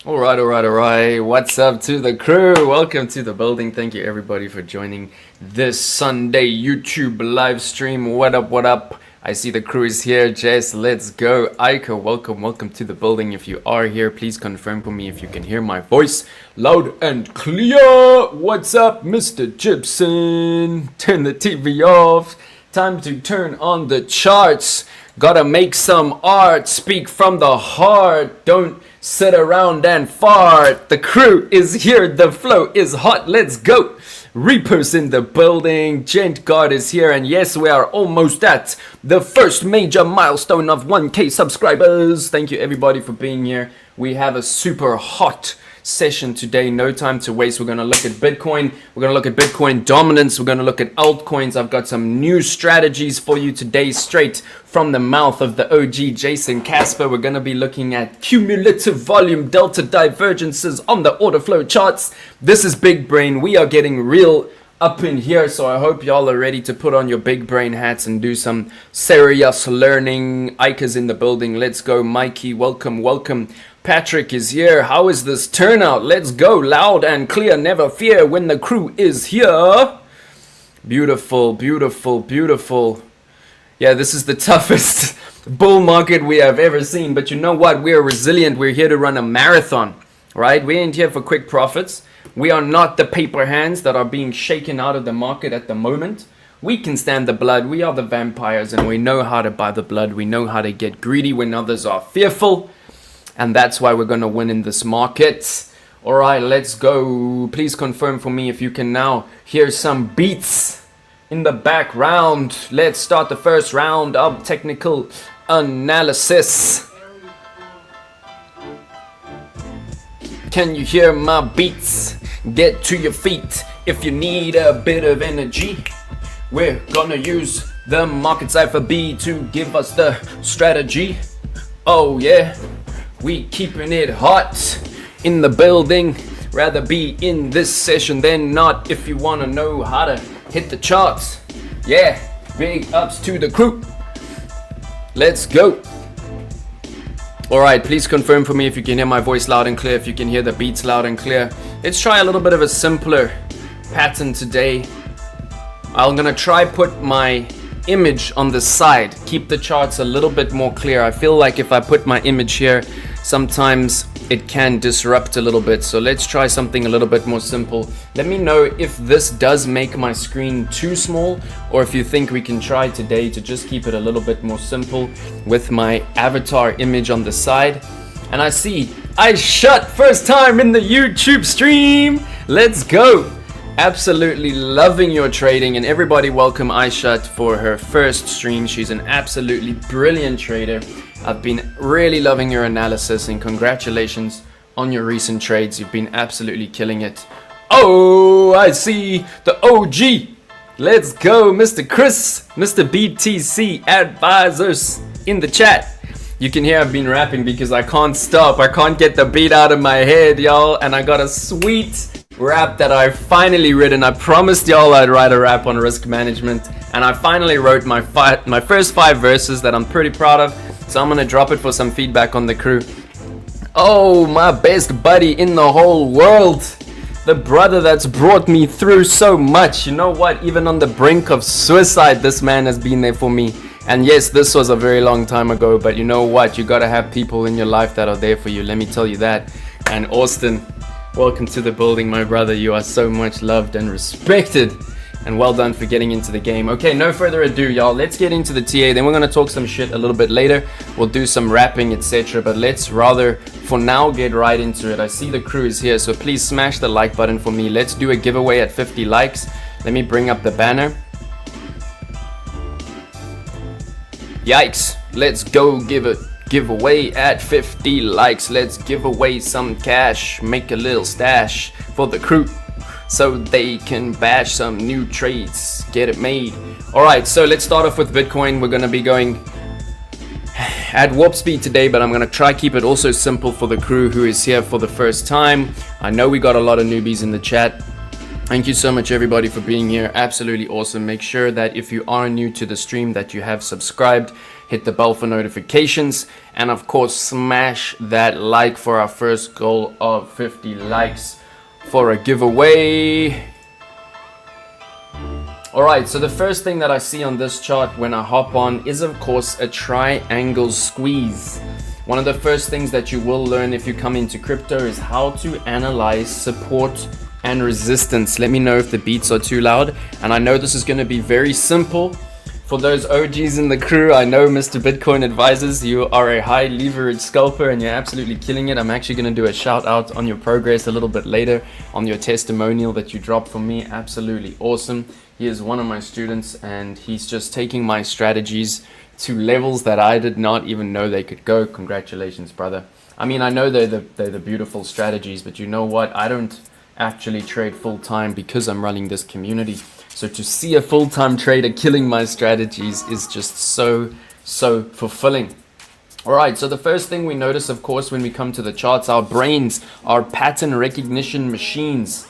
All right. What's up to the crew? Welcome to the building. Thank you everybody for joining this Sunday YouTube live stream. What up? I see the crew is here. Jess, let's go. Aiko, welcome to the building. If you are here, please confirm for me if you can hear my voice loud and clear. What's up, Mr. Gibson? Turn the TV off. Time to turn on the charts. Gotta make some art. Speak from the heart. Don't sit around and fart. The crew is here. The flow is hot. Let's go. Reapers in the building. Gent God is here. And yes, we are almost at the first major milestone of 1K subscribers. Thank you everybody for being here. We have a super hot session today. No time to waste. We're going to look at Bitcoin. We're going to look at Bitcoin dominance. We're going to look at altcoins. I've got some new strategies for you today, straight from the mouth of the OG Jason Casper. We're going to be looking at cumulative volume delta divergences on the order flow charts. This is big brain. We are getting real up in here, so I hope y'all are ready to put on your big brain hats and do some serious learning. Ika's in the building. Let's go. Mikey, welcome. Patrick is here. How is this turnout? Let's go. Loud and clear. Never fear when the crew is here. Beautiful. Yeah, this is the toughest bull market we have ever seen. But you know what? We're resilient. We're here to run a marathon, right? We ain't here for quick profits. We are not the paper hands that are being shaken out of the market at the moment. We can stand the blood. We are the vampires and we know how to buy the blood. We know how to get greedy when others are fearful. And that's why we're going to win in this market. All right, let's go. Please confirm for me if you can now hear some beats in the background. Let's start the first round of technical analysis. Can you hear my beats? Get to your feet if you need a bit of energy. We're gonna use the market cipher B to give us the strategy. Oh yeah, we keeping it hot in the building. Rather be in this session than not if you wanna know how to hit the charts. Yeah, big ups to the crew. Let's go. Alright, please confirm for me if you can hear my voice loud and clear, if you can hear the beats loud and clear. Let's try a little bit of a simpler pattern today. I'm gonna try put my image on the side, keep the charts a little bit more clear. I feel like if I put my image here, sometimes it can disrupt a little bit. So let's try something a little bit more simple. Let me know if this does make my screen too small, or if you think we can try today to just keep it a little bit more simple with my avatar image on the side. And I see I shut first time in the YouTube stream. Let's go. Absolutely loving your trading, and everybody welcome Aishat for her first stream. She's an absolutely brilliant trader. I've been really loving your analysis, and congratulations on your recent trades. You've been absolutely killing it. Oh, I see the OG. Let's go, Mr. Chris, Mr. BTC Advisors in the chat. You can hear I've been rapping because I can't stop. I can't get the beat out of my head, y'all, and I got a sweet rap that I finally written. I promised y'all I'd write a rap on risk management, and I finally wrote my first 5 verses that I'm pretty proud of. So I'm gonna drop it for some feedback on the crew. Oh, my best buddy in the whole world, the brother that's brought me through so much. You know what? Even on the brink of suicide, this man has been there for me. And yes, this was a very long time ago, but you know what? You gotta have people in your life that are there for you. Let me tell you that. And Austin, welcome to the building, my brother. You are so much loved and respected. And well done for getting into the game. Okay, no further ado, y'all. Let's get into the TA. Then we're going to talk some shit a little bit later. We'll do some rapping, etc. But let's rather, for now, get right into it. I see the crew is here, so please smash the like button for me. Let's do a giveaway at 50 likes. Let me bring up the banner. Yikes. Let's go give away at 50 likes. Let's give away some cash. Make a little stash for the crew, so they can bash some new trades, get it made. All right, so let's start off with Bitcoin. We're gonna be going at warp speed today, but I'm gonna try keep it also simple for the crew who is here for the first time. I know we got a lot of newbies in the chat. Thank you so much everybody for being here. Absolutely awesome. Make sure that if you are new to the stream that you have subscribed. hit the bell for notifications, and of course smash that like for our first goal of 50 likes for a giveaway. Alright, so the first thing that I see on this chart when I hop on is of course a triangle squeeze. One of the first things that you will learn if you come into crypto is how to analyze support and resistance. Let me know if the beats are too loud. And I know this is going to be very simple for those OGs in the crew. I know Mr. Bitcoin Advisors, you are a high leverage scalper and you're absolutely killing it. I'm actually going to do a shout out on your progress a little bit later on your testimonial that you dropped for me. Absolutely awesome. He is one of my students and he's just taking my strategies to levels that I did not even know they could go. Congratulations, brother. I mean, I know they're the beautiful strategies, but you know what? I don't actually trade full time because I'm running this community. So to see a full-time trader killing my strategies is just so fulfilling. All right, so the first thing we notice, of course, when we come to the charts, our brains are pattern recognition machines.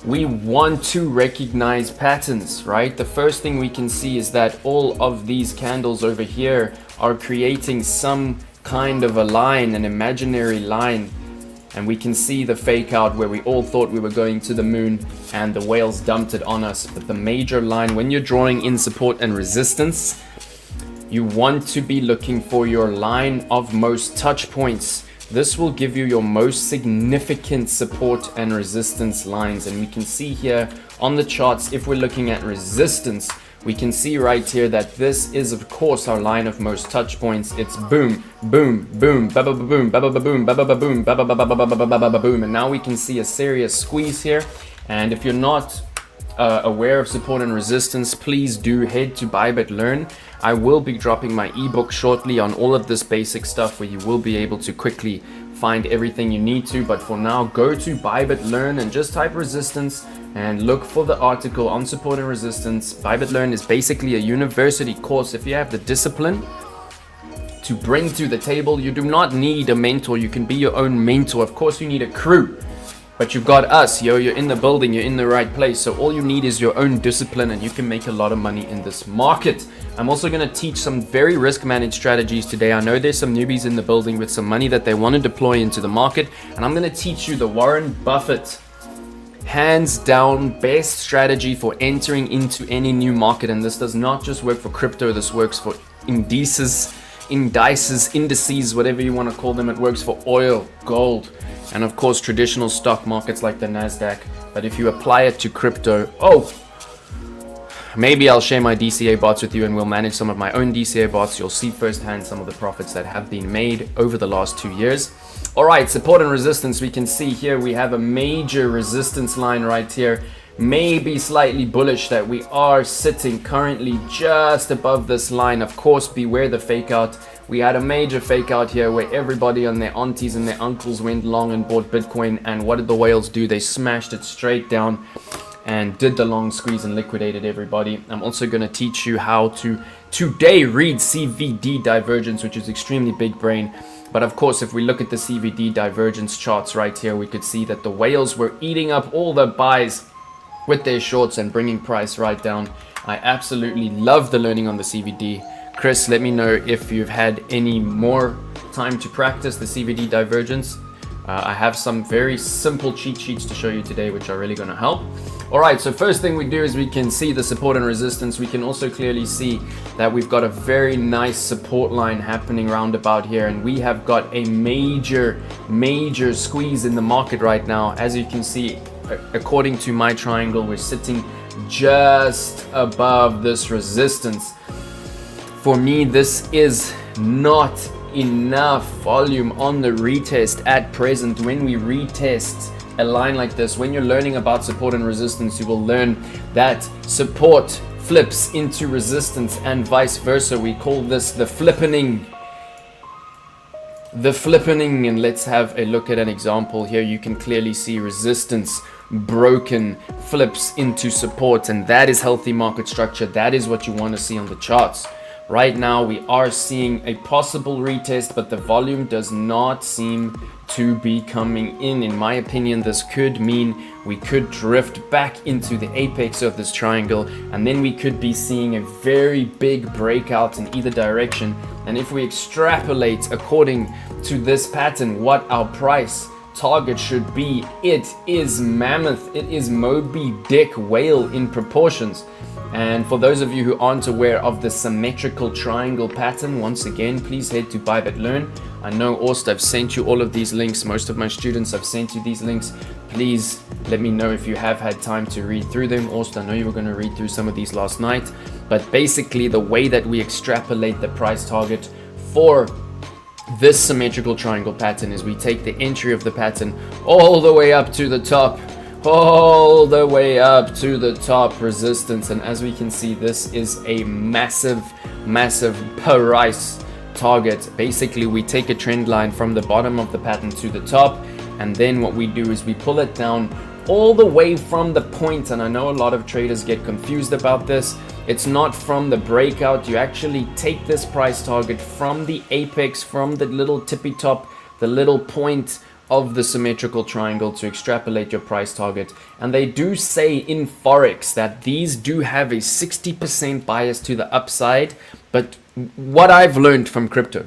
We want to recognize patterns, right? The first thing we can see is that all of these candles over here are creating some kind of a line, an imaginary line. And we can see the fake out where we all thought we were going to the moon and the whales dumped it on us. But the major line, when you're drawing in support and resistance, you want to be looking for your line of most touch points. This will give you your most significant support and resistance lines. And we can see here on the charts, if we're looking at resistance, we can see right here that this is of course our line of most touch points. It's boom, boom, boom, ba ba ba boom, ba ba ba boom, ba ba ba boom, ba ba ba ba ba ba ba ba ba boom. And now we can see a serious squeeze here. And if you're not aware of support and resistance, please do head to Bybit Learn. I will be dropping my ebook shortly on all of this basic stuff where you will be able to quickly find everything you need to. But for now, go to Bybit Learn and just type resistance and look for the article on support and resistance. Bybit Learn is basically a university course. If you have the discipline to bring to the table, you do not need a mentor. You can be your own mentor. Of course, you need a crew. But you've got us, yo, you're in the building, you're in the right place. So all you need is your own discipline and you can make a lot of money in this market. I'm also going to teach some very risk managed strategies today. I know there's some newbies in the building with some money that they want to deploy into the market. And I'm going to teach you the Warren Buffett, hands down, best strategy for entering into any new market. And this does not just work for crypto, this works for indices, whatever you want to call them. It works for oil, gold, and of course traditional stock markets like the Nasdaq. But if you apply it to crypto, maybe I'll share my DCA bots with you and we'll manage some of my own DCA bots. You'll see firsthand some of the profits that have been made over the last 2 years. All right, support and resistance. We can see here we have a major resistance line right here, maybe slightly bullish, that we are sitting currently just above this line. Of course, beware the fake out. We had a major fake out here where everybody and their aunties and their uncles went long and bought Bitcoin. And what did the whales do? They smashed it straight down and did the long squeeze and liquidated everybody. I'm also going to teach you how to today read CVD divergence, which is extremely big brain. But of course, if we look at the CVD divergence charts right here, we could see that the whales were eating up all the buys with their shorts and bringing price right down. I absolutely love the learning on the CVD. Chris, let me know if you've had any more time to practice the CVD divergence. I have some very simple cheat sheets to show you today, which are really going to help. All right, so first thing we do is we can see the support and resistance. We can also clearly see that we've got a very nice support line happening round about here, and we have got a major squeeze in the market right now. As you can see, according to my triangle, we're sitting just above this resistance. For me, this is not enough volume on the retest at present. When we retest a line like this, when you're learning about support and resistance, you will learn that support flips into resistance and vice versa. We call this the flippening. And let's have a look at an example here. You can clearly see resistance broken, flips into support, and that is healthy market structure. That is what you want to see on the charts. Right now we are seeing a possible retest, but the volume does not seem to be coming in. In my opinion, this could mean we could drift back into the apex of this triangle, and then we could be seeing a very big breakout in either direction. And if we extrapolate according to this pattern what our price target should be, it is mammoth, it is Moby Dick whale in proportions. And for those of you who aren't aware of the symmetrical triangle pattern, once again, please head to ByBitLearn. I know, Orst, I've sent you all of these links. Most of my students have sent you these links. Please let me know if you have had time to read through them. Orst, I know you were going to read through some of these last night. But basically, the way that we extrapolate the price target for this symmetrical triangle pattern is we take the entry of the pattern all the way up to the top. All the way up to the top resistance, and as we can see, this is a massive price target. Basically, we take a trend line from the bottom of the pattern to the top, and then what we do is we pull it down all the way from the point. And I know a lot of traders get confused about this. It's not from the breakout. You actually take this price target from the apex, from the little tippy top, the little point of the symmetrical triangle to extrapolate your price target. And they do say in Forex that these do have a 60% bias to the upside, but what I've learned from crypto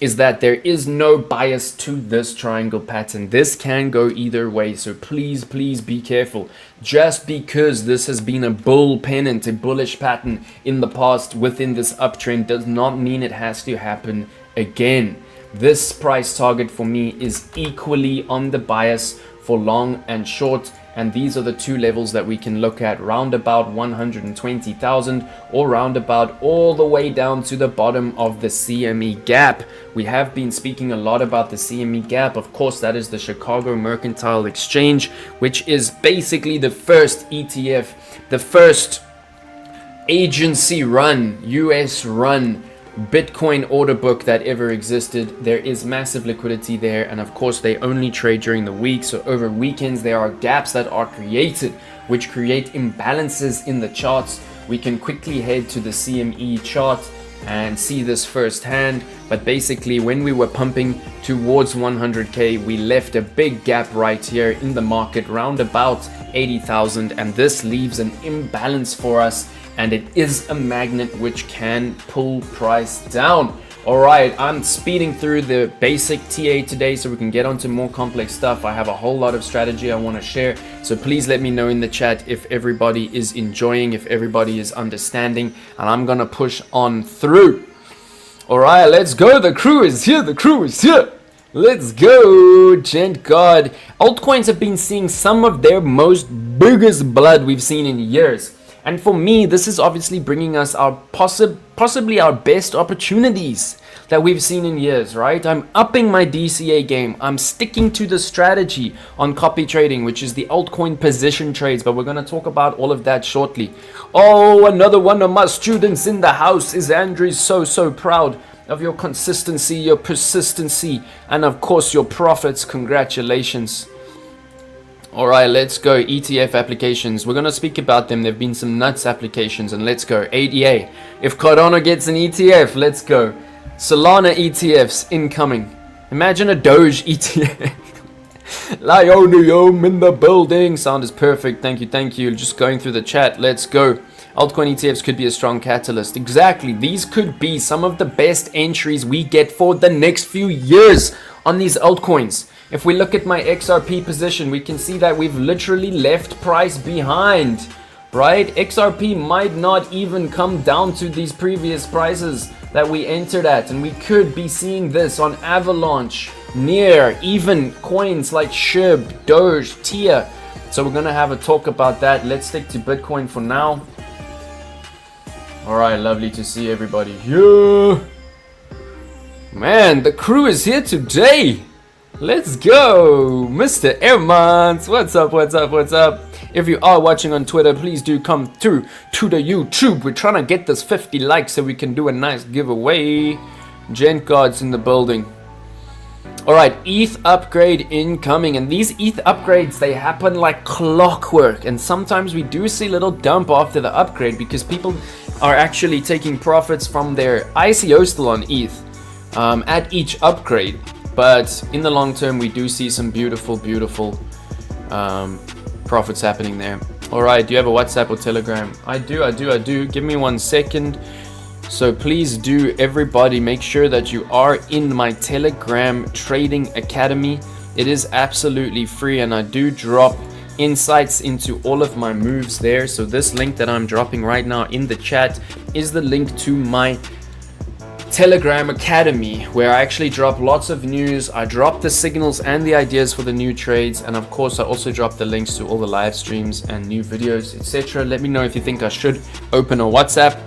is that there is no bias to this triangle pattern. This can go either way, so please be careful. Just because this has been a bull pennant, a bullish pattern in the past within this uptrend, does not mean it has to happen again. This price target for me is equally on the bias for long and short, and these are the two levels that we can look at, round about 120,000 or round about all the way down to the bottom of the CME gap. We have been speaking a lot about the CME gap. Of course, that is the Chicago Mercantile Exchange, which is basically the first ETF, the first agency run, US run Bitcoin order book that ever existed. There is massive liquidity there, and of course they only trade during the week, so over weekends there are gaps that are created which create imbalances in the charts. We can quickly head to the CME chart and see this firsthand, but basically when we were pumping towards 100k, we left a big gap right here in the market round about 80,000, and this leaves an imbalance for us, and it is a magnet which can pull price down. Alright, I'm speeding through the basic TA today so we can get onto more complex stuff. I have a whole lot of strategy I want to share, so please let me know in the chat if everybody is enjoying, if everybody is understanding, and I'm gonna push on through. Alright, let's go. The crew is here, the crew is here. Let's go, gent god. Altcoins have been seeing some of their most biggest blood we've seen in years. And for me, this is obviously bringing us our possibly our best opportunities that we've seen in years, right? I'm upping my DCA game. I'm sticking to the strategy on copy trading, which is the altcoin position trades, but we're going to talk about all of that shortly. Oh, another one of my students in the house is Andrew. So proud of your consistency, your persistency, and of course your profits. Congratulations. Alright, let's go. ETF applications. We're going to speak about them. There have been some nuts applications, and let's go. ADA. If Cardano gets an ETF, let's go. Solana ETFs incoming. Imagine a Doge ETF. Lionium in the building. Sound is perfect. Thank you. Just going through the chat. Let's go. Altcoin ETFs could be a strong catalyst. Exactly. These could be some of the best entries we get for the next few years on these altcoins. If we look at my XRP position, we can see that we've literally left price behind, right? XRP might not even come down to these previous prices that we entered at, and we could be seeing this on Avalanche, Near, even coins like SHIB, Doge, TIA. So we're gonna have a talk about that. Let's stick to Bitcoin for now. All right, lovely to see everybody here. Man, the crew is here today. Let's go, Mr. Airmans. What's up? If you are watching on Twitter, please do come through to the YouTube. We're trying to get this 50 likes so we can do a nice giveaway. Gent God's in the building. All right, ETH upgrade incoming, and these ETH upgrades, they happen like clockwork, and sometimes we do see a little dump after the upgrade because people are actually taking profits from their ICO still on ETH at each upgrade. But in the long term, we do see some beautiful profits happening there. All right, do you have a WhatsApp or Telegram? I do. Give me 1 second. So please do, everybody, make sure that you are in my Telegram Trading Academy. It is absolutely free, and I do drop insights into all of my moves there. So this link that I'm dropping right now in the chat is the link to my Telegram Academy, where I actually drop lots of news. I drop the signals and the ideas for the new trades, and of course I also drop the links to all the live streams and new videos, etc. Let me know if you think I should open a WhatsApp.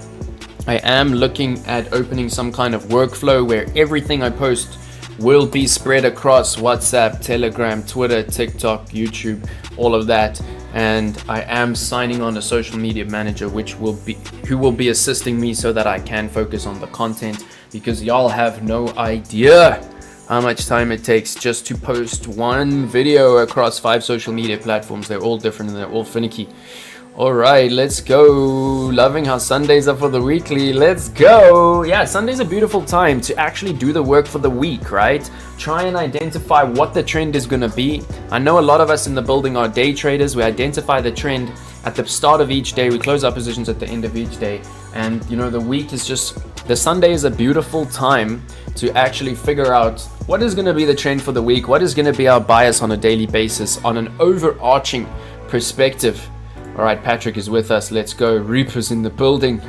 I am looking at opening some kind of workflow where everything I post will be spread across WhatsApp, Telegram, Twitter, TikTok, YouTube, all of that. And I am signing on a social media manager who will be assisting me so that I can focus on the content, because y'all have no idea how much time it takes just to post one video across 5 social media platforms. They're all different and they're all finicky. All right, let's go. Loving how Sundays are for the weekly. Let's go. Yeah, Sunday's a beautiful time to actually do the work for the week, right? Try and identify what the trend is going to be. I know a lot of us in the building are day traders. We identify the trend at the start of each day. We close our positions at the end of each day. And, you know, the week is just, the Sunday is a beautiful time to actually figure out what is going to be the trend for the week. What is going to be our bias on a daily basis on an overarching perspective. All right, Patrick is with us. Let's go. Reapers in the building.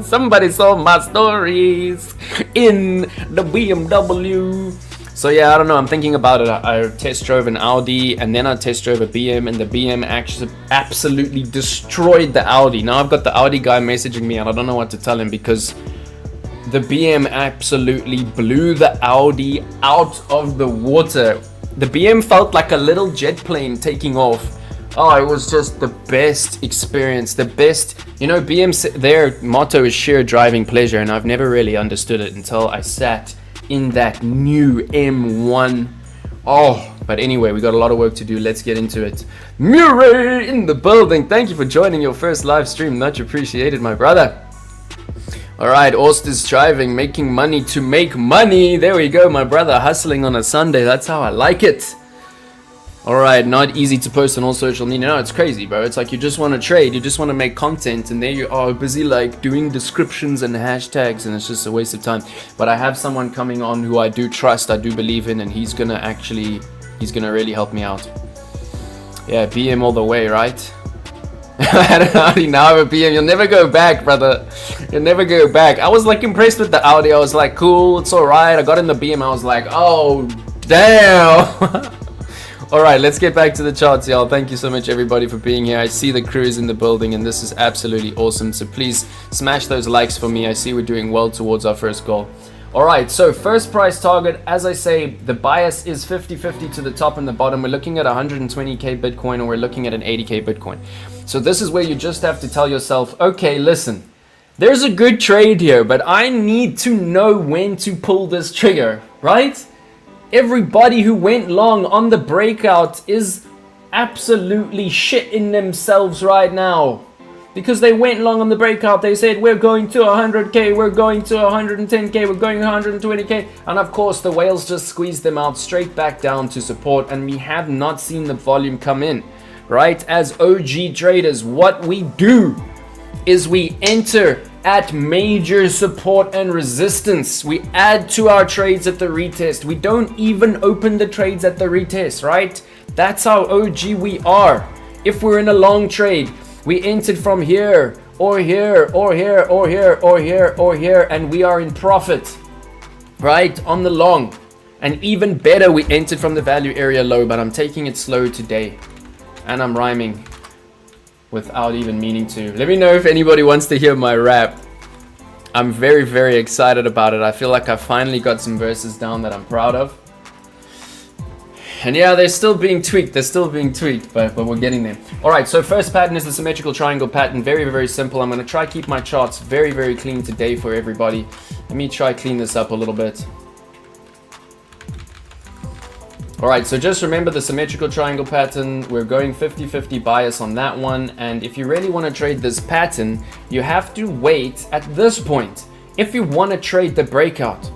Somebody saw my stories in the BMW. So yeah, I don't know. I'm thinking about it. I test drove an Audi, and then I test drove a BM, and the BM actually absolutely destroyed the Audi. Now I've got the Audi guy messaging me, and I don't know what to tell him because the BM absolutely blew the Audi out of the water. The BM felt like a little jet plane taking off. Oh, it was just the best experience, the best, you know, BM, their motto is sheer driving pleasure, and I've never really understood it until I sat in that new M1. Oh, but anyway, we got a lot of work to do. Let's get into it. Murray in the building. Thank you for joining your first live stream. Much appreciated, my brother. All right, Auster's driving, making money to make money. There we go, my brother, hustling on a Sunday. That's how I like it. All right, not easy to post on all social media. No, it's crazy, bro. It's like you just want to trade, you just want to make content, and there you are busy like doing descriptions and hashtags, and it's just a waste of time. But I have someone coming on who I do trust, I do believe in, and he's gonna really help me out. Yeah, BM all the way, right? I don't know, now I have a BM. You'll never go back, brother. You'll never go back. I was like impressed with the Audi. I was like, cool, it's all right. I got in the BM. I was like, oh, damn. All right, let's get back to the charts, y'all. Thank you so much, everybody, for being here. I see the crew is in the building, and this is absolutely awesome. So please smash those likes for me. I see we're doing well towards our first goal. All right, so first price target, as I say, the bias is 50-50 to the top and the bottom. We're looking at 120K Bitcoin, or we're looking at an 80K Bitcoin. So this is where you just have to tell yourself, okay, listen, there's a good trade here, but I need to know when to pull this trigger, right? Everybody who went long on the breakout is absolutely shitting themselves right now, because they went long on the breakout. They said, we're going to 100K, we're going to 110K, we're going to 120K. And of course, the whales just squeezed them out straight back down to support. And we have not seen the volume come in, right? As OG traders, what we do is we enter at major support and resistance. We add to our trades at the retest. We don't even open the trades at the retest, right? That's how OG we are. If we're in a long trade, we entered from here, or here, or here, or here, or here, or here, and we are in profit, right? On the long. And even better, we entered from the value area low, but I'm taking it slow today. And I'm rhyming without even meaning to. Let me know if anybody wants to hear my rap. I'm very, very excited about it. I feel like I finally got some verses down that I'm proud of. And yeah, they're still being tweaked. But we're getting there. All right, so first pattern is the symmetrical triangle pattern. Very, very simple. I'm going to try keep my charts very, very clean today for everybody. Let me try clean this up a little bit. Alright, so just remember the symmetrical triangle pattern. We're going 50-50 bias on that one. And if you really want to trade this pattern, you have to wait at this point. If you want to trade the breakout,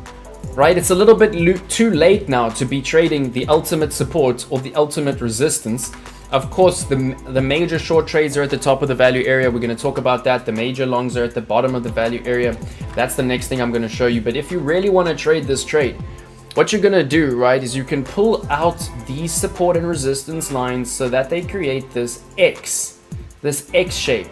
right? It's a little bit too late now to be trading the ultimate support or the ultimate resistance. Of course, the major short trades are at the top of the value area. We're going to talk about that. The major longs are at the bottom of the value area. That's the next thing I'm going to show you. But if you really want to trade this trade, what you're going to do, right, is you can pull out these support and resistance lines so that they create this X shape.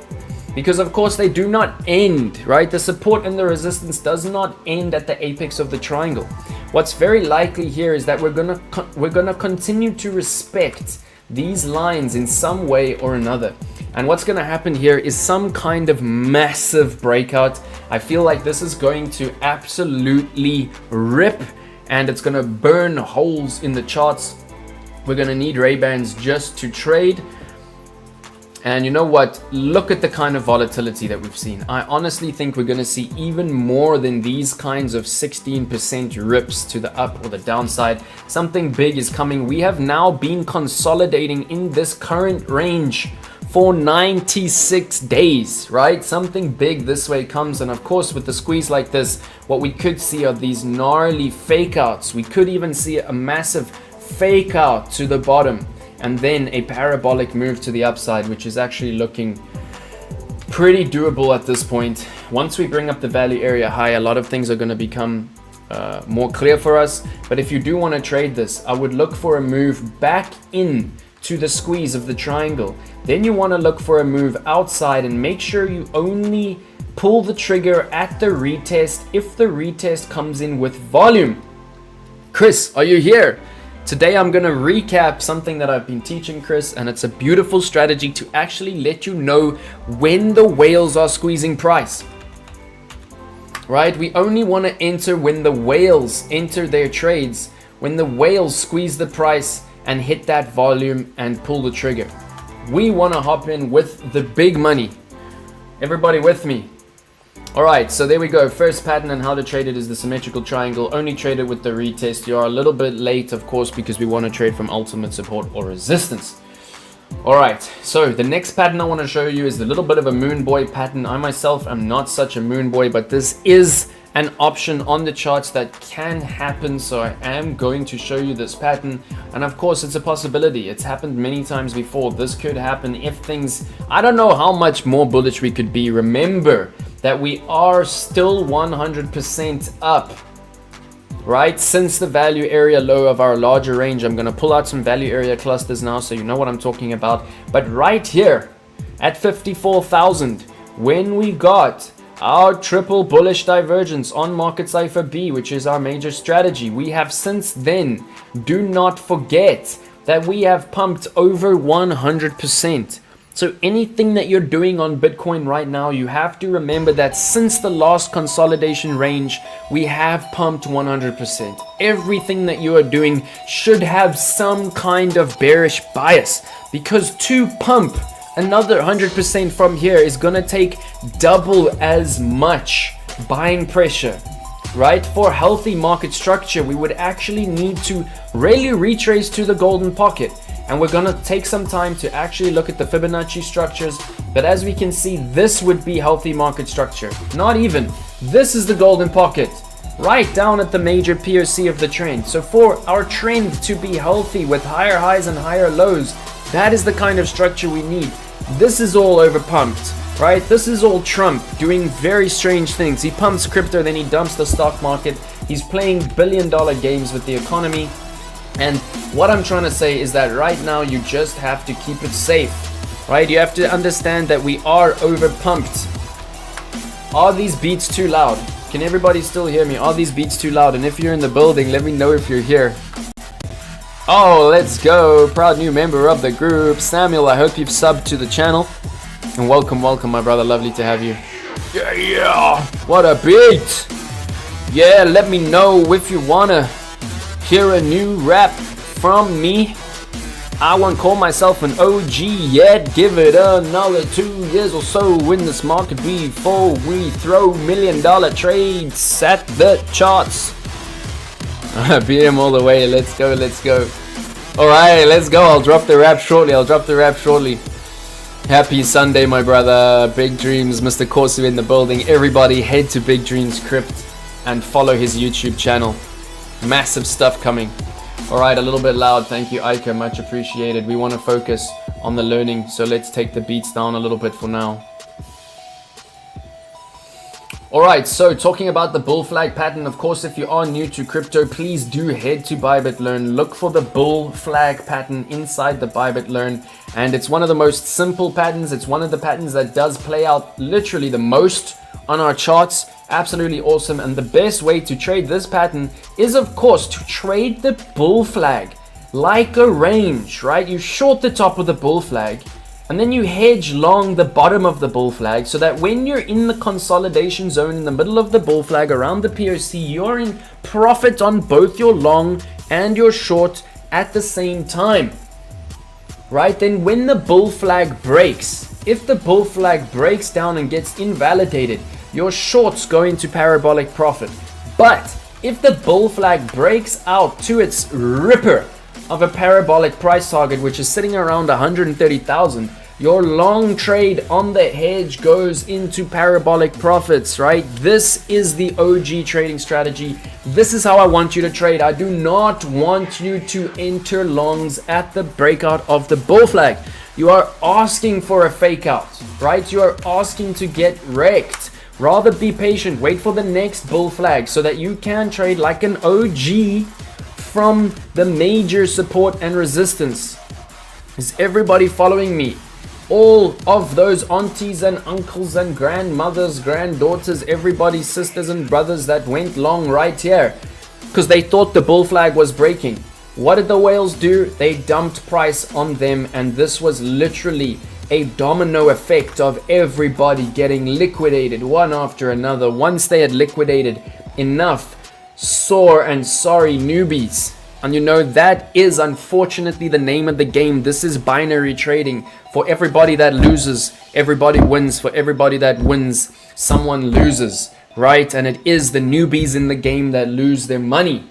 Because of course they do not end, right? The support and the resistance does not end at the apex of the triangle. What's very likely here is that we're gonna continue to respect these lines in some way or another. And what's gonna happen here is some kind of massive breakout. I feel like this is going to absolutely rip, and it's gonna burn holes in the charts. We're gonna need Ray-Bans just to trade. And you know what? Look at the kind of volatility that we've seen. I honestly think we're going to see even more than these kinds of 16% rips to the up or the downside. Something big is coming. We have now been consolidating in this current range for 96 days, right? Something big this way comes. And of course, with the squeeze like this, what we could see are these gnarly fake outs. We could even see a massive fake out to the bottom, and then a parabolic move to the upside, which is actually looking pretty doable at this point. Once we bring up the value area high, a lot of things are going to become more clear for us. But if you do want to trade this, I would look for a move back in to the squeeze of the triangle. Then you want to look for a move outside and make sure you only pull the trigger at the retest if the retest comes in with volume. Chris, are you here? Today I'm going to recap something that I've been teaching Chris, and it's a beautiful strategy to actually let you know when the whales are squeezing price. Right? We only want to enter when the whales enter their trades, when the whales squeeze the price and hit that volume and pull the trigger. We want to hop in with the big money. Everybody with me? Alright, so there we go. First pattern and how to trade it is the symmetrical triangle. Only trade it with the retest. You are a little bit late, of course, because we want to trade from ultimate support or resistance. Alright, so the next pattern I want to show you is a little bit of a moon boy pattern. I myself am not such a moon boy, but this is an option on the charts that can happen. So I am going to show you this pattern. And of course, it's a possibility. It's happened many times before. This could happen if things, I don't know how much more bullish we could be. Remember that we are still 100% up, right? Since the value area low of our larger range. I'm gonna pull out some value area clusters now so you know what I'm talking about. But right here at 54,000, when we got our triple bullish divergence on market cipher B, which is our major strategy, we have since then, do not forget that we have pumped over 100%. So anything that you're doing on Bitcoin right now, you have to remember that since the last consolidation range, we have pumped 100%. Everything that you are doing should have some kind of bearish bias, because to pump another 100% from here is gonna take double as much buying pressure, right? For healthy market structure, we would actually need to really retrace to the golden pocket. And we're gonna take some time to actually look at the Fibonacci structures. But as we can see, this would be healthy market structure. Not even. This is the golden pocket, right down at the major POC of the trend. So for our trend to be healthy with higher highs and higher lows, that is the kind of structure we need. This is all overpumped, right? This is all Trump doing very strange things. He pumps crypto, then he dumps the stock market. He's playing billion-dollar games with the economy. And what I'm trying to say is that right now you just have to keep it safe, right? You have to understand that we are overpumped. Are these beats too loud? Can everybody still hear me? Are these beats too loud? And if you're in the building, let me know if you're here. Oh, let's go. Proud new member of the group. Samuel, I hope you've subbed to the channel. And welcome, my brother. Lovely to have you. Yeah. What a beat. Yeah, let me know if you wanna hear a new rap from me. I won't call myself an OG yet. Give it another 2 years or so in this market before we throw $1 million trades at the charts. BM all the way. Let's go. Alright, let's go. I'll drop the rap shortly. Happy Sunday, my brother. Big Dreams, Mr. Corsu in the building. Everybody head to Big Dreams Crypt and follow his YouTube channel. Massive stuff coming. Alright, a little bit loud. Thank you, Ica. Much appreciated. We want to focus on the learning, so let's take the beats down a little bit for now. Alright, so talking about the bull flag pattern, of course, if you are new to crypto, please do head to Bybit Learn. Look for the bull flag pattern inside the Bybit Learn, and it's one of the most simple patterns. It's one of the patterns that does play out literally the most on our charts. Absolutely awesome, and the best way to trade this pattern is, of course, to trade the bull flag like a range, right? You short the top of the bull flag, and then you hedge long the bottom of the bull flag, so that when you're in the consolidation zone in the middle of the bull flag around the POC, you're in profit on both your long and your short at the same time, right? Then when the bull flag breaks, if the bull flag breaks down and gets invalidated, your shorts go into parabolic profit. But if the bull flag breaks out to its ripper of a parabolic price target, which is sitting around 130,000, your long trade on the hedge goes into parabolic profits, right? This is the OG trading strategy. This is how I want you to trade. I do not want you to enter longs at the breakout of the bull flag. You are asking for a fake out, right? You are asking to get wrecked. Rather be patient, wait for the next bull flag so that you can trade like an OG from the major support and resistance. Is everybody following me? All of those aunties and uncles and grandmothers, granddaughters, everybody's sisters and brothers that went long right here because they thought the bull flag was breaking. What did the whales do? They dumped price on them, and this was literally a domino effect of everybody getting liquidated one after another. Once they had liquidated enough sore and sorry newbies, and you know that is unfortunately the name of the game. This is binary trading. For everybody that loses, everybody wins. For everybody that wins, someone loses, right? And it is the newbies in the game that lose their money,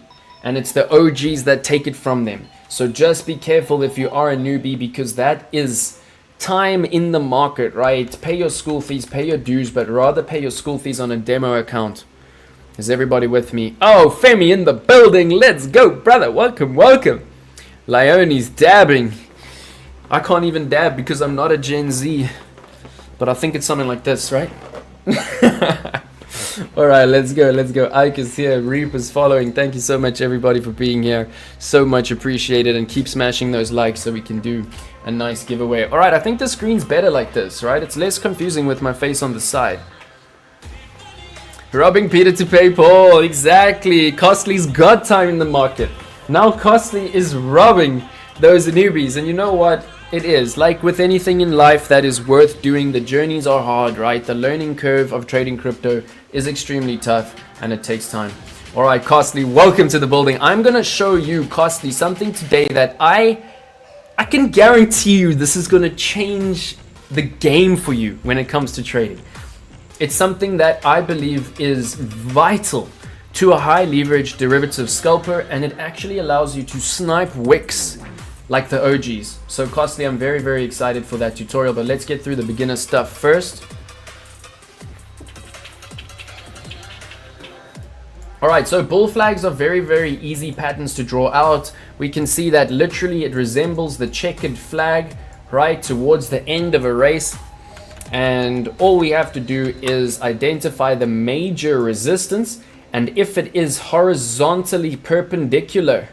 and it's the OGs that take it from them. So just be careful if you are a newbie, because that is time in the market, right? Pay your school fees, pay your dues, but rather pay your school fees on a demo account. Is everybody with me? Oh, Femi in the building. Let's go, brother. Welcome, welcome. Leonie's dabbing. I can't even dab because I'm not a Gen Z, but I think it's something like this, right? All right, let's go. Ike is here. Reap is following. Thank you so much, everybody, for being here. So much appreciated, and keep smashing those likes so we can do a nice giveaway. All right, I think the screen's better like this, right? It's less confusing with my face on the side. Robbing Peter to pay Paul, exactly. Costly's got time in the market. Now Costly is robbing those newbies, and you know what? It is like with anything in life that is worth doing. The journeys are hard, right? The learning curve of trading crypto is extremely tough, and it takes time. All right, Costly, welcome to the building. I'm gonna show you, Costly, something today that I can guarantee you this is gonna change the game for you when it comes to trading. It's something that I believe is vital to a high leverage derivative scalper, and it actually allows you to snipe wicks like the OGs. So Costly, I'm very, very excited for that tutorial, but let's get through the beginner stuff first. Alright, so bull flags are very, very easy patterns to draw out. We can see that literally it resembles the checkered flag, right, towards the end of a race. And all we have to do is identify the major resistance, and if it is horizontally perpendicular,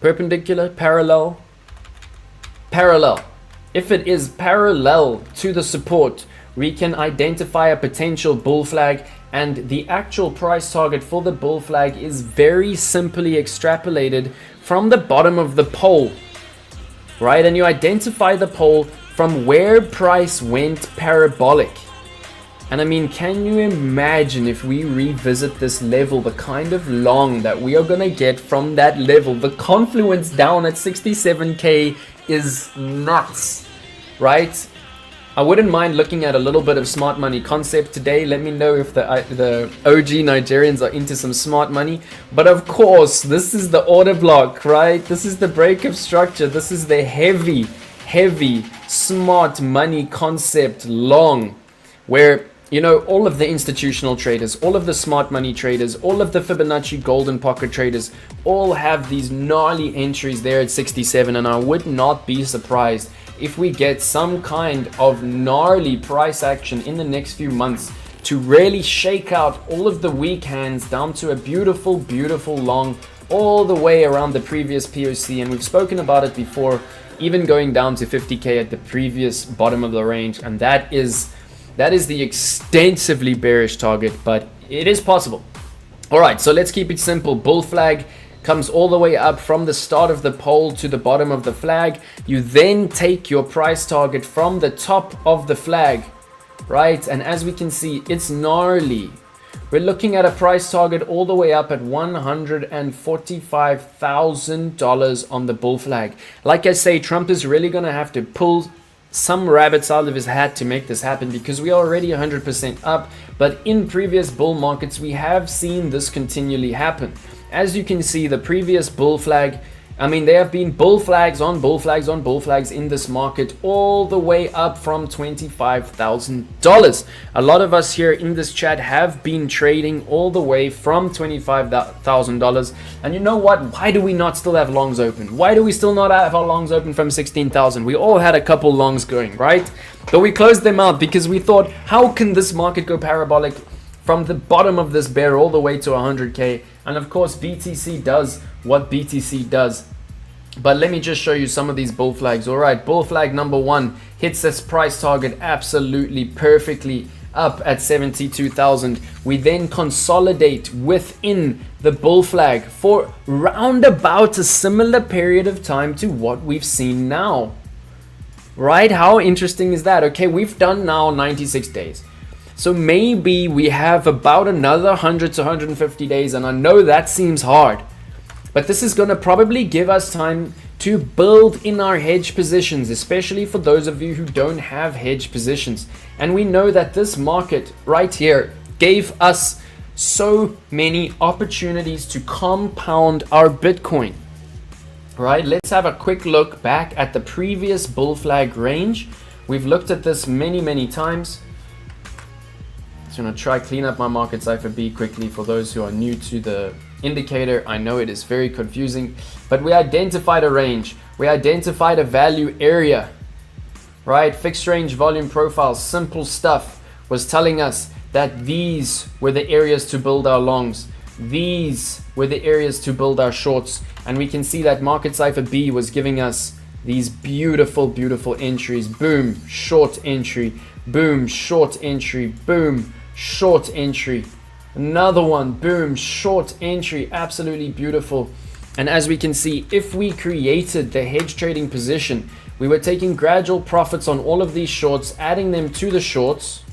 parallel, if it is parallel to the support, we can identify a potential bull flag, and the actual price target for the bull flag is very simply extrapolated from the bottom of the pole, right? And you identify the pole from where price went parabolic. And I mean, can you imagine if we revisit this level, the kind of long that we are gonna get from that level? The confluence down at 67K is nuts, right? I wouldn't mind looking at a little bit of smart money concept today. Let me know if the OG Nigerians are into some smart money. But of course, this is the order block, right? This is the break of structure. This is the heavy smart money concept long, where, you know, all of the institutional traders, all of the smart money traders, all of the Fibonacci golden pocket traders all have these gnarly entries there at 67, and I would not be surprised if we get some kind of gnarly price action in the next few months to really shake out all of the weak hands down to a beautiful long all the way around the previous POC. And we've spoken about it before, even going down to 50k at the previous bottom of the range, and that is the extensively bearish target, but it is possible. All right, so let's keep it simple. Bull flag comes all the way up from the start of the pole to the bottom of the flag. You then take your price target from the top of the flag, right? And as we can see, it's gnarly. We're looking at a price target all the way up at $145,000 on the bull flag. Like I say, Trump is really gonna have to pull some rabbits out of his hat to make this happen, because we are already 100% up, but in previous bull markets we have seen this continually happen. As you can see, the previous bull flag, I mean, there have been bull flags on bull flags on bull flags in this market all the way up from $25,000. A lot of us here in this chat have been trading all the way from $25,000. And you know what? Why do we not still have longs open? Why do we still not have our longs open from 16,000? We all had a couple longs going, right? But we closed them out because we thought, how can this market go parabolic from the bottom of this bear all the way to 100k? And of course, BTC does what BTC does. But let me just show you some of these bull flags. All right, bull flag number one hits this price target absolutely perfectly up at 72,000. We then consolidate within the bull flag for round about a similar period of time to what we've seen now. Right? How interesting is that? Okay, we've done now 96 days. So maybe we have about another 100 to 150 days, and I know that seems hard, but this is going to probably give us time to build in our hedge positions, especially for those of you who don't have hedge positions. And we know that this market right here gave us so many opportunities to compound our Bitcoin. Right, let's have a quick look back at the previous bull flag range. We've looked at this many times. I'm going to try clean up my market cipher B quickly for those who are new to the indicator. I know it is very confusing, but we identified a range. We identified a value area, right? Fixed range volume profile, simple stuff, was telling us that these were the areas to build our longs. These were the areas to build our shorts. And we can see that market cipher B was giving us these beautiful entries. Boom, short entry. Boom, short entry. Boom, short entry. Another one. Boom, short entry. Absolutely beautiful. And as we can see, if we created the hedge trading position, we were taking gradual profits on all of these shorts, adding them to the shorts.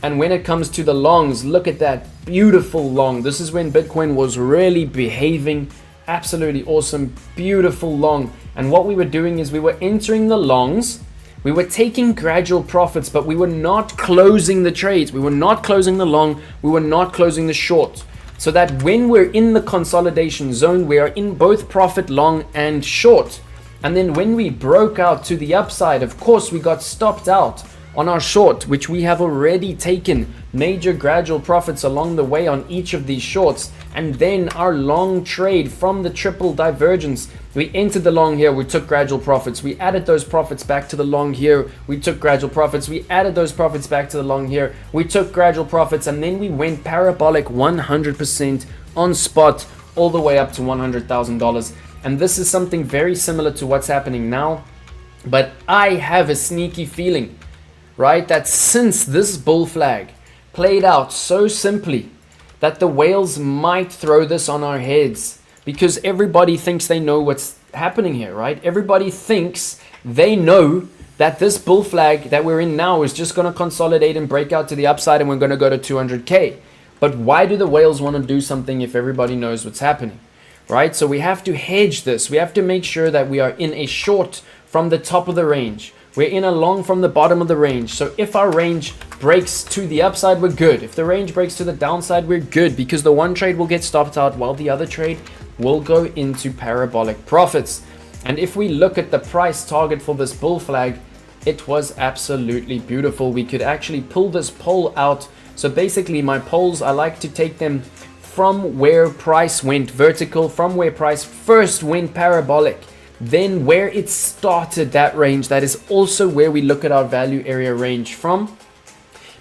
And when it comes to the longs, look at that beautiful long. This is when Bitcoin was really behaving. Absolutely awesome, beautiful long. And what we were doing is we were entering the longs. We were taking gradual profits, but we were not closing the trades. We were not closing the long. We were not closing the short. So that when we're in the consolidation zone, we are in both profit long and short. And then when we broke out to the upside, of course, we got stopped out on our short, which we have already taken major gradual profits along the way on each of these shorts. And then our long trade from the triple divergence, we entered the long here, we took gradual profits, we added those profits back to the long here, we took gradual profits, we added those profits back to the long here, we took gradual profits, and then we went parabolic 100% on spot all the way up to $100,000. And this is something very similar to what's happening now, but I have a sneaky feeling, right, that since this bull flag played out so simply, that the whales might throw this on our heads, because everybody thinks they know what's happening here, right? Everybody thinks they know that this bull flag that we're in now is just going to consolidate and break out to the upside, and we're going to go to 200k. But why do the whales want to do something if everybody knows what's happening, right? So we have to hedge this. We have to make sure that we are in a short from the top of the range, We're in a long from the bottom of the range. So if our range breaks to the upside, we're good. If the range breaks to the downside, we're good, because the one trade will get stopped out while the other trade will go into parabolic profits. And if we look at the price target for this bull flag, it was absolutely beautiful. We could actually pull this pole out. So basically my poles, I like to take them from where price went vertical, from where price first went parabolic, then where it started that range. That is also where we look at our value area range from.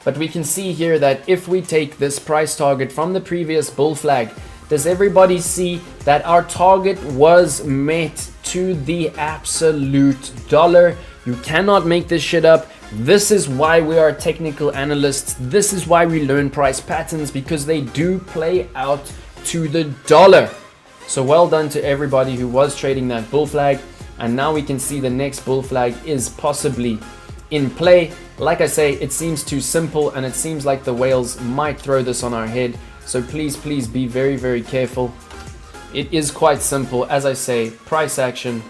But we can see here that if we take this price target from the previous bull flag, does everybody see that our target was met to the absolute dollar? You cannot make this shit up. This is why we are technical analysts. This is why we learn price patterns, because they do play out to the dollar. So well done to everybody who was trading that bull flag. And now we can see the next bull flag is possibly in play. Like I say, it seems too simple, and it seems like the whales might throw this on our head. So please be very, very careful. It is quite simple. As I say, price action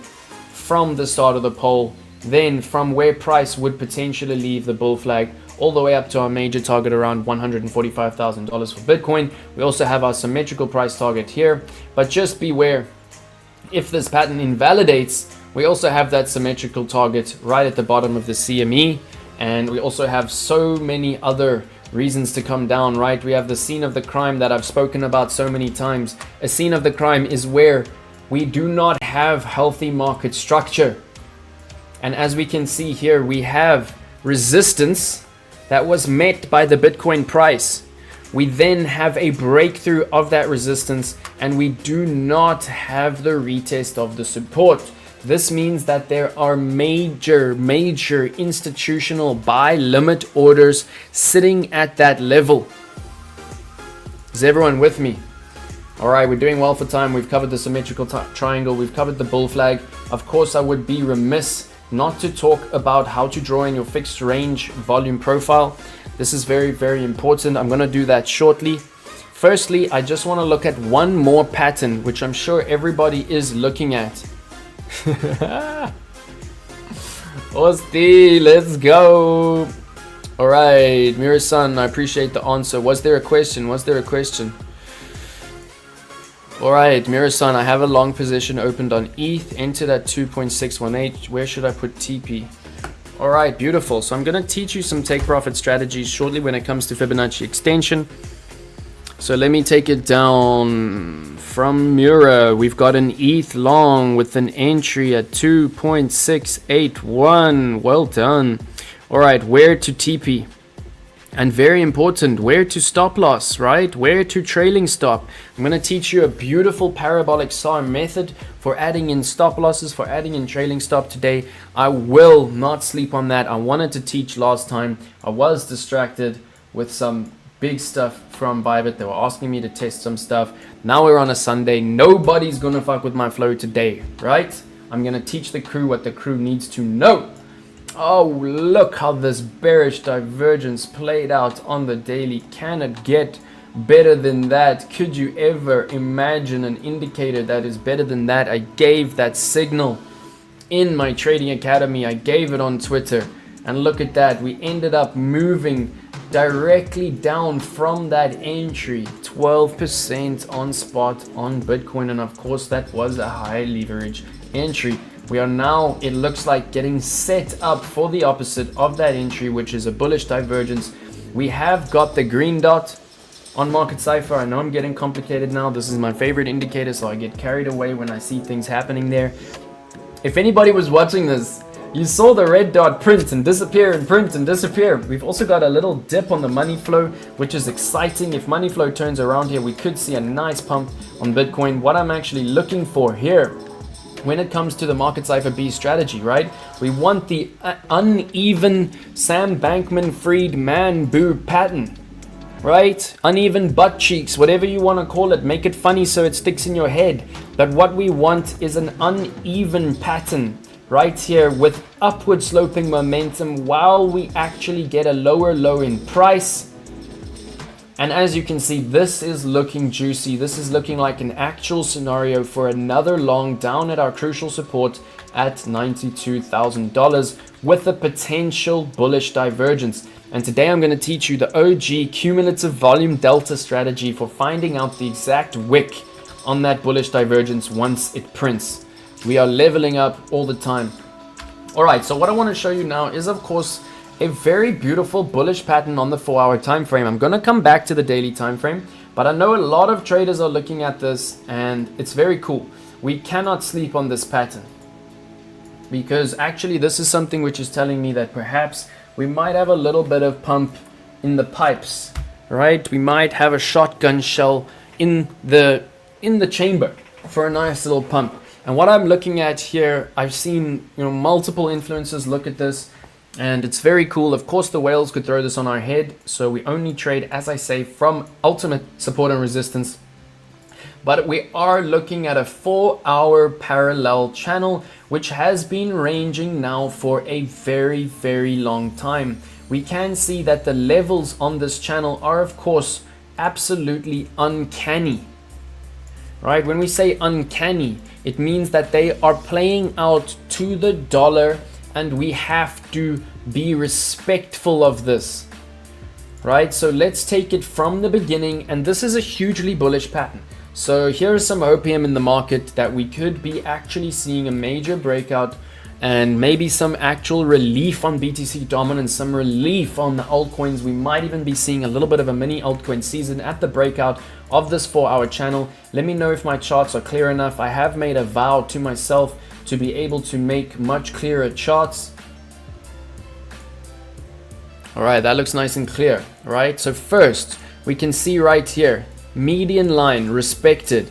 from the start of the pole, then from where price would potentially leave the bull flag, all the way up to our major target around $145,000 for Bitcoin. We also have our symmetrical price target here, but just beware, if this pattern invalidates, we also have that symmetrical target right at the bottom of the CME, and we also have so many other reasons to come down, right? We have the scene of the crime that I've spoken about so many times. A scene of the crime is where we do not have healthy market structure. And as we can see here, we have resistance that was met by the Bitcoin price. We then have a breakthrough of that resistance, and we do not have the retest of the support. This means that there are major institutional buy limit orders sitting at that level. Is everyone with me? All right, we're doing well for time. We've covered the symmetrical triangle. We've covered the bull flag. Of course, I would be remiss not to talk about how to draw in your fixed range volume profile. This is very, very important. I'm going to do that shortly. Firstly, I just want to look at one more pattern, which I'm sure everybody is looking at. Osti, let's go. All right, Mira-san, I appreciate the answer. Was there a question? All right, Mira-san, I have a long position opened on ETH, entered at 2.618. Where should I put TP? All right, beautiful. So I'm going to teach you some take profit strategies shortly when it comes to Fibonacci extension. So let me take it down from Mura. We've got an ETH long with an entry at 2.681. Well done. All right, where to TP? And very important, where to stop loss, right? Where to trailing stop. I'm going to teach you a beautiful parabolic SAR method for adding in stop losses, for adding in trailing stop today. I will not sleep on that. I wanted to teach last time. I was distracted with some big stuff from Bybit. They were asking me to test some stuff. Now we're on a Sunday. Nobody's going to fuck with my flow today, right? I'm going to teach the crew what the crew needs to know. Oh, look how this bearish divergence played out on the daily. Can it get better than that? Could you ever imagine an indicator that is better than that? I gave that signal in my trading academy. I gave it on Twitter. And look at that. We ended up moving directly down from that entry. 12% on spot on Bitcoin. And of course, that was a high leverage entry. We are now, it looks like, getting set up for the opposite of that entry, which is a bullish divergence. We have got the green dot on Market Cypher. I know I'm getting complicated now. This is my favorite indicator, so I get carried away when I see things happening there. If anybody was watching this, you saw the red dot print and disappear and print and disappear. We've also got a little dip on the money flow, which is exciting. If money flow turns around here, we could see a nice pump on Bitcoin. What I'm actually looking for here, when it comes to the Market Cypher B strategy, right? We want the uneven Sam Bankman-Fried man-boo pattern, right? Uneven butt cheeks, whatever you want to call it. Make it funny so it sticks in your head. But what we want is an uneven pattern right here with upward sloping momentum while we actually get a lower low in price. And as you can see, this is looking juicy. This is looking like an actual scenario for another long down at our crucial support at $92,000 with a potential bullish divergence. And today I'm going to teach you the OG cumulative volume delta strategy for finding out the exact wick on that bullish divergence once it prints. We are leveling up all the time. All right, so what I want to show you now is, of course, a very beautiful bullish pattern on the 4-hour time frame. I'm going to come back to the daily time frame, but I know a lot of traders are looking at this and it's very cool. We cannot sleep on this pattern because actually this is something which is telling me that perhaps we might have a little bit of pump in the pipes, right? We might have a shotgun shell in the chamber for a nice little pump. And what I'm looking at here, I've seen multiple influencers look at this, and it's very cool. Of course, the whales could throw this on our head, so we only trade, as I say, from ultimate support and resistance. But we are looking at a 4-hour parallel channel, which has been ranging now for a very, very long time. We can see that the levels on this channel are, of course, absolutely uncanny. Right? When we say uncanny, it means that they are playing out to the dollar, and we have to be respectful of this. Right? So let's take it from the beginning, and this is a hugely bullish pattern. So here's some OPM in the market that we could be actually seeing a major breakout and maybe some actual relief on BTC dominance, some relief on the altcoins. We might even be seeing a little bit of a mini altcoin season at the breakout of this 4-hour channel. Let me know if my charts are clear enough. I have made a vow to myself to be able to make much clearer charts. All right, that looks nice and clear, right? So first, we can see right here, median line respected.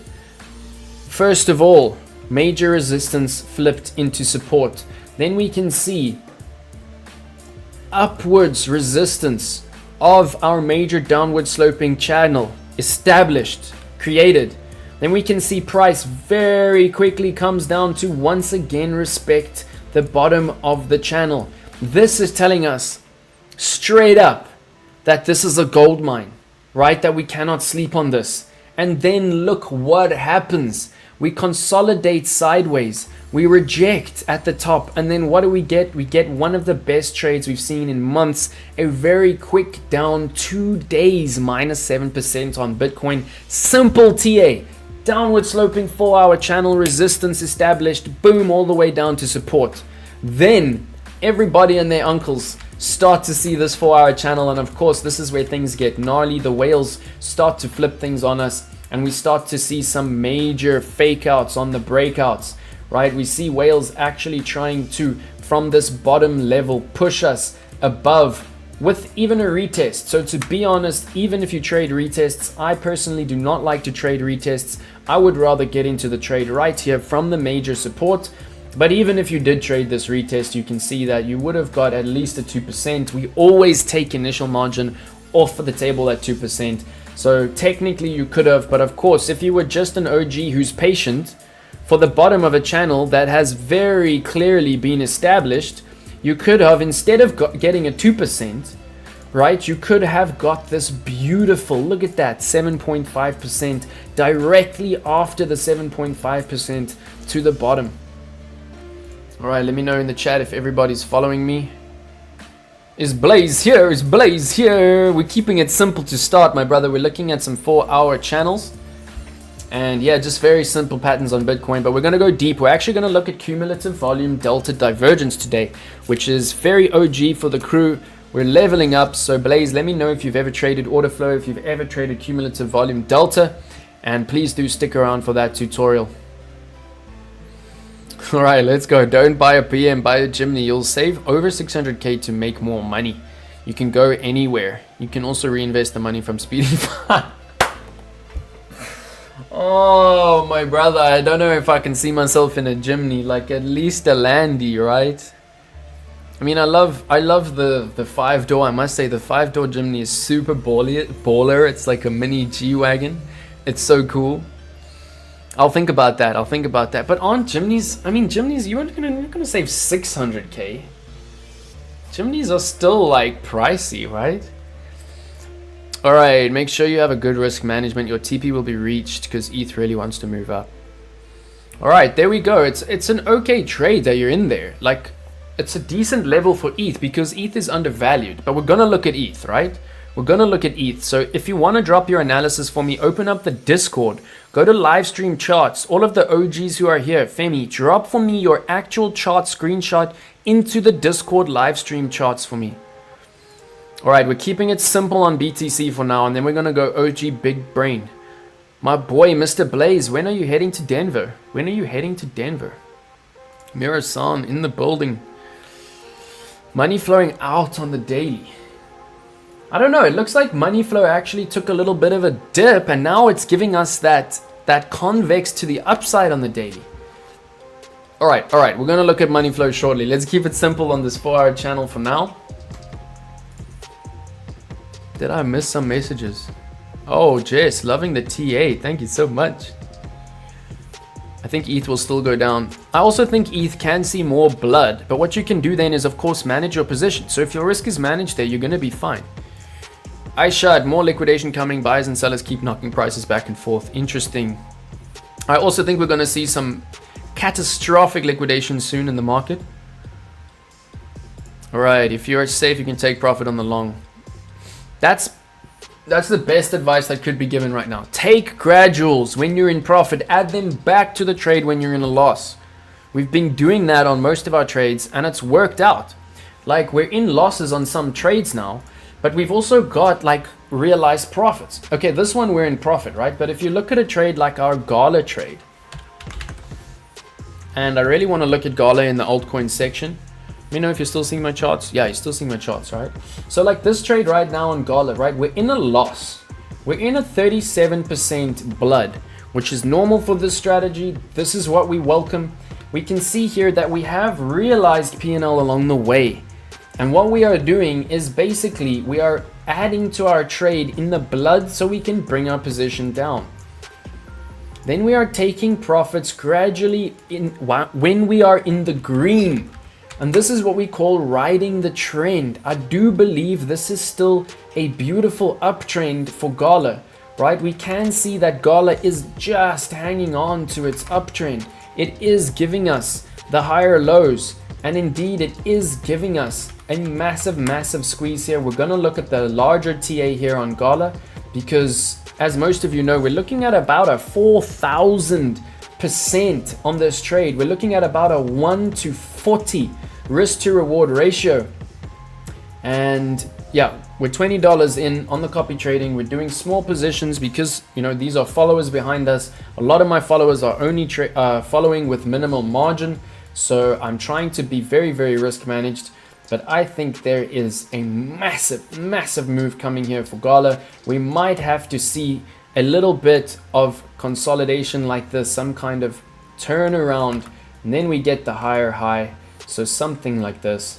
First of all, major resistance flipped into support. Then we can see upwards resistance of our major downward sloping channel established, created. Then we can see price very quickly comes down to once again respect the bottom of the channel. This is telling us straight up that this is a gold mine, right? That we cannot sleep on this. And then look what happens. We consolidate sideways, we reject at the top, and then what do we get? We get one of the best trades we've seen in months, a very quick down 2 days, minus 7% on Bitcoin. Simple TA, downward sloping 4-hour channel, resistance established, boom, all the way down to support. Then everybody and their uncles start to see this 4-hour channel, and of course this is where things get gnarly. The whales start to flip things on us, and we start to see some major fake outs on the breakouts, right? We see whales actually trying to, from this bottom level, push us above with even a retest. So to be honest, even if you trade retests, I personally do not like to trade retests. I would rather get into the trade right here from the major support. But even if you did trade this retest, you can see that you would have got at least a 2%. We always take initial margin off of the table at 2%. So technically you could have, but of course, if you were just an OG who's patient for the bottom of a channel that has very clearly been established, you could have, instead of getting a 2%, right, you could have got this beautiful, look at that, 7.5% directly after the 7.5% to the bottom. All right, let me know in the chat if everybody's following me. Is Blaze here? Is Blaze here? We're keeping it simple to start, my brother. We're looking at some 4-hour channels. And yeah, just very simple patterns on Bitcoin. But we're going to go deep. We're actually going to look at cumulative volume delta divergence today, which is very OG for the crew. We're leveling up. So Blaze, let me know if you've ever traded order flow, if you've ever traded cumulative volume delta. And please do stick around for that tutorial. All right, let's go. Don't buy a PM, buy a Jimny. You'll save over 600k to make more money. You can go anywhere. You can also reinvest the money from Speedy Fund. Oh, my brother, I don't know if I can see myself in a Jimny, like at least a Landy, right? I mean, I love the 5-door. I must say the 5-door Jimny is super baller. It's like a mini G-Wagon. It's so cool. I'll think about that. I'll think about that. But aren't Jimnys, I mean, Jimnys, you're not gonna save 600k. Jimnys are still like pricey, right? All right, make sure you have a good risk management. Your TP will be reached because ETH really wants to move up. All right, there we go. It's an okay trade that you're in there. Like, it's a decent level for ETH because ETH is undervalued. But we're gonna look at ETH, right? We're gonna look at ETH. So if you want to drop your analysis for me, open up the Discord, go to live stream charts. All of the OGs who are here, Femi, drop for me your actual chart screenshot into the Discord live stream charts for me. All right, we're keeping it simple on BTC for now, and then we're gonna go OG Big Brain. My boy, Mr. Blaze, when are you heading to Denver? When are you heading to Denver? Mira-san in the building. Money flowing out on the daily. I don't know, it looks like money flow actually took a little bit of a dip, and now it's giving us that convex to the upside on the daily. All right, we're gonna look at money flow shortly. Let's keep it simple on this 4-hour channel for now. Did I miss some messages? Oh, Jess, loving the TA. Thank you so much. I think ETH will still go down. I also think ETH can see more blood, but what you can do then is, of course, manage your position. So if your risk is managed there, you're going to be fine. iShard, more liquidation coming. Buyers and sellers keep knocking prices back and forth. Interesting. I also think we're going to see some catastrophic liquidation soon in the market. All right, if you're safe, you can take profit on the long. That's the best advice that could be given right now. Take graduals when you're in profit, add them back to the trade when you're in a loss. We've been doing that on most of our trades and it's worked out. Like, we're in losses on some trades now, but we've also got like realized profits. Okay, this one we're in profit, right? But if you look at a trade like our Gala trade, and I really want to look at Gala in the altcoin section. Let me know if you're still seeing my charts. Yeah, you're still seeing my charts, right? So like this trade right now on Gala, right? We're in a loss. We're in a 37% blood, which is normal for this strategy. This is what we welcome. We can see here that we have realized P&L along the way. And what we are doing is basically we are adding to our trade in the blood so we can bring our position down. Then we are taking profits gradually when we are in the green. And this is what we call riding the trend. I do believe this is still a beautiful uptrend for Gala, right? We can see that Gala is just hanging on to its uptrend. It is giving us the higher lows, and indeed it is giving us a massive squeeze here. We're gonna look at the larger TA here on Gala because, as most of you know, we're looking at about a 4,000% on this trade. We're looking at about a 1 to 40 risk to reward ratio. And yeah, we're $20 in on the copy trading. We're doing small positions because, you know, these are followers behind us. A lot of my followers are only following with minimal margin. So I'm trying to be very risk managed. But I think there is a massive move coming here for Gala. We might have to see a little bit of consolidation like this, some kind of turnaround, and then we get the higher high. So something like this.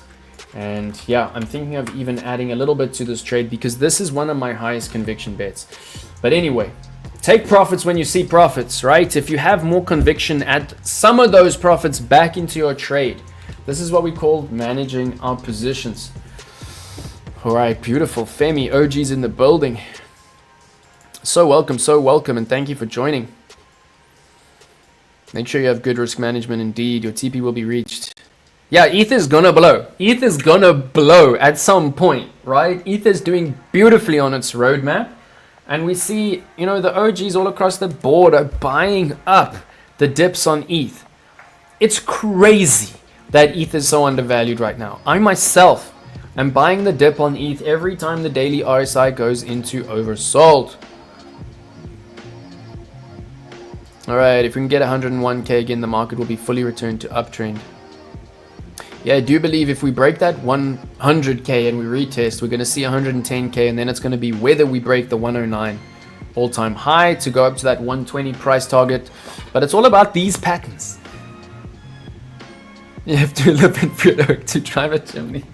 And yeah, I'm thinking of even adding a little bit to this trade because this is one of my highest conviction bets. But anyway, take profits when you see profits, right? If you have more conviction, add some of those profits back into your trade. This is what we call managing our positions. All right, beautiful. Femi, OG's in the building. So welcome, and thank you for joining. Make sure you have good risk management indeed. Your TP will be reached. Yeah, ETH is gonna blow. ETH is gonna blow at some point, right? ETH is doing beautifully on its roadmap. And we see, you know, the OGs all across the board are buying up the dips on ETH. It's crazy that ETH is so undervalued right now. I myself am buying the dip on ETH every time the daily RSI goes into oversold. All right, if we can get 101K again, the market will be fully returned to uptrend. Yeah, I do believe if we break that 100K and we retest, we're going to see 110K, and then it's going to be whether we break the 109 all-time high to go up to that 120 price target. But it's all about these patterns. You have to live in Fredo to drive a chimney.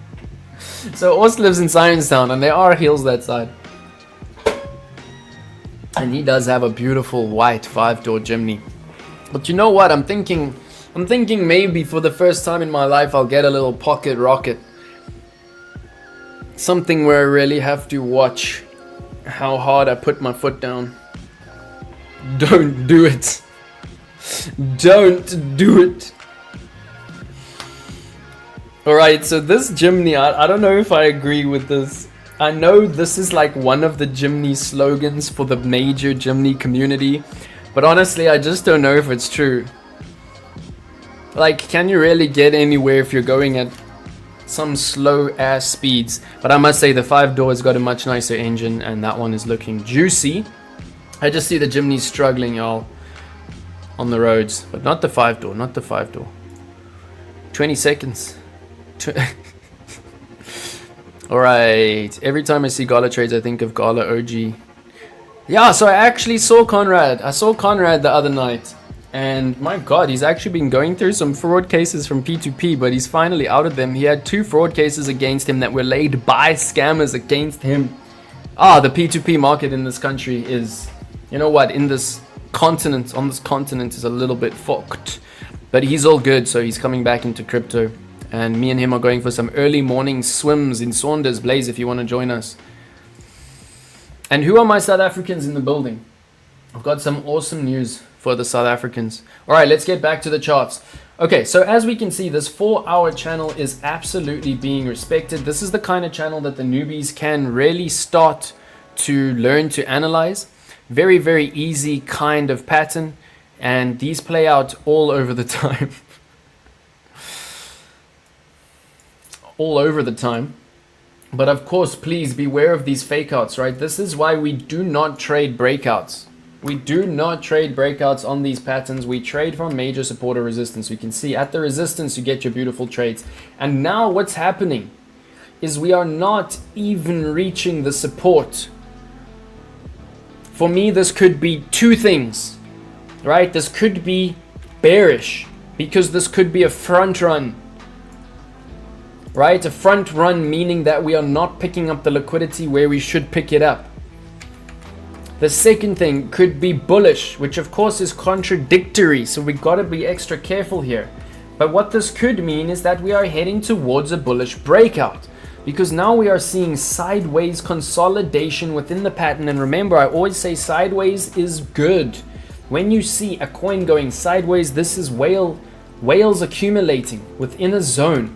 So Ost lives in Sirenstown, and there are hills that side. And he does have a beautiful white 5-door chimney. But you know what? I'm thinking maybe for the first time in my life I'll get a little pocket rocket. Something where I really have to watch how hard I put my foot down. Don't do it. Don't do it. Alright, so this Jimny, I don't know if I agree with this. I know this is like one of the Jimny slogans for the major Jimny community, but honestly, I just don't know if it's true. Like, can you really get anywhere if you're going at some slow ass speeds? But I must say the 5-door has got a much nicer engine, and that one is looking juicy. I just see the Jimny struggling, y'all, on the roads, but not the 5-door, not the 5-door. 20 seconds. Alright, every time I see Gala trades, I think of Gala OG. Yeah, so I actually saw Conrad. I saw Conrad the other night. And my god, he's actually been going through some fraud cases from P2P, but he's finally out of them. He had 2 fraud cases against him that were laid by scammers against him. The P2P market in this country is, you know what, in this continent, on this continent, is a little bit fucked. But he's all good, so he's coming back into crypto. And me and him are going for some early morning swims in Saunders. Blaze, if you want to join us. And who are my South Africans in the building? I've got some awesome news for the South Africans. Alright, let's get back to the charts. Okay, so as we can see, this 4-hour channel is absolutely being respected. This is the kind of channel that the newbies can really start to learn to analyze. Very, very easy kind of pattern. And these play out all over the time. All over the time. But of course, please beware of these fake outs, right? This is why we do not trade breakouts. We do not trade breakouts on these patterns. We trade from major support or resistance. You can see at the resistance, you get your beautiful trades. And now what's happening is we are not even reaching the support. For me, this could be 2 things, right? This could be bearish because this could be a front run. Right, a front run meaning that we are not picking up the liquidity where we should pick it up. The second thing could be bullish, which of course is contradictory, so we got to be extra careful here. But what this could mean is that we are heading towards a bullish breakout, because now we are seeing sideways consolidation within the pattern. And remember, I always say sideways is good. When you see a coin going sideways, this is whales accumulating within a zone.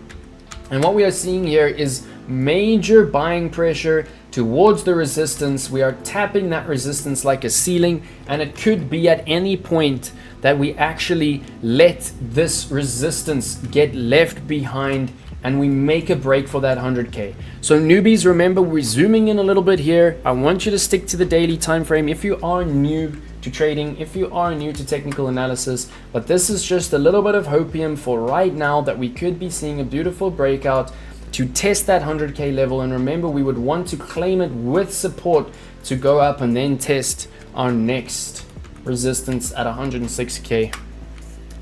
And what we are seeing here is major buying pressure towards the resistance. We are tapping that resistance like a ceiling, and it could be at any point that we actually let this resistance get left behind and we make a break for that 100k. So newbies, remember, we're zooming in a little bit here. I want you to stick to the daily time frame if you are new to trading, if you are new to technical analysis. But this is just a little bit of hopium for right now, that we could be seeing a beautiful breakout to test that 100k level. And remember, we would want to claim it with support to go up and then test our next resistance at 106k.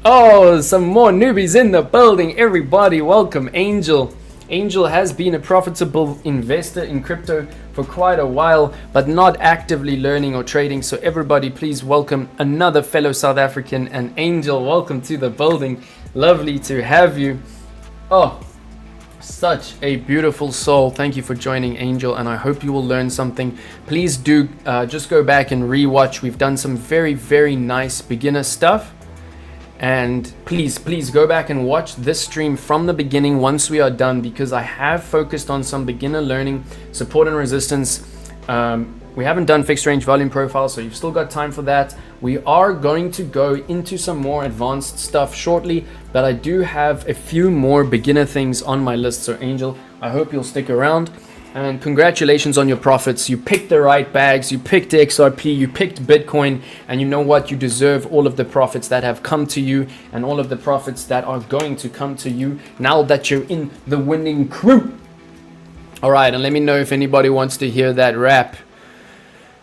Oh, some more newbies in the building. Everybody, welcome Angel. Angel has been a profitable investor in crypto for quite a while, but not actively learning or trading. So everybody, please welcome another fellow South African. And Angel, welcome to the building. Lovely to have you. Oh, such a beautiful soul. Thank you for joining, Angel, and I hope you will learn something. Please do just go back and rewatch. We've done some very, very nice beginner stuff. And please go back and watch this stream from the beginning once we are done, because I have focused on some beginner learning, support and resistance. We haven't done fixed range volume profile, so you've still got time for that. We are going to go into some more advanced stuff shortly, but I do have a few more beginner things on my list. So Angel, I hope you'll stick around. And congratulations on your profits. You picked the right bags, you picked XRP, you picked Bitcoin, and you know what? You deserve all of the profits that have come to you and all of the profits that are going to come to you now that you're in the winning crew. All right, and let me know if anybody wants to hear that rap.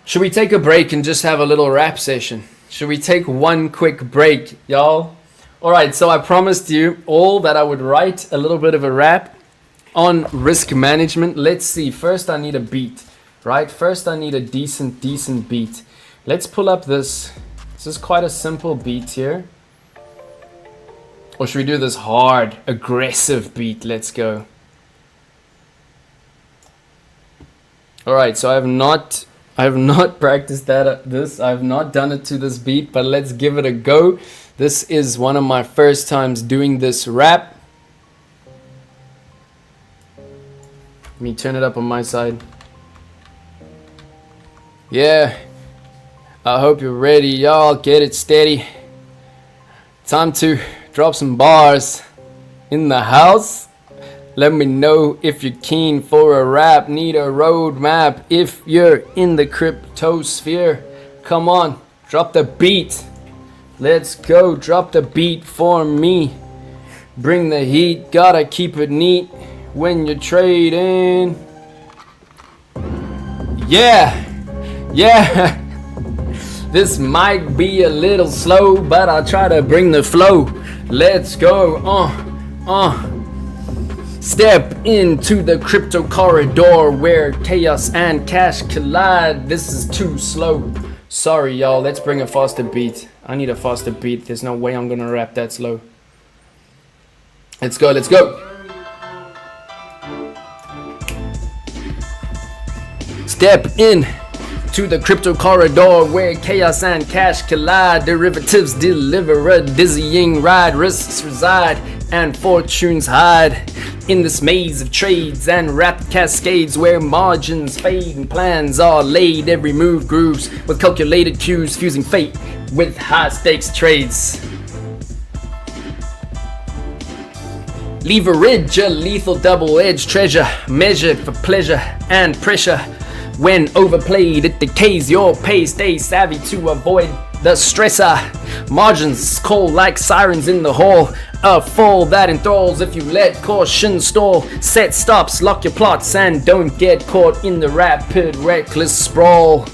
Should we take a break and just have a little rap session? Should we take one quick break, y'all? All right, so I promised you all that I would write a little bit of a rap on risk management. Let's see. First, I need a beat, right? First, I need a decent beat. Let's pull up this. This is quite a simple beat here. Or should we do this hard, aggressive beat? Let's go. All right. So I have not practiced this. I have not done it to this beat, but let's give it a go. This is one of my first times doing this wrap. Let me turn it up on my side. Yeah, I hope you're ready, y'all. Get it steady. Time to drop some bars in the house. Let me know if you're keen for a rap. Need a roadmap if you're in the crypto sphere. Come on, drop the beat. Let's go, drop the beat for me. Bring the heat, gotta keep it neat when you're trading. Yeah. This might be a little slow, but I'll try to bring the flow. Let's go. Step into the crypto corridor where chaos and cash collide. This is too slow. Sorry, y'all. Let's bring a faster beat. I need a faster beat. There's no way I'm gonna rap that slow. Let's go. Let's go. Step in to the crypto corridor where chaos and cash collide. Derivatives deliver a dizzying ride. Risks reside and fortunes hide in this maze of trades and wrapped cascades where margins fade and plans are laid. Every move grooves with calculated cues, fusing fate with high stakes trades. Leverage, a lethal double-edged treasure, measured for pleasure and pressure. When overplayed, it decays your pay. Stay savvy to avoid the stressor. Margins call like sirens in the hall. A fall that enthralls if you let caution stall. Set stops, lock your plots, and don't get caught in the rapid, reckless sprawl.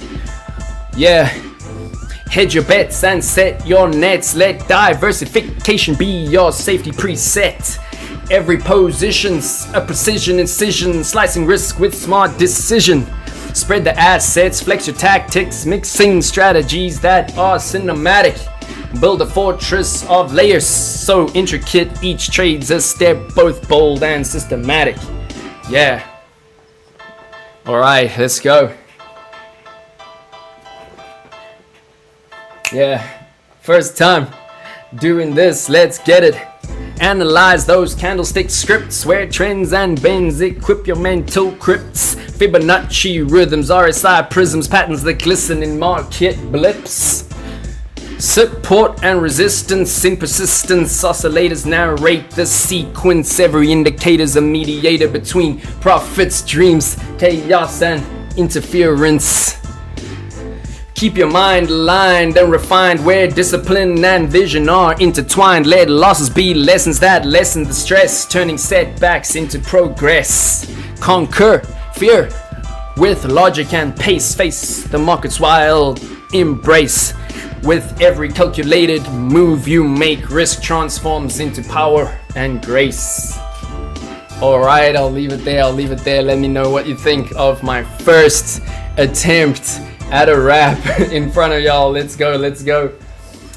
Yeah. Hedge your bets and set your nets. Let diversification be your safety preset. Every position's a precision incision, slicing risk with smart decision. Spread the assets, flex your tactics, mixing strategies that are cinematic. Build a fortress of layers so intricate each trade's a step, both bold and systematic. Yeah. Alright, let's go. Yeah. First time doing this, let's get it. Analyze those candlestick scripts where trends and bends equip your mental crypts. Fibonacci rhythms, RSI prisms, patterns that glisten in market blips. Support and resistance in persistence, oscillators narrate the sequence. Every indicator's a mediator between profits, dreams, chaos, and interference. Keep your mind aligned and refined where discipline and vision are intertwined. Let losses be lessons that lessen the stress, turning setbacks into progress. Conquer fear with logic and pace. Face the market's wild embrace. With every calculated move you make, risk transforms into power and grace. Alright, I'll leave it there. Let me know what you think of my first attempt at a rap in front of y'all. Let's go.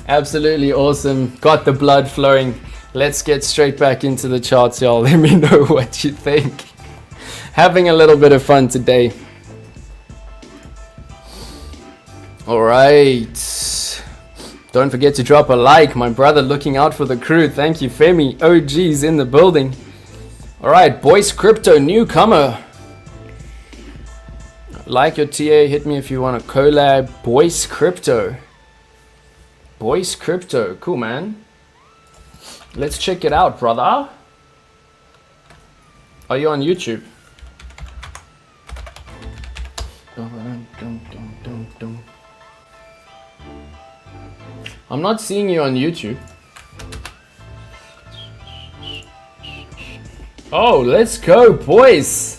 Absolutely awesome. Got the blood flowing. Let's get straight back into the charts, y'all. Let me know what you think. Having a little bit of fun today. Alright. Don't forget to drop a like. My brother looking out for the crew. Thank you, Femi. OG's in the building. Alright, Boyce Crypto newcomer. Like your TA, hit me if you want to collab. Boyce Crypto. Cool, man. Let's check it out, brother. Are you on YouTube? I'm not seeing you on YouTube. Oh, let's go, Boyce.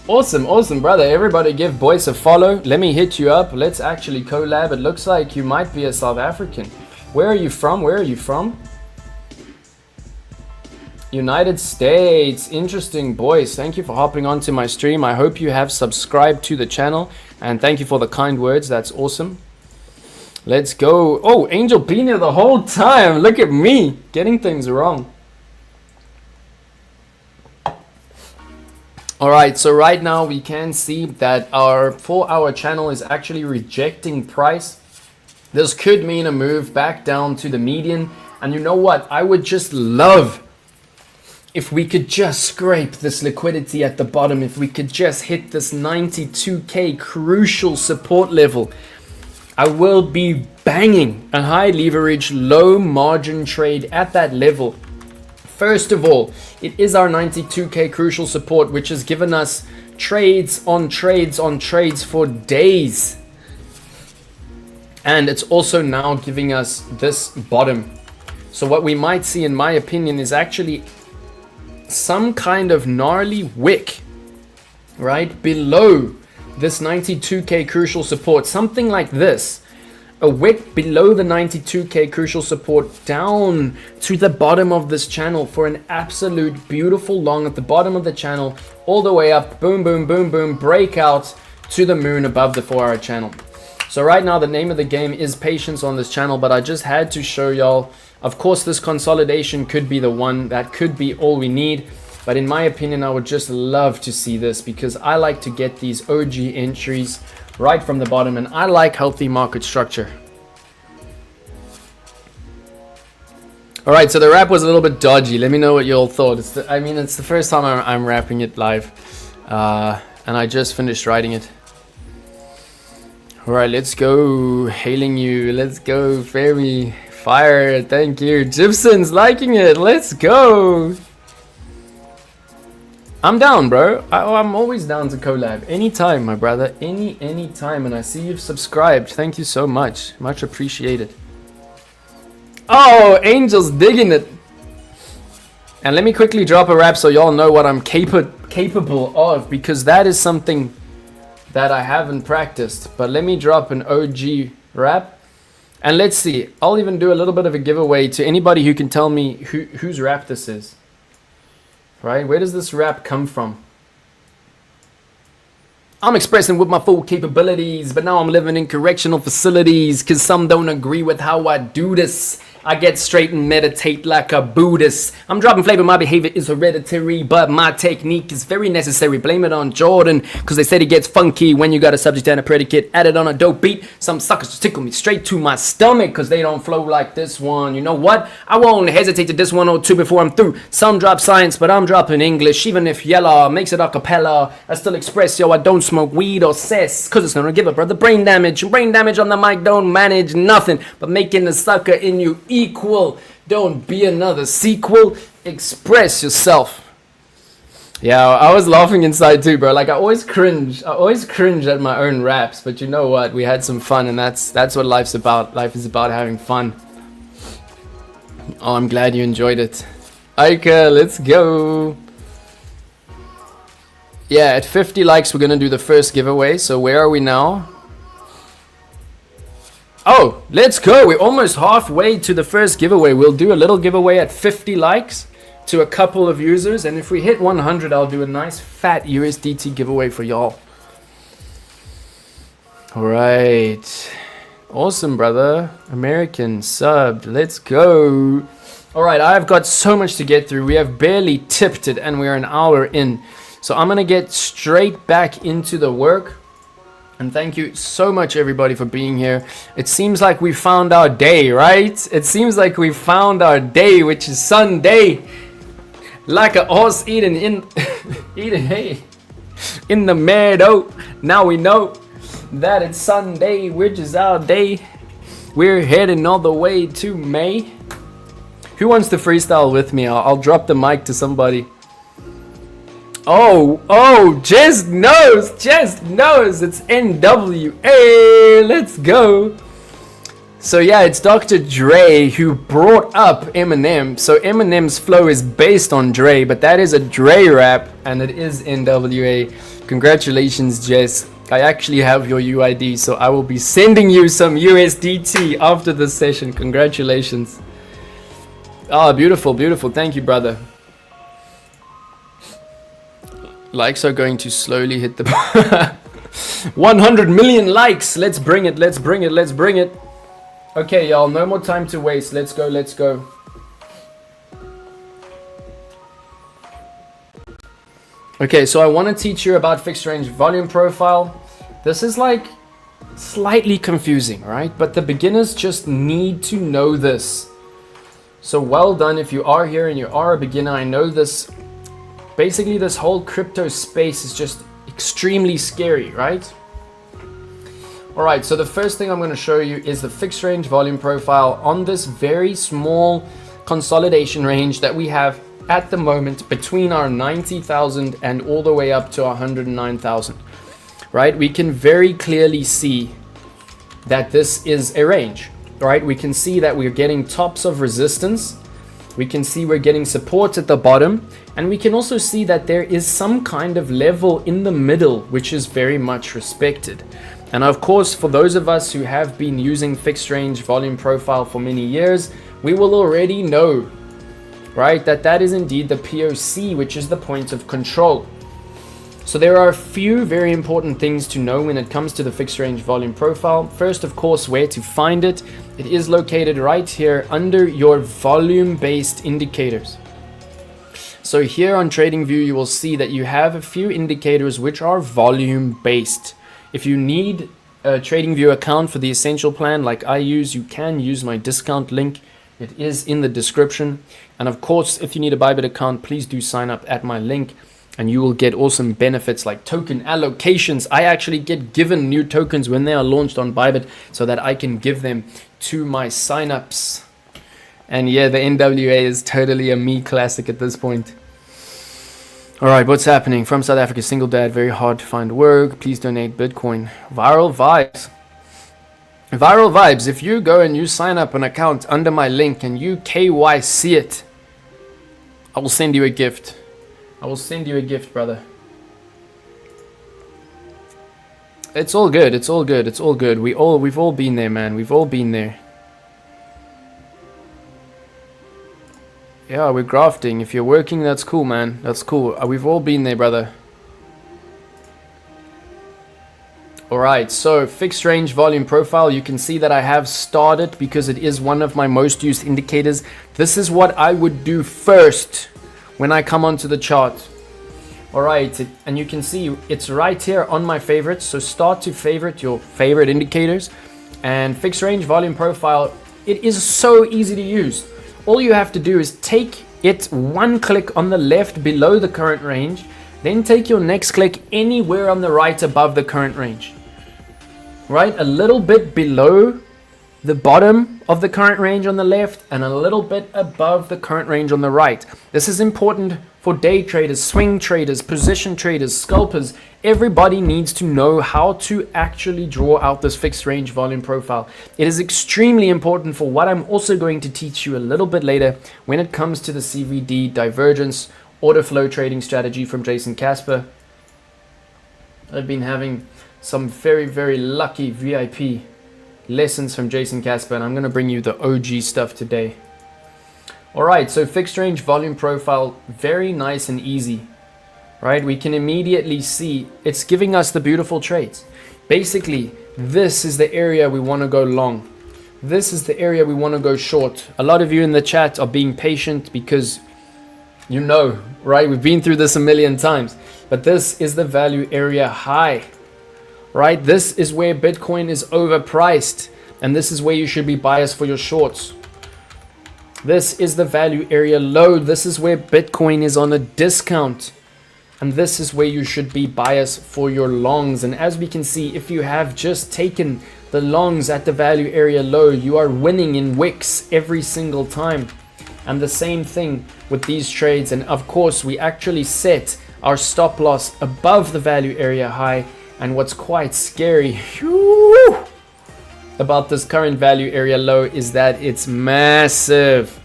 Awesome, brother. Everybody give Boyce a follow. Let me hit you up. Let's actually collab. It looks like you might be a South African. Where are you from? United States. Interesting, Boyce. Thank you for hopping onto my stream. I hope you have subscribed to the channel. And thank you for the kind words. That's awesome. Let's go. Oh, Angel been here the whole time. Look at me getting things wrong. Alright, so right now we can see that our 4-hour channel is actually rejecting price. This could mean a move back down to the median. And you know what? I would just love if we could just scrape this liquidity at the bottom, if we could just hit this 92K crucial support level. I will be banging a high leverage, low margin trade at that level. First of all, it is our 92K crucial support, which has given us trades on trades on trades for days. And it's also now giving us this bottom. So what we might see, in my opinion, is actually some kind of gnarly wick right below this 92K crucial support. Something like this. A wick below the 92K crucial support down to the bottom of this channel for an absolute beautiful long at the bottom of the channel, all the way up, boom, boom, boom, boom, breakout to the moon above the 4-hour channel. So right now the name of the game is patience on this channel, but I just had to show y'all. Of course, this consolidation could be the one, that could be all we need. But in my opinion, I would just love to see this, because I like to get these OG entries right from the bottom, and I like healthy market structure. All right, so the wrap was a little bit dodgy. Let me know what you all thought. It's the first time I'm wrapping it live, and I just finished writing it. All right, let's go. Hailing you. Let's go. Fairy. Fire. Thank you. Gibson's liking it. Let's go. I'm down, bro. I'm always down to collab. Anytime, my brother. Anytime. And I see you've subscribed. Thank you so much. Much appreciated. Oh, Angel's digging it. And let me quickly drop a wrap so y'all know what I'm capable of, because that is something that I haven't practiced. But let me drop an OG wrap. And let's see. I'll even do a little bit of a giveaway to anybody who can tell me whose wrap this is. Right? Where does this wrap come from? I'm expressing with my full capabilities, but now I'm living in correctional facilities, cause some don't agree with how I do this. I get straight and meditate like a Buddhist. I'm dropping flavor, my behavior is hereditary, but my technique is very necessary. Blame it on Jordan, cause they said it gets funky when you got a subject and a predicate added on a dope beat. Some suckers just tickle me straight to my stomach, cause they don't flow like this one. You know what? I won't hesitate to diss one or two before I'm through. Some drop science, but I'm dropping English. Even if yellow makes it a cappella, I still express, yo, I don't smoke weed or cess, cause it's gonna give a brother brain damage. Brain damage on the mic don't manage nothing but making the sucker in you equal. Don't be another sequel. Express yourself. Yeah, I was laughing inside too, bro. Like I always cringe at my own raps, but you know what? We had some fun, and that's what life's about. Life is about having fun. Oh, I'm glad you enjoyed it. Aika, let's go. Yeah, at 50 likes, we're gonna do the first giveaway. So where are we now? Oh, let's go. We're almost halfway to the first giveaway. We'll do a little giveaway at 50 likes to a couple of users. And if we hit 100, I'll do a nice fat USDT giveaway for y'all. All right. Awesome, brother. American subbed. Let's go. All right, I've got so much to get through. We have barely tipped it and we're an hour in. So I'm going to get straight back into the work. And thank you so much, everybody, for being here. It seems like we found our day, right? It seems like we found our day, which is Sunday. Like a horse eating hay in the meadow. Now we know that it's Sunday, which is our day. We're heading all the way to May. Who wants to freestyle with me? I'll drop the mic to somebody. Oh, just knows, it's NWA, let's go. So yeah, it's Dr. Dre who brought up Eminem. So Eminem's flow is based on Dre, but that is a Dre rap, and it is NWA. Congratulations, Jess. I actually have your UID, so I will be sending you some USDT after this session. Congratulations. Oh, beautiful, beautiful. Thank you, brother. Likes are going to slowly hit the 100 million likes. Let's bring it. Let's bring it. Let's bring it. Okay, y'all. No more time to waste. Let's go. Let's go. Okay, so I want to teach you about fixed range volume profile. This is like slightly confusing, right? But the beginners just need to know this. So well done if you are here and you are a beginner. I know this, basically this whole crypto space is just extremely scary, right? All right, so the first thing I'm going to show you is the fixed range volume profile on this very small consolidation range that we have at the moment between our 90,000 and all the way up to 109,000, right? We can very clearly see that this is a range, right? We can see that we're getting tops of resistance. We can see we're getting support at the bottom, and we can also see that there is some kind of level in the middle, which is very much respected. And of course, for those of us who have been using fixed range volume profile for many years, we will already know, right, that that is indeed the POC, which is the point of control. So there are a few very important things to know when it comes to the fixed range volume profile. First, of course, where to find it. It is located right here under your volume-based indicators. So here on TradingView, you will see that you have a few indicators which are volume-based. If you need a TradingView account for the Essential Plan like I use, you can use my discount link. It is in the description. And of course, if you need a Bybit account, please do sign up at my link and you will get awesome benefits like token allocations. I actually get given new tokens when they are launched on Bybit so that I can give them to my signups. And yeah, the NWA is totally a me classic at this point. All right, what's happening? From South Africa, single dad, very hard to find work. Please donate Bitcoin. Viral vibes. Viral vibes. If you go and you sign up an account under my link and you KYC it, I will send you a gift. I will send you a gift, brother. It's all good. It's all good. It's all good. We've all been there, man. We've all been there. Yeah, we're grafting. If you're working, that's cool, man. That's cool. We've all been there, brother. Alright, so fixed range volume profile. You can see that I have started because it is one of my most used indicators. This is what I would do first when I come onto the chart. Alright, and you can see it's right here on my favorites. So start to favorite your favorite indicators. And fixed range volume profile, it is so easy to use. All you have to do is take it one click on the left below the current range, then take your next click anywhere on the right above the current range. Right, a little bit below the bottom of the current range on the left and a little bit above the current range on the right. This is important for day traders, swing traders, position traders, scalpers. Everybody needs to know how to actually draw out this fixed range volume profile. It is extremely important for what I'm also going to teach you a little bit later when it comes to the CVD divergence order flow trading strategy from Jason Casper. I've been having some very, very lucky VIP lessons from Jason Casper, and I'm going to bring you the OG stuff today. Alright, so fixed range volume profile, very nice and easy, right? We can immediately see it's giving us the beautiful trades. Basically, this is the area we want to go long. This is the area we want to go short. A lot of you in the chat are being patient because you know, right? We've been through this a million times, but this is the value area high. Right, this is where Bitcoin is overpriced, and this is where you should be biased for your shorts. This is the value area low. This is where Bitcoin is on a discount, and this is where you should be biased for your longs. And as we can see, if you have just taken the longs at the value area low, you are winning in wicks every single time. And the same thing with these trades. And of course, we actually set our stop loss above the value area high. And what's quite scary about this current value area low is that it's massive.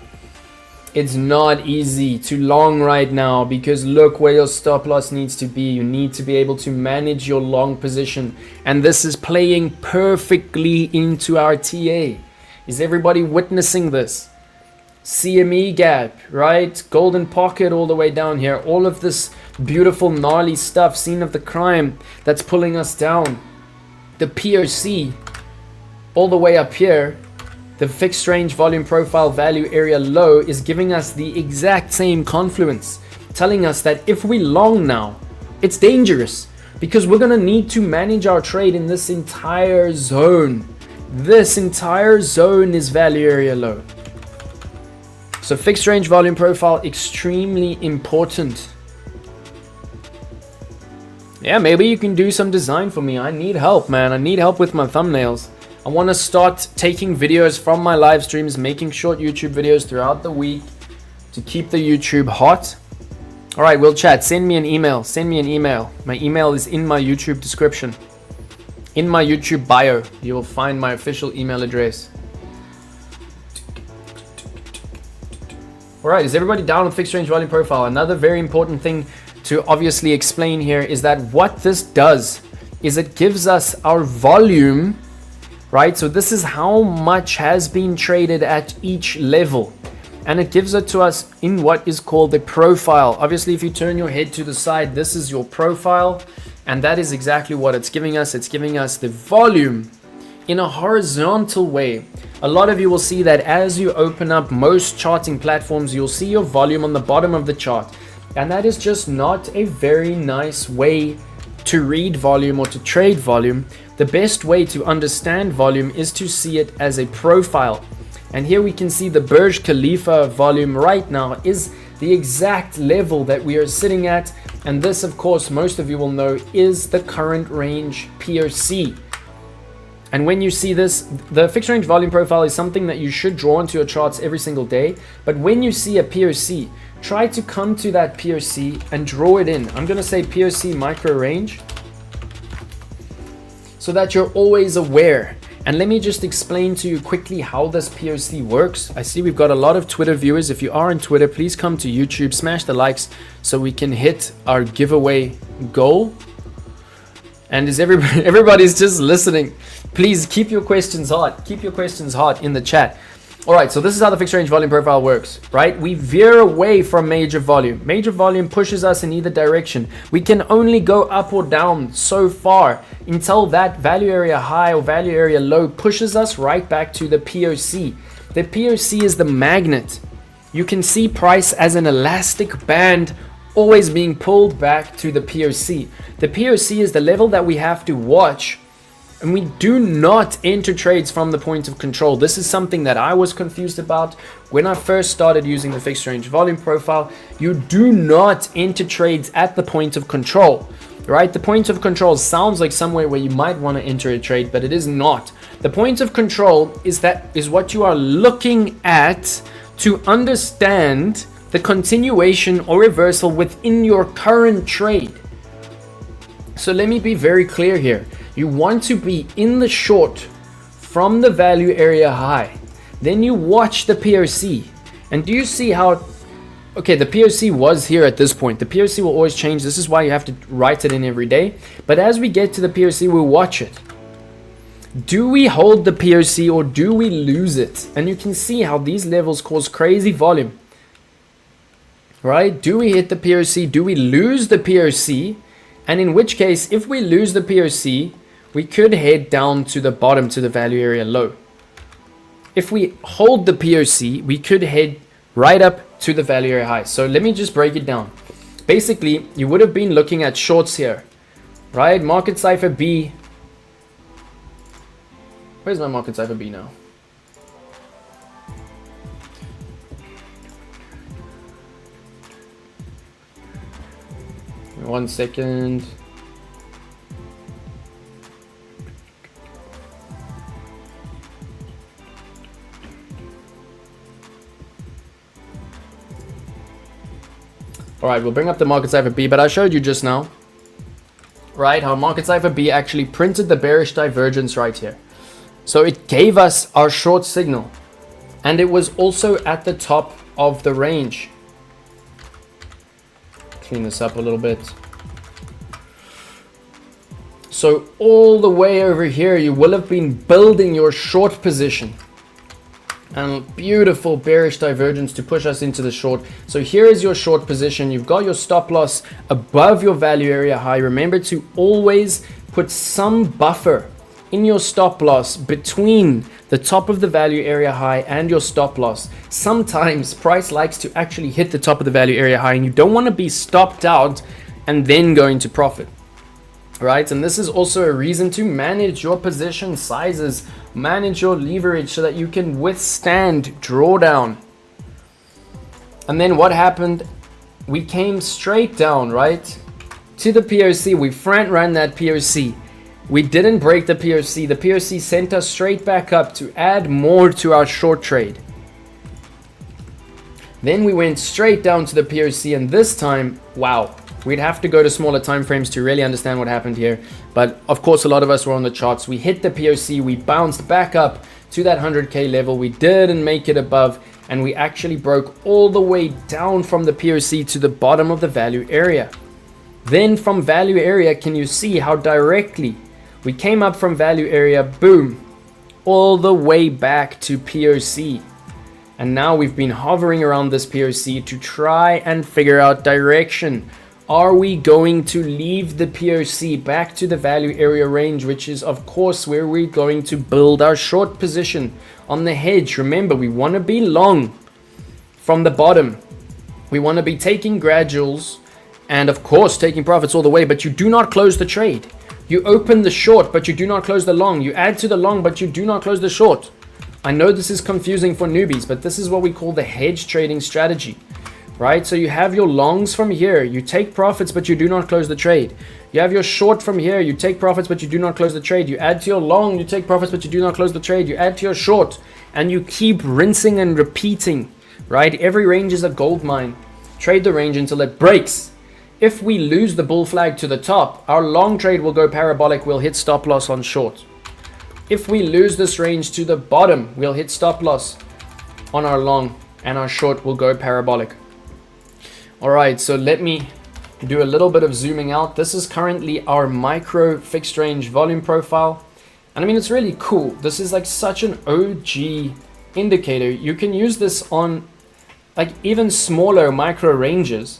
It's not easy to long right now because look where your stop loss needs to be. You need to be able to manage your long position. And this is playing perfectly into our TA. Is everybody witnessing this? CME gap, right? Golden pocket all the way down here. All of this beautiful gnarly stuff, scene of the crime that's pulling us down. The POC all the way up here, the fixed range volume profile value area low is giving us the exact same confluence, telling us that if we long now, it's dangerous, because we're going to need to manage our trade in this entire zone. This entire zone is value area low. So fixed range volume profile, extremely important. Yeah, maybe you can do some design for me. I need help, man. I need help with my thumbnails. I want to start taking videos from my live streams, making short YouTube videos throughout the week to keep the YouTube hot. All right, we'll chat. Send me an email. Send me an email. My email is in my YouTube description. In my YouTube bio, you will find my official email address. All right, is everybody down with fixed range volume profile? Another very important thing to obviously explain here is that what this does is it gives us our volume, right? So this is how much has been traded at each level, and it gives it to us in what is called a profile. Obviously, if you turn your head to the side, this is your profile, and that is exactly what it's giving us. It's giving us the volume in a horizontal way. A lot of you will see that as you open up most charting platforms, you'll see your volume on the bottom of the chart. And that is just not a very nice way to read volume or to trade volume. The best way to understand volume is to see it as a profile. And here we can see the Burj Khalifa volume right now is the exact level that we are sitting at. And this, of course, most of you will know is the current range POC. And when you see this, the fixed range volume profile is something that you should draw into your charts every single day. But when you see a POC, try to come to that POC and draw it in. I'm going to say POC micro range so that you're always aware. And let me just explain to you quickly how this POC works. I see we've got a lot of Twitter viewers. If you are on Twitter, please come to YouTube, smash the likes so we can hit our giveaway goal. And is everybody's just listening? Please keep your questions hot. Keep your questions hot in the chat. All right, so this is how the fixed range volume profile works, right? We veer away from major volume. Major volume pushes us in either direction. We can only go up or down so far until that value area high or value area low pushes us right back to the POC. The POC is the magnet. You can see price as an elastic band always being pulled back to the POC. The POC is the level that we have to watch. And we do not enter trades from the point of control. This is something that I was confused about when I first started using the fixed range volume profile. You do not enter trades at the point of control, right? The point of control sounds like somewhere where you might want to enter a trade, but it is not. The point of control is what you are looking at to understand the continuation or reversal within your current trade. So let me be very clear here. You want to be in the short from the value area high. Then you watch the POC. And do you see how, okay, the POC was here at this point. The POC will always change. This is why you have to write it in every day. But as we get to the POC, we'll watch it. Do we hold the POC or do we lose it? And you can see how these levels cause crazy volume. Right? Do we hit the POC? Do we lose the POC? And in which case, if we lose the POC, we could head down to the bottom to the value area low. If we hold the POC, we could head right up to the value area high. So let me just break it down. Basically, you would have been looking at shorts here, right? Market cipher B. Where's my market cipher B now? One second. All right, we'll bring up the market cipher B, but I showed you just now, right, how market cipher B actually printed the bearish divergence right here. So it gave us our short signal, and it was also at the top of the range. Clean this up a little bit. So all the way over here, you will have been building your short position. And beautiful bearish divergence to push us into the short. So here is your short position. You've got your stop loss above your value area high. Remember to always put some buffer in your stop loss between the top of the value area high and your stop loss. Sometimes price likes to actually hit the top of the value area high, and you don't want to be stopped out and then go into profit. right? And this is also a reason to manage your position sizes, manage your leverage so that you can withstand drawdown. And then what happened? We came straight down, right, to the POC. We front ran that POC. We didn't break the POC. The POC sent us straight back up to add more to our short trade. Then we went straight down to the POC, and this time, wow, we'd have to go to smaller time frames to really understand what happened here. But of course, a lot of us were on the charts. We hit the POC, we bounced back up to that 100K level. We didn't make it above, and we actually broke all the way down from the POC to the bottom of the value area. Then from value area, can you see how directly we came up from value area, boom, all the way back to POC. And now we've been hovering around this POC to try and figure out direction. Are we going to leave the POC back to the value area range, which is of course where we're going to build our short position on the hedge? Remember, we want to be long from the bottom. We want to be taking graduals and of course taking profits all the way, but you do not close the trade. You open the short, but you do not close the long. You add to the long, but you do not close the short. I know this is confusing for newbies, but this is what we call the hedge trading strategy, right? So you have your longs from here, you take profits, but you do not close the trade. You have your short from here, you take profits, but you do not close the trade. You add to your long, you take profits, but you do not close the trade. You add to your short, and you keep rinsing and repeating, right? Every range is a gold mine. Trade the range until it breaks. If we lose the bull flag to the top, our long trade will go parabolic, we'll hit stop loss on short. If we lose this range to the bottom, we'll hit stop loss on our long, and our short will go parabolic. All right, so let me do a little bit of zooming out. This is currently our micro fixed range volume profile. And I mean, it's really cool. This is like such an OG indicator. You can use this on like even smaller micro ranges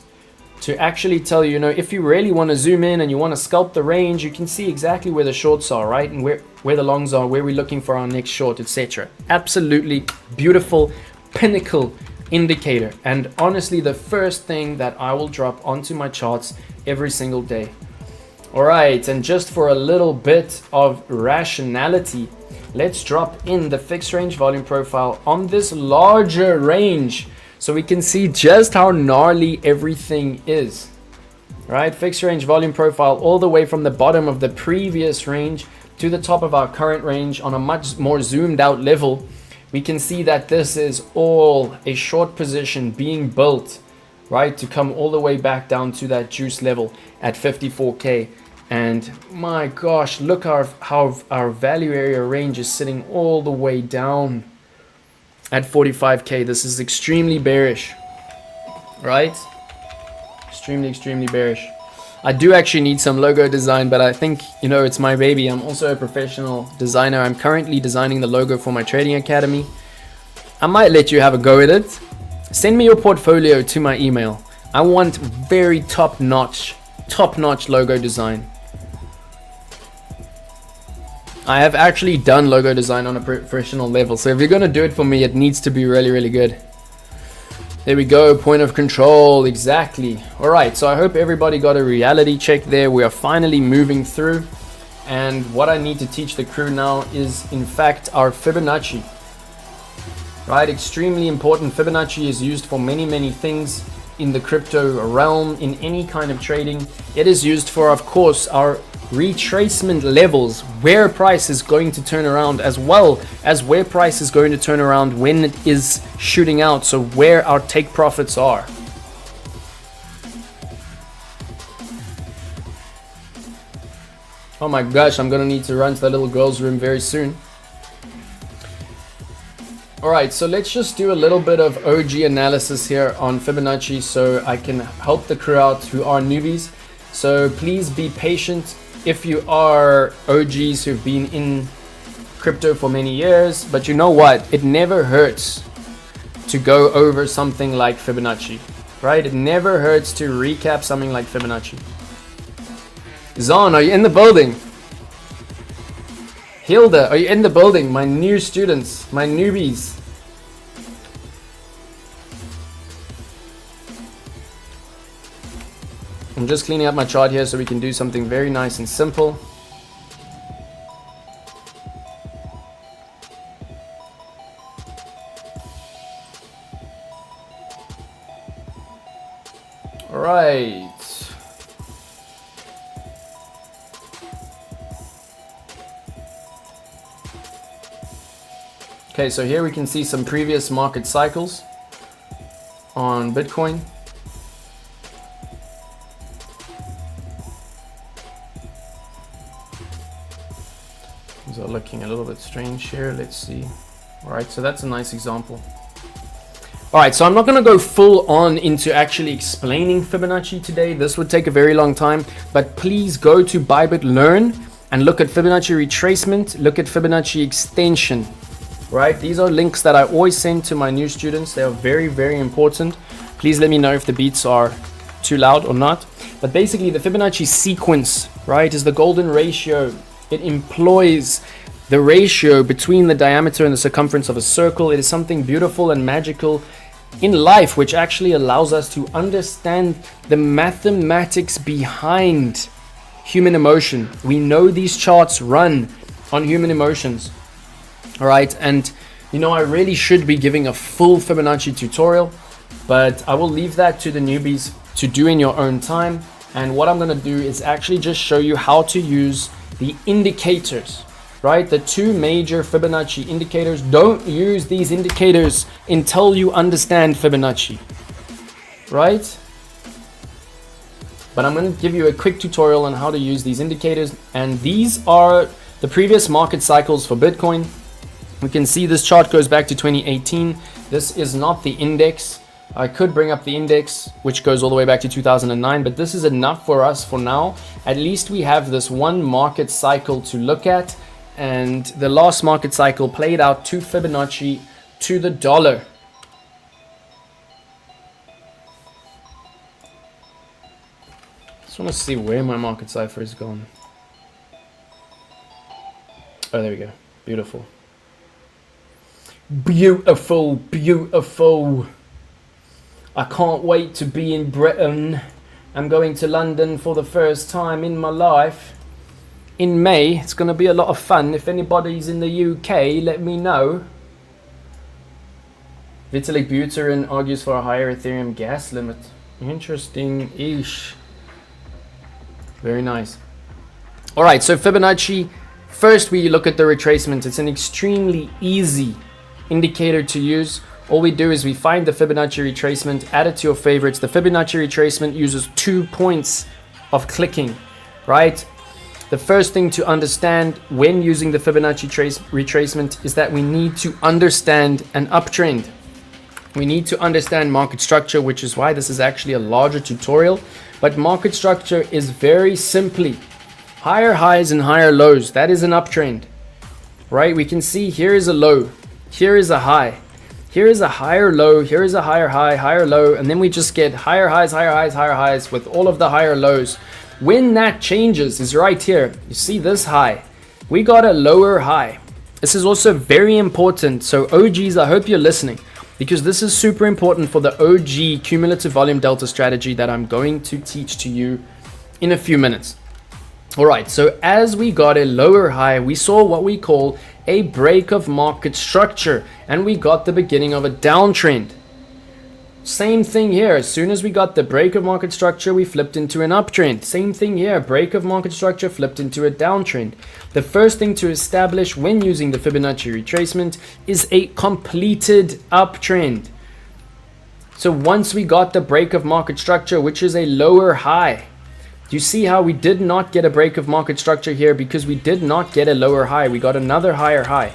to actually tell you, if you really want to zoom in and you want to sculpt the range, you can see exactly where the shorts are, right? And where the longs are, where we're looking for our next short, etc. Absolutely beautiful pinnacle indicator. And honestly, the first thing that I will drop onto my charts every single day. All right, and just for a little bit of rationality, let's drop in the fixed range volume profile on this larger range, so we can see just how gnarly everything is, right? Fixed range volume profile all the way from the bottom of the previous range to the top of our current range on a much more zoomed out level. We can see that this is all a short position being built, right, to come all the way back down to that juice level at 54K. And my gosh, look how our value area range is sitting all the way down at 45K. This is extremely bearish, right? Extremely bearish. I do actually need some logo design, but I think, it's my baby. I'm also a professional designer. I'm currently designing the logo for my trading academy. I might let you have a go at it. Send me your portfolio to my email. I want very top-notch logo design. I have actually done logo design on a professional level, so if you're going to do it for me, it needs to be really good. There we go, point of control, exactly. All right, so I hope everybody got a reality check there. We are finally moving through, and what I need to teach the crew now is, in fact, our Fibonacci. Right, extremely important. Fibonacci is used for many things in the crypto realm, in any kind of trading. It is used for, of course, our retracement levels, where price is going to turn around, as well as where price is going to turn around when it is shooting out, so where our take profits are. Oh my gosh, I'm gonna need to run to the little girl's room very soon. Alright, so let's just do a little bit of OG analysis here on Fibonacci so I can help the crew out who are newbies. So please be patient if you are OGs who've been in crypto for many years, but you know what? It never hurts to go over something like Fibonacci, right? It never hurts to recap something like Fibonacci. Zon, are you in the building? Hilda, are you in the building? My new students, my newbies. I'm just cleaning up my chart here so we can do something very nice and simple. All right. Okay, so here we can see some previous market cycles on Bitcoin. These are looking a little bit strange here. Let's see. All right, so that's a nice example. All right, so I'm not going to go full on into actually explaining Fibonacci today. This would take a very long time, but please go to Bybit Learn and look at Fibonacci retracement, look at Fibonacci extension. Right, these are links that I always send to my new students. They are very, very important. Please let me know if the beats are too loud or not. But basically the Fibonacci sequence, right, is the golden ratio. It employs the ratio between the diameter and the circumference of a circle. It is something beautiful and magical in life, which actually allows us to understand the mathematics behind human emotion. We know these charts run on human emotions. All right, and you know, I really should be giving a full Fibonacci tutorial, but I will leave that to the newbies to do in your own time. And what I'm going to do is actually just show you how to use the indicators, right? The two major Fibonacci indicators. Don't use these indicators until you understand Fibonacci, right? But I'm going to give you a quick tutorial on how to use these indicators. And these are the previous market cycles for Bitcoin. We can see this chart goes back to 2018. This is not the index. I could bring up the index, which goes all the way back to 2009, but this is enough for us for now. At least we have this one market cycle to look at, and the last market cycle played out to Fibonacci to the dollar. Just want to see where my market cipher is gone. Oh, there we go. Beautiful. Beautiful, beautiful. I can't wait to be in Britain. I'm going to London for the first time in my life in May. It's going to be a lot of fun. If anybody's in the UK, let me know. Vitalik Buterin argues for a higher Ethereum gas limit. Interesting-ish. Very nice. All right, so Fibonacci. First, we look at the retracement. It's an extremely easy indicator to use. All we do is we find the Fibonacci retracement, add it to your favorites. The Fibonacci retracement uses 2 points of clicking, right? The first thing to understand when using the Fibonacci retracement is that we need to understand an uptrend. We need to understand market structure, which is why this is actually a larger tutorial. But market structure is very simply higher highs and higher lows. That is an uptrend, right? We can see here is a low. Here is a high, here is a higher low, here is a higher high, higher low, and then we just get higher highs, higher highs, higher highs with all of the higher lows. When that changes is right here. You see this high, we got a lower high. This is also very important. So OGs, I hope you're listening, because this is super important for the OG cumulative volume delta strategy that I'm going to teach to you in a few minutes. All right, so as we got a lower high, we saw what we call a break of market structure, and we got the beginning of a downtrend. Same thing here. As soon as we got the break of market structure, we flipped into an uptrend. Same thing here. Break of market structure flipped into a downtrend. The first thing to establish when using the Fibonacci retracement is a completed uptrend. So once we got the break of market structure, which is a lower high, you see how we did not get a break of market structure here because we did not get a lower high. We got another higher high.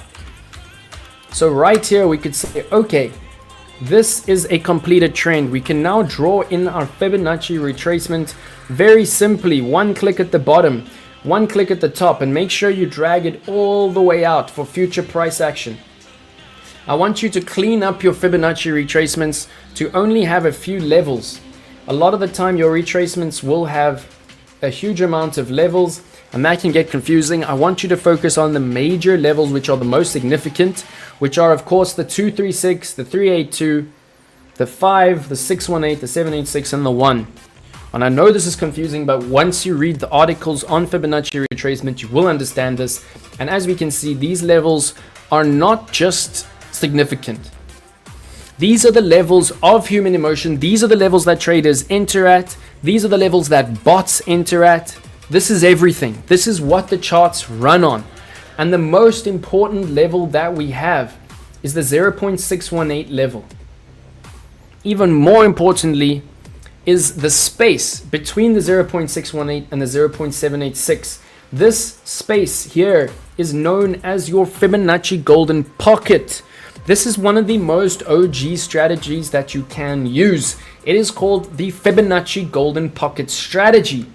So right here we could say, okay, this is a completed trend. We can now draw in our Fibonacci retracement very simply. One click at the bottom, one click at the top, and make sure you drag it all the way out for future price action. I want you to clean up your Fibonacci retracements to only have a few levels. A lot of the time your retracements will have a huge amount of levels, and that can get confusing. I want you to focus on the major levels, which are the most significant, which are of course the 236, the 382, the 5, the 618, the 786, and the 1. And I know this is confusing, but once you read the articles on Fibonacci retracement, you will understand this. And as we can see, these levels are not just significant. These are the levels of human emotion. These are the levels that traders enter at. These are the levels that bots enter at. This is everything. This is what the charts run on. And the most important level that we have is the 0.618 level. Even more importantly is the space between the 0.618 and the 0.786. This space here is known as your Fibonacci golden pocket. This is one of the most OG strategies that you can use. It is called the Fibonacci golden pocket strategy.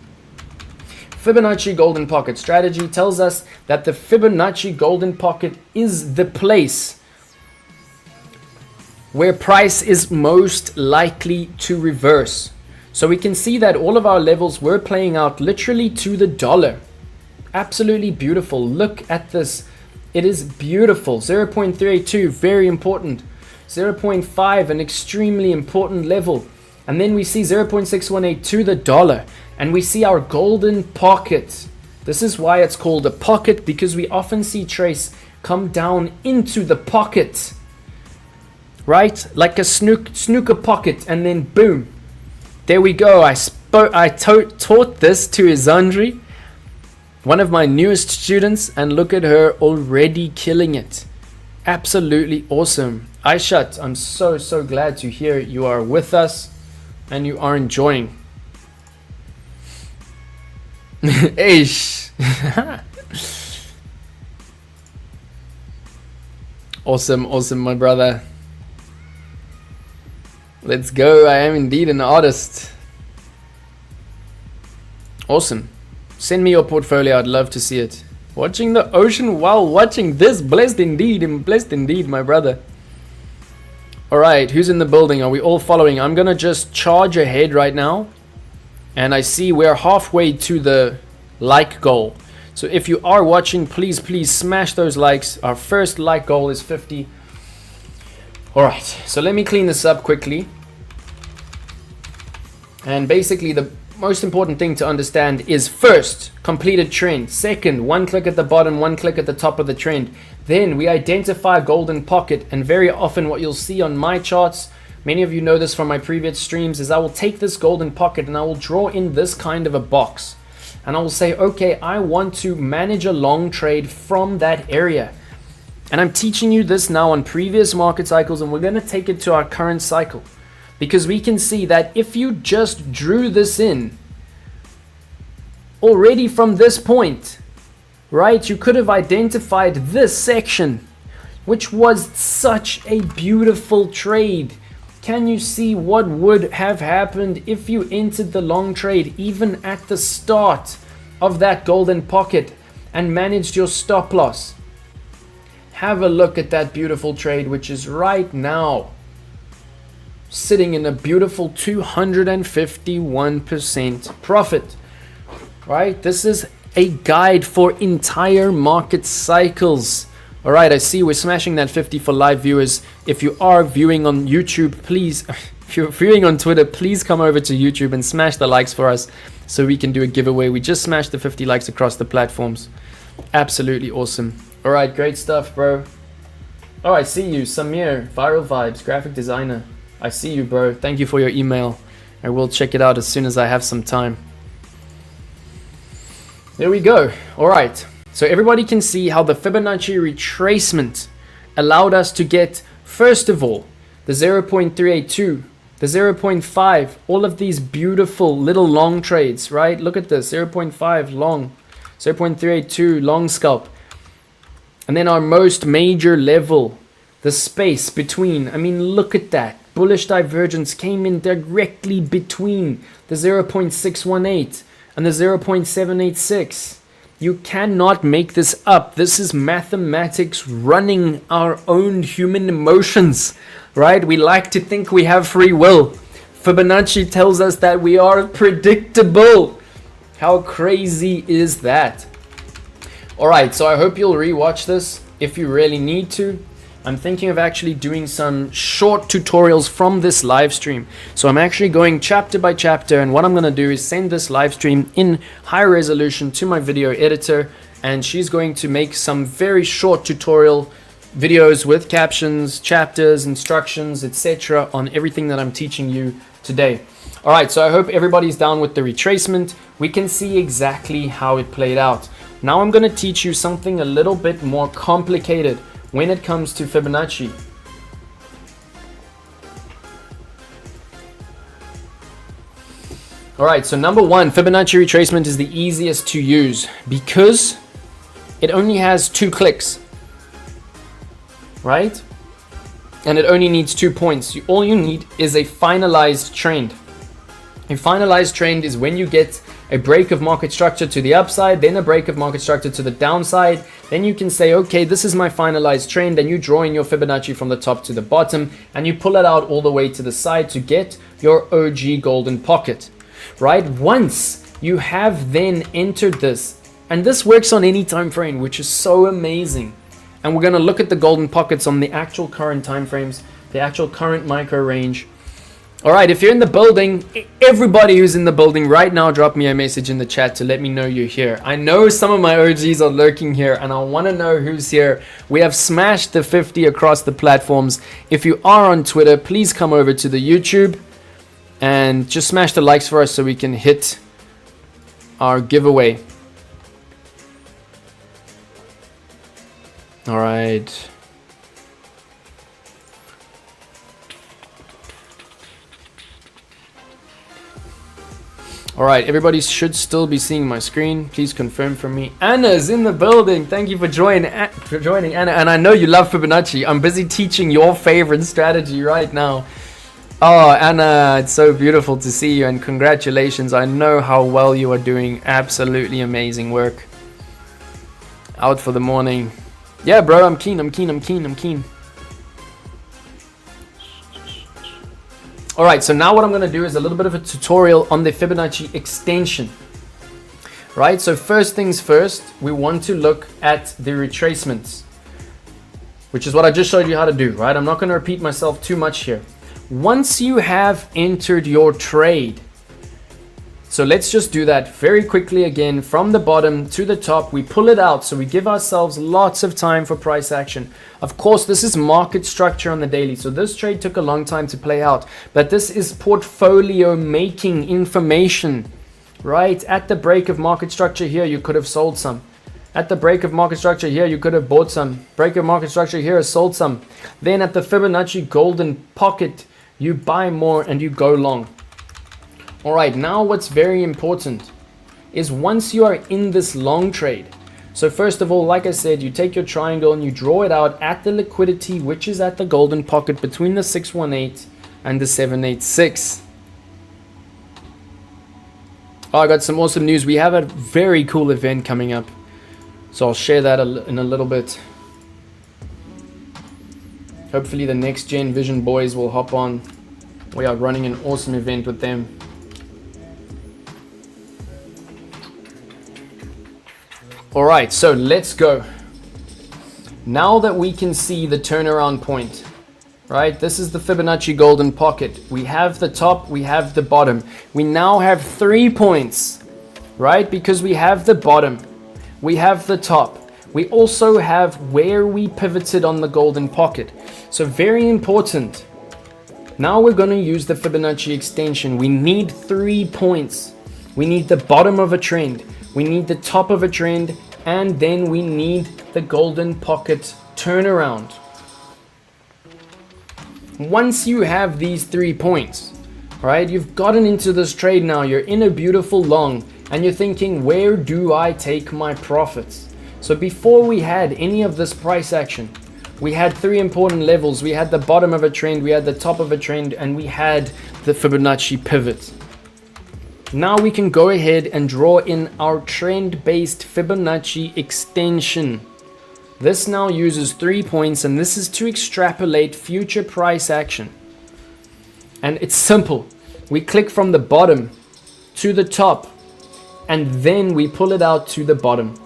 Fibonacci golden pocket strategy tells us that the Fibonacci golden pocket is the place where price is most likely to reverse. So we can see that all of our levels were playing out literally to the dollar. Absolutely beautiful. Look at this. It is beautiful. 0.382, very important. 0.5, an extremely important level. And then we see 0.618 to the dollar. And we see our golden pocket. This is why it's called a pocket, because we often see trace come down into the pocket. Right? Like a snooker pocket, and then boom. There we go. I taught this to Izandri, one of my newest students, and look at her already killing it. Absolutely awesome. Aishat, I'm so glad to hear you are with us and you are enjoying. Ish. Awesome, my brother. Let's go. I am indeed an artist. Awesome. Send me your portfolio. I'd love to see it. Watching the ocean while watching this. Blessed indeed, my brother. Alright, who's in the building? Are we all following? I'm gonna just charge ahead right now. And I see we're halfway to the like goal. So if you are watching, please smash those likes. Our first like goal is 50. Alright, so let me clean this up quickly. And basically the most important thing to understand is first, completed trend. Second, one click at the bottom, one click at the top of the trend. Then we identify golden pocket, and very often what you'll see on my charts, many of you know this from my previous streams, is I will take this golden pocket and I will draw in this kind of a box. And I will say, okay, I want to manage a long trade from that area. And I'm teaching you this now on previous market cycles, and we're going to take it to our current cycle. Because we can see that if you just drew this in already from this point, right, you could have identified this section, which was such a beautiful trade. Can you see what would have happened if you entered the long trade even at the start of that golden pocket and managed your stop loss? Have a look at that beautiful trade, which is right now sitting in a beautiful 251% profit, right? This is a guide for entire market cycles. All right, I see we're smashing that 50 for live viewers. If you are viewing on YouTube, please, if you're viewing on Twitter, please come over to YouTube and smash the likes for us so we can do a giveaway. We just smashed the 50 likes across the platforms. Absolutely awesome. All right, great stuff, bro. Oh, I see you, Samir, Viral Vibes, graphic designer. I see you, bro. Thank you for your email. I will check it out as soon as I have some time. There we go. All right. So everybody can see how the Fibonacci retracement allowed us to get, first of all, the 0.382, the 0.5, all of these beautiful little long trades, right? Look at this, 0.5 long, 0.382 long scalp. And then our most major level, the space between, I mean, look at that. Bullish divergence came in directly between the 0.618 and the 0.786. You cannot make this up. This is mathematics running our own human emotions, right? We like to think we have free will. Fibonacci tells us that we are predictable. How crazy is that? All right, so I hope you'll rewatch this if you really need to. I'm thinking of actually doing some short tutorials from this live stream. So I'm actually going chapter by chapter, and what I'm going to do is send this live stream in high resolution to my video editor, and she's going to make some very short tutorial videos with captions, chapters, instructions, etc. on everything that I'm teaching you today. All right, so I hope everybody's down with the retracement. We can see exactly how it played out. Now I'm going to teach you something a little bit more complicated when it comes to Fibonacci. All right, so number one, Fibonacci retracement is the easiest to use because it only has 2 clicks, right? And it only needs 2 points. All you need is a finalized trend. A finalized trend is when you get a break of market structure to the upside, then a break of market structure to the downside. Then you can say, okay, this is my finalized trend, and you draw in your Fibonacci from the top to the bottom, and you pull it out all the way to the side to get your OG golden pocket, right? Once you have then entered this, and this works on any time frame, which is so amazing. And we're going to look at the golden pockets on the actual current time frames, the actual current micro range. All right, if you're in the building, everybody who's in the building right now, drop me a message in the chat to let me know you're here. I know some of my OGs are lurking here, and I want to know who's here. We have smashed the 50 across the platforms. If you are on Twitter, please come over to the YouTube and just smash the likes for us so we can hit our giveaway. All right. All right, everybody should still be seeing my screen. Please confirm for me. Anna's in the building. Thank you for joining, Anna. And I know you love Fibonacci. I'm busy teaching your favorite strategy right now. Oh, Anna, it's so beautiful to see you, and congratulations. I know how well you are doing. Absolutely amazing work. Out for the morning. Yeah, bro, I'm keen. All right, so now what I'm going to do is a little bit of a tutorial on the Fibonacci extension. Right, so first things first, we want to look at the retracements, which is what I just showed you how to do, right? I'm not going to repeat myself too much here. Once you have entered your trade, so let's just do that very quickly again. From the bottom to the top, we pull it out. So we give ourselves lots of time for price action. Of course, this is market structure on the daily. So this trade took a long time to play out, but this is portfolio making information, right? At the break of market structure here, you could have sold some. At the break of market structure here, you could have bought some. Break of market structure here, sold some. Then at the Fibonacci golden pocket, you buy more and you go long. All right, now what's very important is once you are in this long trade, so first of all, like I said, you take your triangle and you draw it out at the liquidity, which is at the golden pocket between the 618 and the 786. Oh, I got some awesome news. We have a very cool event coming up, so I'll share that in a little bit. Hopefully the next gen Vision boys will hop on. We are running an awesome event with them. All right, so let's go. Now that we can see the turnaround point, right? This is the Fibonacci golden pocket. We have the top, we have the bottom. We now have 3 points, right? Because we have the bottom, we have the top. We also have where we pivoted on the golden pocket. So very important. Now we're going to use the Fibonacci extension. We need 3 points. We need the bottom of a trend. We need the top of a trend, and then we need the golden pocket turnaround. Once you have these 3 points, right, you've gotten into this trade now, you're in a beautiful long, and you're thinking, where do I take my profits? So before we had any of this price action, we had 3 important levels. We had the bottom of a trend, we had the top of a trend, and we had the Fibonacci pivot. Now we can go ahead and draw in our trend-based Fibonacci extension. This now uses 3 points, and this is to extrapolate future price action. And it's simple. We click from the bottom to the top, and then we pull it out to the bottom.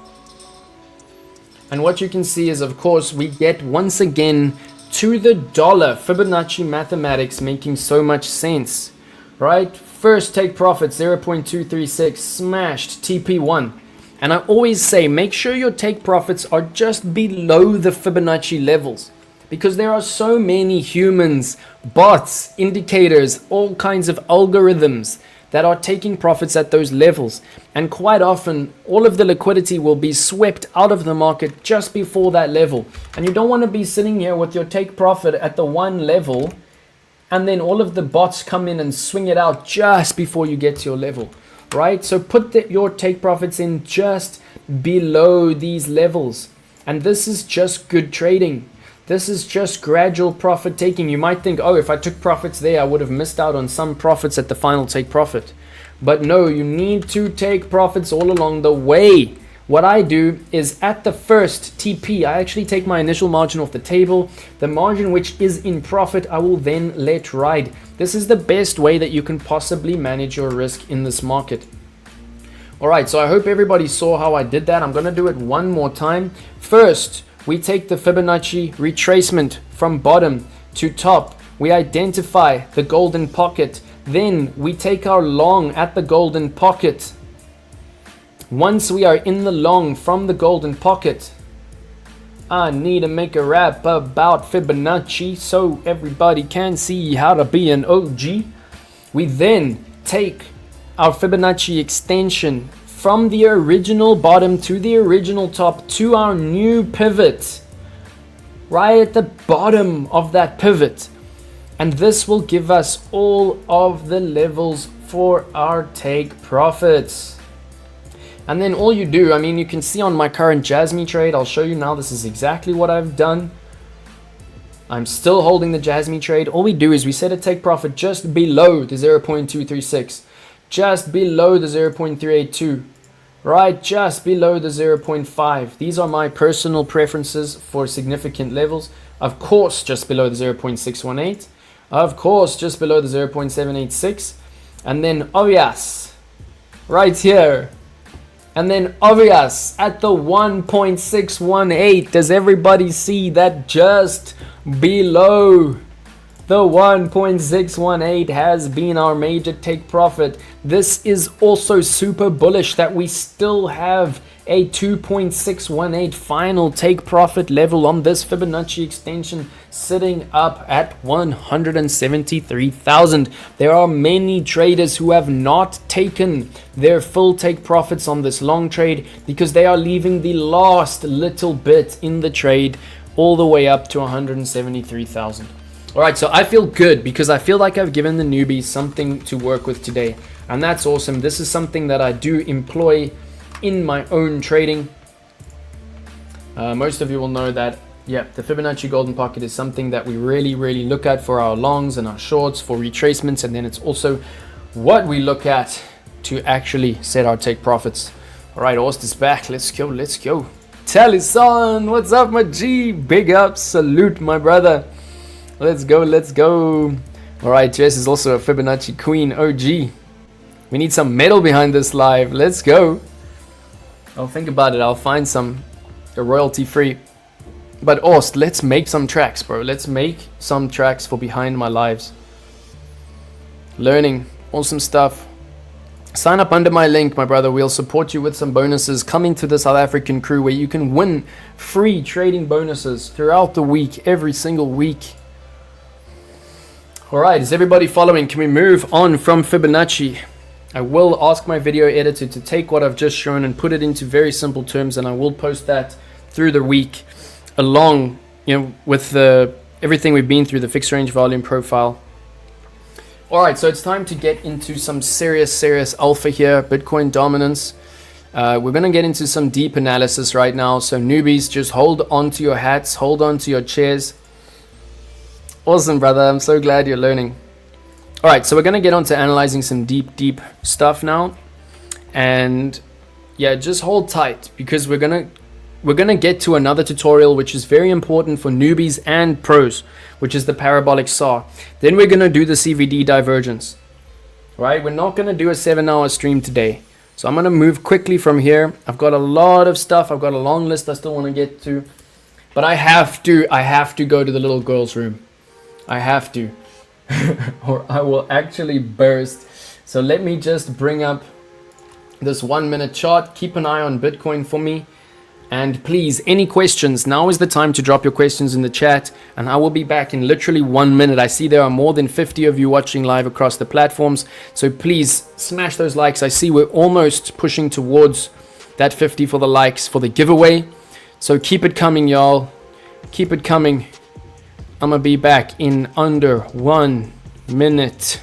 And what you can see is, of course, we get once again to the dollar Fibonacci mathematics making so much sense, right? First take profit 0.236 smashed TP1. And I always say make sure your take profits are just below the Fibonacci levels, because there are so many humans, bots, indicators, all kinds of algorithms that are taking profits at those levels. And quite often, all of the liquidity will be swept out of the market just before that level. And you don't want to be sitting here with your take profit at the one level, and then all of the bots come in and swing it out just before you get to your level, right? So put your take profits in just below these levels. And this is just good trading. This is just gradual profit taking. You might think, oh, if I took profits there, I would have missed out on some profits at the final take profit. But no, you need to take profits all along the way. What I do is at the first TP, I actually take my initial margin off the table. The margin which is in profit, I will then let ride. This is the best way that you can possibly manage your risk in this market. All right, so I hope everybody saw how I did that. I'm going to do it one more time. First, we take the Fibonacci retracement from bottom to top. We identify the golden pocket. Then we take our long at the golden pocket. Once we are in the long from the golden pocket, I need to make a rap about Fibonacci so everybody can see how to be an OG. We then take our Fibonacci extension from the original bottom to the original top to our new pivot, right at the bottom of that pivot. And this will give us all of the levels for our take profits. And then all you do, I mean, you can see on my current Jasmy trade, I'll show you now, this is exactly what I've done. I'm still holding the Jasmy trade. All we do is we set a take profit just below the 0.236. Just below the 0.382, right? Just below the 0.5. These are my personal preferences for significant levels. Of course, just below the 0.618. Of course, just below the 0.786. And then obvious, right here. And then obvious at the 1.618. Does everybody see that just below the 1.618 has been our major take profit? This is also super bullish that we still have a 2.618 final take profit level on this Fibonacci extension sitting up at 173,000. There are many traders who have not taken their full take profits on this long trade because they are leaving the last little bit in the trade all the way up to 173,000. All right, so I feel good because I feel like I've given the newbies something to work with today, and that's awesome. This is something that I do employ in my own trading. Most of you will know that, yeah, the Fibonacci golden pocket is something that we really look at for our longs and our shorts for retracements, and then it's also what we look at to actually set our take profits. All right, Horst is back. Let's go. Talison, what's up, my G? Big up, salute, my brother. Let's go. All right, Jess is also a Fibonacci queen OG. We need some metal behind this live. Let's go. I'll think about it. I'll find some royalty free. But Horst, let's make some tracks, bro. Let's make some tracks for behind my lives. Learning awesome stuff. Sign up under my link, my brother. We'll support you with some bonuses coming to the South African crew where you can win free trading bonuses throughout the week, every single week. All right, is everybody following? Can we move on from Fibonacci? I will ask my video editor to take what I've just shown and put it into very simple terms, and I will post that through the week along, with everything we've been through, the fixed range volume profile. All right, so it's time to get into some serious alpha here, Bitcoin dominance. We're going to get into some deep analysis right now. So newbies, just hold on to your hats, hold on to your chairs. Awesome, brother. I'm so glad you're learning. All right, so we're going to get on to analyzing some deep stuff now. And yeah, just hold tight because we're going to get to another tutorial which is very important for newbies and pros, which is the Parabolic SAW. Then we're going to do the CVD divergence. Right? We're not going to do a 7-hour stream today. So I'm gonna move quickly from here. I've got a lot of stuff. I've got a long list I still want to get to, but I have to go to the little girl's room. I have to, or I will actually burst. So let me just bring up this 1 minute chart. Keep an eye on Bitcoin for me. And please, any questions, now is the time to drop your questions in the chat, and I will be back in literally 1 minute. I see there are more than 50 of you watching live across the platforms, so please smash those likes. I see we're almost pushing towards that 50 for the likes for the giveaway, so keep it coming, y'all. Keep it coming. I'm gonna be back in under 1 minute.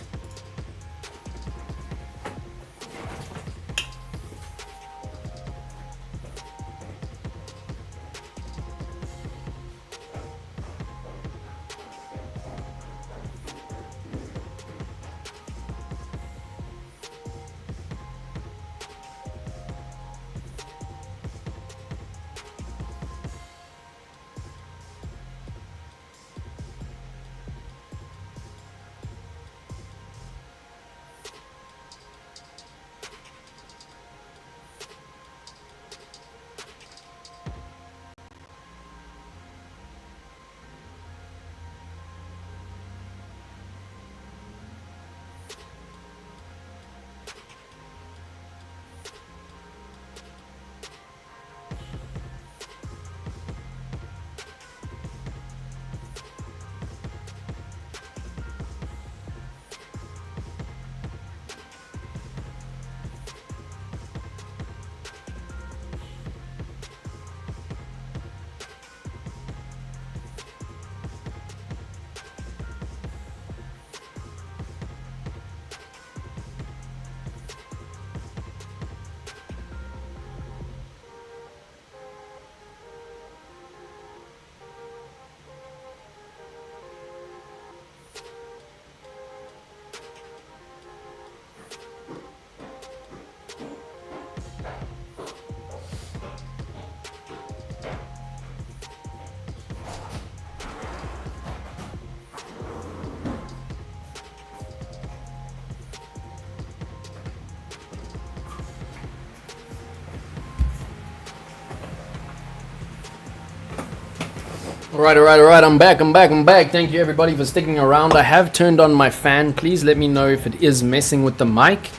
All right. I'm back. Thank you everybody for sticking around. I have turned on my fan. Please let me know if it is messing with the mic.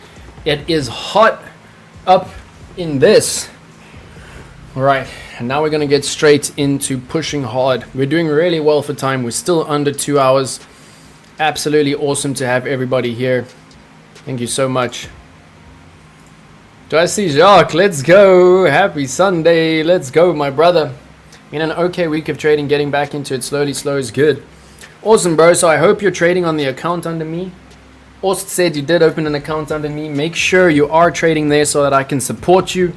It is hot up in this. All right, and now we're gonna get straight into pushing hard. We're doing really well for time. We're still under 2 hours. Absolutely awesome to have everybody here. Thank you so much. Do I see Jacques? Let's go. Happy Sunday. Let's go, my brother. In an okay week of trading, getting back into it slowly, slow is good. Awesome, bro. So I hope you're trading on the account under me. Ost said you did open an account under me. Make sure you are trading there so that I can support you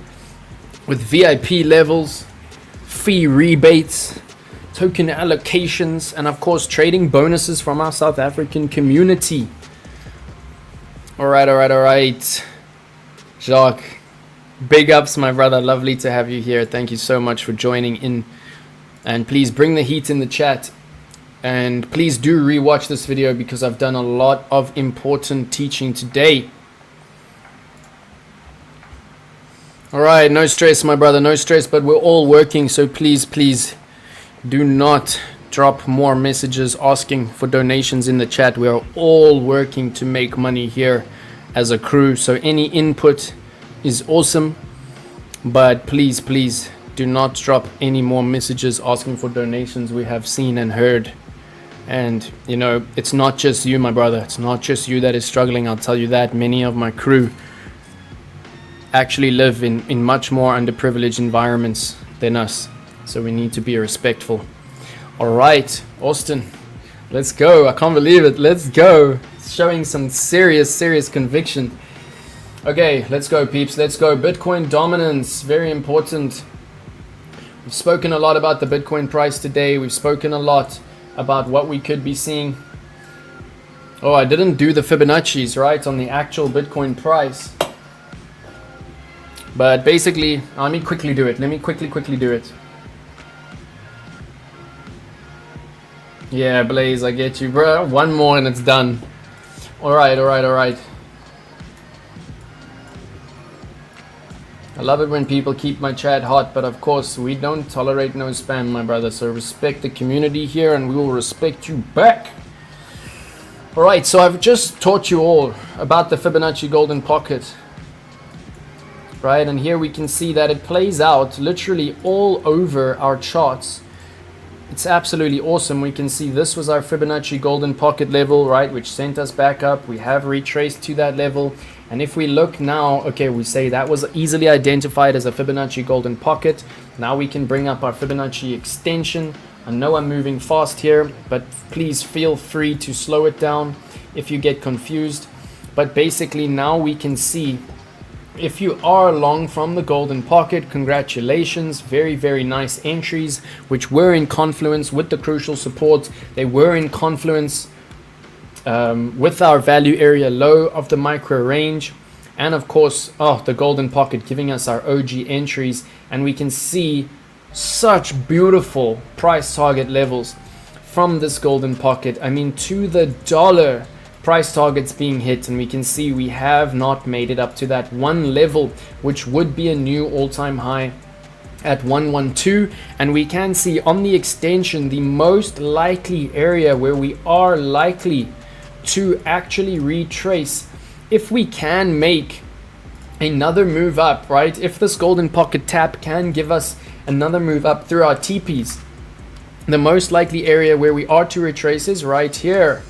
with VIP levels, fee rebates, token allocations, and of course trading bonuses from our South African community. All right. Jacques, big ups, my brother. Lovely to have you here. Thank you so much for joining in. And please bring the heat in the chat. And please do rewatch this video because I've done a lot of important teaching today. All right, no stress, my brother, no stress, but we're all working. So please do not drop more messages asking for donations in the chat. We are all working to make money here as a crew. So any input is awesome, but please do not drop any more messages asking for donations. We have seen and heard, and you know, it's not just you, my brother, it's not just you that is struggling. I'll tell you that. Many of my crew actually live in much more underprivileged environments than us, so we need to be respectful. All right, Austin, let's go. I can't believe it. Let's go. It's showing some serious conviction. Okay, let's go, peeps. Let's go. Bitcoin dominance, very important. We've spoken a lot about the Bitcoin price today. We've spoken a lot about what we could be seeing. Oh, I didn't do the Fibonacci's, right, on the actual Bitcoin price. But basically, let me quickly do it. Let me quickly do it. Yeah, Blaze, I get you, bro. One more and it's done. All right. I love it when people keep my chat hot, but of course we don't tolerate no spam, my brother. So respect the community here and we will respect you back. Alright, so I've just taught you all about the Fibonacci golden pocket. Right, and here we can see that it plays out literally all over our charts. It's absolutely awesome. We can see this was our Fibonacci golden pocket level, right, which sent us back up. We have retraced to that level. And if we look now, okay, we say that was easily identified as a Fibonacci golden pocket. Now we can bring up our Fibonacci extension. I know I'm moving fast here, but please feel free to slow it down if you get confused. But basically now we can see, if you are long from the golden pocket, congratulations, very, very nice entries, which were in confluence with the crucial support. They were in confluence with our value area low of the micro range. And of course, the golden pocket giving us our OG entries. And we can see such beautiful price target levels from this golden pocket. I mean, to the dollar price targets being hit, and we can see we have not made it up to that one level, which would be a new all-time high at 112. And we can see on the extension the most likely area where we are likely to actually retrace if we can make another move up, right? If this golden pocket tap can give us another move up through our TPs, the most likely area where we are to retrace is right here.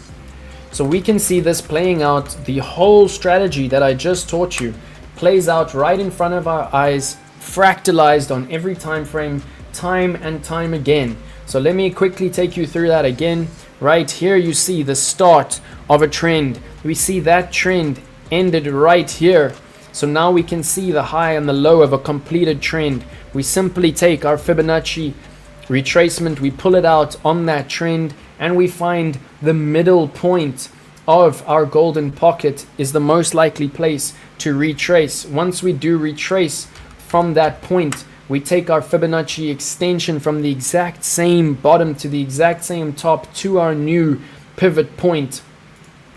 So we can see this playing out. The whole strategy that I just taught you plays out right in front of our eyes, fractalized on every time frame, time and time again. So let me quickly take you through that again. Right here you see the start of a trend. We see that trend ended right here. So now we can see the high and the low of a completed trend. We simply take our Fibonacci retracement, we pull it out on that trend, and we find the middle point of our golden pocket is the most likely place to retrace. Once we do retrace from that point, we take our Fibonacci extension from the exact same bottom to the exact same top to our new pivot point.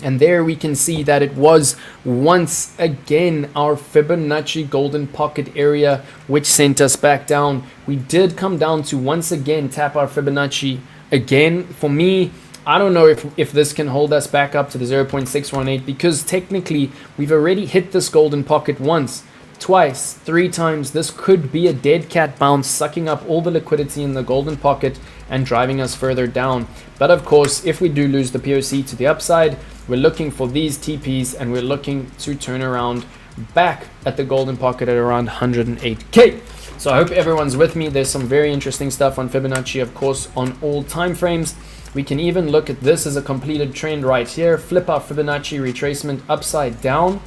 And there we can see that it was once again our Fibonacci golden pocket area, which sent us back down. We did come down to once again tap our Fibonacci again. For me, I don't know if this can hold us back up to the 0.618, because technically we've already hit this golden pocket once, twice, three times. This could be a dead cat bounce, sucking up all the liquidity in the golden pocket and driving us further down. But of course, if we do lose the POC to the upside, we're looking for these TPs and we're looking to turn around back at the golden pocket at around 108k. So I hope everyone's with me. There's some very interesting stuff on Fibonacci, of course, on all time frames. We can even look at this as a completed trend right here, flip our Fibonacci retracement upside down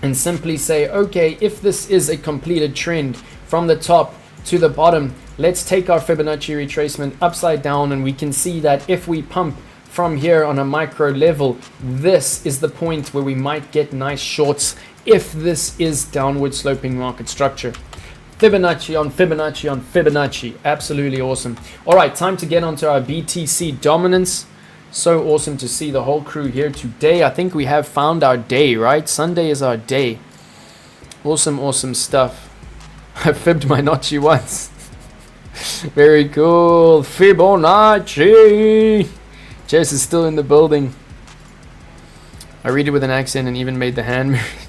and simply say, okay, if this is a completed trend from the top to the bottom, let's take our Fibonacci retracement upside down, and we can see that if we pump from here on a micro level, this is the point where we might get nice shorts if this is downward sloping market structure. Fibonacci on Fibonacci on Fibonacci, absolutely awesome. All right, time to get onto our BTC dominance. So awesome to see the whole crew here today. I think we have found our day, right? Sunday is our day. Awesome, awesome stuff. I fibbed my Nachi once. Very cool. Fibonacci. Jess is still in the building. I read it with an accent and even made the hand move.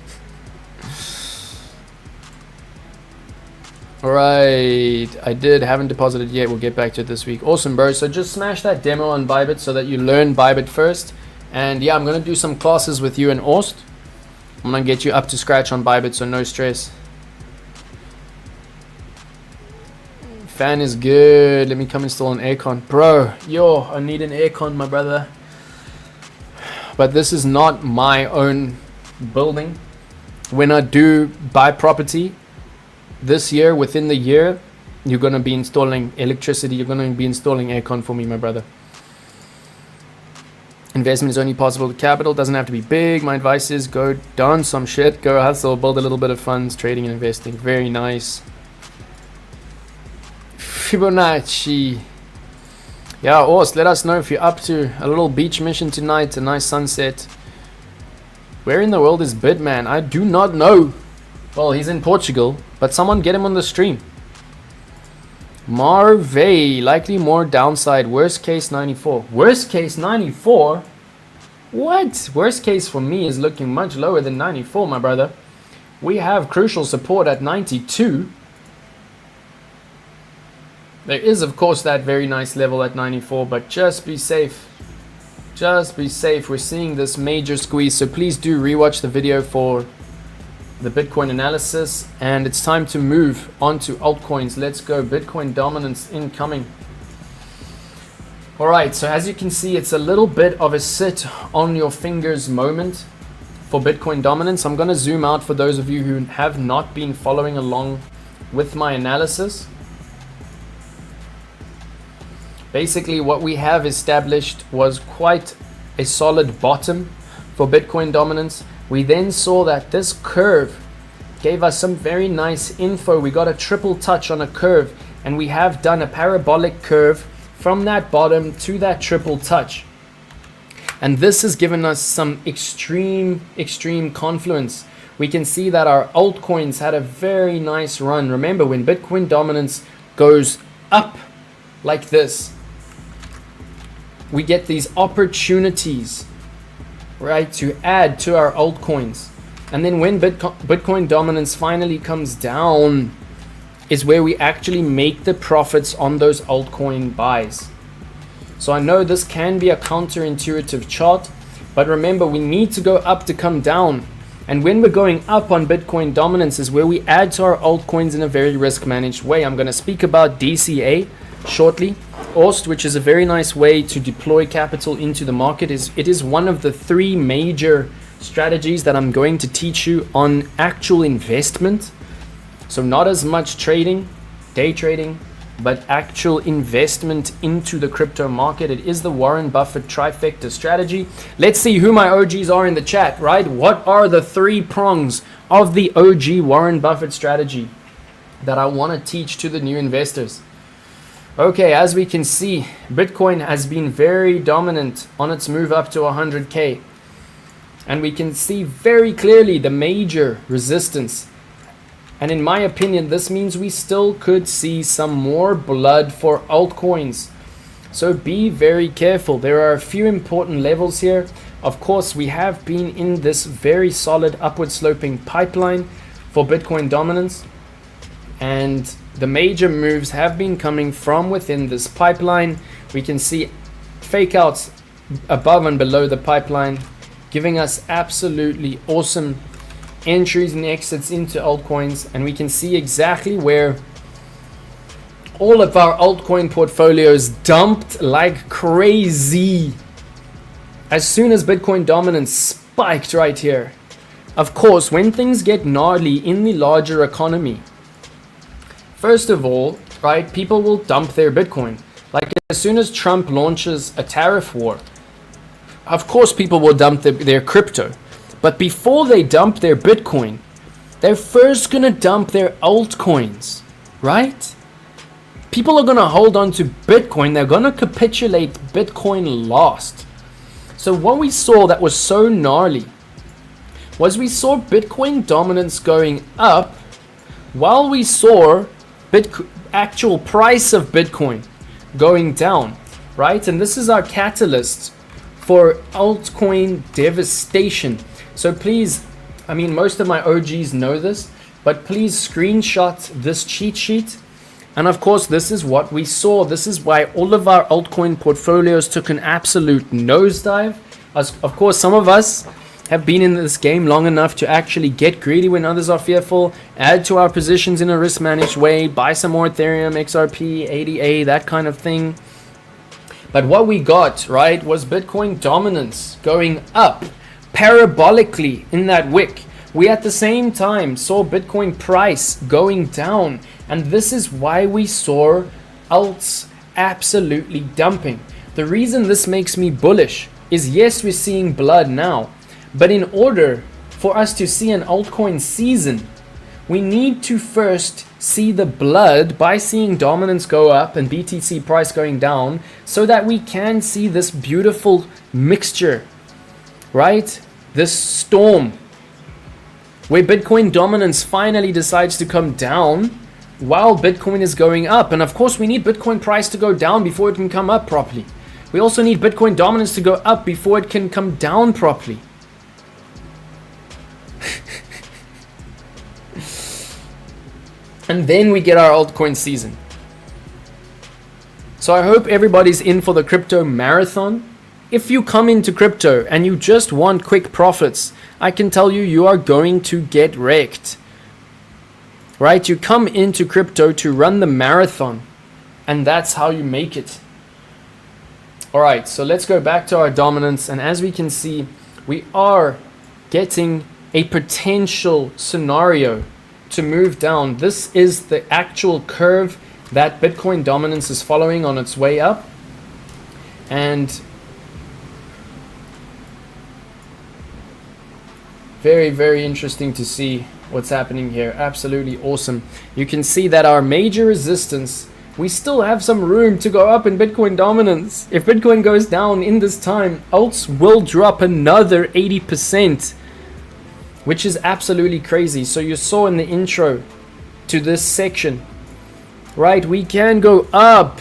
Alright, I haven't deposited yet. We'll get back to it this week. Awesome, bro. So just smash that demo on Bybit so that you learn Bybit first. And yeah, I'm going to do some classes with you and Orst. I'm going to get you up to scratch on Bybit, so no stress. Fan is good. Let me come install an aircon. Bro, yo, I need an aircon, my brother. But this is not my own building. When I do buy property this year, within the year, you're going to be installing electricity. You're going to be installing aircon for me, my brother. Investment is only possible with capital. Doesn't have to be big. My advice is go done some shit. Go hustle. Build a little bit of funds. Trading and investing. Very nice. Fibonacci. Yeah, Orst, let us know if you're up to a little beach mission tonight. A nice sunset. Where in the world is Bitman? I do not know. Well, he's in Portugal, but someone get him on the stream. Marvey, likely more downside. Worst case 94. Worst case 94? What? Worst case for me is looking much lower than 94, my brother. We have crucial support at 92. There is, of course, that very nice level at 94, but just be safe. Just be safe. We're seeing this major squeeze, so please do rewatch the video for the Bitcoin analysis. And it's time to move on to altcoins. Let's go. Bitcoin dominance incoming. All right, so as you can see, it's a little bit of a sit on your fingers moment for Bitcoin dominance. I'm going to zoom out for those of you who have not been following along with my analysis. Basically, what we have established was quite a solid bottom for Bitcoin dominance. We then saw that this curve gave us some very nice info. We got a triple touch on a curve, and we have done a parabolic curve from that bottom to that triple touch. And this has given us some extreme confluence. We can see that our altcoins had a very nice run. Remember, when Bitcoin dominance goes up like this, we get these opportunities, right, to add to our altcoins. And then when Bitcoin dominance finally comes down is where we actually make the profits on those altcoin buys. So I know this can be a counterintuitive chart, but remember, we need to go up to come down. And when we're going up on Bitcoin dominance is where we add to our altcoins in a very risk managed way. I'm going to speak about DCA shortly. ORST, which is a very nice way to deploy capital into the market, it is one of the three major strategies that I'm going to teach you on actual investment. So not as much trading, day trading, but actual investment into the crypto market. It is the Warren Buffett trifecta strategy. Let's see who my OGs are in the chat, right? What are the three prongs of the OG Warren Buffett strategy that I want to teach to the new investors? Okay, as we can see, Bitcoin has been very dominant on its move up to 100K. And we can see very clearly the major resistance. And in my opinion, this means we still could see some more blood for altcoins. So be very careful. There are a few important levels here. Of course, we have been in this very solid upward sloping pipeline for Bitcoin dominance. And the major moves have been coming from within this pipeline. We can see fake outs above and below the pipeline, giving us absolutely awesome entries and exits into altcoins. And we can see exactly where all of our altcoin portfolios dumped like crazy as soon as Bitcoin dominance spiked right here. Of course, when things get gnarly in the larger economy, first of all, right, people will dump their Bitcoin. Like as soon as Trump launches a tariff war, of course people will dump their crypto. But before they dump their Bitcoin, they're first going to dump their altcoins, right? People are going to hold on to Bitcoin. They're going to capitulate Bitcoin last. So what we saw that was so gnarly was we saw Bitcoin dominance going up while we saw actual price of Bitcoin going down, right? And this is our catalyst for altcoin devastation. So please, I mean, most of my OGs know this, but please screenshot this cheat sheet. And of course, this is what we saw. This is why all of our altcoin portfolios took an absolute nosedive. Of course, some of us have been in this game long enough to actually get greedy when others are fearful, add to our positions in a risk managed way, buy some more Ethereum, XRP, ADA, that kind of thing. But what we got, right, was Bitcoin dominance going up parabolically in that wick. We at the same time saw Bitcoin price going down, and this is why we saw alts absolutely dumping. The reason this makes me bullish is, yes, we're seeing blood now, but in order for us to see an altcoin season, we need to first see the blood by seeing dominance go up and BTC price going down, so that we can see this beautiful mixture, right? This storm where Bitcoin dominance finally decides to come down while Bitcoin is going up. And of course, we need Bitcoin price to go down before it can come up properly. We also need Bitcoin dominance to go up before it can come down properly. And then we get our altcoin season. So I hope everybody's in for the crypto marathon. If you come into crypto and you just want quick profits, I can tell you, you are going to get wrecked. Right? You come into crypto to run the marathon, and that's how you make it. All right, so let's go back to our dominance. And as we can see, we are getting a potential scenario to move down. This is the actual curve that Bitcoin dominance is following on its way up. And very, very interesting to see what's happening here. Absolutely awesome. You can see that our major resistance, we still have some room to go up in Bitcoin dominance. If Bitcoin goes down in this time, alts will drop another 80%, which is absolutely crazy. So you saw in the intro to this section, right, we can go up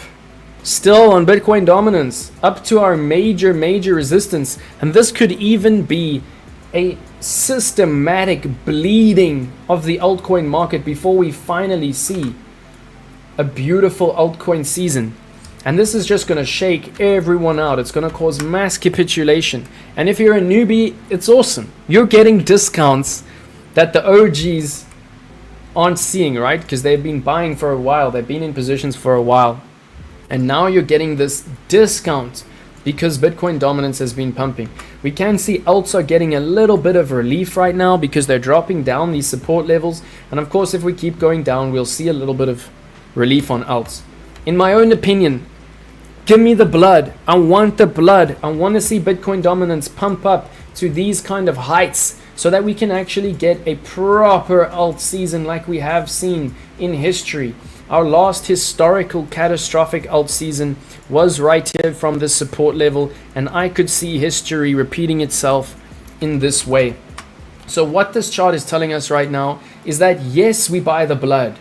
still on Bitcoin dominance up to our major resistance, and this could even be a systematic bleeding of the altcoin market before we finally see a beautiful altcoin season. And this is just going to shake everyone out. It's going to cause mass capitulation. And if you're a newbie, it's awesome. You're getting discounts that the OGs aren't seeing, right? Because they've been buying for a while. They've been in positions for a while. And now you're getting this discount because Bitcoin dominance has been pumping. We can see alts are getting a little bit of relief right now because they're dropping down these support levels. And of course, if we keep going down, we'll see a little bit of relief on alts. In my own opinion, give me the blood. I want the blood. I want to see Bitcoin dominance pump up to these kind of heights so that we can actually get a proper alt season like we have seen in history. Our last historical catastrophic alt season was right here from this support level, and I could see history repeating itself in this way. So what this chart is telling us right now is that yes, we buy the blood,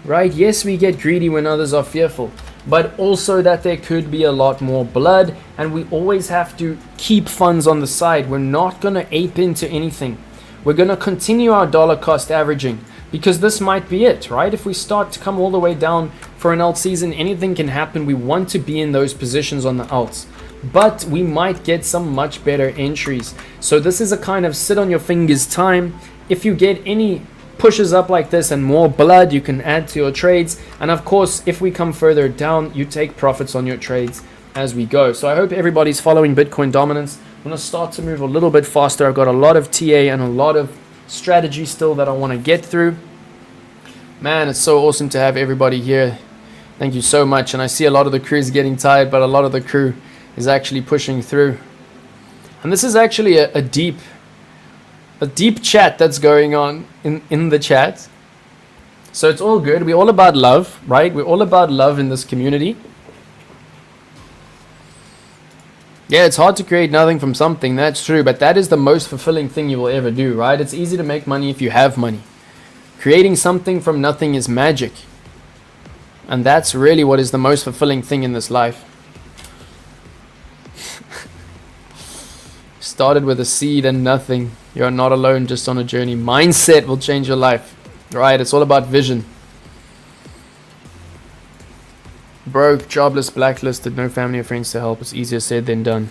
right? Yes, we get greedy when others are fearful, but also that there could be a lot more blood, and we always have to keep funds on the side. We're not going to ape into anything. We're going to continue our dollar cost averaging, because this might be it, right? If we start to come all the way down for an alt season, anything can happen. We want to be in those positions on the alts, but we might get some much better entries. So this is a kind of sit on your fingers time. If you get any pushes up like this and more blood, you can add to your trades. And of course, if we come further down, you take profits on your trades as we go. So I hope everybody's following Bitcoin dominance. I'm going to start to move a little bit faster. I've got a lot of TA and a lot of strategy still that I want to get through. Man, it's so awesome to have everybody here. Thank you so much. And I see a lot of the crew is getting tired, but a lot of the crew is actually pushing through. And this is actually a deep chat that's going on in the chat. So it's all good. We're all about love, right? We're all about love in this community. Yeah, it's hard to create nothing from something. That's true. But that is the most fulfilling thing you will ever do, right? It's easy to make money if you have money. Creating something from nothing is magic. And that's really what is the most fulfilling thing in this life. Started with a seed and nothing. You're not alone, just on a journey. Mindset will change your life, right? It's all about vision. Broke, jobless, blacklisted, no family or friends to help. It's easier said than done.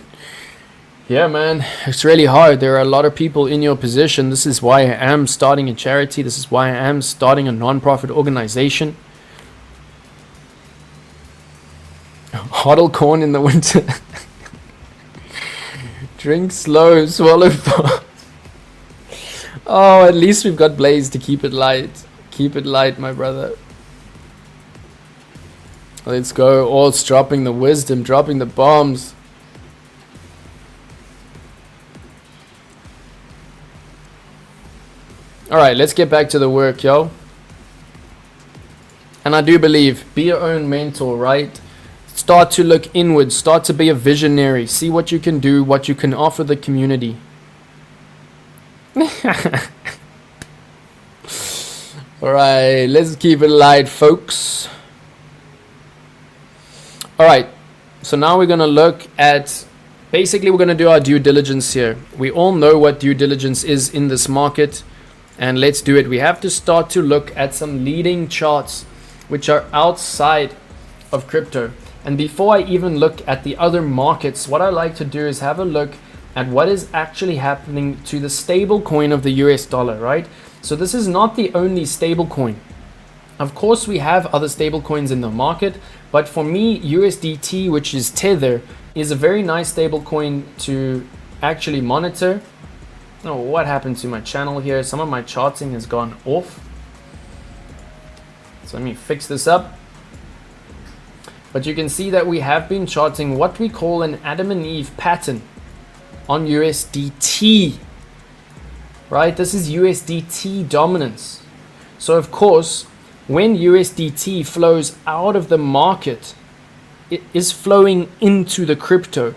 Yeah, man, it's really hard. There are a lot of people in your position. This is why I am starting a charity. This is why I am starting a non-profit organization. Hodl corn in the winter. Drink slow, swallow fast. Oh, at least we've got Blaze to keep it light. Keep it light, my brother. Let's go. All's dropping the wisdom, dropping the bombs. Alright, let's get back to the work, yo. And I do believe, be your own mentor, right? Start to look inward. Start to be a visionary. See what you can do, what you can offer the community. Alright, let's keep it light, folks. Alright, so now we're going to look at, basically we're going to do our due diligence here. We all know what due diligence is in this market, and let's do it. We have to start to look at some leading charts which are outside of crypto. And before I even look at the other markets, what I like to do is have a look at what is actually happening to the stable coin of the US dollar, right? So this is not the only stable coin. Of course, we have other stable coins in the market, but for me, USDT, which is Tether, is a very nice stable coin to actually monitor. Oh, what happened to my channel here? Some of my charting has gone off. So let me fix this up. But you can see that we have been charting what we call an Adam and Eve pattern on USDT, right? This is USDT dominance. So of course, when USDT flows out of the market, it is flowing into the crypto,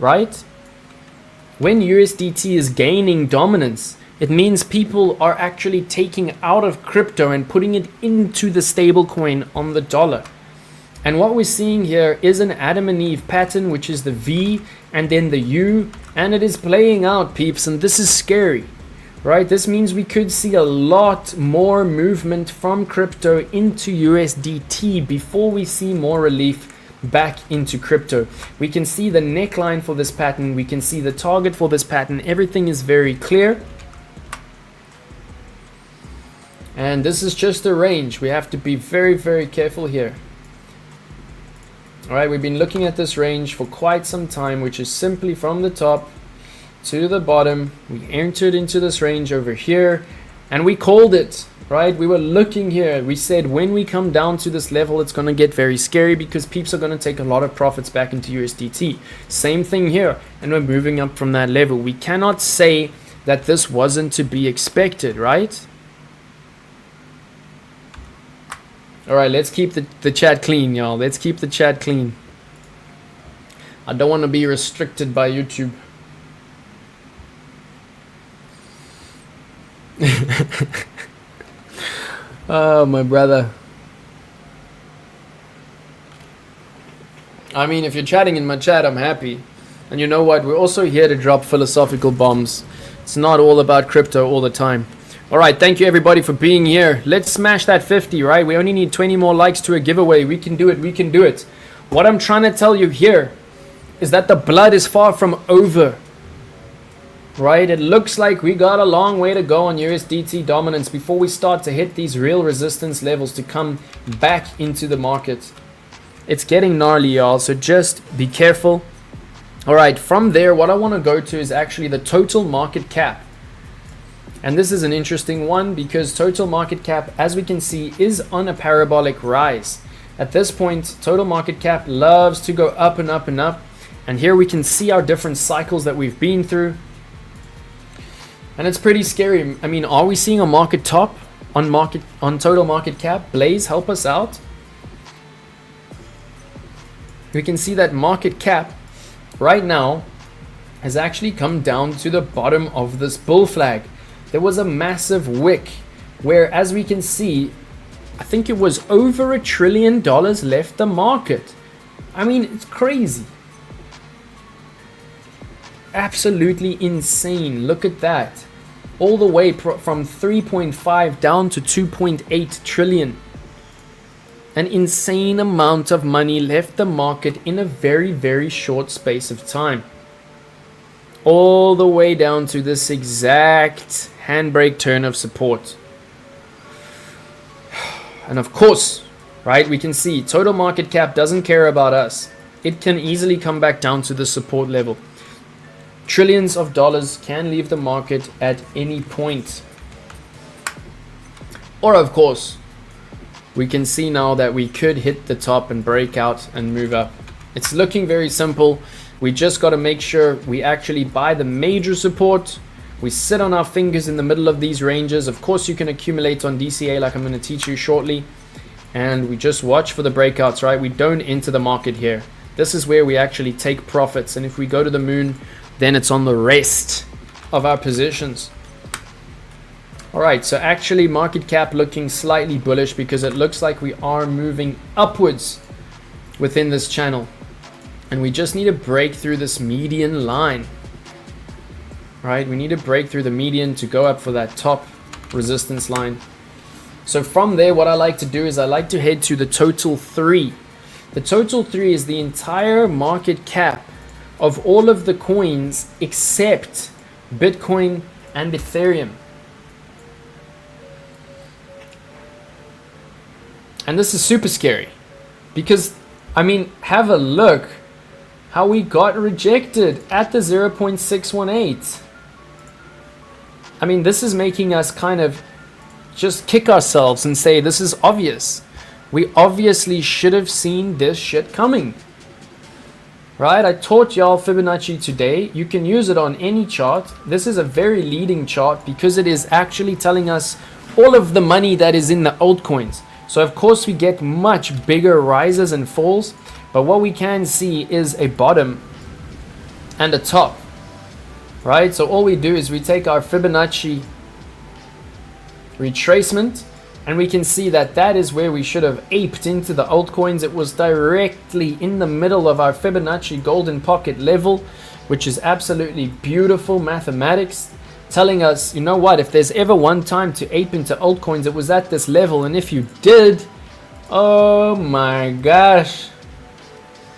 right? When USDT is gaining dominance, it means people are actually taking out of crypto and putting it into the stable coin on the dollar. And what we're seeing here is an Adam and Eve pattern, which is the V and then the U, and it is playing out, peeps, and this is scary, right? This means we could see a lot more movement from crypto into USDT before we see more relief back into crypto. We can see the neckline for this pattern, we can see the target for this pattern, everything is very clear. And this is just a range. We have to be very, very careful here. Alright, we've been looking at this range for quite some time, which is simply from the top to the bottom. We entered into this range over here and we called it, right? We were looking here. We said when we come down to this level, it's going to get very scary because peeps are going to take a lot of profits back into USDT. Same thing here, and we're moving up from that level. We cannot say that this wasn't to be expected, right? Alright, let's keep the chat clean, y'all. Let's keep the chat clean. I don't want to be restricted by YouTube. Oh, my brother. I mean, if you're chatting in my chat, I'm happy. And you know what? We're also here to drop philosophical bombs. It's not all about crypto all the time. Alright, thank you everybody for being here. Let's smash that 50, right? We only need 20 more likes to a giveaway. We can do it, we can do it. What I'm trying to tell you here is that the blood is far from over. Right? It looks like we got a long way to go on USDT dominance before we start to hit these real resistance levels to come back into the market. It's getting gnarly, y'all, so just be careful. Alright, from there, what I want to go to is actually the total market cap. And this is an interesting one because total market cap, as we can see, is on a parabolic rise. At this point, total market cap loves to go up and up and up. And here we can see our different cycles that we've been through. And it's pretty scary. I mean, are we seeing a market top on total market cap? Blaze, help us out. We can see that market cap right now has actually come down to the bottom of this bull flag. There was a massive wick where, as we can see, I think it was over $1 trillion left the market. I mean, it's crazy. Absolutely insane. Look at that. All the way from 3.5 down to 2.8 trillion. An insane amount of money left the market in a very, very short space of time. All the way down to this exact handbrake turn of support. And of course, right, we can see total market cap doesn't care about us. It can easily come back down to the support level. Trillions of dollars can leave the market at any point. Or of course, we can see now that we could hit the top and break out and move up. It's looking very simple. We just got to make sure we actually buy the major support. We sit on our fingers in the middle of these ranges. Of course, you can accumulate on DCA like I'm going to teach you shortly. And we just watch for the breakouts, right? We don't enter the market here. This is where we actually take profits. And if we go to the moon, then it's on the rest of our positions. All right, so actually market cap looking slightly bullish because it looks like we are moving upwards within this channel. And we just need to break through this median line. Right, we need to break through the median to go up for that top resistance line. So from there, what I like to do is I like to head to the total 3. The total 3 is the entire market cap of all of the coins except Bitcoin and Ethereum. And this is super scary because, I mean, have a look how we got rejected at the 0.618. I mean, this is making us kind of just kick ourselves and say this is obvious. We obviously should have seen this shit coming. Right? I taught y'all Fibonacci today. You can use it on any chart. This is a very leading chart because it is actually telling us all of the money that is in the altcoins. So of course we get much bigger rises and falls, but what we can see is a bottom and a top. Right? So all we do is we take our Fibonacci retracement and we can see that that is where we should have aped into the altcoins. It was directly in the middle of our Fibonacci golden pocket level, which is absolutely beautiful mathematics, telling us, you know what, if there's ever one time to ape into altcoins, it was at this level. And if you did, oh my gosh,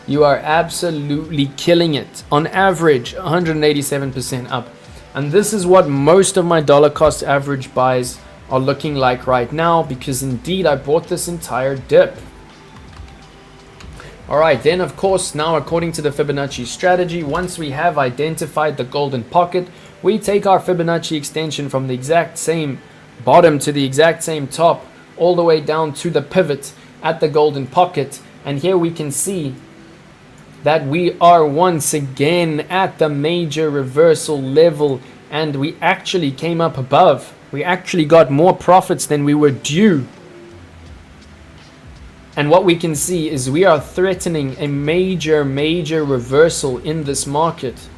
you are absolutely killing it. On average, 187% up. And this is what most of my dollar cost average buys are looking like right now, because indeed I bought this entire dip. Alright, then of course, now according to the Fibonacci strategy, once we have identified the golden pocket, we take our Fibonacci extension from the exact same bottom to the exact same top, all the way down to the pivot at the golden pocket. And here we can see that we are once again at the major reversal level, and we actually came up above. We actually got more profits than we were due. And what we can see is we are threatening a major reversal in this market.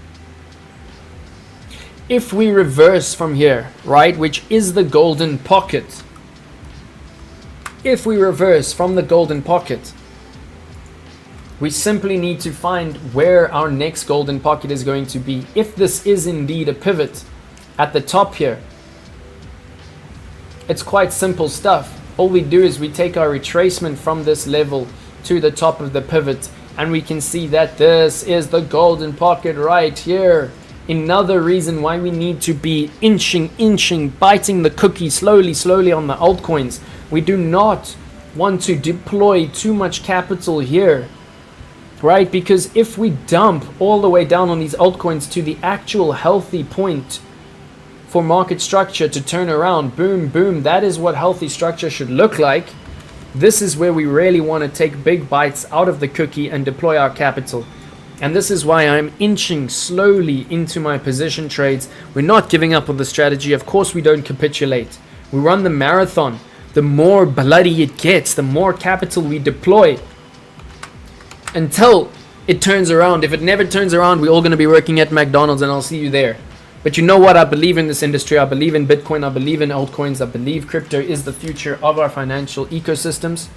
If we reverse from here, right, which is the golden pocket, if we reverse from the golden pocket, we simply need to find where our next golden pocket is going to be. If this is indeed a pivot at the top here, it's quite simple stuff. All we do is we take our retracement from this level to the top of the pivot, and we can see that this is the golden pocket right here. Another reason why we need to be inching, biting the cookie slowly on the altcoins. We do not want to deploy too much capital here, right? Because if we dump all the way down on these altcoins to the actual healthy point for market structure to turn around, boom, that is what healthy structure should look like. This is where we really want to take big bites out of the cookie and deploy our capital. And this is why I'm inching slowly into my position trades. We're not giving up on the strategy. Of course we don't capitulate. We run the marathon. The more bloody it gets, the more capital we deploy until it turns around. If it never turns around, we're all going to be working at McDonald's, and I'll see you there. But you know what? I believe in this industry. I believe in Bitcoin. I believe in altcoins. I believe crypto is the future of our financial ecosystems.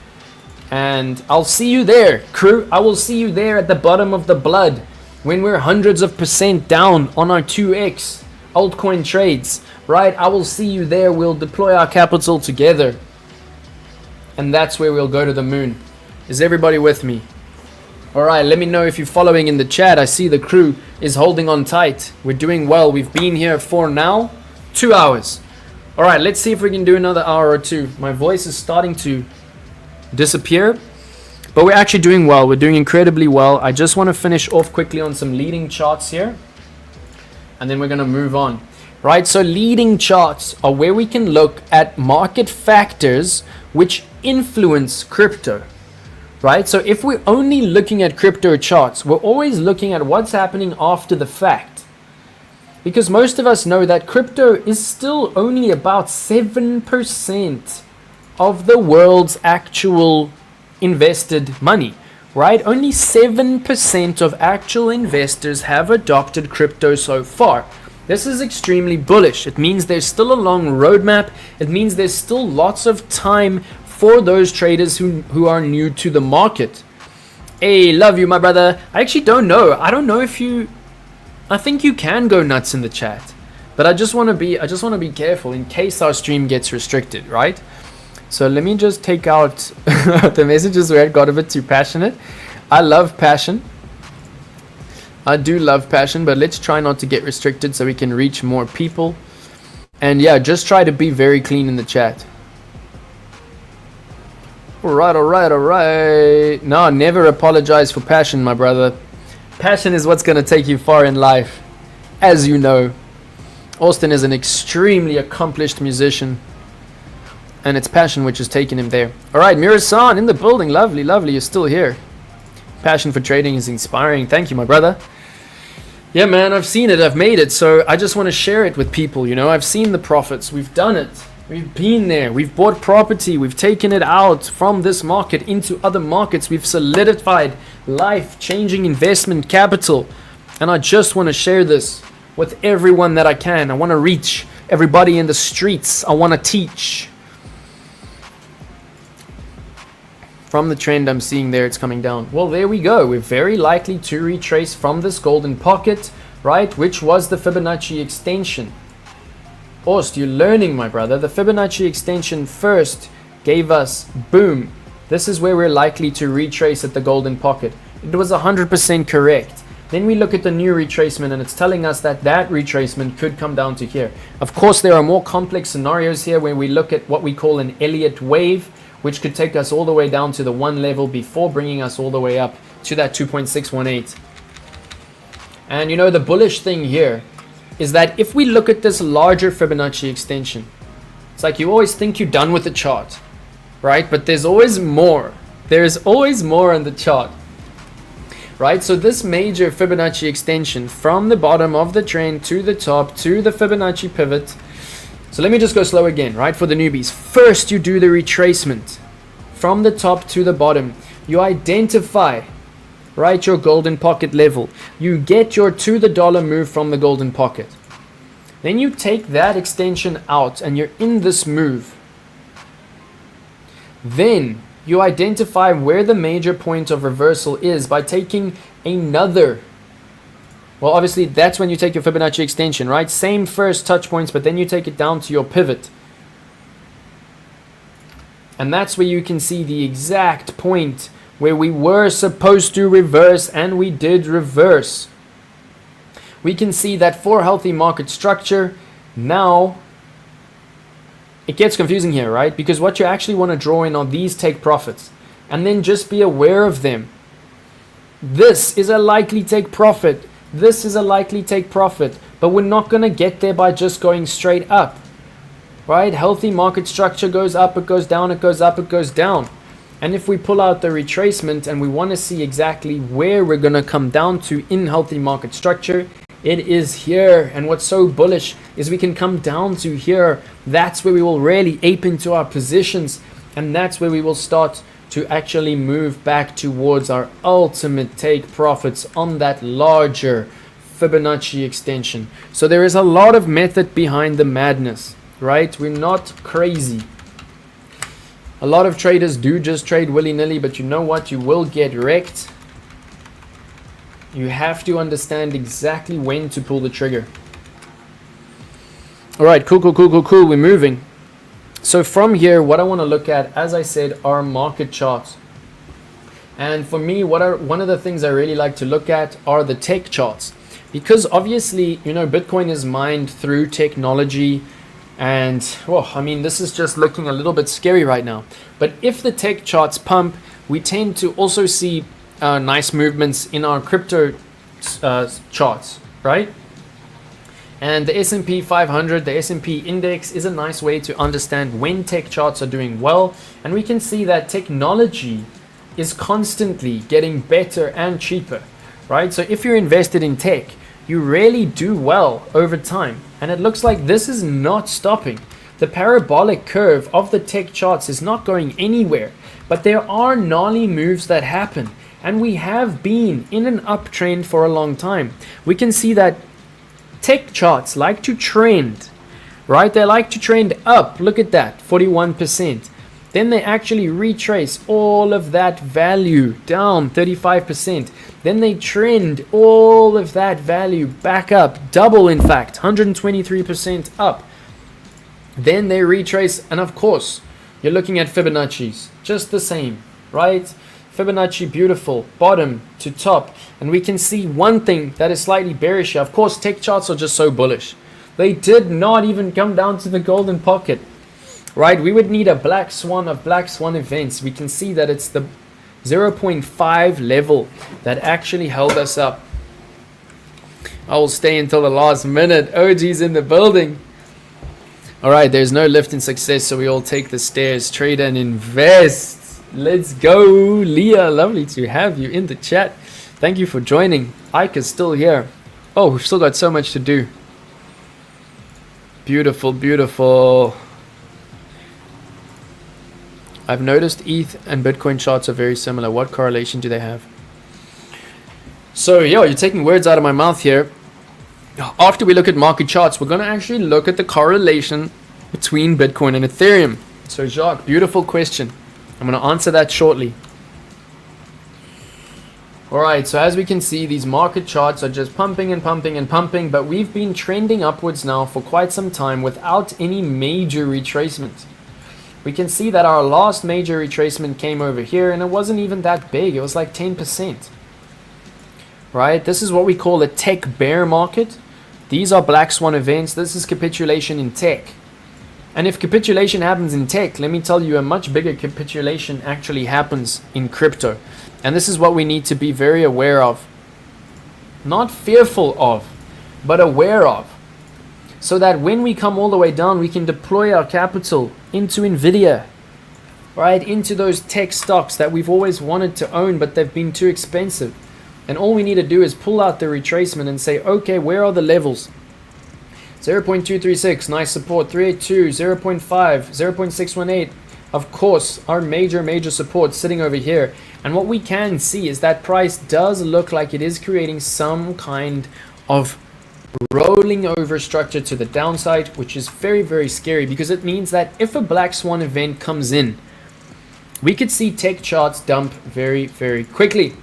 And I'll see you there, crew. I will see you there at the bottom of the blood when we're hundreds of % down on our 2x altcoin trades, right? I will see you there. We'll deploy our capital together. And that's where we'll go to the moon. Is everybody with me? Alright, let me know if you're following in the chat. I see the crew is holding on tight. We're doing well. We've been here for now 2 hours. Alright, let's see if we can do another hour or two. My voice is starting to disappear, but we're actually doing well. We're doing incredibly well. I just want to finish off quickly on some leading charts here, and then we're going to move on. Right, so leading charts are where we can look at market factors which influence crypto. Right, so if we're only looking at crypto charts, we're always looking at what's happening after the fact, because most of us know that crypto is still only about 7% of the world's actual invested money, right? Only 7% of actual investors have adopted crypto so far. This is extremely bullish. It means there's still a long roadmap. It means there's still lots of time for those traders who are new to the market. Hey, love you, my brother. I actually don't know. I don't know if you... I think you can go nuts in the chat. But I just want to be careful in case our stream gets restricted, right? So let me just take out the messages where it got a bit too passionate. I love passion. I do love passion, but let's try not to get restricted so we can reach more people. And yeah, just try to be very clean in the chat. Alright. No, never apologize for passion, my brother. Passion is what's going to take you far in life, as you know. Austin is an extremely accomplished musician, and it's passion which has taken him there. Alright, Mira-san in the building. Lovely, you're still here. Passion for trading is inspiring. Thank you, my brother. Yeah, man, I've seen it, I've made it, so I just want to share it with people, you know. I've seen the profits, we've done it, we've been there, we've bought property, we've taken it out from this market into other markets, we've solidified life-changing investment capital, and I just want to share this with everyone that I can. I want to reach everybody in the streets. I want to teach. From the trend I'm seeing there, it's coming down. Well, there we go. We're very likely to retrace from this golden pocket, right? Which was the Fibonacci extension. Orst, you're learning, my brother. The Fibonacci extension first gave us, boom. This is where we're likely to retrace at the golden pocket. It was 100% correct. Then we look at the new retracement and it's telling us that that retracement could come down to here. Of course, there are more complex scenarios here where we look at what we call an Elliott wave, which could take us all the way down to the 1 level before bringing us all the way up to that 2.618. And you know, the bullish thing here is that if we look at this larger Fibonacci extension, it's like you always think you're done with the chart, right? But there's always more. There's always more on the chart, right? So this major Fibonacci extension from the bottom of the trend to the top to the Fibonacci pivot. So let me just go slow again, right? For the newbies, first you do the retracement from the top to the bottom. You identify, right, your golden pocket level. You get your to the dollar move from the golden pocket. Then you take that extension out and you're in this move. Then you identify where the major point of reversal is by taking another. Well, obviously, that's when you take your Fibonacci extension, right? Same first touch points, but then you take it down to your pivot. And that's where you can see the exact point where we were supposed to reverse, and we did reverse. We can see that for healthy market structure, now it gets confusing here, right? Because what you actually want to draw in are these take profits, and then just be aware of them. This is a likely take profit. This is a likely take profit, but we're not going to get there by just going straight up, right? Healthy market structure goes up, it goes down, it goes up, it goes down. And if we pull out the retracement and we want to see exactly where we're going to come down to in healthy market structure, it is here. And what's so bullish is we can come down to here. That's where we will really ape into our positions, and that's where we will start to actually move back towards our ultimate take profits on that larger Fibonacci extension. So there is a lot of method behind the madness, right? We're not crazy. A lot of traders do just trade willy-nilly, but you know what? You will get wrecked. You have to understand exactly when to pull the trigger. All right, cool. We're moving. So from here, what I want to look at, as I said, are market charts. And for me, one of the things I really like to look at are the tech charts. Because obviously, you know, Bitcoin is mined through technology. And, well, I mean, this is just looking a little bit scary right now. But if the tech charts pump, we tend to also see nice movements in our crypto charts, right? And the S&P 500, the S&P index is a nice way to understand when tech charts are doing well. And we can see that technology is constantly getting better and cheaper, right? So if you're invested in tech, you really do well over time. And it looks like this is not stopping. The parabolic curve of the tech charts is not going anywhere, but there are gnarly moves that happen. And we have been in an uptrend for a long time. We can see that tech charts like to trend, right? They like to trend up. Look at that, 41%. Then they actually retrace all of that value down, 35%. Then they trend all of that value back up, double in fact, 123% up. Then they retrace, and of course, you're looking at Fibonacci's, just the same, right? Fibonacci, beautiful, bottom to top. And we can see one thing that is slightly bearish here. Of course, tech charts are just so bullish. They did not even come down to the golden pocket, right? We would need a black swan of black swan events. We can see that it's the 0.5 level that actually held us up. I will stay until the last minute. OG's in the building. All right, there's no lift in success, so we all take the stairs, trade and invest. Let's go. Leah, lovely to have you in the chat. Thank you for joining. Ike is still here. Oh, we've still got so much to do. Beautiful, beautiful. I've noticed ETH and Bitcoin charts are very similar. What correlation do they have? So, yo, you're taking words out of my mouth here. After we look at market charts, we're going to actually look at the correlation between Bitcoin and Ethereum. So, Jacques, beautiful question. I'm going to answer that shortly. Alright, so as we can see, these market charts are just pumping and pumping and pumping, but we've been trending upwards now for quite some time without any major retracement. We can see that our last major retracement came over here, and it wasn't even that big. It was like 10%. Right? This is what we call a tech bear market. These are black swan events. This is capitulation in tech. And if capitulation happens in tech, let me tell you, a much bigger capitulation actually happens in crypto. And this is what we need to be very aware of. Not fearful of, but aware of. So that when we come all the way down, we can deploy our capital into NVIDIA. Right? Into those tech stocks that we've always wanted to own, but they've been too expensive. And all we need to do is pull out the retracement and say, okay, where are the levels? 0.236, nice support. 382, 0.5, 0.618. Of course, our major support sitting over here. And what we can see is that price does look like it is creating some kind of rolling over structure to the downside, which is very, very scary, because it means that if a black swan event comes in, we could see tech charts dump very, very quickly.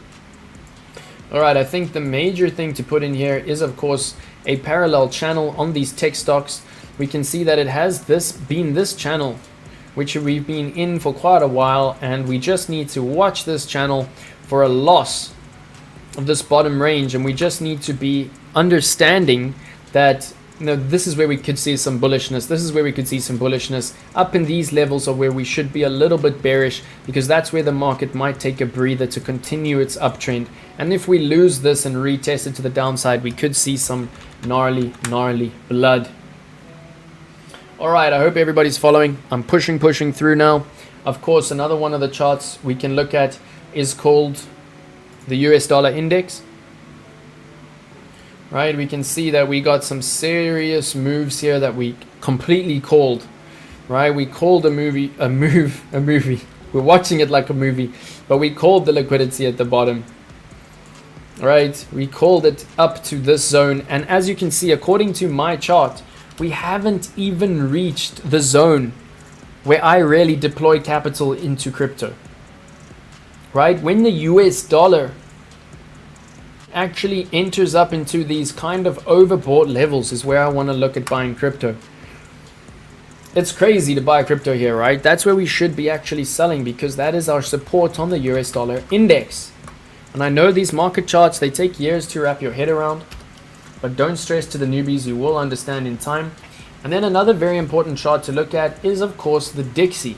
Alright, I think the major thing to put in here is, of course, a parallel channel on these tech stocks. We can see that it has been this channel, which we've been in for quite a while, and we just need to watch this channel for a loss of this bottom range, and we just need to be understanding that, you know, this is where we could see some bullishness. This is where we could see some bullishness. Up in these levels are where we should be a little bit bearish, because that's where the market might take a breather to continue its uptrend. And if we lose this and retest it to the downside, we could see some gnarly blood. Alright, I hope everybody's following. I'm pushing through now. Of course, another one of the charts we can look at is called the US dollar index. Right, we can see that we got some serious moves here that we completely called. Right, we called a movie. We're watching it like a movie, but we called the liquidity at the bottom. Right, we called it up to this zone, and as you can see, according to my chart, we haven't even reached the zone where I really deploy capital into crypto. Right, when the US dollar actually enters up into these kind of overbought levels is where I want to look at buying crypto. It's crazy to buy crypto here, right? That's where we should be actually selling, because that is our support on the US dollar index. And I know these market charts, they take years to wrap your head around, but don't stress to the newbies, you will understand in time. And then another very important chart to look at is, of course, the Dixie.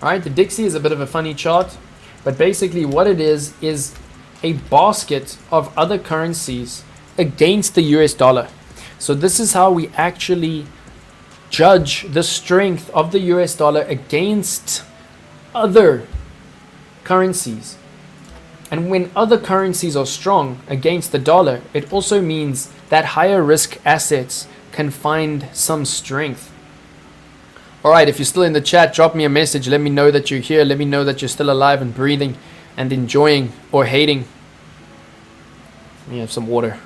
Alright, the Dixie is a bit of a funny chart, but basically what it is a basket of other currencies against the US dollar. So this is how we actually judge the strength of the US dollar against other currencies. And when other currencies are strong against the dollar, it also means that higher risk assets can find some strength. Alright, if you're still in the chat, drop me a message. Let me know that you're here. Let me know that you're still alive and breathing and enjoying or hating. Let me have some water.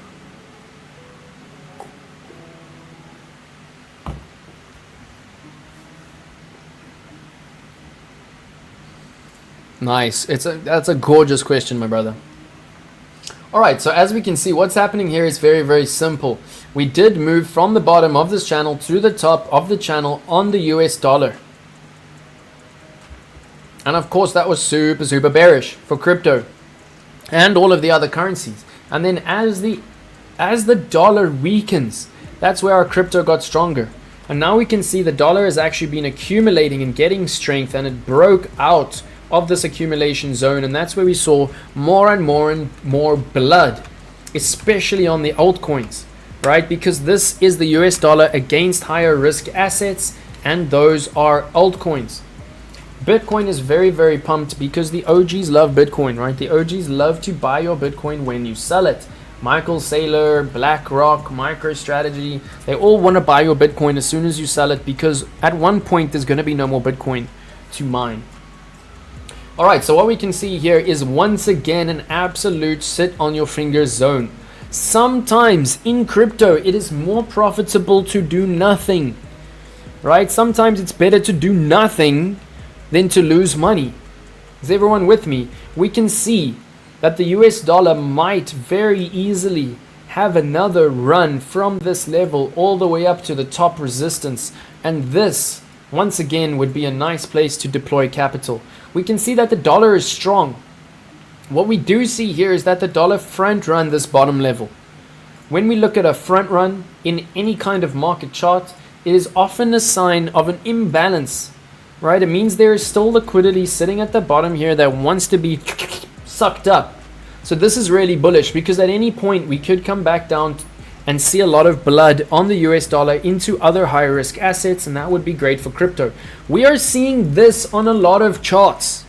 Nice. That's a gorgeous question, my brother. All right, so as we can see, what's happening here is very, very simple. We did move from the bottom of this channel to the top of the channel on the US dollar. And of course, that was super, super bearish for crypto and all of the other currencies. And then as the dollar weakens, that's where our crypto got stronger. And now we can see the dollar has actually been accumulating and getting strength, and it broke out of this accumulation zone, and that's where we saw more and more blood, especially on the altcoins, right? Because this is the US dollar against higher risk assets, and those are altcoins. Bitcoin is very, very pumped because the OGs love Bitcoin, right? The OGs love to buy your Bitcoin when you sell it. Michael Saylor, BlackRock, MicroStrategy, they all want to buy your Bitcoin as soon as you sell it, because at one point there's going to be no more Bitcoin to mine. All right, so what we can see here is once again an absolute sit on your fingers zone. Sometimes in crypto it is more profitable to do nothing, right? Sometimes it's better to do nothing than to lose money. Is everyone with me? We can see that the US dollar might very easily have another run from this level all the way up to the top resistance, and this once again would be a nice place to deploy capital. We can see that the dollar is strong. What we do see here is that the dollar front run this bottom level. When we look at a front run in any kind of market chart, it is often a sign of an imbalance, right? It means there is still liquidity sitting at the bottom here that wants to be sucked up. So this is really bullish, because at any point we could come back down and see a lot of blood on the US dollar into other high risk assets, and that would be great for crypto. We are seeing this on a lot of charts.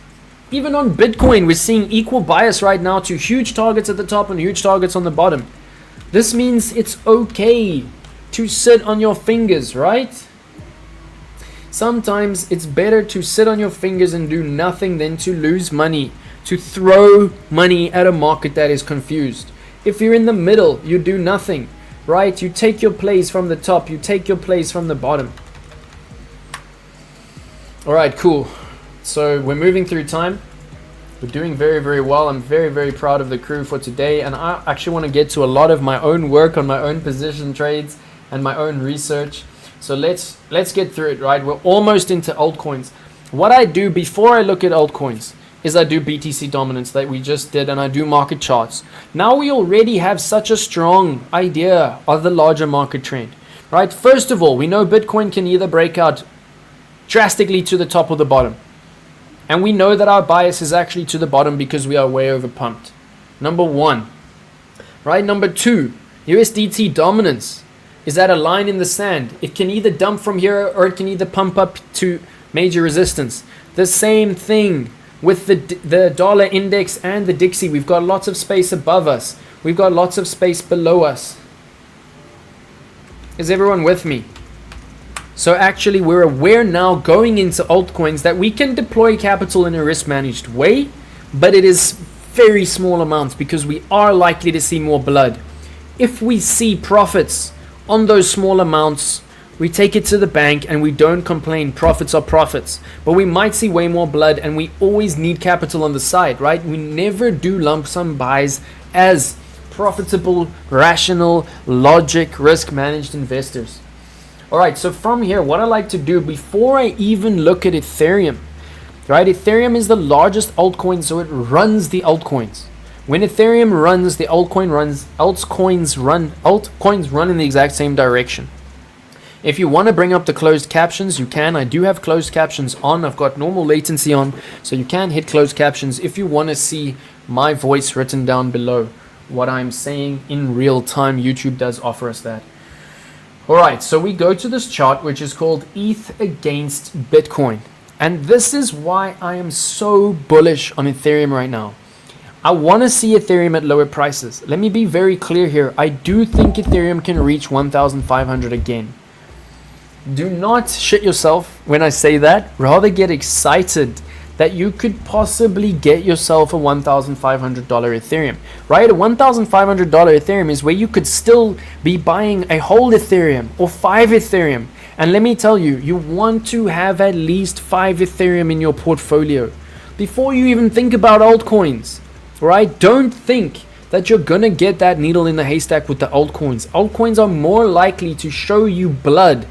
Even on Bitcoin, we're seeing equal bias right now to huge targets at the top and huge targets on the bottom. This means it's okay to sit on your fingers, right? Sometimes it's better to sit on your fingers and do nothing than to lose money, to throw money at a market that is confused. If you're in the middle, you do nothing, right? You take your plays from the top, you take your plays from the bottom. All right, cool. So we're moving through time. We're doing very, very well. I'm very, very proud of the crew for today, and I actually want to get to a lot of my own work on my own position trades and my own research. So let's get through it, right? We're almost into altcoins. What I do before I look at altcoins is I do BTC dominance that we just did, and I do market charts. Now we already have such a strong idea of the larger market trend, right? First of all, we know Bitcoin can either break out drastically to the top or the bottom. And we know that our bias is actually to the bottom because we are way over pumped. Number one, right? Number two, USDT dominance is at a line in the sand. It can either dump from here, or it can either pump up to major resistance. The same thing with the dollar index and the Dixie. We've got lots of space above us. We've got lots of space below us. Is everyone with me? So actually we're aware now going into altcoins that we can deploy capital in a risk managed way, but it is very small amounts because we are likely to see more blood. If we see profits on those small amounts, we take it to the bank and we don't complain. Profits are profits. But we might see way more blood, and we always need capital on the side, right? We never do lump sum buys as profitable, rational, logic, risk managed investors. All right, so from here, what I like to do before I even look at Ethereum, right? Ethereum is the largest altcoin, so it runs the altcoins. When Ethereum runs, the altcoins run in the exact same direction. If you want to bring up the closed captions, you can. I do have closed captions on. I've got normal latency on, so you can hit closed captions if you want to see my voice written down below what I'm saying in real time. YouTube does offer us that. All right, so we go to this chart, which is called ETH against Bitcoin. And this is why I am so bullish on Ethereum right now. I want to see Ethereum at lower prices. Let me be very clear here. I do think Ethereum can reach 1,500 again. Do not shit yourself when I say that. Rather get excited that you could possibly get yourself a $1,500 Ethereum, right? A $1,500 Ethereum is where you could still be buying a whole Ethereum or 5 Ethereum. And let me tell you, you want to have at least 5 Ethereum in your portfolio, before you even think about altcoins, right? Don't think that you're gonna get that needle in the haystack with the altcoins. Altcoins are more likely to show you blood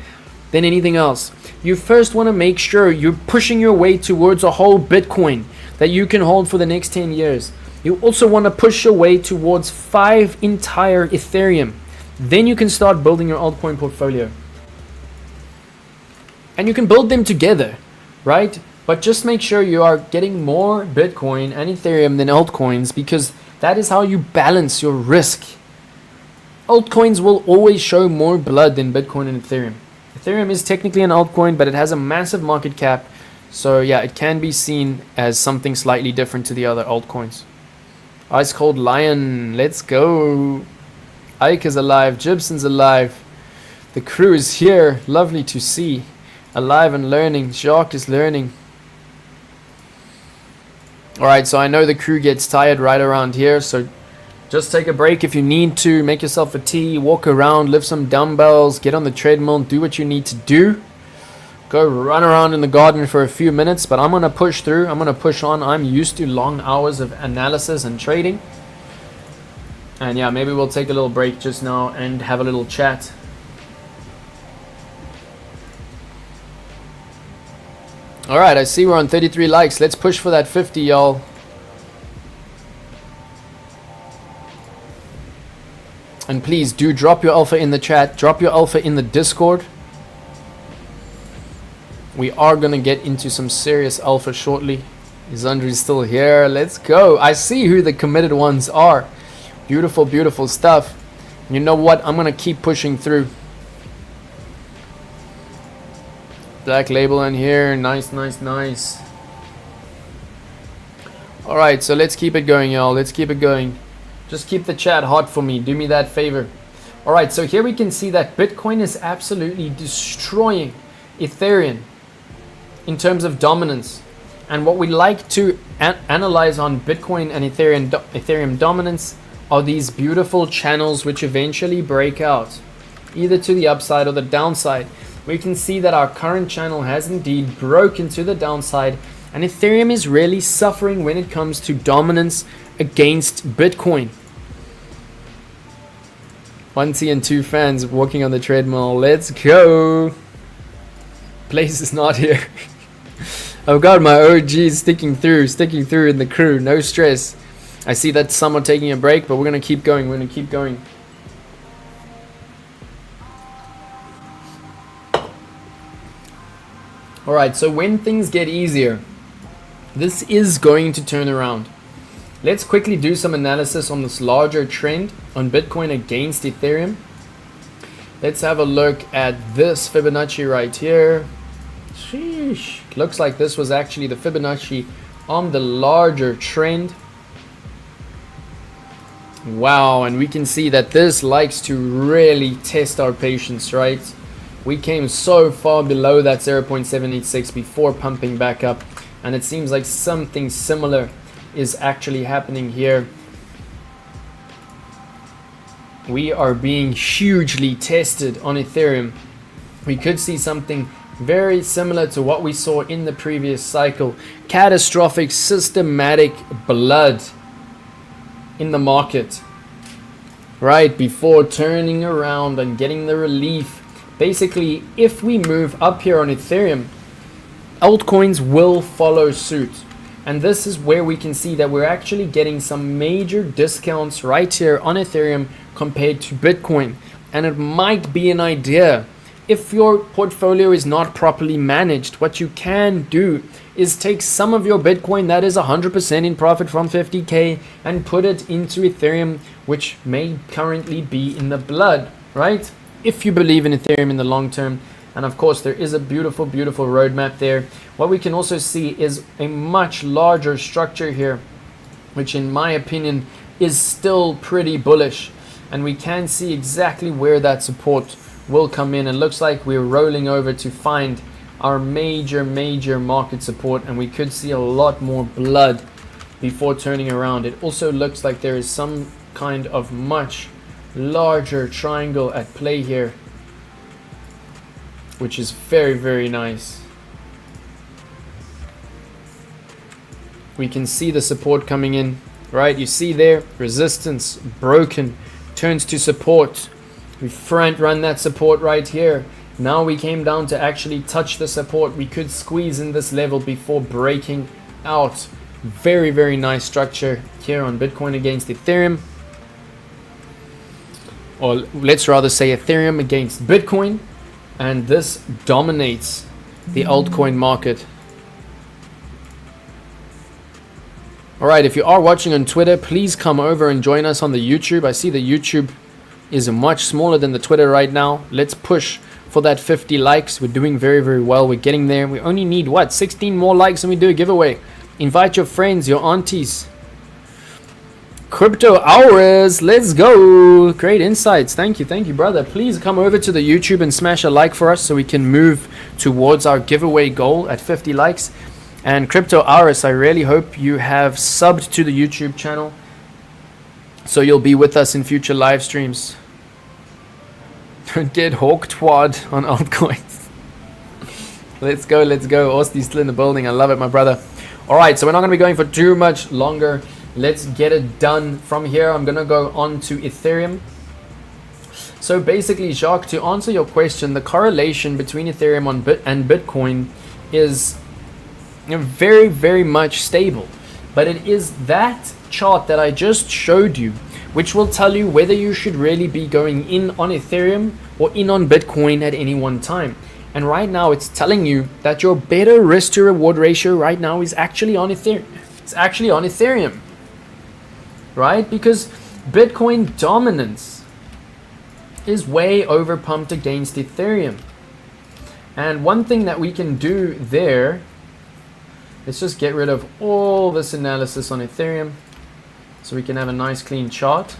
than anything else. You first want to make sure you're pushing your way towards a whole Bitcoin that you can hold for the next 10 years. You also want to push your way towards 5 entire Ethereum. Then you can start building your altcoin portfolio. And you can build them together, right? But just make sure you are getting more Bitcoin and Ethereum than altcoins, because that is how you balance your risk. Altcoins will always show more blood than Bitcoin and Ethereum. Ethereum is technically an altcoin, but it has a massive market cap. So yeah, it can be seen as something slightly different to the other altcoins. Ice Cold Lion, let's go. Ike is alive, Gibson's alive. The crew is here, lovely to see. Alive and learning, Jacques is learning. Alright, so I know the crew gets tired right around here, so just take a break if you need to. Make yourself a tea, walk around, lift some dumbbells, get on the treadmill, do what you need to do. Go run around in the garden for a few minutes, but I'm going to push through. I'm going to push on. I'm used to long hours of analysis and trading. And yeah, maybe we'll take a little break just now and have a little chat. Alright, I see we're on 33 likes. Let's push for that 50, y'all. And please do drop your alpha in the chat. Drop your alpha in the Discord. We are going to get into some serious alpha shortly. Zundry's still here. Let's go. I see who the committed ones are. Beautiful, beautiful stuff. You know what? I'm going to keep pushing through. Black label in here. Nice, nice, nice. Alright, so let's keep it going, y'all. Let's keep it going. Just keep the chat hot for me. Do me that favor. Alright, so here we can see that Bitcoin is absolutely destroying Ethereum in terms of dominance. And what we like to analyze on Bitcoin and Ethereum dominance are these beautiful channels which eventually break out, either to the upside or the downside. We can see that our current channel has indeed broken to the downside, and Ethereum is really suffering when it comes to dominance against Bitcoin. 1T and 2 fans walking on the treadmill. Let's go. Place is not here. I've got my OGs sticking through in the crew. No stress. I see that some are taking a break, but we're going to keep going. We're going to keep going. Alright, so when things get easier, this is going to turn around. Let's quickly do some analysis on this larger trend on Bitcoin against Ethereum. Let's have a look at this Fibonacci right here. Sheesh. Looks like this was actually the Fibonacci on the larger trend. Wow, and we can see that this likes to really test our patience, right? We came so far below that 0.786 before pumping back up, and it seems like something similar is actually happening here. We are being hugely tested on Ethereum. We could see something very similar to what we saw in the previous cycle. Catastrophic, systematic blood in the market, right before turning around and getting the relief. Basically, if we move up here on Ethereum, altcoins will follow suit. And this is where we can see that we're actually getting some major discounts right here on Ethereum compared to Bitcoin. And it might be an idea. If your portfolio is not properly managed, what you can do is take some of your Bitcoin that is 100% in profit from 50K and put it into Ethereum, which may currently be in the blood, right? If you believe in Ethereum in the long term. And of course, there is a beautiful, beautiful roadmap there. What we can also see is a much larger structure here, which in my opinion is still pretty bullish. And we can see exactly where that support will come in. It looks like we're rolling over to find our major market support, and we could see a lot more blood before turning around. It also looks like there is some kind of much larger triangle at play here, which is very, very nice. we can see the support coming in, right? You see there, resistance broken, turns to support. We front run that support right here. Now we came down to actually touch the support. We could squeeze in this level before breaking out. Very, very nice structure here on Bitcoin against Ethereum. Or let's rather say Ethereum against Bitcoin. And this dominates the altcoin market. Alright, if you are watching on Twitter, please come over and join us on the YouTube. I see the YouTube is much smaller than the Twitter right now. Let's push for that 50 likes. We're doing very, very well. We're getting there. We only need, what, 16 more likes and we do a giveaway. Invite your friends, your aunties. Crypto hours, let's go. Great insights. Thank you, brother. Please come over to the YouTube and smash a like for us so we can move towards our giveaway goal at 50 likes. And Crypto hours, I really hope you have subbed to the YouTube channel so you'll be with us in future live streams. Get hawk twad on altcoins. Let's go. Austy's still in the building. I love it, my brother. Alright, so we're not going to be going for too much longer. Let's get it done. From here, I'm going to go on to Ethereum. So basically, Jacques, to answer your question, the correlation between Ethereum and Bitcoin is very, very much stable. But it is that chart that I just showed you which will tell you whether you should really be going in on Ethereum or in on Bitcoin at any one time. And right now it's telling you that your better risk to reward ratio right now is actually on Ethereum. It's actually on Ethereum, right? Because Bitcoin dominance is way over pumped against Ethereum. And one thing that we can do there, let's just get rid of all this analysis on Ethereum so we can have a nice clean chart.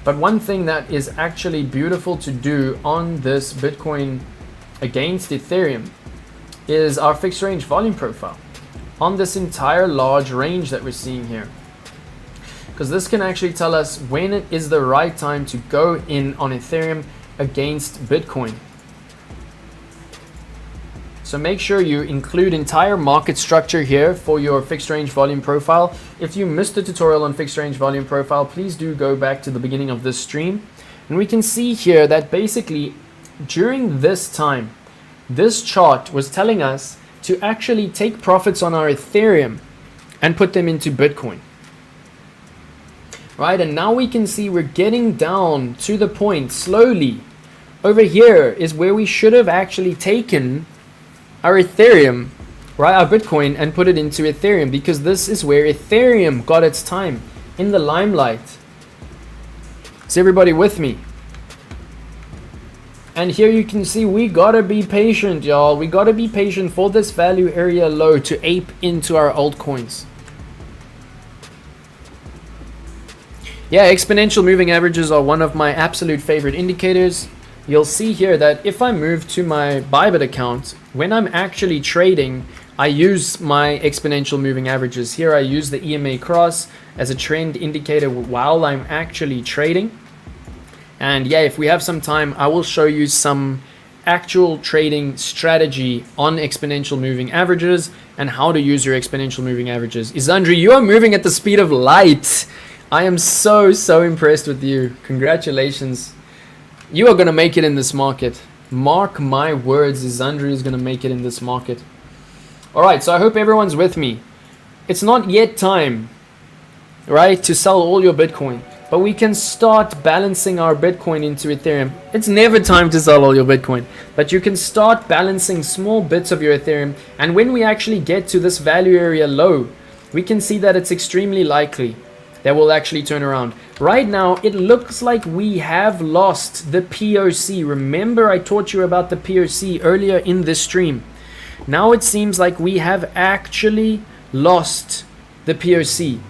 But one thing that is actually beautiful to do on this Bitcoin against Ethereum is our fixed range volume profile on this entire large range that we're seeing here. Because this can actually tell us when it is the right time to go in on Ethereum against Bitcoin. So make sure you include entire market structure here for your fixed range volume profile. If you missed the tutorial on fixed range volume profile, please do go back to the beginning of this stream. And we can see here that basically during this time, this chart was telling us to actually take profits on our Ethereum and put them into Bitcoin. Right, and now we can see we're getting down to the point slowly. Over here is where we should have actually taken our Ethereum, right, our Bitcoin, and put it into Ethereum, because this is where Ethereum got its time in the limelight. Is everybody with me? And here you can see we gotta be patient, y'all. We gotta be patient for this value area low to ape into our altcoins. Yeah, exponential moving averages are one of my absolute favorite indicators. You'll see here that if I move to my Bybit account, when I'm actually trading, I use my exponential moving averages. Here I use the EMA cross as a trend indicator while I'm actually trading. And yeah, if we have some time, I will show you some actual trading strategy on exponential moving averages and how to use your exponential moving averages. Isandri, you are moving at the speed of light. I am so impressed with you. Congratulations. You are going to make it in this market. Mark my words, Isandri is going to make it in this market. Alright, so I hope everyone's with me. It's not yet time, right, to sell all your Bitcoin. But we can start balancing our Bitcoin into Ethereum. It's never time to sell all your Bitcoin. But you can start balancing small bits of your Ethereum. And when we actually get to this value area low, we can see that it's extremely likely that will actually turn around. Right now, it looks like we have lost the POC. Remember, I taught you about the POC earlier in this stream. Now it seems like we have actually lost the POC.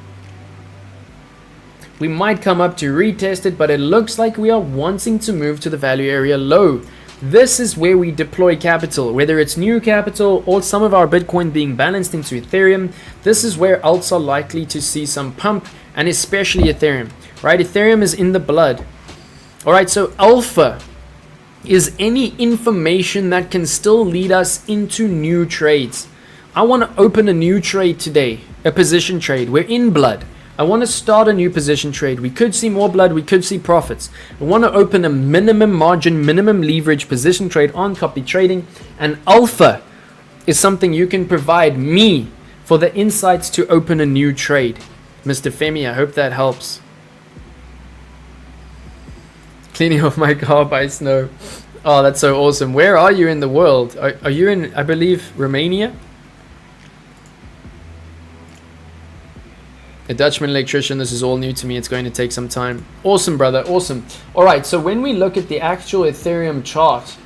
We might come up to retest it, but it looks like we are wanting to move to the value area low. This is where we deploy capital, whether it's new capital or some of our Bitcoin being balanced into Ethereum. This is where alts are likely to see some pump, and especially Ethereum, right? Ethereum is in the blood. All right, so alpha is any information that can still lead us into new trades. I want to open a new trade today, a position trade. We're in blood. I want to start a new position trade. We could see more blood, we could see profits. I want to open a minimum margin, minimum leverage position trade on copy trading, and alpha is something you can provide me for the insights to open a new trade. Mr. Femi, I hope that helps. Cleaning off my car by snow. Oh, that's so awesome. Where are you in the world? Are you in, I believe, Romania? A Dutchman electrician, this is all new to me. It's going to take some time. Awesome, brother. Awesome. All right, so when we look at the actual Ethereum chart,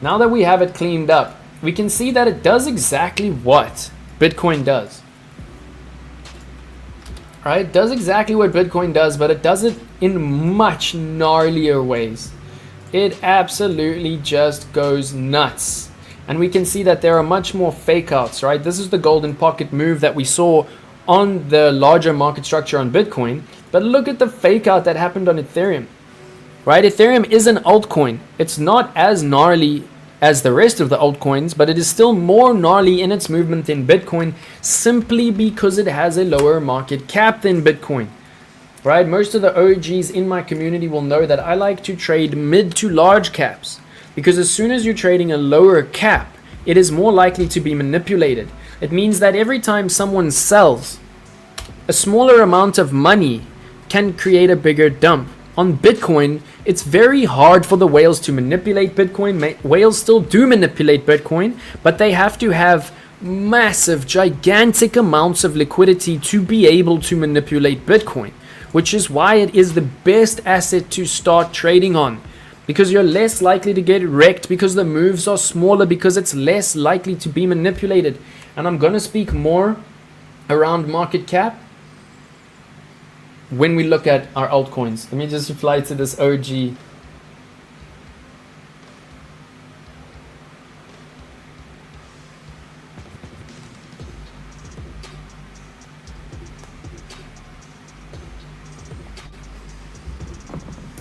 now that we have it cleaned up, we can see that it does exactly what Bitcoin does. Right? It does exactly what Bitcoin does, but it does it in much gnarlier ways. It absolutely just goes nuts. And we can see that there are much more fake outs, right? This is the golden pocket move that we saw on the larger market structure on Bitcoin. But look at the fake out that happened on Ethereum, right? Ethereum is an altcoin. It's not as gnarly as the rest of the altcoins, but it is still more gnarly in its movement than Bitcoin simply because it has a lower market cap than Bitcoin, right? Most of the OGs in my community will know that I like to trade mid to large caps, because as soon as you're trading a lower cap, it is more likely to be manipulated. It means that every time someone sells, a smaller amount of money can create a bigger dump. On Bitcoin, it's very hard for the whales to manipulate Bitcoin. Whales still do manipulate Bitcoin, but they have to have massive, gigantic amounts of liquidity to be able to manipulate Bitcoin, which is why it is the best asset to start trading on, because you're less likely to get wrecked, because the moves are smaller, because it's less likely to be manipulated. And I'm going to speak more around market cap when we look at our altcoins. Let me just reply to this OG.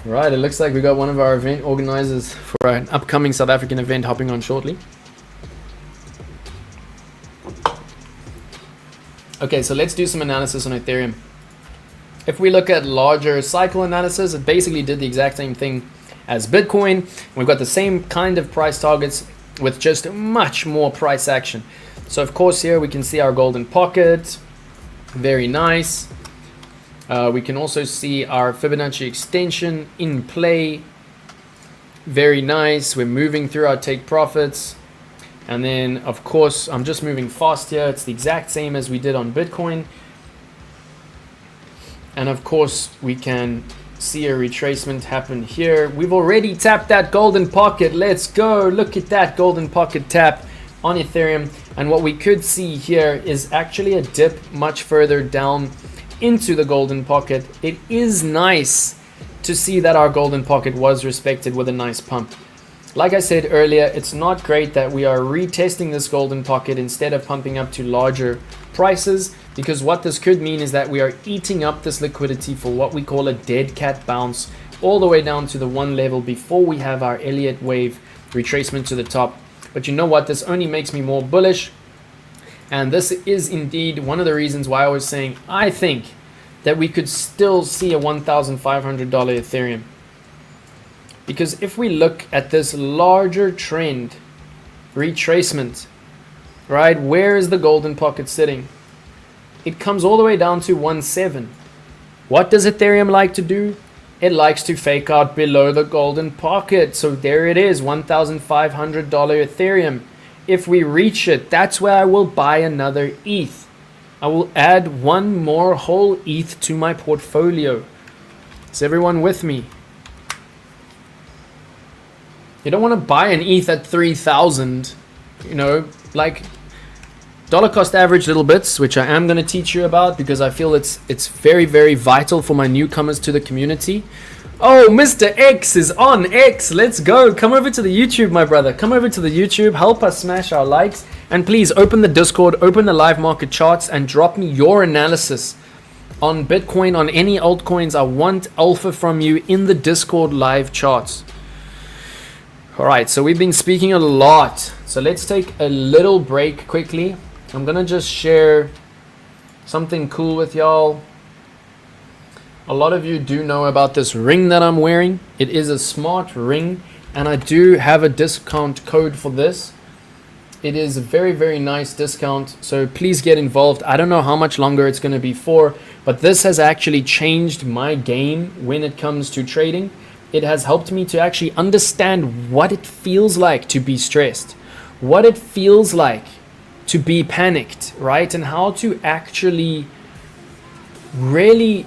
Right, it looks like we got one of our event organizers for an upcoming South African event hopping on shortly. Okay, so let's do some analysis on Ethereum. If we look at larger cycle analysis, it basically did the exact same thing as Bitcoin. We've got the same kind of price targets with just much more price action. So of course here we can see our golden pocket, very nice. We can also see our Fibonacci extension in play, very nice. We're moving through our take profits. And then of course, I'm just moving fast here. It's the exact same as we did on Bitcoin. And of course, we can see a retracement happen here. We've already tapped that golden pocket. Let's go. Look at that golden pocket tap on Ethereum. And what we could see here is actually a dip much further down into the golden pocket. It is nice to see that our golden pocket was respected with a nice pump. Like I said earlier, it's not great that we are retesting this golden pocket instead of pumping up to larger prices, because what this could mean is that we are eating up this liquidity for what we call a dead cat bounce all the way down to the one level before we have our Elliott wave retracement to the top. But you know what? This only makes me more bullish. And this is indeed one of the reasons why I was saying I think that we could still see a $1,500 Ethereum. Because if we look at this larger trend retracement, right, where is the golden pocket sitting? It comes all the way down to 1.7. What does Ethereum like to do? It likes to fake out below the golden pocket. So there it is, $1,500 Ethereum. If we reach it, that's where I will buy another ETH. I will add one more whole ETH to my portfolio. Is everyone with me? You don't want to buy an ETH at 3,000, you know, like dollar cost average little bits, which I am going to teach you about because I feel it's very, very vital for my newcomers to the community. Oh, Mr. X is on. X, let's go. Come over to the YouTube, my brother. Come over to the YouTube. Help us smash our likes. And please open the Discord, open the live market charts, and drop me your analysis on Bitcoin, on any altcoins. I want alpha from you in the Discord live charts. All right, so we've been speaking a lot. So let's take a little break quickly. I'm gonna just share something cool with y'all. A lot of you do know about this ring that I'm wearing. It is a smart ring, and I do have a discount code for this. It is a very, very nice discount, so please get involved. I don't know how much longer it's going to be for, but this has actually changed my game when it comes to trading. It has helped me to actually understand what it feels like to be stressed, what it feels like to be panicked, right? And how to actually really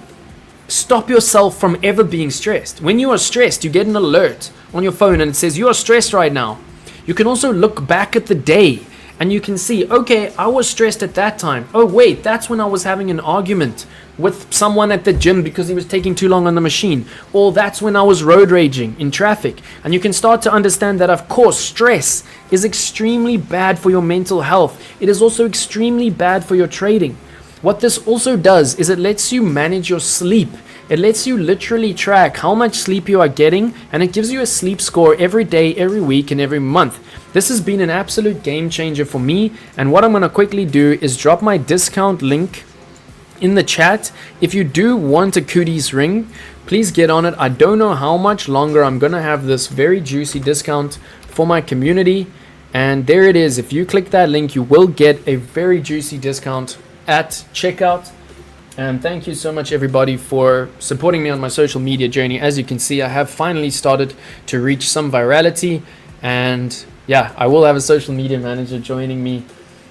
stop yourself from ever being stressed. When you are stressed, you get an alert on your phone and it says you are stressed right now. You can also look back at the day and you can see, okay, I was stressed at that time. Oh wait, that's when I was having an argument with someone at the gym because he was taking too long on the machine. Or that's when I was road raging in traffic. And you can start to understand that, of course, stress is extremely bad for your mental health. It is also extremely bad for your trading. What this also does is it lets you manage your sleep. It lets you literally track how much sleep you are getting, and it gives you a sleep score every day, every week, and every month. This has been an absolute game changer for me, and what I'm going to quickly do is drop my discount link in the chat. If you do want a CUDIS ring, please get on it. I don't know how much longer I'm going to have this very juicy discount for my community, and there it is. If you click that link, you will get a very juicy discount at checkout. And thank you so much everybody for supporting me on my social media journey. As you can see, I have finally started to reach some virality, and yeah, I will have a social media manager joining me.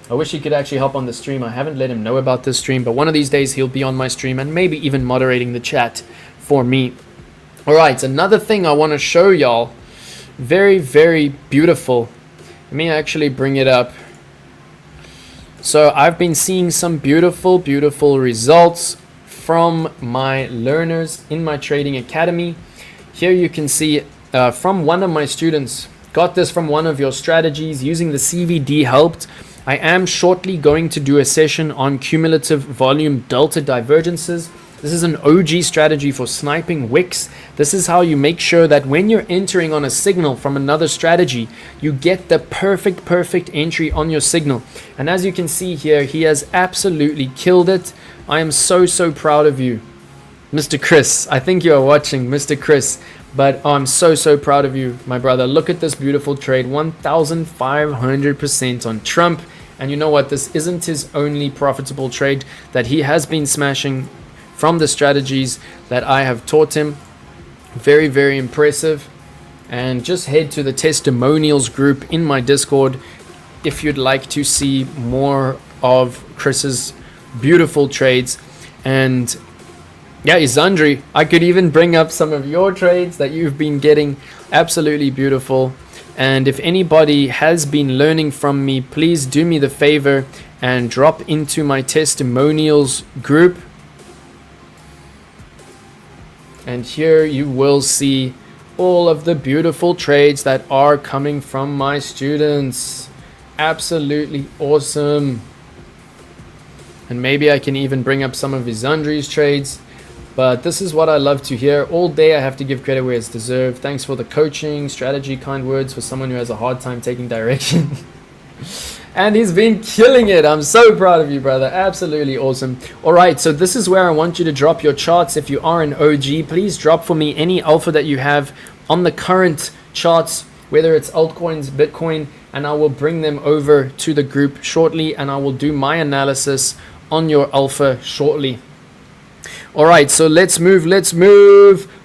I wish he could actually help on the stream. I haven't let him know about this stream, but one of these days he'll be on my stream and maybe even moderating the chat for me. All right, another thing I want to show y'all, very, very beautiful. Let me actually bring it up. So I've been seeing some beautiful, beautiful results from my learners in my trading academy. Here you can see from one of my students, got this from one of your strategies using the CVD helped. I am shortly going to do a session on cumulative volume delta divergences. This is an OG strategy for sniping wicks. This is how you make sure that when you're entering on a signal from another strategy, you get the perfect entry on your signal. And as you can see here, he has absolutely killed it. I am so proud of you, Mr. Chris. I think you are watching, Mr. Chris, but I'm so proud of you, my brother. Look at this beautiful trade, 1,500% on Trump. And you know what? This isn't his only profitable trade that he has been smashing from the strategies that I have taught him. Very, very impressive. And just head to the testimonials group in my Discord if you'd like to see more of Chris's beautiful trades. And yeah, Isandri, I could even bring up some of your trades that you've been getting. Absolutely beautiful. And if anybody has been learning from me, please do me the favor and drop into my testimonials group. And here you will see all of the beautiful trades that are coming from my students. Absolutely awesome. And maybe I can even bring up some of Isandri's trades. But this is what I love to hear. All day I have to give credit where it's deserved. Thanks for the coaching, strategy, kind words for someone who has a hard time taking direction. And he's been killing it. I'm so proud of you, brother. Absolutely awesome. All right, so this is where I want you to drop your charts. If you are an OG, please drop for me any alpha that you have on the current charts, whether it's altcoins, Bitcoin, and I will bring them over to the group shortly, and I will do my analysis on your alpha shortly. All right, so let's move.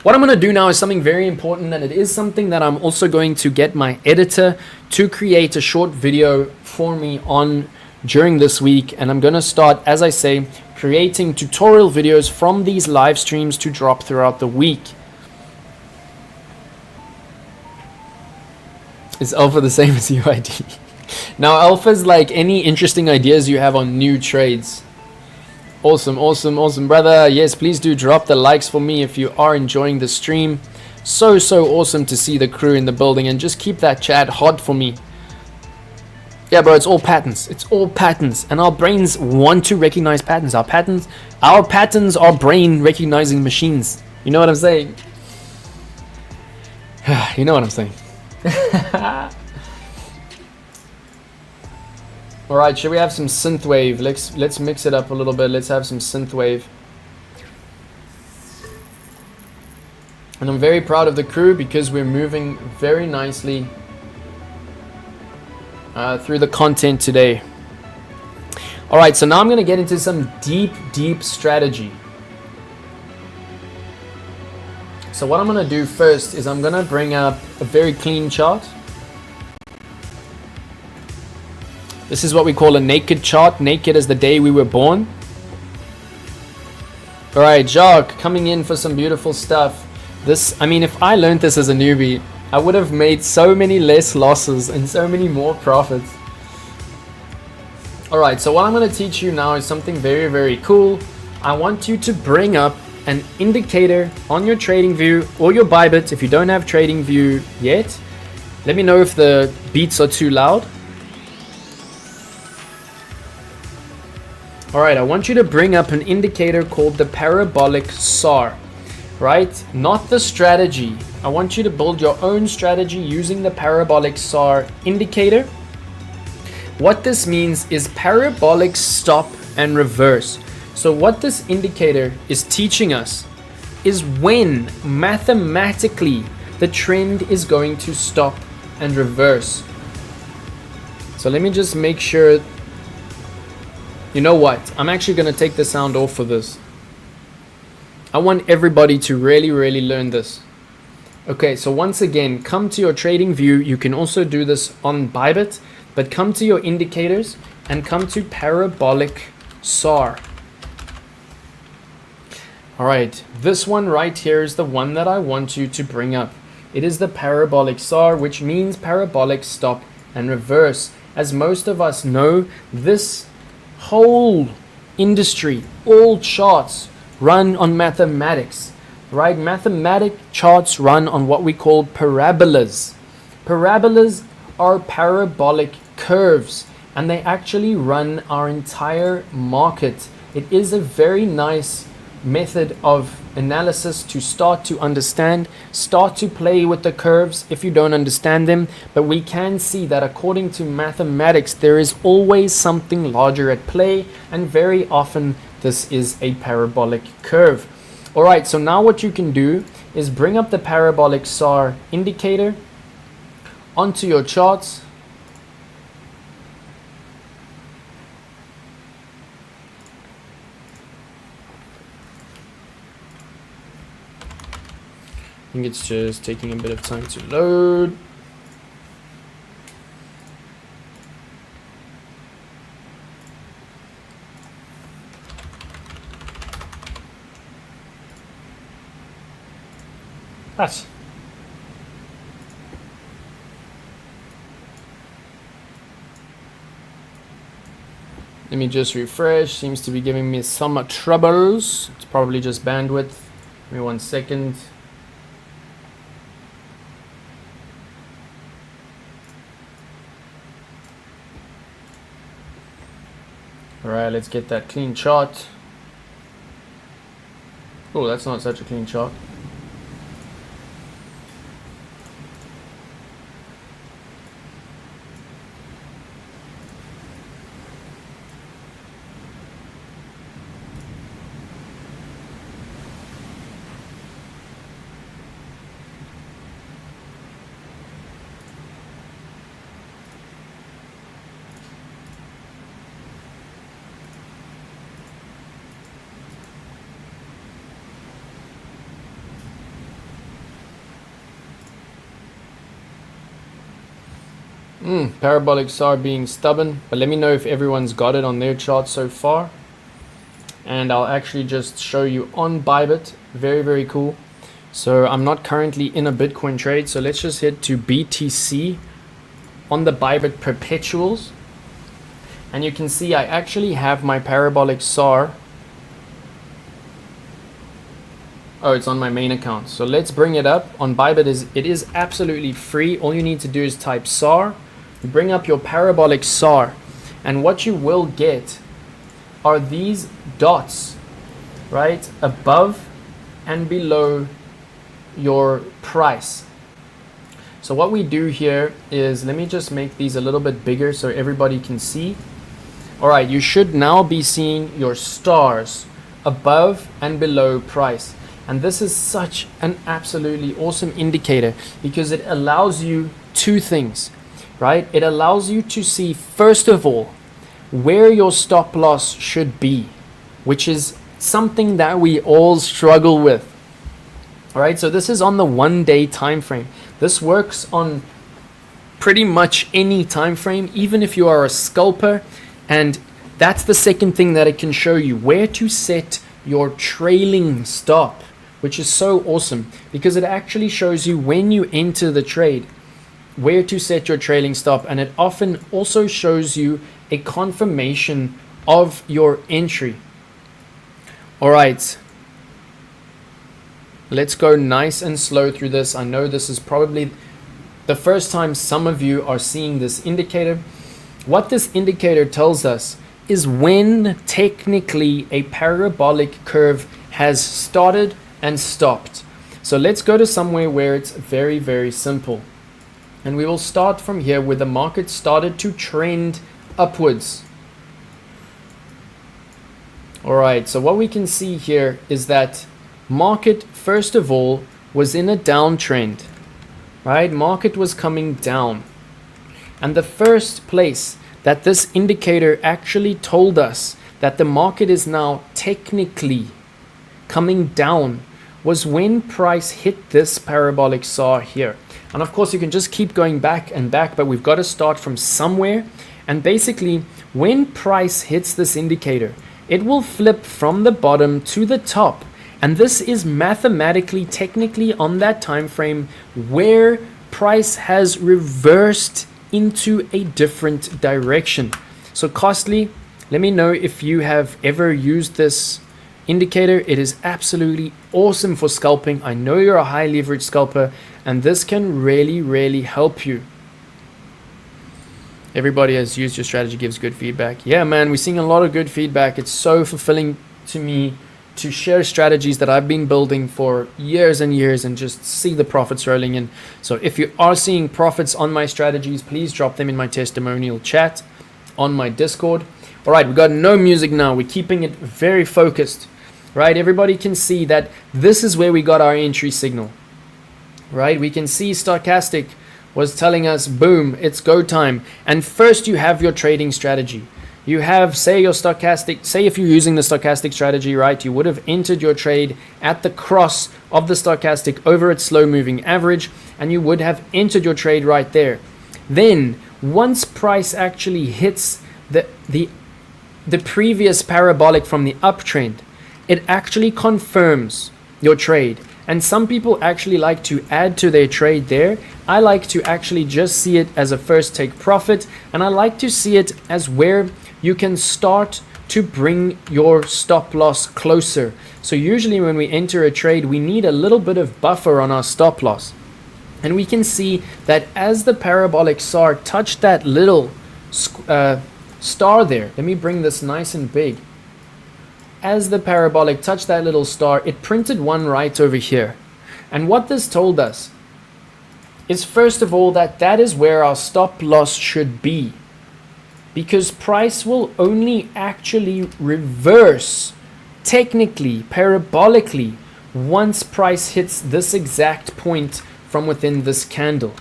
What I'm going to do now is something very important, and it is something that I'm also going to get my editor to create a short video for me on during this week. And I'm going to start, as I say, creating tutorial videos from these live streams to drop throughout the week. Is alpha the same as UID? Now, alpha is like any interesting ideas you have on new trades. Awesome, brother. Yes, please do drop the likes for me if you are enjoying the stream. So awesome to see the crew in the building, and just keep that chat hot for me. Yeah, bro, it's all patterns. And our brains want to recognize patterns. Our patterns are brain recognizing machines. You know what I'm saying? You know what I'm saying. All right, should we have some synthwave? Let's mix it up a little bit. Let's have some synthwave. And I'm very proud of the crew because we're moving very nicely through the content today. All right, so now I'm going to get into some deep strategy. So what I'm going to do first is I'm going to bring up a very clean chart. This is what we call a naked chart. Naked as the day we were born. All right, Jacques coming in for some beautiful stuff. This, I mean, if I learned this as a newbie, I would have made so many less losses and so many more profits. All right, so what I'm going to teach you now is something very cool. I want you to bring up an indicator on your trading view or your Bybit. If you don't have trading view yet, let me know if the beats are too loud. All right, I want you to bring up an indicator called the Parabolic SAR, right? Not the strategy. I want you to build your own strategy using the Parabolic SAR indicator. What this means is parabolic stop and reverse. So what this indicator is teaching us is when mathematically the trend is going to stop and reverse. So let me just make sure. You know what? I'm actually going to take the sound off for this. I want everybody to really learn this. Okay, so once again, come to your trading view. You can also do this on Bybit, but come to your indicators and come to Parabolic SAR. All right, this one right here is the one that I want you to bring up. It is the Parabolic SAR, which means parabolic stop and reverse. As most of us know, this whole industry, all charts run on mathematics, right? Mathematic charts run on what we call parabolas. Parabolas are parabolic curves, and they actually run our entire market. It is a very nice method of analysis to start to understand, start to play with the curves if you don't understand them. But we can see that according to mathematics, there is always something larger at play, and very often this is a parabolic curve. All right, so now what you can do is bring up the Parabolic SAR indicator onto your charts. I think it's just taking a bit of time to load. That's let me just refresh. Seems to be giving me some troubles. It's probably just bandwidth. Give me 1 second. All right, let's get that clean chart. Oh, that's not such a clean chart. Parabolic SAR being stubborn, but let me know if everyone's got it on their chart so far. And I'll actually just show you on Bybit. Very cool. So I'm not currently in a Bitcoin trade, so let's just head to BTC on the Bybit perpetuals. And you can see I actually have my Parabolic SAR. Oh, it's on my main account. So let's bring it up. On Bybit, it is absolutely free. All you need to do is type SAR. You bring up your Parabolic SAR, and what you will get are these dots, right, above and below your price. So So what we do here is, let me just make these a little bit bigger so everybody can see. All right, you should now be seeing your stars above and below price. And this is such an absolutely awesome indicator because it allows you two things, right? It allows you to see, first of all, where your stop loss should be, which is something that we all struggle with. All right, so this is on the 1 day time frame. This works on pretty much any time frame, even if you are a scalper. And that's the second thing that it can show you, where to set your trailing stop, which is so awesome because it actually shows you when you enter the trade, where to set your trailing stop. And it often also shows you a confirmation of your entry. All right. Let's go nice and slow through this. I know this is probably the first time some of you are seeing this indicator. What this indicator tells us is when technically a parabolic curve has started and stopped. So let's go to somewhere where it's very, very simple. And we will start from here where the market started to trend upwards. All right, so what we can see here is that market, first of all, was in a downtrend, right? Market was coming down. And the first place that this indicator actually told us that the market is now technically coming down was when price hit this parabolic SAR here. And of course, you can just keep going back and back, but we've got to start from somewhere. And basically, when price hits this indicator, it will flip from the bottom to the top. And this is mathematically, technically on that time frame where price has reversed into a different direction. So Costly, let me know if you have ever used this indicator. It is absolutely awesome for scalping. I know you're a high leverage scalper and this can really, really help you. Everybody has used your strategy, gives good feedback. Yeah, man, we're seeing a lot of good feedback. It's so fulfilling to me to share strategies that I've been building for years and years and just see the profits rolling in. So if you are seeing profits on my strategies, please drop them in my testimonial chat on my Discord. All right, we got no music now. We're keeping it very focused, right? Everybody can see that this is where we got our entry signal, right? We can see Stochastic was telling us, boom, it's go time. And first you have your trading strategy. You have, say your stochastic, say if you're using the stochastic strategy, right, you would have entered your trade at the cross of the stochastic over its slow moving average, and you would have entered your trade right there. Then once price actually hits the previous parabolic from the uptrend, it actually confirms your trade. And some people actually like to add to their trade there. I like to actually just see it as a first take profit, and I like to see it as where you can start to bring your stop loss closer. So usually when we enter a trade, we need a little bit of buffer on our stop loss. And we can see that as the parabolic SAR touched that little star there, let me bring this nice and big. As the parabolic touched that little star, it printed one right over here. And what this told us is, first of all, that is where our stop loss should be. Because price will only actually reverse, technically, parabolically, once price hits this exact point from within this candle.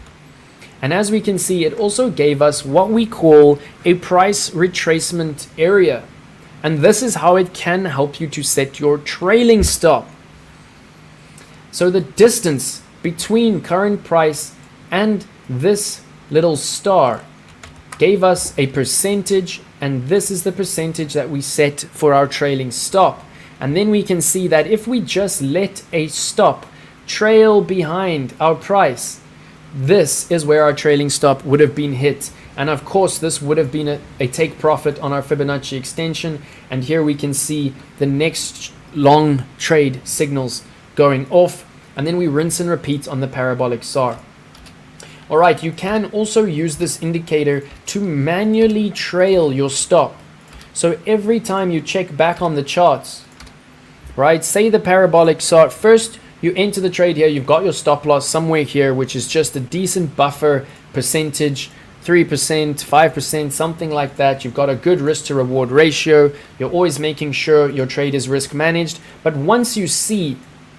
And as we can see, it also gave us what we call a price retracement area. And this is how it can help you to set your trailing stop. So the distance between current price and this little star gave us a percentage, and this is the percentage that we set for our trailing stop. And then we can see that if we just let a stop trail behind our price, this is where our trailing stop would have been hit. And of course, this would have been a take profit on our Fibonacci extension. And here we can see the next long trade signals going off. And then we rinse and repeat on the parabolic SAR. All right, you can also use this indicator to manually trail your stop. So every time you check back on the charts, right, say the parabolic SAR, first You enter the trade here, you've got your stop loss somewhere here, which is just a decent buffer percentage, 3%, 5%, something like that. You've got a good risk to reward ratio. You're always making sure your trade is risk managed. But once you see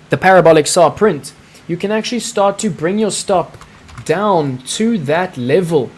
the parabolic SAR print, you can actually start to bring your stop down to that level.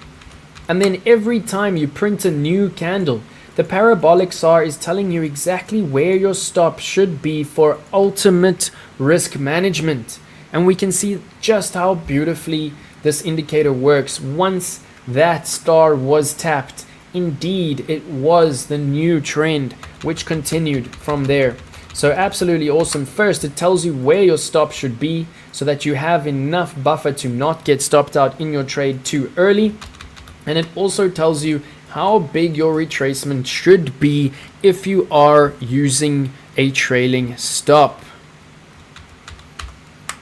And then every time you print a new candle, the parabolic SAR is telling you exactly where your stop should be for ultimate risk management. And we can see just how beautifully this indicator works. Once that star was tapped, indeed it was the new trend which continued from there. So absolutely awesome. First, it tells you where your stop should be so that you have enough buffer to not get stopped out in your trade too early. And it also tells you how big your retracement should be if you are using a trailing stop.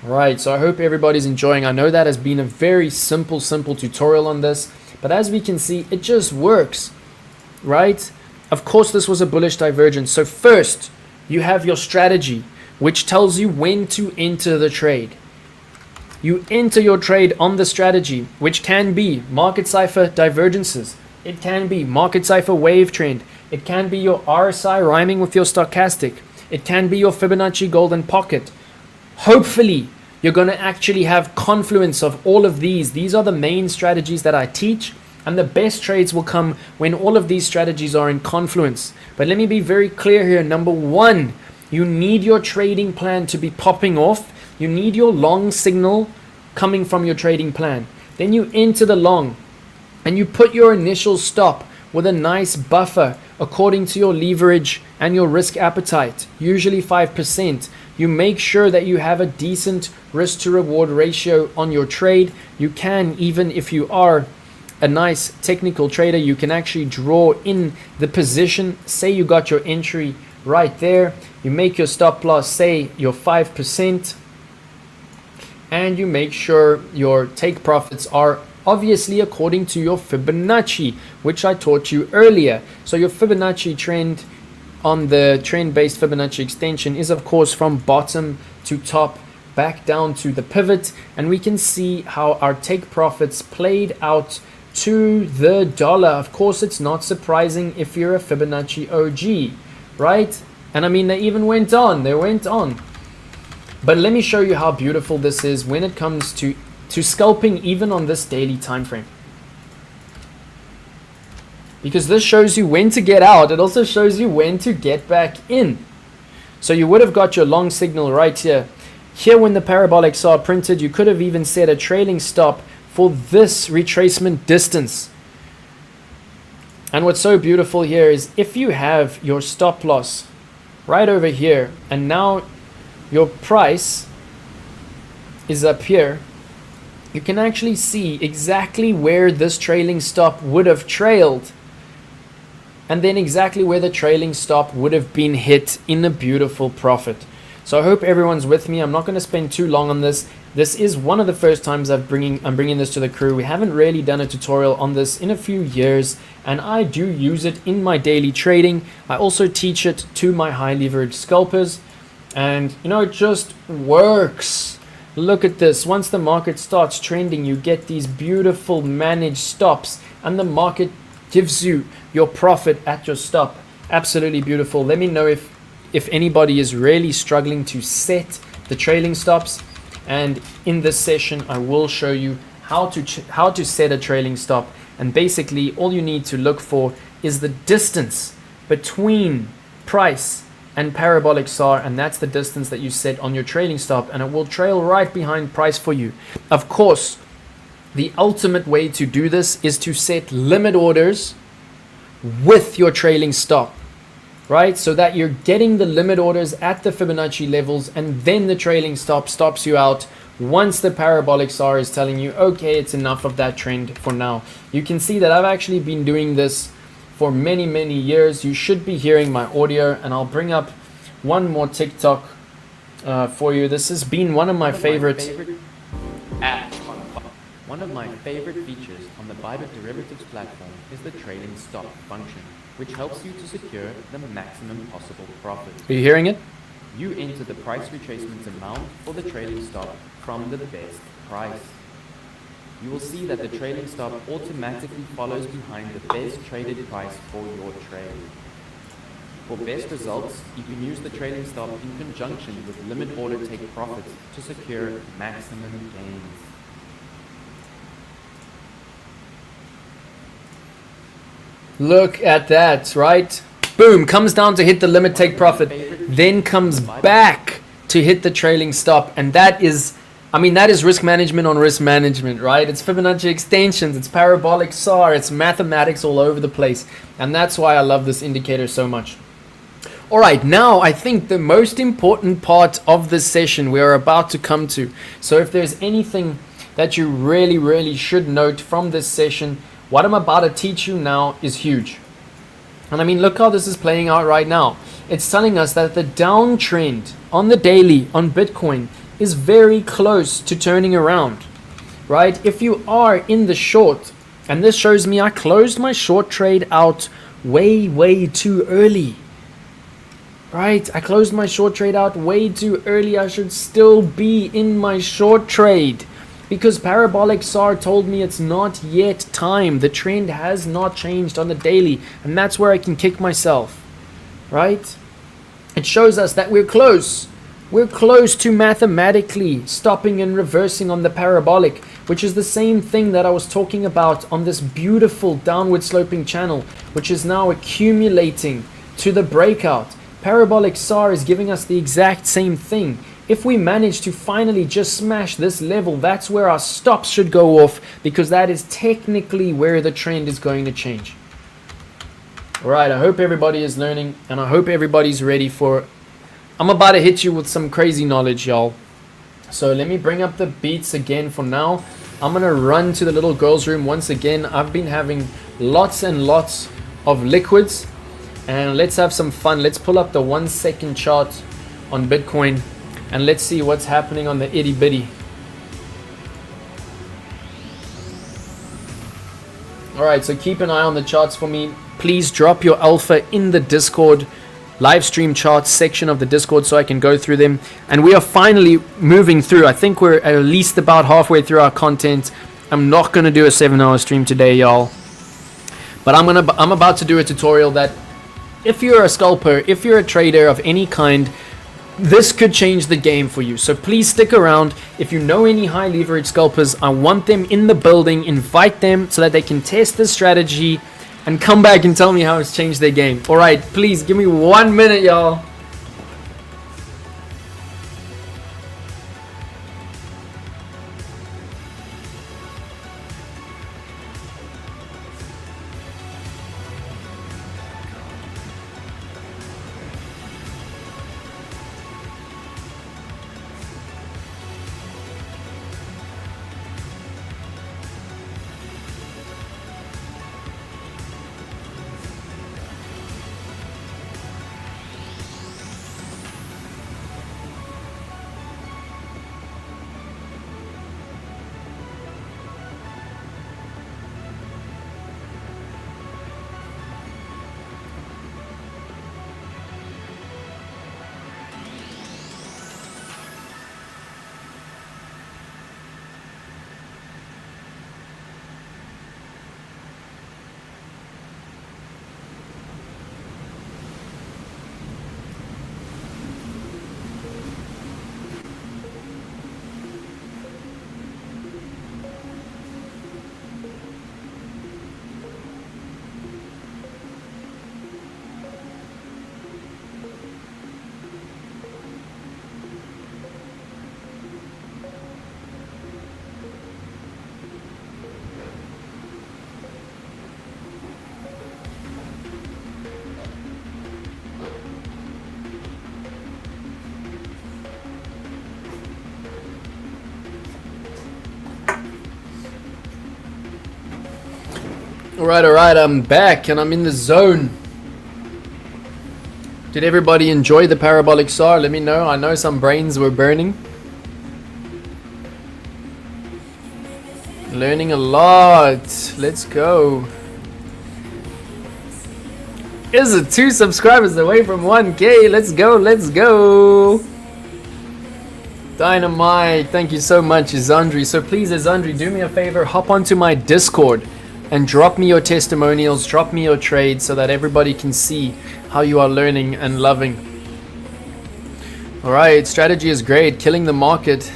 Right, so I hope everybody's enjoying. I know that has been a very simple tutorial on this, but as we can see, it just works, right? Of course, this was a bullish divergence. So first, you have your strategy, which tells you when to enter the trade. You enter your trade on the strategy, which can be market cipher divergences. It can be market cipher wave trend. It can be your RSI rhyming with your stochastic. It can be your Fibonacci golden pocket. Hopefully, you're going to actually have confluence of all of these. These are the main strategies that I teach, and the best trades will come when all of these strategies are in confluence. But let me be very clear here. Number one, you need your trading plan to be popping off. You need your long signal coming from your trading plan. Then you enter the long, and you put your initial stop with a nice buffer according to your leverage and your risk appetite, usually 5%. You make sure that you have a decent risk to reward ratio on your trade. You can, even if you are a nice technical trader, you can actually draw in the position. Say you got your entry right there. You make your stop loss, say your 5%, and you make sure your take profits are obviously according to your Fibonacci, which I taught you earlier. So your Fibonacci trend on the trend-based Fibonacci extension is of course from bottom to top, back down to the pivot, and we can see how our take profits played out to the dollar. Of course, it's not surprising if you're a Fibonacci OG, right? And I mean, they went on. But let me show you how beautiful this is when it comes to scalping, even on this daily time frame. Because this shows you when to get out. It also shows you when to get back in. So you would have got your long signal right here. Here when the parabolic SAR printed, you could have even set a trailing stop for this retracement distance. And what's so beautiful here is if you have your stop loss right over here, and now your price is up here, you can actually see exactly where this trailing stop would have trailed, and then exactly where the trailing stop would have been hit in a beautiful profit. So I hope everyone's with me. I'm not going to spend too long on this. This is one of the first times I'm bringing this to the crew. We haven't really done a tutorial on this in a few years, and I do use it in my daily trading. I also teach it to my high leverage scalpers, and you know, it just works. Look at this. Once the market starts trending, you get these beautiful managed stops, and the market gives you your profit at your stop. Absolutely beautiful. Let me know if anybody is really struggling to set the trailing stops, and in this session I will show you how to set a trailing stop. And basically all you need to look for is the distance between price and parabolic SAR, and that's the distance that you set on your trailing stop, and it will trail right behind price for you. Of course, the ultimate way to do this is to set limit orders with your trailing stop, right? So that you're getting the limit orders at the Fibonacci levels, and then the trailing stop stops you out once the parabolic SAR is telling you, okay, it's enough of that trend for now. You can see that I've actually been doing this for many years. You should be hearing my audio, and I'll bring up one more TikTok for you. This has been one of my favorite features on the BINANCE derivatives platform is the trailing stop function, which helps you to secure the maximum possible profit. Are you hearing it? You enter the price retracement amount for the trailing stop from the best price. You will see that the trailing stop automatically follows behind the best traded price for your trade. For best results, you can use the trailing stop in conjunction with limit order take profits to secure maximum gains. Look at that, right? Boom, comes down to hit the limit take profit, then comes back to hit the trailing stop. And that is, I mean, that is risk management on risk management, right? It's Fibonacci extensions, it's parabolic SAR, it's mathematics all over the place. And that's why I love this indicator so much. All right, now I think the most important part of this session we are about to come to. So if there's anything that you really should note from this session, what I'm about to teach you now is huge. And I mean, look how this is playing out right now. It's telling us that the downtrend on the daily on Bitcoin is very close to turning around, right? If you are in the short, and this shows me I closed my short trade out way too early. Right, I closed my short trade out way too early. I should still be in my short trade because Parabolic SAR told me it's not yet time. The trend has not changed on the daily, and that's where I can kick myself, right? It shows us that we're close. We're close to mathematically stopping and reversing on the parabolic, which is the same thing that I was talking about on this beautiful downward sloping channel, which is now accumulating to the breakout. Parabolic SAR is giving us the exact same thing. If we manage to finally just smash this level, that's where our stops should go off, because that is technically where the trend is going to change. Alright, I hope everybody is learning, and I hope everybody's ready for... I'm about to hit you with some crazy knowledge, y'all. So let me bring up the beats again for now. I'm going to run to the little girls' room once again. I've been having lots and lots of liquids. And let's have some fun. Let's pull up the 1 second chart on Bitcoin and let's see what's happening on the itty bitty. Alright, so keep an eye on the charts for me. Please drop your alpha in the Discord live stream charts section of the Discord so I can go through them. And we are finally moving through. I think we're at least about halfway through our content. I'm not going to do a 7-hour stream today, y'all. But I'm about to do a tutorial that if you're a scalper, if you're a trader of any kind, this could change the game for you. So please stick around. If you know any high leverage scalpers, I want them in the building. Invite them so that they can test the strategy and come back and tell me how it's changed their game. All right, please give me 1 minute, y'all. Alright, I'm back and I'm in the zone. Did everybody enjoy the parabolic SAR? Let me know. I know some brains were burning. Learning a lot. Let's go. Is it 2 subscribers away from 1K? Let's go, let's go. Dynamite, thank you so much, Izandri. So please, Izandri, do me a favor, hop onto my Discord and drop me your testimonials, drop me your trades so that everybody can see how you are learning and loving. All right, strategy is great, killing the market.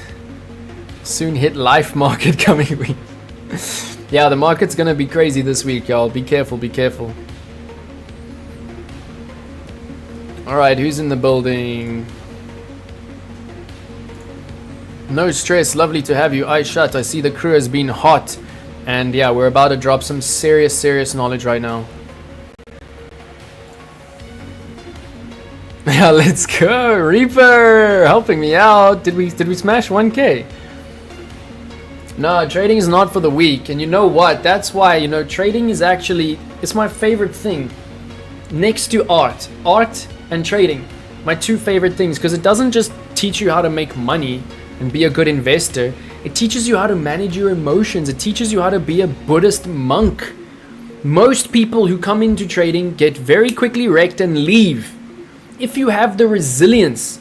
Soon hit life market coming week. Yeah, the market's gonna be crazy this week, y'all. Be careful, be careful. All right, who's in the building? No stress, lovely to have you. Aishat, I see the crew has been hot. And yeah, we're about to drop some serious knowledge right now. Yeah, let's go. Reaper, helping me out. Did we smash 1K? No, trading is not for the weak. And you know what? That's why, you know, trading is actually, it's my favorite thing. Next to art. Art and trading. My 2 favorite things. Because it doesn't just teach you how to make money and be a good investor. It teaches you how to manage your emotions. It teaches you how to be a Buddhist monk. Most people who come into trading get very quickly wrecked and leave. If you have the resilience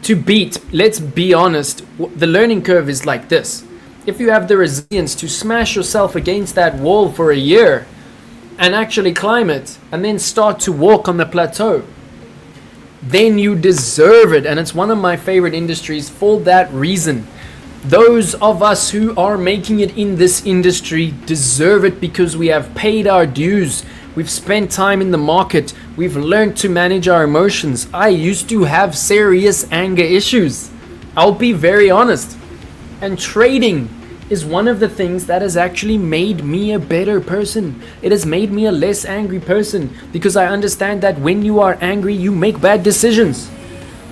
to beat, let's be honest, the learning curve is like this. If you have the resilience to smash yourself against that wall for a year and actually climb it and then start to walk on the plateau, then you deserve it. And it's one of my favorite industries for that reason. Those of us who are making it in this industry deserve it because we have paid our dues. We've spent time in the market. We've learned to manage our emotions. I used to have serious anger issues. I'll be very honest. And trading is one of the things that has actually made me a better person. It has made me a less angry person because I understand that when you are angry, you make bad decisions.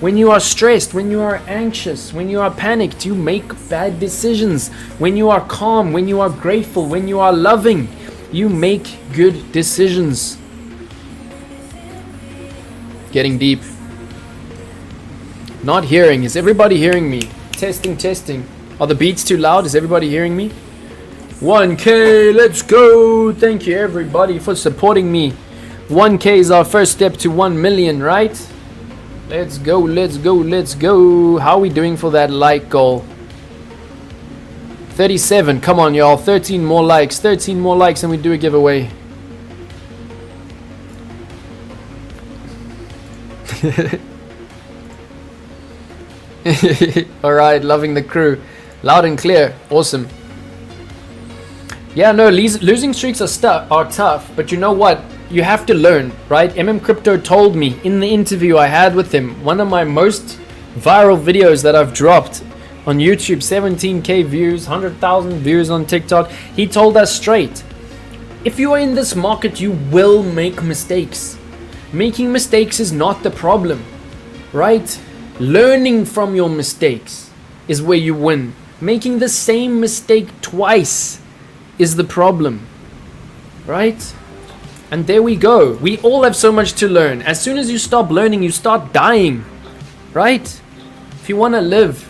When you are stressed, when you are anxious, when you are panicked, you make bad decisions. When you are calm, when you are grateful, when you are loving, you make good decisions. Getting deep. Not hearing. Is everybody hearing me? Testing, testing. Are the beats too loud? Is everybody hearing me? 1K, let's go. Thank you everybody for supporting me. 1K is our first step to 1 million, right? Let's go, let's go, let's go. How are we doing for that like goal? 37, come on y'all, 13 more likes. 13 more likes and we do a giveaway. Alright, loving the crew. Loud and clear, awesome. Yeah, no, losing streaks are tough, but you know what? You have to learn, right? Crypto told me in the interview I had with him, one of my most viral videos that I've dropped on YouTube, 17K views, 100,000 views on TikTok. He told us straight, if you are in this market, you will make mistakes. Making mistakes is not the problem, right? Learning from your mistakes is where you win. Making the same mistake twice is the problem, right? And there we go. We all have so much to learn. As soon as you stop learning, you start dying, right? If you want to live,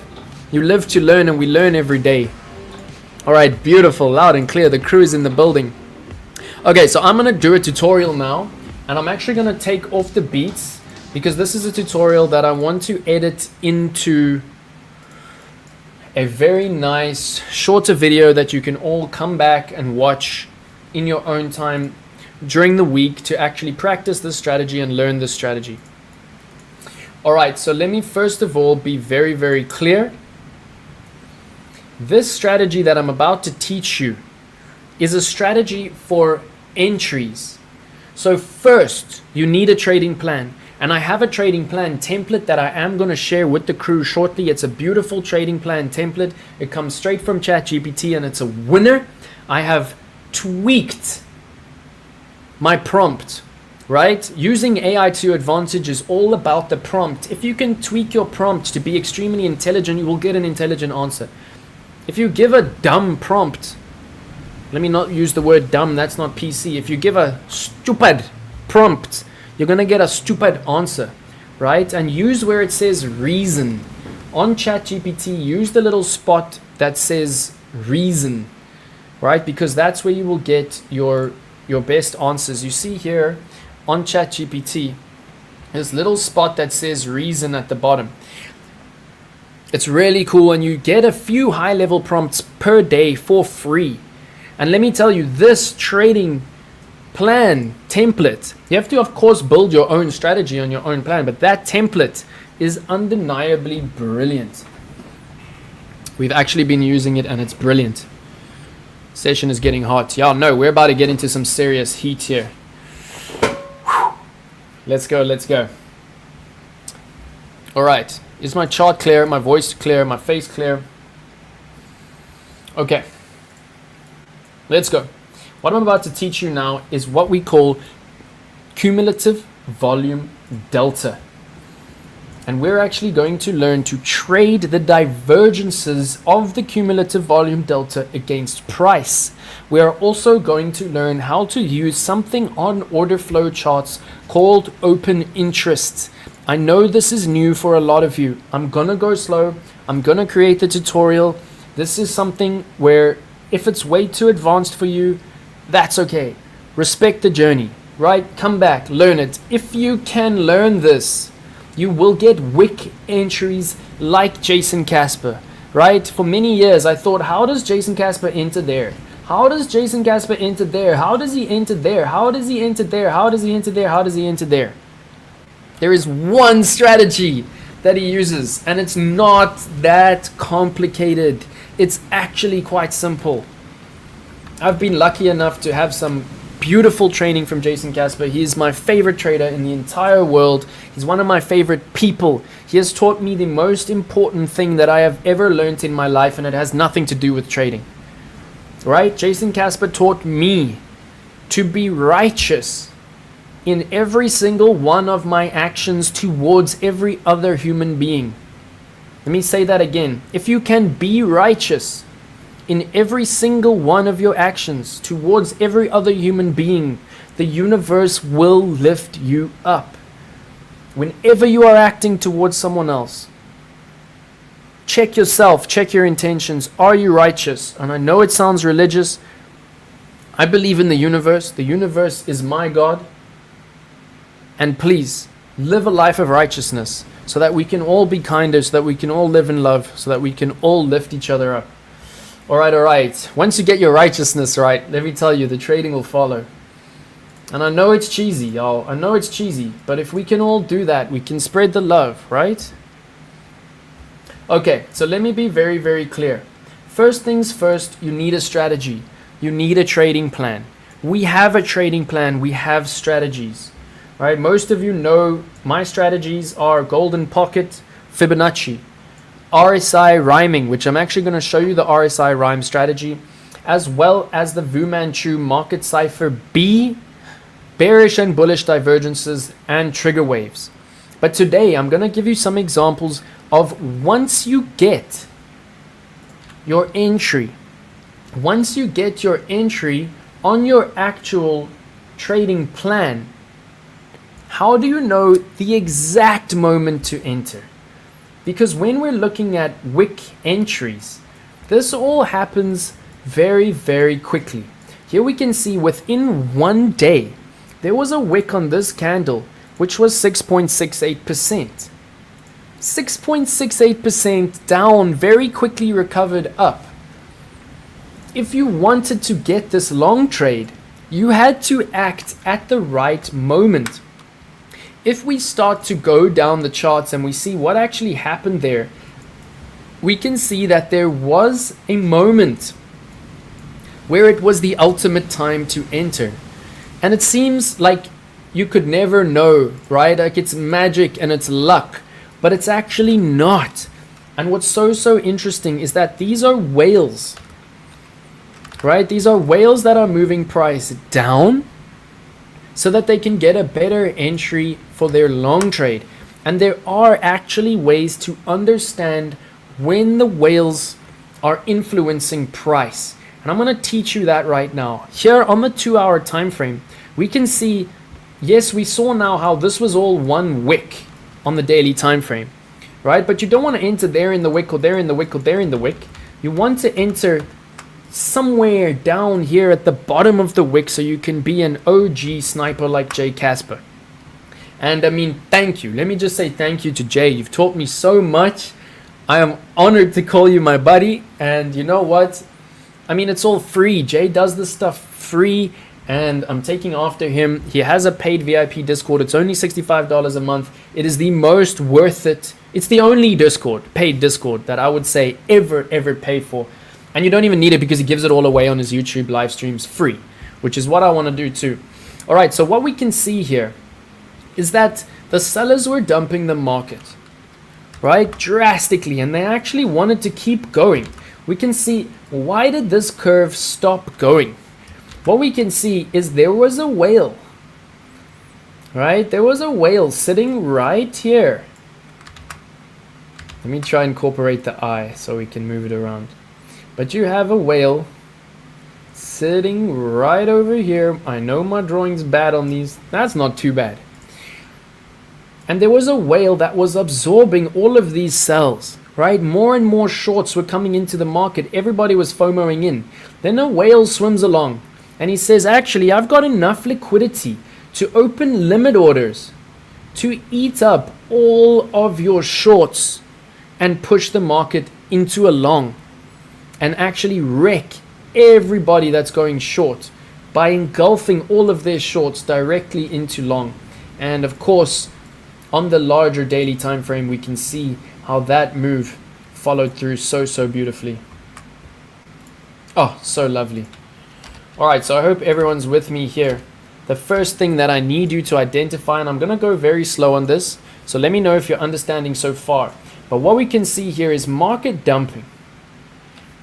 you live to learn, and we learn every day. All right, beautiful, loud and clear. The crew is in the building. Okay, so I'm going to do a tutorial now, and I'm actually going to take off the beats because this is a tutorial that I want to edit into a very nice shorter video that you can all come back and watch in your own time during the week to actually practice this strategy and learn this strategy. Alright, so let me first of all be very, very clear. This strategy that I'm about to teach you is a strategy for entries. So first, you need a trading plan. And I have a trading plan template that I am going to share with the crew shortly. It's a beautiful trading plan template. It comes straight from ChatGPT and it's a winner. I have tweaked my prompt, right? Using AI to your advantage is all about the prompt. If you can tweak your prompt to be extremely intelligent, you will get an intelligent answer. If you give a dumb prompt, let me not use the word dumb, that's not PC. If you give a stupid prompt, you're gonna get a stupid answer, right? And use where it says reason. On ChatGPT, use the little spot that says reason, right? Because that's where you will get your best answers. You see here, on ChatGPT, this little spot that says reason at the bottom. It's really cool, and you get a few high-level prompts per day for free. And let me tell you, this trading plan template, you have to of course build your own strategy on your own plan, but that template is undeniably brilliant. We've actually been using it and it's brilliant. Session is getting hot. Yeah, no, we're about to get into some serious heat here. Whew. Let's go, let's go. All right, is my chart clear, my voice clear, my face clear? Okay, let's go. What I'm about to teach you now is what we call cumulative volume delta. And we're actually going to learn to trade the divergences of the cumulative volume delta against price. We are also going to learn how to use something on order flow charts called open interest. I know this is new for a lot of you. I'm gonna go slow. I'm gonna create the tutorial. This is something where if it's way too advanced for you, that's okay. Respect the journey, right? Come back, learn it. If you can learn this, you will get wick entries like Jason Casper, right? For many years, I thought, how does Jason Casper enter there? How does Jason Casper enter there? How does he enter there? How does he enter there? How does he enter there? How does he enter there? There is one strategy that he uses, and it's not that complicated. It's actually quite simple. I've been lucky enough to have some beautiful training from Jason Casper. He is my favorite trader in the entire world. He's one of my favorite people. He has taught me the most important thing that I have ever learned in my life, and it has nothing to do with trading. Right? Jason Casper taught me to be righteous in every single one of my actions towards every other human being. Let me say that again. If you can be righteous in every single one of your actions towards every other human being, the universe will lift you up. Whenever you are acting towards someone else, check yourself, check your intentions. Are you righteous? And I know it sounds religious. I believe in the universe. The universe is my God. And please, live a life of righteousness so that we can all be kinder, so that we can all live in love, so that we can all lift each other up. All right. Once you get your righteousness right, let me tell you, the trading will follow. And I know it's cheesy, y'all. I know it's cheesy. But if we can all do that, we can spread the love, right? Okay, so let me be very, very clear. First things first, you need a strategy. You need a trading plan. We have a trading plan. We have strategies. Right? Most of you know my strategies are Golden Pocket, Fibonacci, RSI rhyming, which I'm actually going to show you the RSI rhyme strategy, as well as the Fu Manchu market cipher B, bearish and bullish divergences, and trigger waves. But today I'm going to give you some examples of once you get your entry on your actual trading plan, how do you know the exact moment to enter? Because when we're looking at wick entries, this all happens very, very quickly. Here we can see within 1 day, there was a wick on this candle, which was 6.68%. 6.68% down, very quickly recovered up. If you wanted to get this long trade, you had to act at the right moment. If we start to go down the charts and we see what actually happened there, we can see that there was a moment where it was the ultimate time to enter. And it seems like you could never know, right? Like it's magic and it's luck, but it's actually not. And what's so interesting is that these are whales, right? These are whales that are moving price down so that they can get a better entry for their long trade. And there are actually ways to understand when the whales are influencing price. And I'm going to teach you that right now. Here on the 2-hour time frame, we can see, yes, we saw now how this was all one wick on the daily time frame, right? But you don't want to enter there in the wick or there in the wick or there in the wick. You want to enter somewhere down here at the bottom of the wick so you can be an OG sniper like Jay Casper. And I mean, thank you. Let me just say thank you to Jay. You've taught me so much. I am honored to call you my buddy. And you know what? I mean, it's all free. Jay does this stuff free, and I'm taking after him. He has a paid VIP Discord. It's only $65 a month. It is the most worth it. It's the only Discord, paid Discord, that I would say ever pay for. And you don't even need it because he gives it all away on his YouTube live streams free, which is what I want to do too. All right, so what we can see here is that the sellers were dumping the market, right, drastically, and they actually wanted to keep going. We can see, why did this curve stop going? What we can see is there was a whale, right? There was a whale sitting right here. Let me try and incorporate the eye so we can move it around. But you have a whale sitting right over here. I know my drawing's bad on these. That's not too bad. And there was a whale that was absorbing all of these sells, right? More and more shorts were coming into the market. Everybody was FOMOing in. Then a whale swims along and he says, actually, I've got enough liquidity to open limit orders to eat up all of your shorts and push the market into a long and actually wreck everybody that's going short by engulfing all of their shorts directly into long. And of course, on the larger daily time frame, we can see how that move followed through so beautifully. Oh, so lovely. All right, so I hope everyone's with me here. The first thing that I need you to identify, and I'm going to go very slow on this, so let me know if you're understanding so far. But what we can see here is market dumping.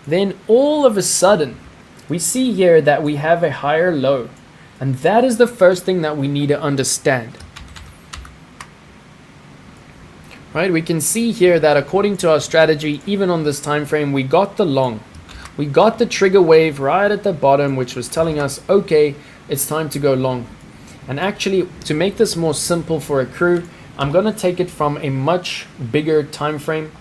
Then all of a sudden, we see here that we have a higher low. And that is the first thing that we need to understand. Right, we can see here that according to our strategy, even on this time frame, we got the long. We got the trigger wave right at the bottom, which was telling us, okay, it's time to go long. And actually, to make this more simple for a crew, I'm going to take it from a much bigger time frame.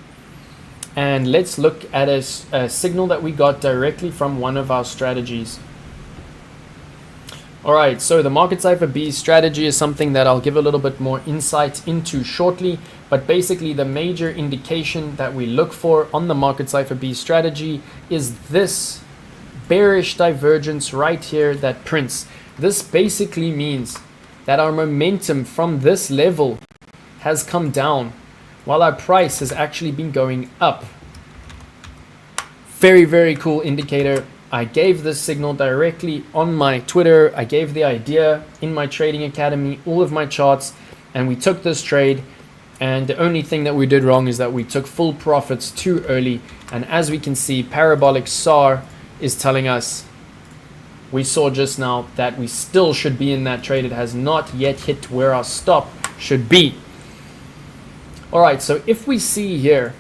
And let's look at a signal that we got directly from one of our strategies. All right, so the Market Cipher B strategy is something that I'll give a little bit more insight into shortly. But basically, the major indication that we look for on the Market Cipher B strategy is this bearish divergence right here that prints. This basically means that our momentum from this level has come down while our price has actually been going up. Very cool indicator. I gave this signal directly on my Twitter. I gave the idea in my trading academy, all of my charts, and we took this trade. And the only thing that we did wrong is that we took full profits too early. And as we can see, Parabolic SAR is telling us, we saw just now, that we still should be in that trade. It has not yet hit where our stop should be. All right, so if we see here,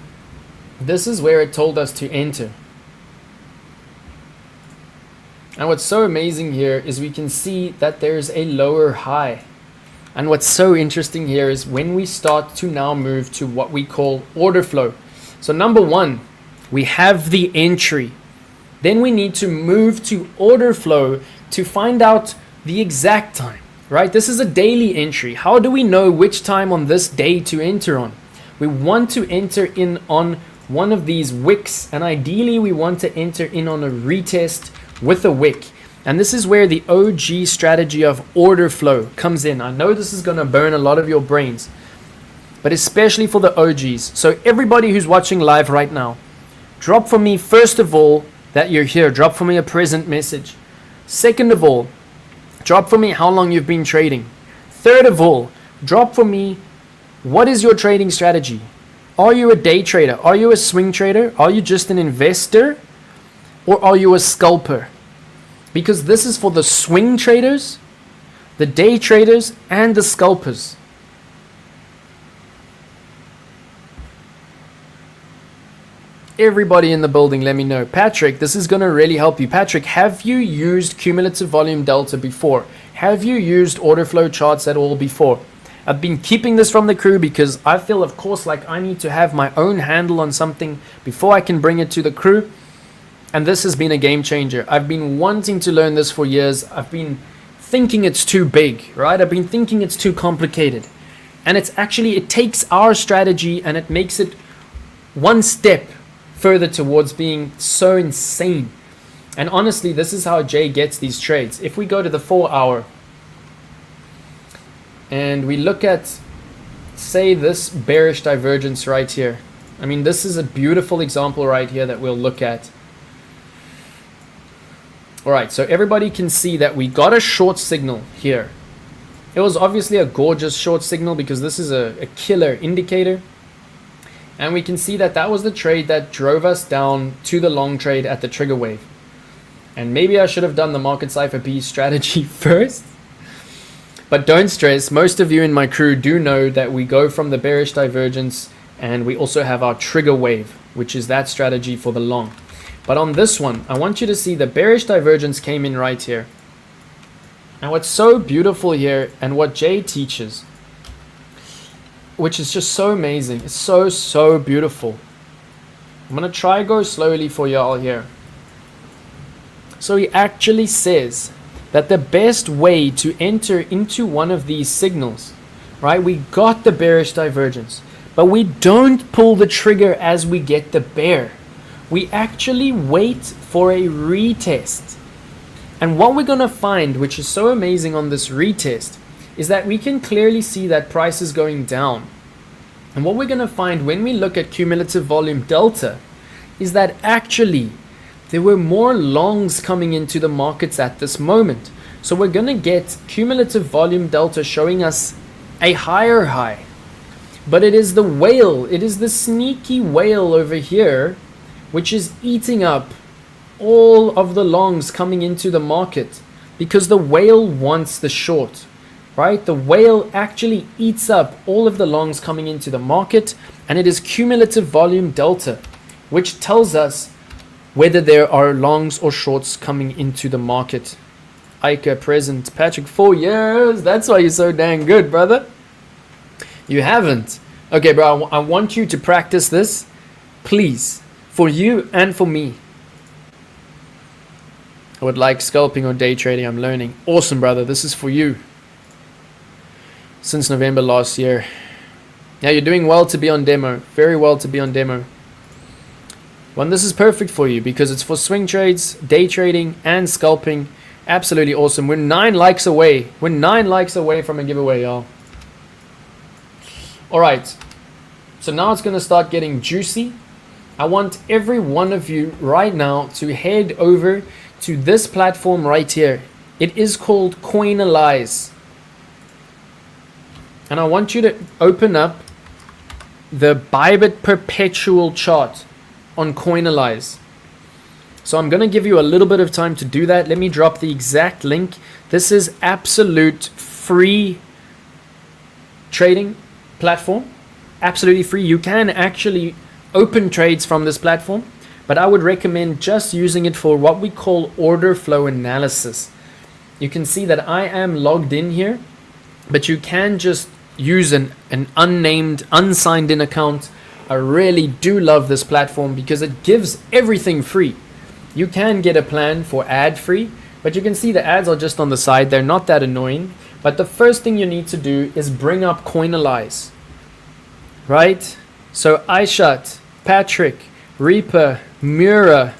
this is where it told us to enter. And what's so amazing here is we can see that there's a lower high. And what's so interesting here is when we start to now move to what we call order flow. So number one, we have the entry. Then we need to move to order flow to find out the exact time, right? This is a daily entry. How do we know which time on this day to enter on? We want to enter in on one of these wicks, and ideally we want to enter in on a retest with a wick. And this is where the OG strategy of order flow comes in. I know this is going to burn a lot of your brains, but especially for the OGs. So everybody who's watching live right now, drop for me, first of all, that you're here. Drop for me a present message. Second of all, drop for me how long you've been trading. Third of all, drop for me, what is your trading strategy? Are you a day trader? Are you a swing trader? Are you just an investor? Or are you a scalper? Because this is for the swing traders, the day traders, and the scalpers. Everybody in the building, let me know. Patrick, this is going to really help you. Patrick, have you used cumulative volume delta before? Have you used order flow charts at all before? I've been keeping this from the crew because I feel, of course, like I need to have my own handle on something before I can bring it to the crew. And this has been a game changer. I've been wanting to learn this for years. I've been thinking it's too big, right? I've been thinking it's too complicated. And it's actually, it takes our strategy and it makes it one step further towards being so insane. And honestly, this is how Jay gets these trades. If we go to the 4 hour and we look at, say, this bearish divergence right here. I mean, this is a beautiful example right here that we'll look at. All right, so everybody can see that we got a short signal here. It was obviously a gorgeous short signal because this is a killer indicator. And we can see that that was the trade that drove us down to the long trade at the trigger wave. And maybe I should have done the market cipher B strategy first. But don't stress, most of you in my crew do know that we go from the bearish divergence and we also have our trigger wave, which is that strategy for the long. But on this one, I want you to see the bearish divergence came in right here. And what's so beautiful here, and what Jay teaches, which is just so amazing, it's so beautiful. I'm going to try go slowly for y'all here. So he actually says that the best way to enter into one of these signals, right? We got the bearish divergence, but we don't pull the trigger as we get the bear. We actually wait for a retest. And what we're going to find, which is so amazing on this retest, is that we can clearly see that price is going down. And what we're going to find when we look at cumulative volume delta is that actually there were more longs coming into the markets at this moment. So we're going to get cumulative volume delta showing us a higher high. But it is the whale, it is the sneaky whale over here, which is eating up all of the longs coming into the market because the whale wants the short, right? The whale actually eats up all of the longs coming into the market, and it is cumulative volume delta, which tells us whether there are longs or shorts coming into the market. Ika present, Patrick 4 years. That's why you're so dang good, brother. You haven't. Okay, bro, I want you to practice this, please. For you and for me. I would like scalping or day trading. I'm learning. Awesome, brother. This is for you. Since November last year. Yeah, you're doing well to be on demo. Very well to be on demo. Well, this is perfect for you because it's for swing trades, day trading, and scalping. Absolutely awesome. We're 9 likes away. We're 9 likes away from a giveaway, y'all. All right. So now it's going to start getting juicy. I want every one of you right now to head over to this platform right here. It is called Coinalyze. And I want you to open up the Bybit perpetual chart on Coinalyze. So I'm going to give you a little bit of time to do that. Let me drop the exact link. This is absolute free trading platform. Absolutely free. You can actually open trades from this platform, but I would recommend just using it for what we call order flow analysis. You can see that I am logged in here, but you can just use an unnamed, unsigned in account. I really do love this platform because it gives everything free. You can get a plan for ad free, but you can see the ads are just on the side. They're not that annoying. But the first thing you need to do is bring up Coinalyze, right? So Aishat, Patrick, Reaper, Mura,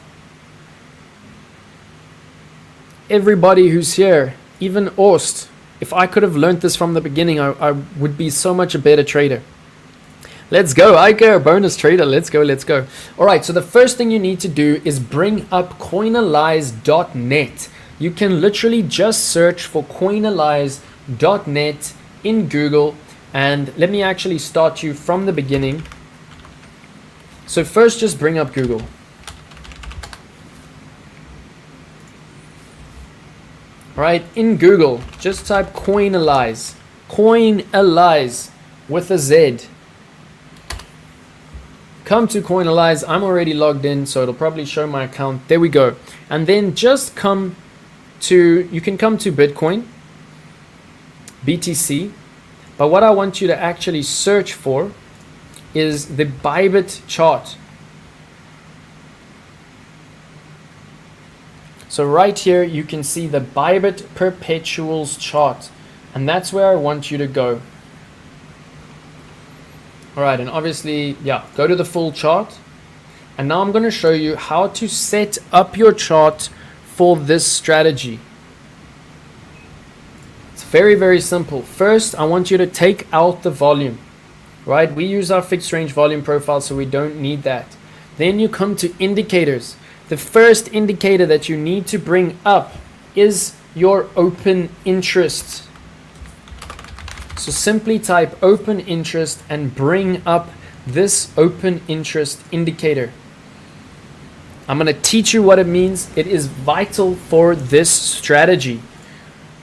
everybody who's here, even Orst. If I could have learned this from the beginning, I would be so much a better trader. Let's go, Ika, bonus trader. Let's go, let's go. All right, so the first thing you need to do is bring up coinalyze.net. You can literally just search for coinalyze.net in Google. And let me actually start you from the beginning. So first, just bring up Google. All right, in Google, just type Coinalyze. Coinalyze with a Z. Come to Coinalyze. I'm already logged in, so it'll probably show my account. There we go. And then just come to, you can come to Bitcoin, BTC. But what I want you to actually search for is the Bybit chart. So right here you can see the Bybit perpetuals chart, and that's where I want you to go. Alright, and obviously, yeah, go to the full chart. And now I'm going to show you how to set up your chart for this strategy. It's very, very simple. First, I want you to take out the volume, right? We use our fixed range volume profile, so we don't need that. Then you come to indicators. The first indicator that you need to bring up is your open interest. So simply type open interest and bring up this open interest indicator. I'm going to teach you what it means. It is vital for this strategy.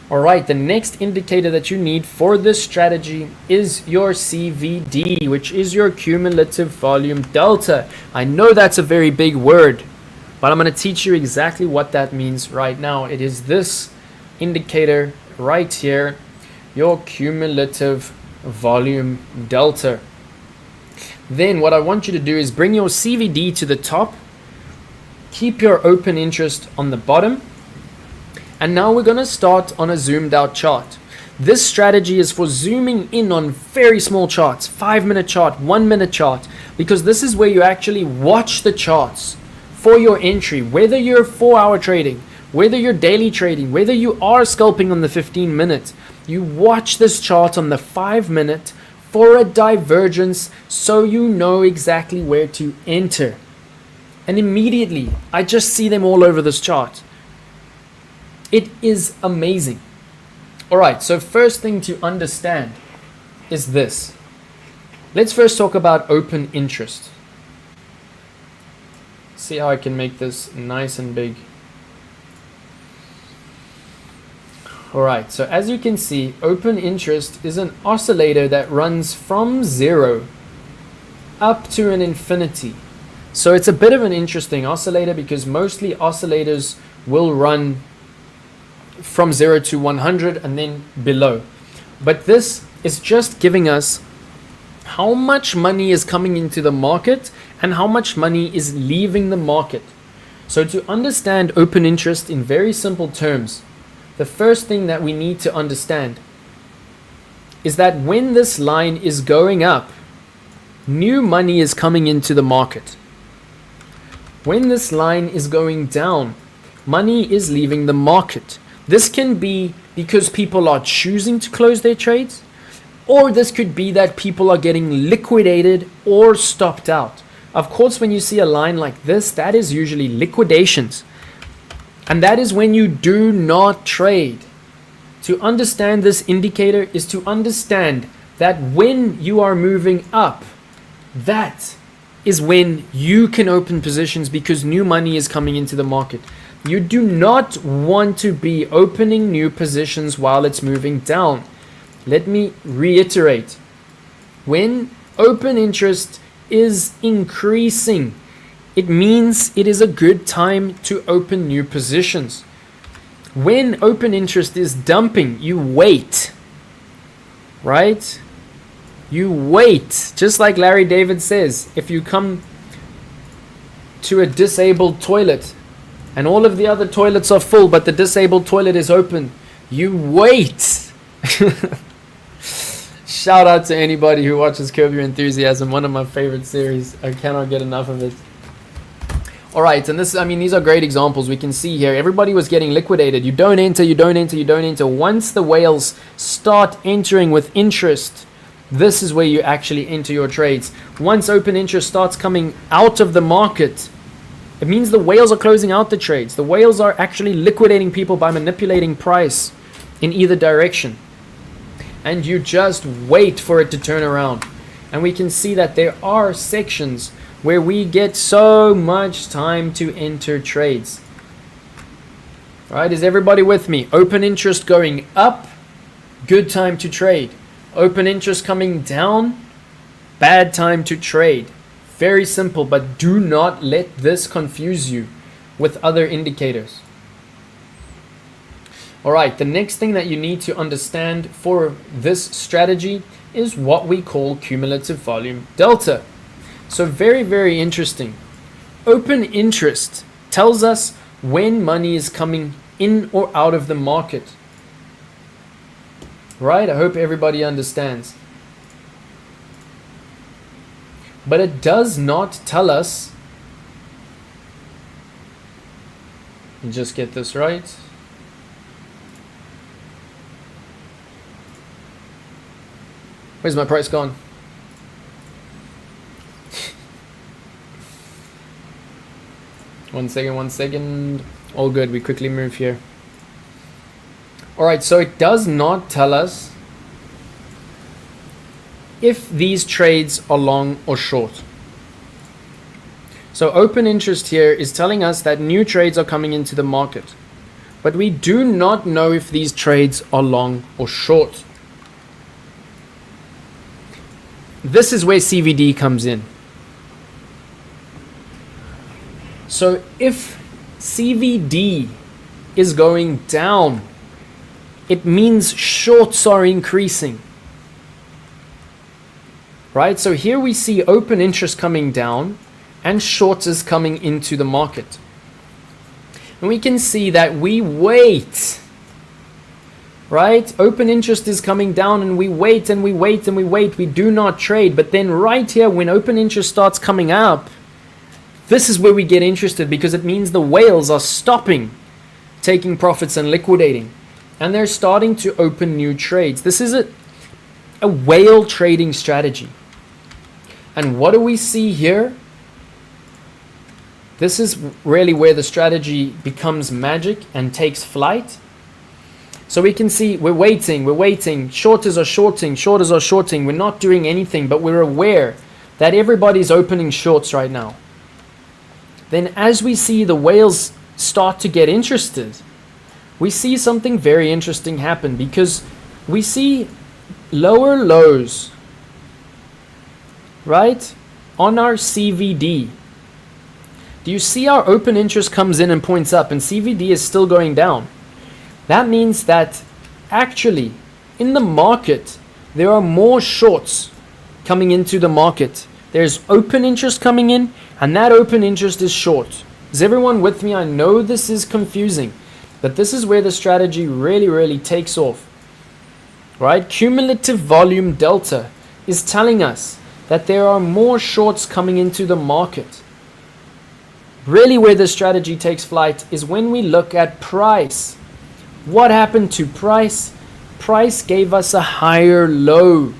Alright, the next indicator that you need for this strategy is your CVD, which is your cumulative volume delta. I know that's a very big word, but I'm going to teach you exactly what that means right now. It is this indicator right here, your cumulative volume delta. Then what I want you to do is bring your CVD to the top, keep your open interest on the bottom, and now we're going to start on a zoomed out chart. This strategy is for zooming in on very small charts, 5-minute chart, 1-minute chart, because this is where you actually watch the charts for your entry, whether you're 4-hour trading, whether you're daily trading, whether you are scalping on the 15-minute. You watch this chart on the 5-minute for a divergence so you know exactly where to enter. And immediately, I just see them all over this chart. It is amazing. Alright, so first thing to understand is this. Let's first talk about open interest. See how I can make this nice and big. Alright, so as you can see, open interest is an oscillator that runs from 0 up to an infinity. So it's a bit of an interesting oscillator because mostly oscillators will run from 0 to 100 and then below. But this is just giving us how much money is coming into the market and how much money is leaving the market. So to understand open interest in very simple terms, the first thing that we need to understand is that when this line is going up, new money is coming into the market. When this line is going down, money is leaving the market. This can be because people are choosing to close their trades, or this could be that people are getting liquidated or stopped out. Of course, when you see a line like this, that is usually liquidations. And that is when you do not trade. To understand this indicator is to understand that when you are moving up, that is when you can open positions because new money is coming into the market. You do not want to be opening new positions while it's moving down. Let me reiterate. When open interest is increasing, it means it is a good time to open new positions. When open interest is dumping, you wait, right? You wait. Just like Larry David says, if you come to a disabled toilet and all of the other toilets are full, but the disabled toilet is open, you wait. Shout out to anybody who watches Curb Your Enthusiasm, one of my favorite series. I cannot get enough of it. Alright, and this, I mean, these are great examples. We can see here, everybody was getting liquidated. You don't enter, you don't enter, you don't enter. Once the whales start entering with interest, this is where you actually enter your trades. Once open interest starts coming out of the market, it means the whales are closing out the trades. The whales are actually liquidating people by manipulating price in either direction. And you just wait for it to turn around. And we can see that there are sections where we get so much time to enter trades. Right, is everybody with me? Open interest going up, good time to trade. Open interest coming down, bad time to trade. Very simple, but do not let this confuse you with other indicators. Alright, the next thing that you need to understand for this strategy is what we call cumulative volume delta. So very, very interesting. Open interest tells us when money is coming in or out of the market. Right? I hope everybody understands. But it does not tell us, let me just get this right. Where's my price gone? One second. All good, we quickly move here. Alright, so it does not tell us if these trades are long or short. So open interest here is telling us that new trades are coming into the market. But we do not know if these trades are long or short. This is where CVD comes in. So if CVD is going down, it means shorts are increasing. Right? So here we see open interest coming down and shorts is coming into the market. And we can see that we wait. Right? Open interest is coming down and we wait and we wait and we wait. We do not trade. But then right here, when open interest starts coming up, this is where we get interested, because it means the whales are stopping taking profits and liquidating. And they're starting to open new trades. This is a whale trading strategy. And what do we see here? This is really where the strategy becomes magic and takes flight. So we can see we're waiting. Shorters are shorting. We're not doing anything, but we're aware that everybody's opening shorts right now. Then as we see the whales start to get interested, we see something very interesting happen, because we see lower lows, right, on our CVD. Do you see our open interest comes in and points up and CVD is still going down? That means that actually in the market there are more shorts coming into the market. There's open interest coming in, and that open interest is short. Is everyone with me? I know this is confusing, but this is where the strategy really takes off. Right? Cumulative volume delta is telling us that there are more shorts coming into the market. Really where the strategy takes flight is when we look at price. What happened to price? Price gave us a higher low.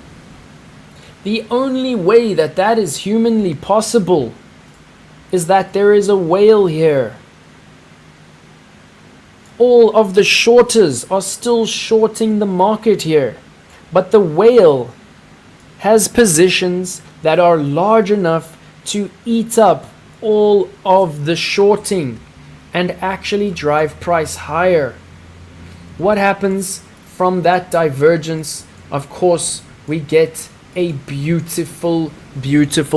The only way that that is humanly possible is that there is a whale here. All of the shorters are still shorting the market here, but the whale has positions that are large enough to eat up all of the shorting and actually drive price higher. What happens from that divergence? Of course, we get a beautiful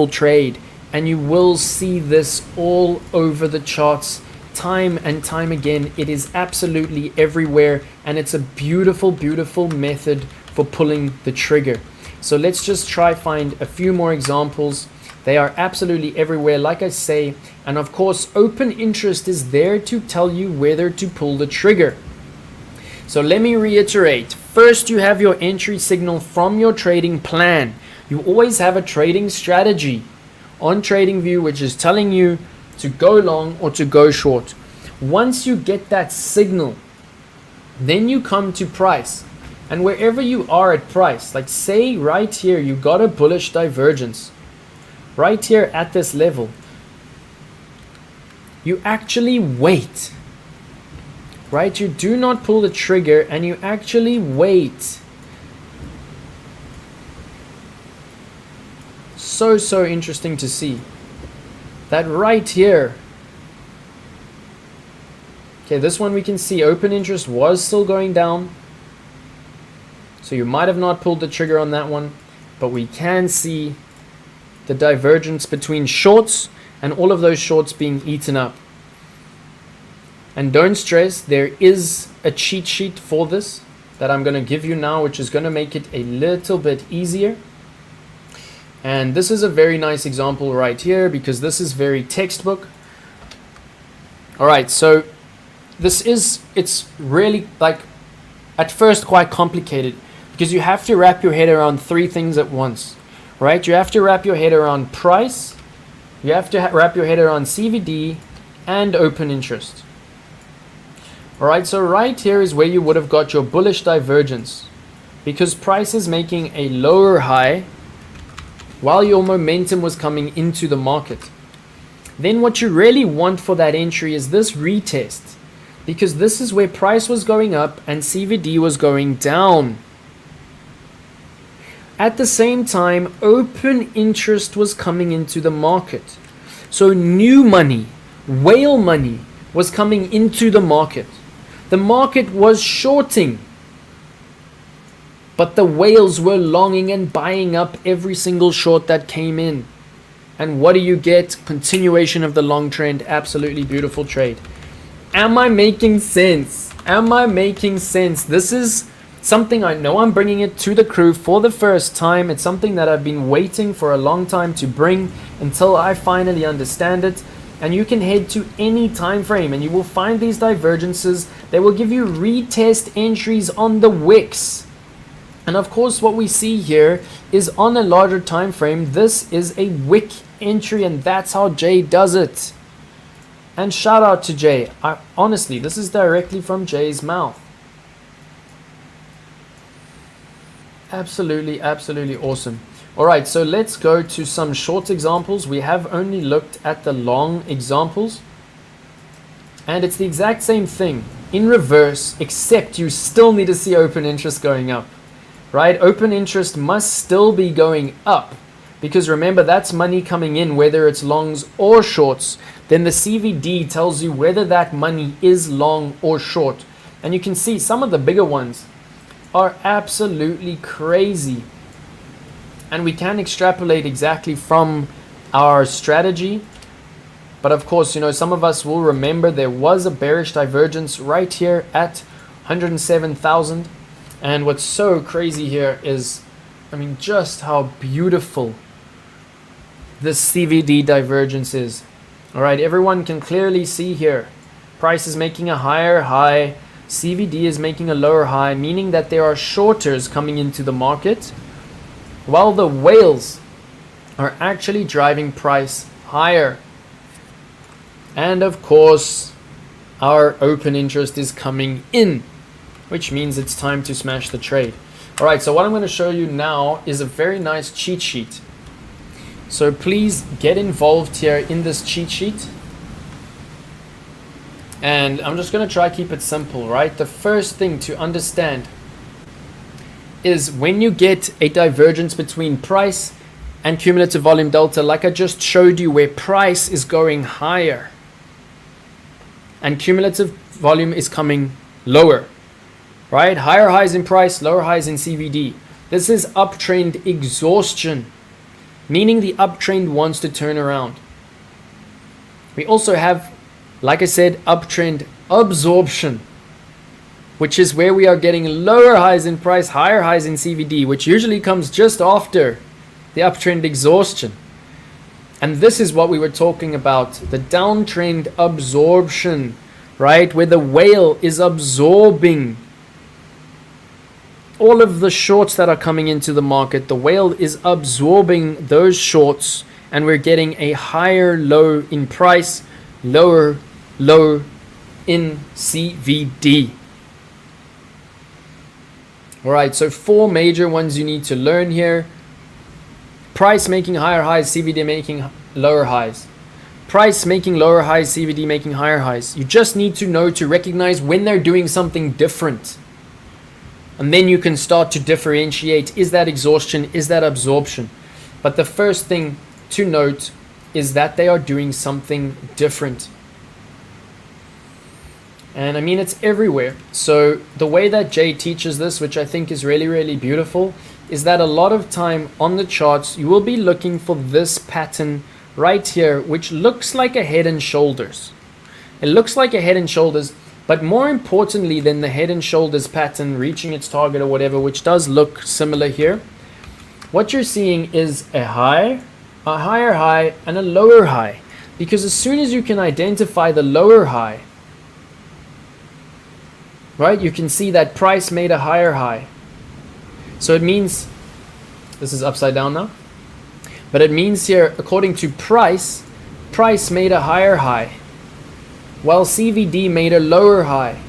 trade, and you will see this all over the charts time and time again. It is absolutely everywhere, and it's a beautiful method for pulling the trigger. So let's just try find a few more examples. They are absolutely everywhere, like I say, and of course open interest is there to tell you whether to pull the trigger. So let me reiterate. First, you have your entry signal from your trading plan. You always have a trading strategy on TradingView which is telling you to go long or to go short. Once you get that signal, then you come to price. And wherever you are at price, like say right here, you got a bullish divergence. Right here at this level, you actually wait. Right? You do not pull the trigger and you actually wait. So interesting to see that right here. Okay, this one we can see open interest was still going down. So you might have not pulled the trigger on that one, but we can see the divergence between shorts and all of those shorts being eaten up. And don't stress, there is a cheat sheet for this that I'm going to give you now, which is going to make it a little bit easier. And this is a very nice example right here, because this is very textbook All right, so it's really like at first quite complicated because you have to wrap your head around three things at once, right? You have to wrap your head around price, you have to wrap your head around CVD and open interest. All right, so right here is where you would have got your bullish divergence because price is making a lower high while your momentum was coming into the market. Then what you really want for that entry is this retest, because this is where price was going up and CVD was going down. At the same time, open interest was coming into the market. So new money, whale money, was coming into the market. The market was shorting, but the whales were longing and buying up every single short that came in. And what do you get? Continuation of the long trend. Absolutely beautiful trade. Am I making sense? Am I making sense? This is something I know I'm bringing it to the crew for the first time. It's something that I've been waiting for a long time to bring until I finally understand it. And you can head to any time frame and you will find these divergences. They will give you retest entries on the wicks. And of course what we see here is on a larger time frame. This is a wick entry and that's how Jay does it. And shout out to Jay. Honestly, this is directly from Jay's mouth. Absolutely, absolutely awesome. All right, so let's go to some short examples. We have only looked at the long examples. And it's the exact same thing in reverse, except you still need to see open interest going up. Right? Open interest must still be going up because remember that's money coming in whether it's longs or shorts. Then the CVD tells you whether that money is long or short. And you can see some of the bigger ones are absolutely crazy. And we can extrapolate exactly from our strategy. But of course, you know, some of us will remember there was a bearish divergence right here at 107,000. And what's so crazy here is, I mean, just how beautiful this CVD divergence is. All right, everyone can clearly see here. Price is making a higher high. CVD is making a lower high, meaning that there are shorters coming into the market, while the whales are actually driving price higher. And of course, our open interest is coming in, which means it's time to smash the trade. All right, so what I'm going to show you now is a very nice cheat sheet. So please get involved here in this cheat sheet. And I'm just going to try to keep it simple, right? The first thing to understand is when you get a divergence between price and cumulative volume delta, like I just showed you, where price is going higher and cumulative volume is coming lower. Right? Higher highs in price, lower highs in CVD. This is uptrend exhaustion, meaning the uptrend wants to turn around. We also have, like I said, uptrend absorption, which is where we are getting lower highs in price, higher highs in CVD, which usually comes just after the uptrend exhaustion. And this is what we were talking about, the downtrend absorption, right? Where the whale is absorbing all of the shorts that are coming into the market. The whale is absorbing those shorts and we're getting a higher low in price, lower low in CVD. All right, so four major ones you need to learn here. Price making higher highs, CVD making lower highs. Price making lower highs, CVD making higher highs. You just need to know to recognize when they're doing something different. And then you can start to differentiate, is that exhaustion, is that absorption? But the first thing to note is that they are doing something different. And I mean, it's everywhere. So the way that Jay teaches this, which I think is really, really beautiful, is that a lot of time on the charts, you will be looking for this pattern right here, which looks like a head and shoulders. It looks like a head and shoulders. But more importantly than the head and shoulders pattern reaching its target or whatever, which does look similar here, what you're seeing is a high, a higher high, and a lower high. Because as soon as you can identify the lower high, right, you can see that price made a higher high. So it means, this is upside down now, but it means here, according to price, price made a higher high, while CVD made a lower high.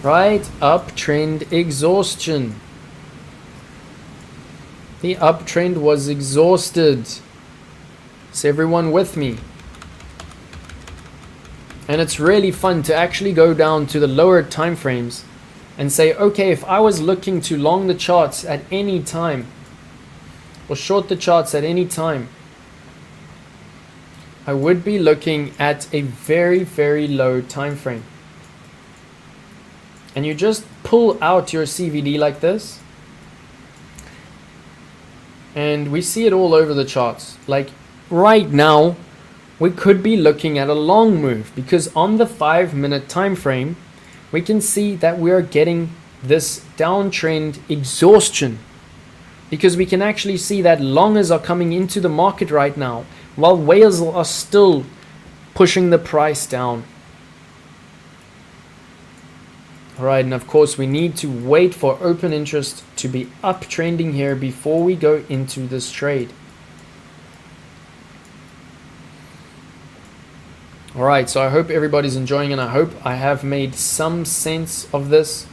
Right? Uptrend exhaustion. The uptrend was exhausted. Is everyone with me? And it's really fun to actually go down to the lower time frames and say, okay, if I was looking to long the charts at any time or short the charts at any time, I would be looking at a very, very low time frame. And you just pull out your CVD like this, and we see it all over the charts. Like right now, we could be looking at a long move, because on the 5-minute time frame, we can see that we are getting this downtrend exhaustion, because we can actually see that longers are coming into the market right now, while whales are still pushing the price down. Alright, and of course we need to wait for open interest to be uptrending here before we go into this trade. Alright, so I hope everybody's enjoying, and I hope I have made some sense of this.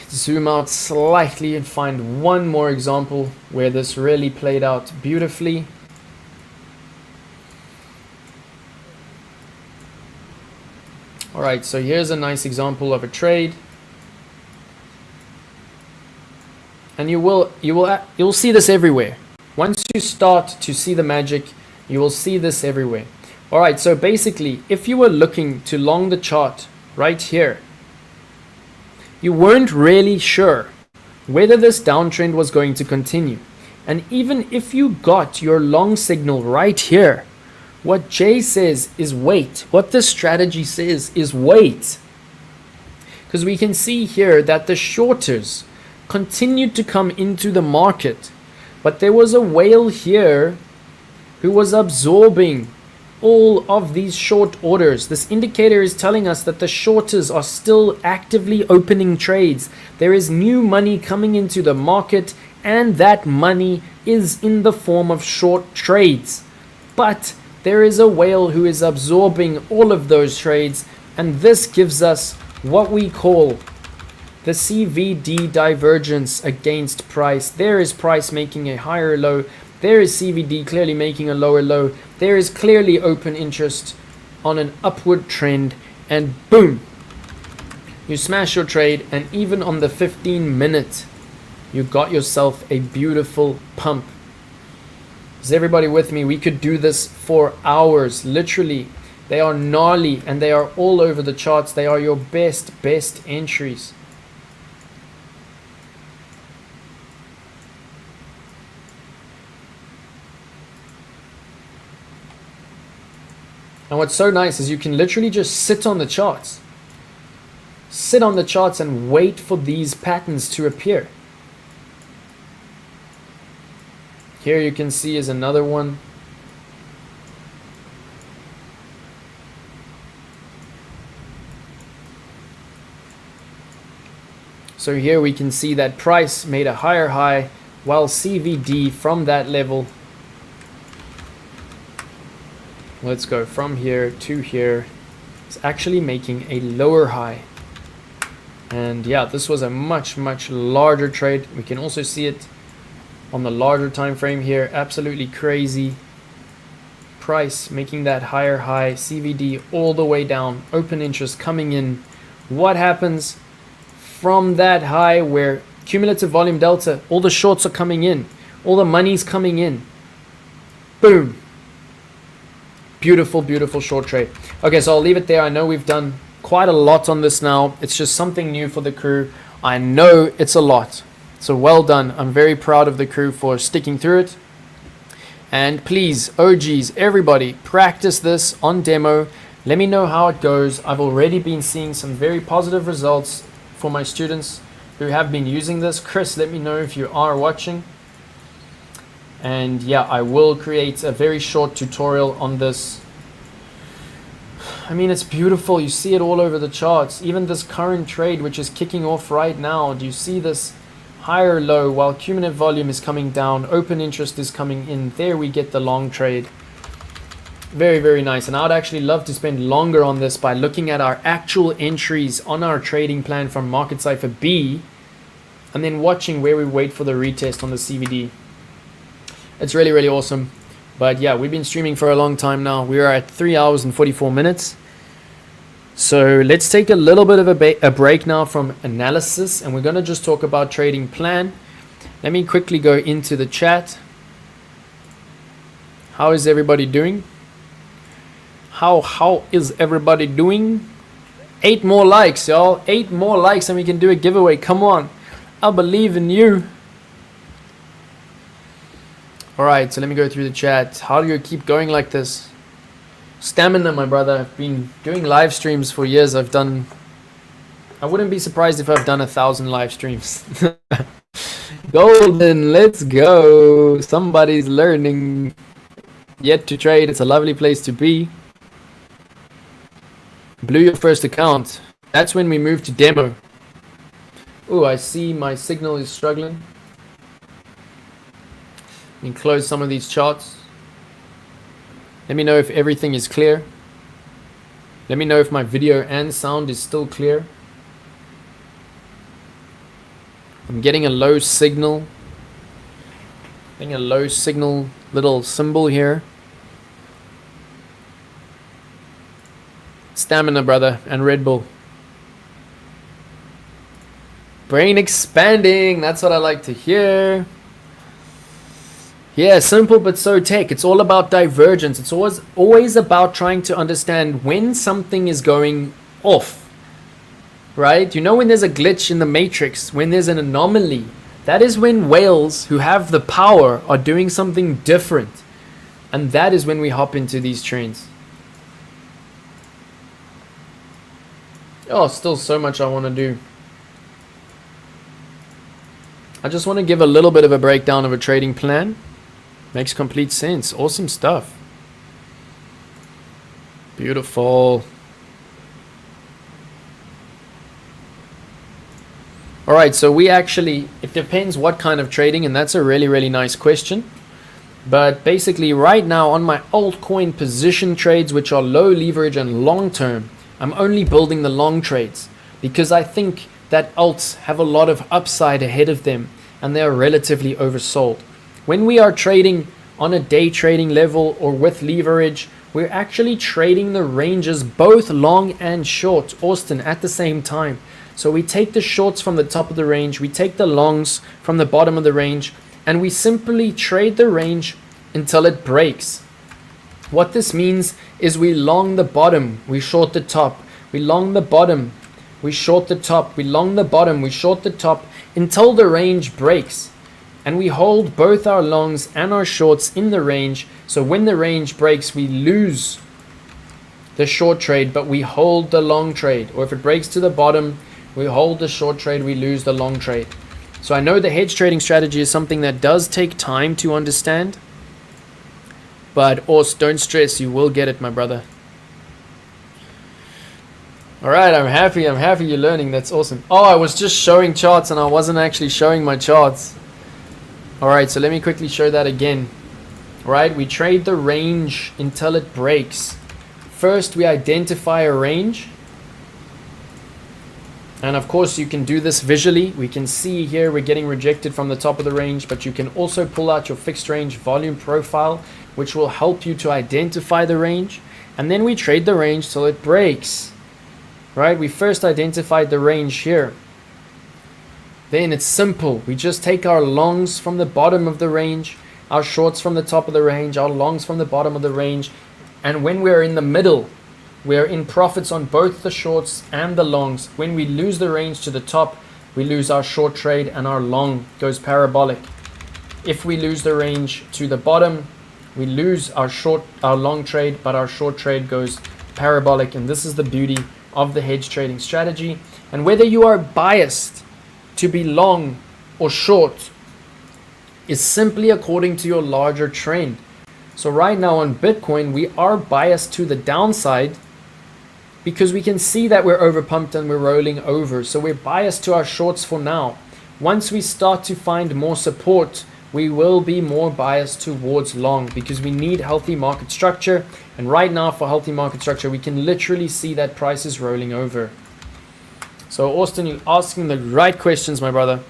Zoom out slightly and find one more example where this really played out beautifully. Alright, so here's a nice example of a trade. And you'll see this everywhere. Once you start to see the magic, you will see this everywhere. Alright, so basically, if you were looking to long the chart right here, you weren't really sure whether this downtrend was going to continue. And even if you got your long signal right here, what Jay says is wait. What this strategy says is wait. Because we can see here that the shorters continued to come into the market. But there was a whale here who was absorbing all of these short orders. This indicator is telling us that the shorters are still actively opening trades. There is new money coming into the market, and that money is in the form of short trades. But there is a whale who is absorbing all of those trades, and this gives us what we call the CVD divergence against price. There is price making a higher low. There is CVD clearly making a lower low. There is clearly open interest on an upward trend, and boom, you smash your trade. And even on the 15-minute, you got yourself a beautiful pump. Is everybody with me? We could do this for hours, literally. They are gnarly and they are all over the charts. They are your best entries. And what's so nice is you can literally just sit on the charts. Sit on the charts and wait for these patterns to appear. Here you can see is another one. So here we can see that price made a higher high, while CVD from that level, let's go from here to here, is actually making a lower high. And yeah, this was a much larger trade. We can also see it on the larger time frame here. Absolutely crazy. Price making that higher high, CVD all the way down, open interest coming in. What happens from that high where cumulative volume delta, all the shorts are coming in, all the money's coming in, boom, beautiful short trade. Okay, so I'll leave it there. I know we've done quite a lot on this now. It's just something new for the crew. I know it's a lot. So well done. I'm very proud of the crew for sticking through it. And please, OGs, everybody, practice this on demo. Let me know how it goes. I've already been seeing some very positive results for my students who have been using this. Chris, let me know if you are watching. And yeah, I will create a very short tutorial on this. I mean, it's beautiful. You see it all over the charts. Even this current trade, which is kicking off right now, do you see this higher low while cumulative volume is coming down, open interest is coming in? There we get the long trade. Very, very nice. And I'd actually love to spend longer on this by looking at our actual entries on our trading plan from Market Cipher B, and then watching where we wait for the retest on the CVD. It's really, really awesome. But yeah, we've been streaming for a long time now. We are at 3 hours and 44 minutes. So let's take a little bit of a break now from analysis, and we're going to just talk about trading plan. Let me quickly go into the chat. How is everybody doing? How is everybody doing? 8 more likes, y'all. 8 more likes and we can do a giveaway. Come on. I believe in you. Alright, so let me go through the chat. How do you keep going like this? Stamina, my brother. I've been doing live streams for years. I wouldn't be surprised if I've done 1,000 live streams. Golden, let's go. Somebody's learning. Yet to trade. It's a lovely place to be. Blew your first account. That's when we move to demo. Oh, I see my signal is struggling. And close some of these charts. Let me know if everything is clear. Let me know if my video and sound is still clear. I'm getting a low signal. Getting a low signal little symbol here. Stamina, brother, and Red Bull. Brain expanding. That's what I like to hear. Yeah, simple but so tech. It's all about divergence. It's always about trying to understand when something is going off, right? You know, when there's a glitch in the matrix, when there's an anomaly, that is when whales who have the power are doing something different. And that is when we hop into these trends. Oh, still so much I want to do. I just want to give a little bit of a breakdown of a trading plan. Makes complete sense. Awesome stuff. Beautiful. Alright, so we actually, it depends what kind of trading, and that's a really, really nice question. But basically right now on my altcoin position trades, which are low leverage and long term, I'm only building the long trades because I think that alts have a lot of upside ahead of them and they're relatively oversold. When we are trading on a day trading level or with leverage, we're actually trading the ranges both long and short, Austin, at the same time. So we take the shorts from the top of the range, we take the longs from the bottom of the range, and we simply trade the range until it breaks. What this means is we long the bottom, we short the top, we long the bottom, we short the top, we long the bottom, we short the top until the range breaks. And we hold both our longs and our shorts in the range. So when the range breaks, we lose the short trade, but we hold the long trade. Or if it breaks to the bottom, we hold the short trade, we lose the long trade. So I know the hedge trading strategy is something that does take time to understand. But also, don't stress, you will get it, my brother. Alright, I'm happy you're learning. That's awesome. Oh, I was just showing charts and I wasn't actually showing my charts. Alright, so let me quickly show that again. Alright, we trade the range until it breaks. First, we identify a range. And of course, you can do this visually. We can see here we're getting rejected from the top of the range, but you can also pull out your fixed range volume profile, which will help you to identify the range. And then we trade the range till it breaks. Right, we first identified the range here. Then it's simple. We just take our longs from the bottom of the range, our shorts from the top of the range, our longs from the bottom of the range. And when we're in the middle, we're in profits on both the shorts and the longs. When we lose the range to the top, we lose our short trade and our long goes parabolic. If we lose the range to the bottom, we lose our long trade, but our short trade goes parabolic. And this is the beauty of the hedge trading strategy. And whether you are biased to be long or short, is simply according to your larger trend. So right now on Bitcoin, we are biased to the downside because we can see that we're overpumped and we're rolling over. So we're biased to our shorts for now. Once we start to find more support, we will be more biased towards long because we need healthy market structure. And right now for healthy market structure, we can literally see that price is rolling over. So Austin, you're asking the right questions, my brother.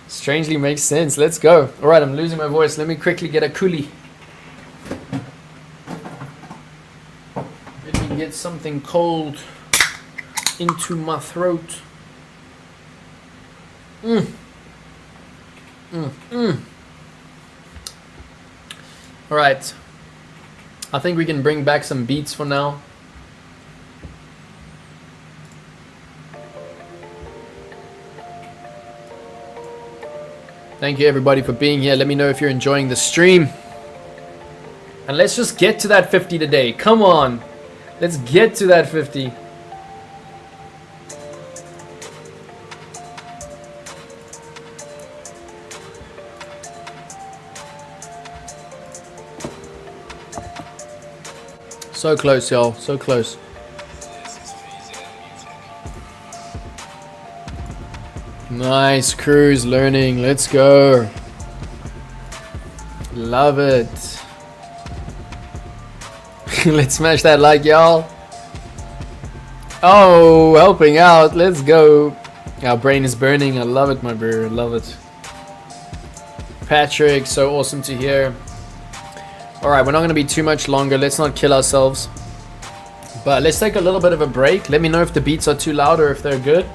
Strangely makes sense. Let's go. All right, I'm losing my voice. Let me quickly get a coolie. Let me get something cold into my throat. All right. I think we can bring back some beats for now. Thank you everybody for being here. Let me know if you're enjoying the stream. And let's just get to that 50 today. Come on. Let's get to that 50. So close, y'all. So close. Nice cruise learning. Let's go. Love it. Let's smash that like, y'all. Oh, helping out. Let's go. Our brain is burning. I love it, my bro. I love it. Patrick, so awesome to hear. All right, we're not going to be too much longer. Let's not kill ourselves. But let's take a little bit of a break. Let me know if the beats are too loud or if they're good.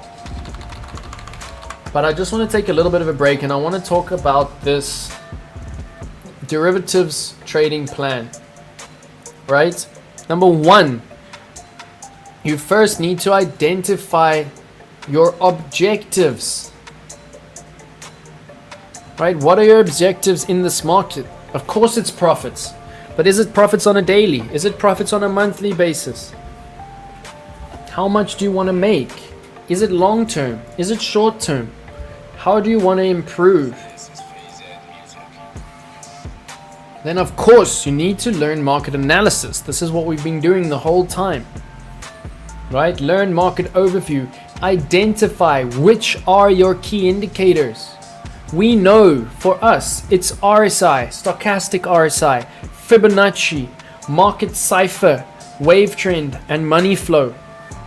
But I just want to take a little bit of a break and I want to talk about this derivatives trading plan, right? Number one, you first need to identify your objectives, right? What are your objectives in this market? Of course it's profits, but is it profits on a daily? Is it profits on a monthly basis? How much do you want to make? Is it long term? Is it short term? How do you want to improve? Then of course you need to learn market analysis. This is what we've been doing the whole time, right? Learn market overview. Identify which are your key indicators. We know for us it's RSI, stochastic RSI, Fibonacci, market cipher, wave trend, and money flow.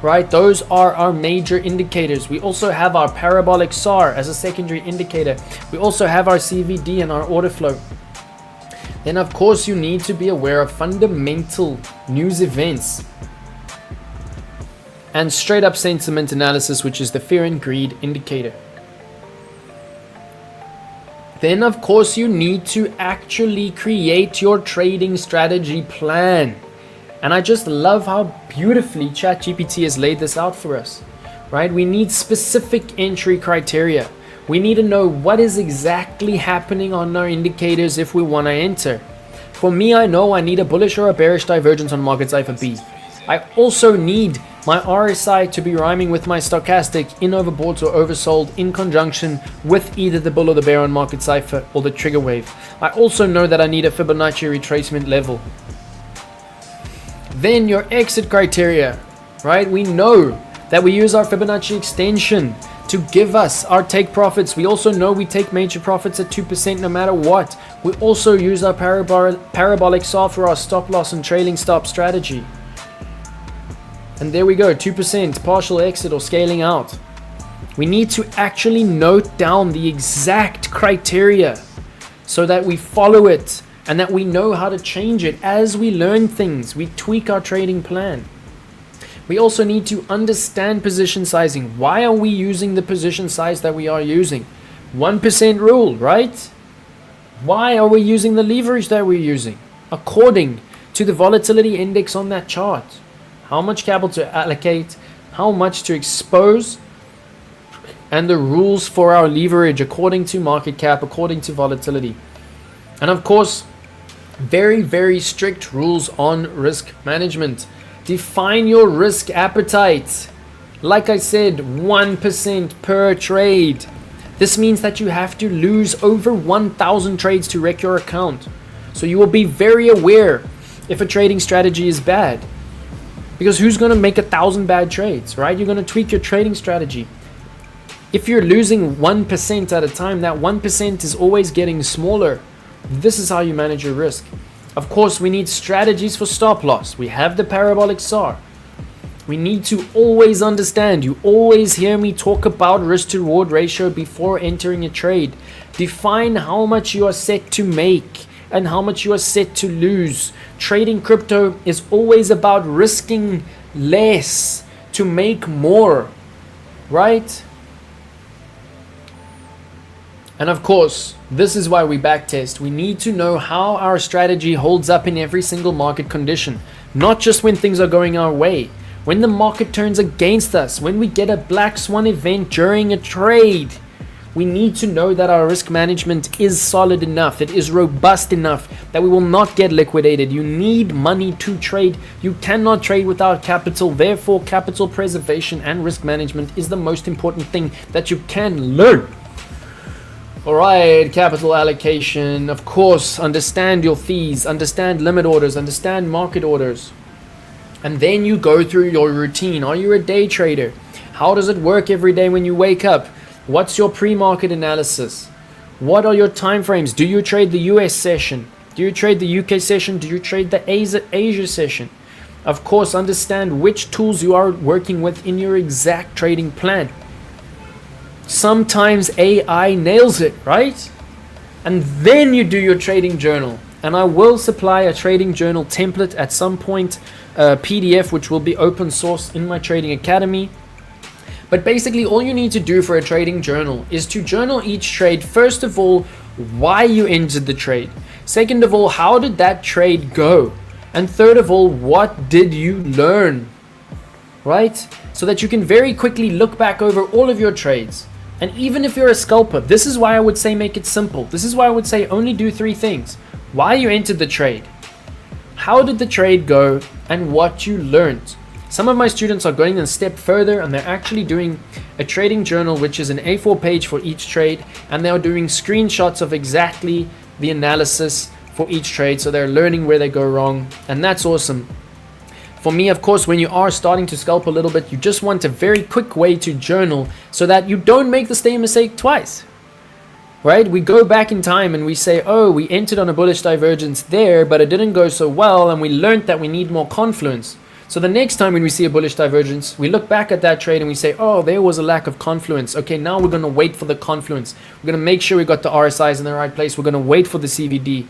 Right, those are our major indicators. We also have our parabolic SAR as a secondary indicator. We also have our CVD and our order flow. Then of course you need to be aware of fundamental news events and straight up sentiment analysis, which is the fear and greed indicator. Then of course you need to actually create your trading strategy plan. And I just love how beautifully ChatGPT has laid this out for us, right? We need specific entry criteria. We need to know what is exactly happening on our indicators if we want to enter. For me, I know I need a bullish or a bearish divergence on market cipher B. I also need my RSI to be rhyming with my stochastic in overbought or oversold in conjunction with either the bull or the bear on market cipher or the trigger wave. I also know that I need a Fibonacci retracement level. Then your exit criteria, right? We know that we use our Fibonacci extension to give us our take profits. We also know we take major profits at 2% no matter what. We also use our parabolic SAR for our stop loss and trailing stop strategy. And there we go, 2%, partial exit or scaling out. We need to actually note down the exact criteria so that we follow it and that we know how to change it as we learn things. We tweak our trading plan. We also need to understand position sizing. Why are we using the position size that we are using? 1% rule, right? Why are we using the leverage that we're using? According to the volatility index on that chart. How much capital to allocate, how much to expose, and the rules for our leverage according to market cap, according to volatility. And of course, very, very strict rules on risk management. Define your risk appetite. Like I said, 1% per trade. This means that you have to lose over 1,000 trades to wreck your account. So you will be very aware if a trading strategy is bad. Because who's going to make 1,000 bad trades, right? You're going to tweak your trading strategy. If you're losing 1% at a time, that 1% is always getting smaller. This is how you manage your risk. Of course, we need strategies for stop loss. We have the Parabolic SAR. We need to always understand. You always hear me talk about risk to reward ratio before entering a trade. Define how much you are set to make and how much you are set to lose. Trading crypto is always about risking less to make more, right? And of course, this is why we backtest. We need to know how our strategy holds up in every single market condition, not just when things are going our way. When the market turns against us, when we get a black swan event during a trade, we need to know that our risk management is solid enough, it is robust enough, that we will not get liquidated. You need money to trade. You cannot trade without capital. Therefore, capital preservation and risk management is the most important thing that you can learn. Alright, capital allocation. Of course, understand your fees, understand limit orders, understand market orders. And then you go through your routine. Are you a day trader? How does it work every day when you wake up? What's your pre-market analysis? What are your time frames? Do you trade the US session? Do you trade the UK session? Do you trade the Asia session? Of course, understand which tools you are working with in your exact trading plan. Sometimes AI nails it, right? And then you do your trading journal. And I will supply a trading journal template at some point, PDF, which will be open source in my trading academy. But basically all you need to do for a trading journal is to journal each trade. First of all, why you entered the trade. Second of all, how did that trade go? And third of all, what did you learn? Right? So that you can very quickly look back over all of your trades. And even if you're a scalper, this is why I would say make it simple. This is why I would say only do 3 things. Why you entered the trade, how did the trade go, and what you learned. Some of my students are going a step further and they're actually doing a trading journal, which is an A4 page for each trade, and they're doing screenshots of exactly the analysis for each trade, so they're learning where they go wrong, and that's awesome. For me, of course, when you are starting to scalp a little bit, you just want a very quick way to journal so that you don't make the same mistake twice. Right? We go back in time and we say, oh, we entered on a bullish divergence there, but it didn't go so well, and we learned that we need more confluence. So the next time when we see a bullish divergence, we look back at that trade and we say, oh, there was a lack of confluence. Okay, now we're going to wait for the confluence. We're going to make sure we got the RSIs in the right place. We're going to wait for the CVD.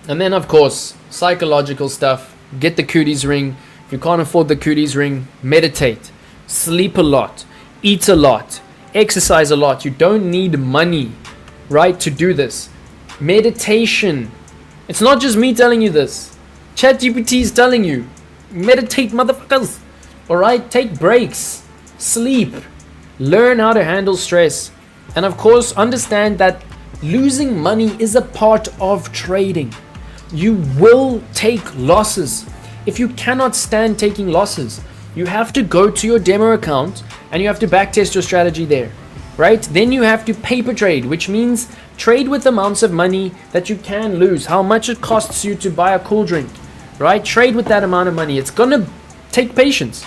And then, of course, psychological stuff. Get the CUDIS ring. If you can't afford the CUDIS ring, meditate. Sleep a lot. Eat a lot. Exercise a lot. You don't need money, right, to do this. Meditation. It's not just me telling you this. ChatGPT is telling you. Meditate, motherfuckers. Alright, take breaks. Sleep. Learn how to handle stress. And of course, understand that losing money is a part of trading. You will take losses. If you cannot stand taking losses, you have to go to your demo account and you have to backtest your strategy there, right? Then you have to paper trade, which means trade with amounts of money that you can lose. How much it costs you to buy a cool drink, right? Trade with that amount of money. It's gonna take patience,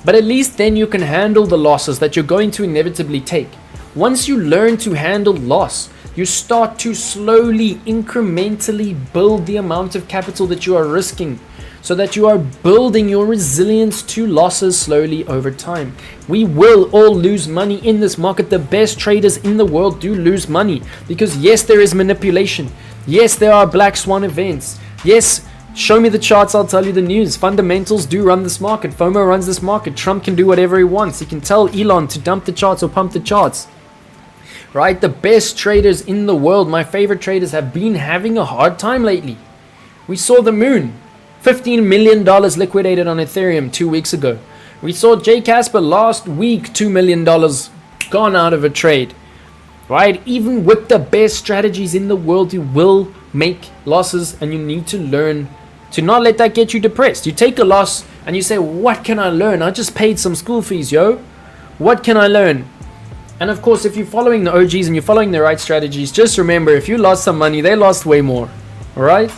but at least then you can handle the losses that you're going to inevitably take. Once you learn to handle loss, you start to slowly, incrementally build the amount of capital that you are risking, so that you are building your resilience to losses slowly over time. We will all lose money in this market. The best traders in the world do lose money because yes, there is manipulation. Yes, there are black swan events. Yes, show me the charts, I'll tell you the news. Fundamentals do run this market. FOMO runs this market. Trump can do whatever he wants. He can tell Elon to dump the charts or pump the charts. Right? The best traders in the world, my favorite traders, have been having a hard time lately. We saw the moon. $15 million liquidated on Ethereum 2 weeks ago. We saw J. Casper last week, $2 million gone out of a trade. Right? Even with the best strategies in the world, you will make losses, and you need to learn to not let that get you depressed. You take a loss and you say, what can I learn? I just paid some school fees, yo. What can I learn? And of course, if you're following the OGs and you're following the right strategies, just remember, if you lost some money, they lost way more. All right?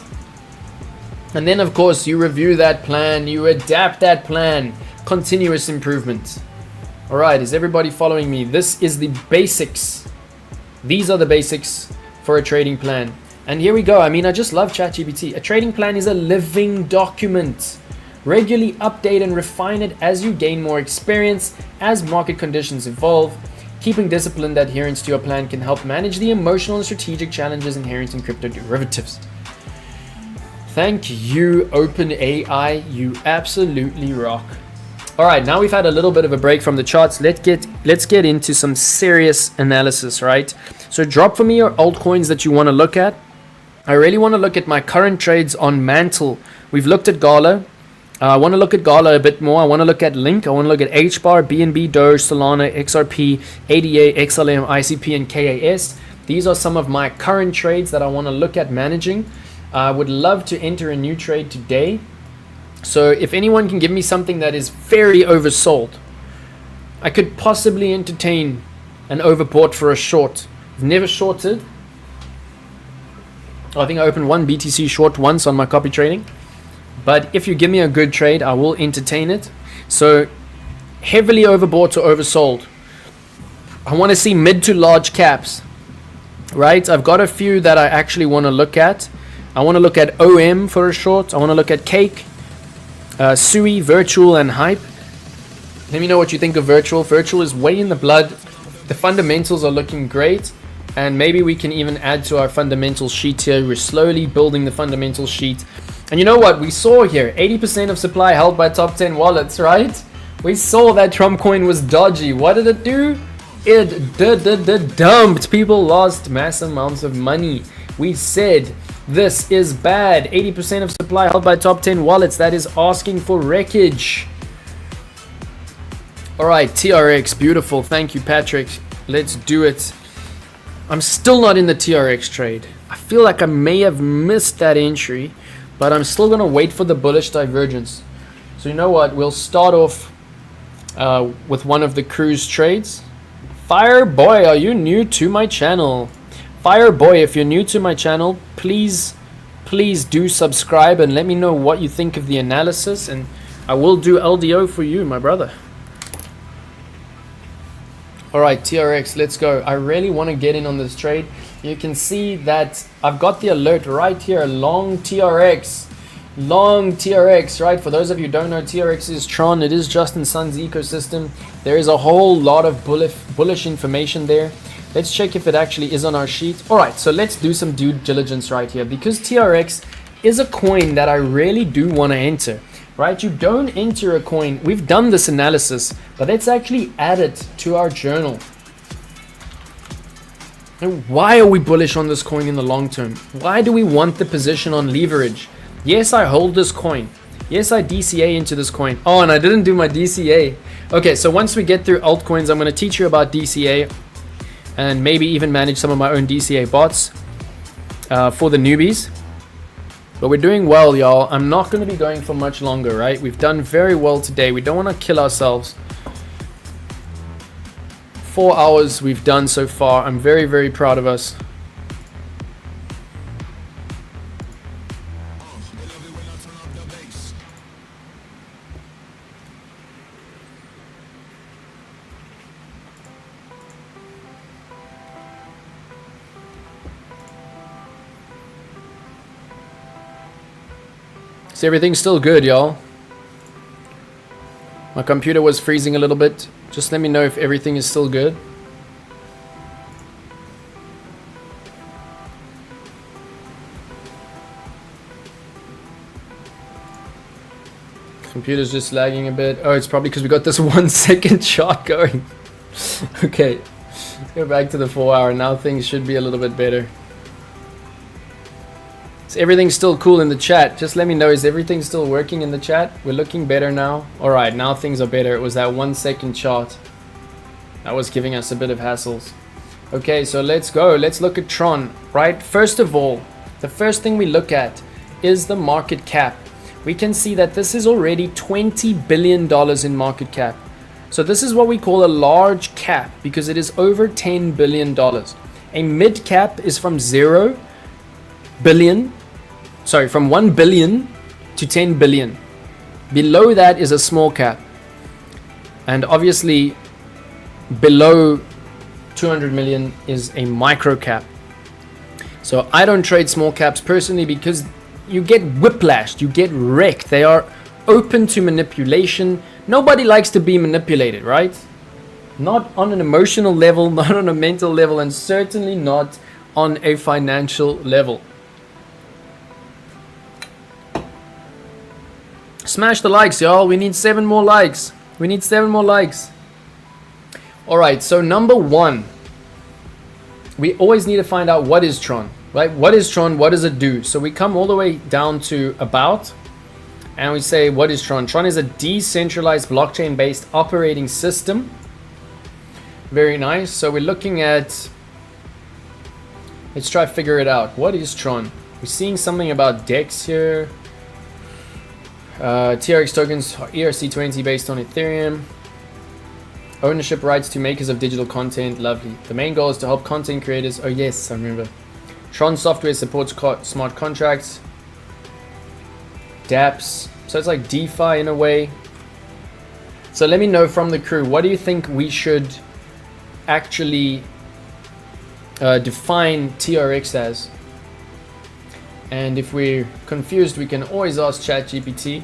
And then, of course, you review that plan, you adapt that plan, continuous improvement. All right, is everybody following me? This is the basics. These are the basics for a trading plan. And here we go. I mean, I just love ChatGPT. A trading plan is a living document. Regularly update and refine it as you gain more experience, as market conditions evolve. Keeping disciplined adherence to your plan can help manage the emotional and strategic challenges inherent in crypto derivatives. Thank you, OpenAI. You absolutely rock. All right, now we've had a little bit of a break from the charts. Let's get into some serious analysis, right? So drop for me your altcoins that you want to look at. I really want to look at my current trades on Mantle. We've looked at Gala. I want to look at Gala a bit more. I want to look at Link. I want to look at HBAR, BNB, Doge, Solana, XRP, ADA, XLM, ICP, and KAS. These are some of my current trades that I want to look at managing. I would love to enter a new trade today. So if anyone can give me something that is very oversold, I could possibly entertain an overbought for a short. I've never shorted. I think I opened one BTC short once on my copy trading. But if you give me a good trade, I will entertain it. So heavily overbought or oversold. I want to see mid to large caps, right? I've got a few that I actually want to look at. I want to look at OM for a short. I want to look at Cake, Sui, Virtual, and Hype. Let me know what you think of Virtual. Virtual is way in the blood. The fundamentals are looking great. And maybe we can even add to our fundamental sheet here. We're slowly building the fundamental sheet. And you know what? We saw here 80% of supply held by top 10 wallets, right? We saw that Trump coin was dodgy. What did it do? It dumped. People lost mass amounts of money. We said this is bad. 80% of supply held by top 10 wallets. That is asking for wreckage. All right, TRX. Beautiful. Thank you, Patrick. Let's do it. I'm still not in the TRX trade. I feel like I may have missed that entry, but I'm still going to wait for the bullish divergence. So you know what? We'll start off with one of the cruise trades. Fireboy, are you new to my channel? Fireboy, if you're new to my channel, please do subscribe and let me know what you think of the analysis, and I will do LDO for you, my brother. Alright, TRX, let's go. I really want to get in on this trade. You can see that I've got the alert right here. Long TRX. Long TRX, right? For those of you who don't know, TRX is TRON. It is Justin Sun's ecosystem. There is a whole lot of bullish information there. Let's check if it actually is on our sheet. Alright, so let's do some due diligence right here. Because TRX is a coin that I really do want to enter. Right, you don't enter a coin. We've done this analysis, but let's actually add it to our journal. And why are we bullish on this coin in the long term? Why do we want the position on leverage? Yes, I hold this coin. Yes, I DCA into this coin. Oh, and I didn't do my DCA. Okay, so once we get through altcoins, I'm going to teach you about DCA and maybe even manage some of my own DCA bots for the newbies. But we're doing well, y'all. I'm not going to be going for much longer, right? We've done very well today. We don't want to kill ourselves. 4 hours we've done so far. I'm very, very proud of us. So everything's still good, y'all. My computer was freezing a little bit. Just let me know if everything is still good. Computer's just lagging a bit. Oh, it's probably because we got this 1 second chart going. Okay, let's go back to the 4 hour. Now things should be a little bit better. Is everything still cool in the chat? Just let me know, is everything still working in the chat? We're looking better now. Alright, now things are better. It was that 1 second chart that was giving us a bit of hassles. Okay, so let's go. Let's look at TRON, right? First of all, the first thing we look at is the market cap. We can see that this is already $20 billion in market cap. So this is what we call a large cap because it is over $10 billion. A mid cap is from 1 billion to 10 billion. Below that is a small cap. And obviously below 200 million is a micro cap. So I don't trade small caps personally because you get whiplashed, you get wrecked. They are open to manipulation. Nobody likes to be manipulated, right? Not on an emotional level, not on a mental level, and certainly not on a financial level. Smash the likes, y'all. We need 7 more likes. We need 7 more likes. All right, so number 1. We always need to find out what is TRON, right? What is TRON? What does it do? So we come all the way down to about, and we say, what is TRON? TRON is a decentralized blockchain-based operating system. Very nice. So we're looking at, let's try to figure it out. What is TRON? We're seeing something about DEX here. TRX tokens are ERC20 based on Ethereum. Ownership rights to makers of digital content. Lovely. The main goal is to help content creators. Oh yes, I remember. TRON software supports smart contracts. dApps. So it's like DeFi in a way. So let me know from the crew, what do you think we should actually define TRX as? And if we're confused, we can always ask ChatGPT.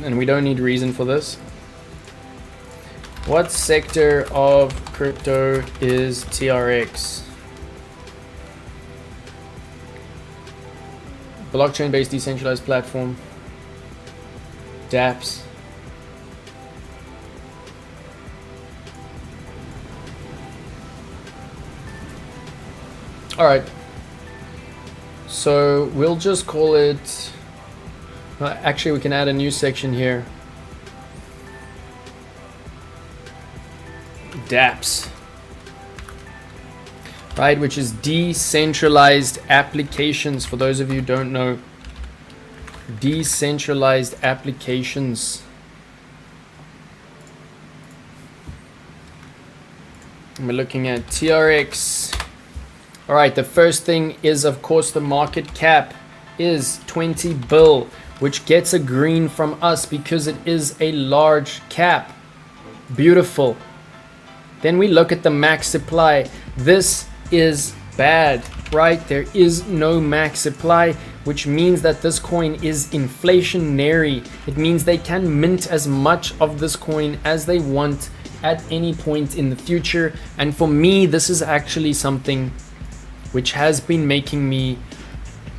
And we don't need reason for this. What sector of crypto is TRX? Blockchain-based decentralized platform. dApps. All right. So we'll just call it, actually we can add a new section here. dApps. Right, which is decentralized applications. For those of you who don't know, decentralized applications. And we're looking at TRX. All right, the first thing is, of course, the market cap is 20 bill, which gets a green from us because it is a large cap. Beautiful. Then we look at the max supply. This is bad, right? There is no max supply, which means that this coin is inflationary. It means they can mint as much of this coin as they want at any point in the future. And for me, this is actually something which has been making me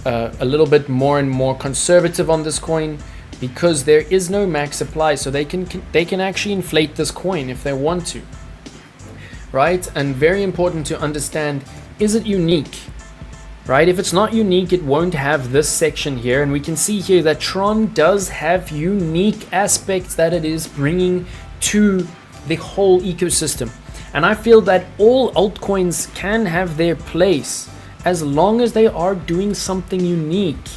a little bit more and more conservative on this coin, because there is no max supply. So they can actually inflate this coin if they want to. Right? And very important to understand, is it unique? Right? If it's not unique, it won't have this section here. And we can see here that TRON does have unique aspects that it is bringing to the whole ecosystem. And I feel that all altcoins can have their place as long as they are doing something unique.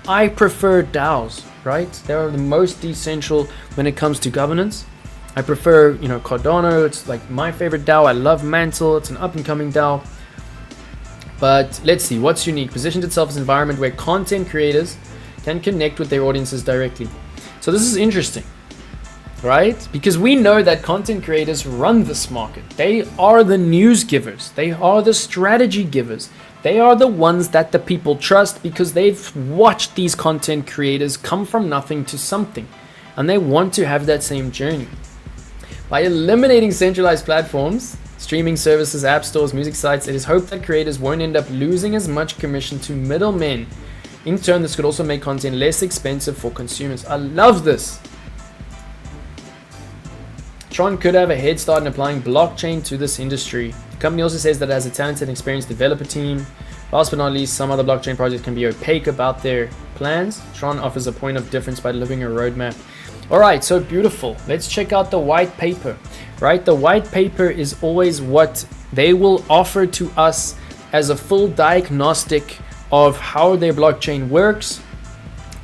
I prefer DAOs, right? They are the most decentral when it comes to governance. I prefer, Cardano. It's like my favorite DAO. I love MANTLE. It's an up-and-coming DAO. But let's see, what's unique? Positioned itself as an environment where content creators can connect with their audiences directly. So this is interesting, right? Because we know that content creators run this market. They are the news givers. They are the strategy givers. They are the ones that the people trust because they've watched these content creators come from nothing to something. And they want to have that same journey. By eliminating centralized platforms, streaming services, app stores, music sites, it is hoped that creators won't end up losing as much commission to middlemen. In turn, this could also make content less expensive for consumers. I love this. TRON could have a head start in applying blockchain to this industry. The company also says that it has a talented and experienced developer team. Last but not least, some other blockchain projects can be opaque about their plans. TRON offers a point of difference by delivering a roadmap. All right, so beautiful. Let's check out the white paper, right? The white paper is always what they will offer to us as a full diagnostic of how their blockchain works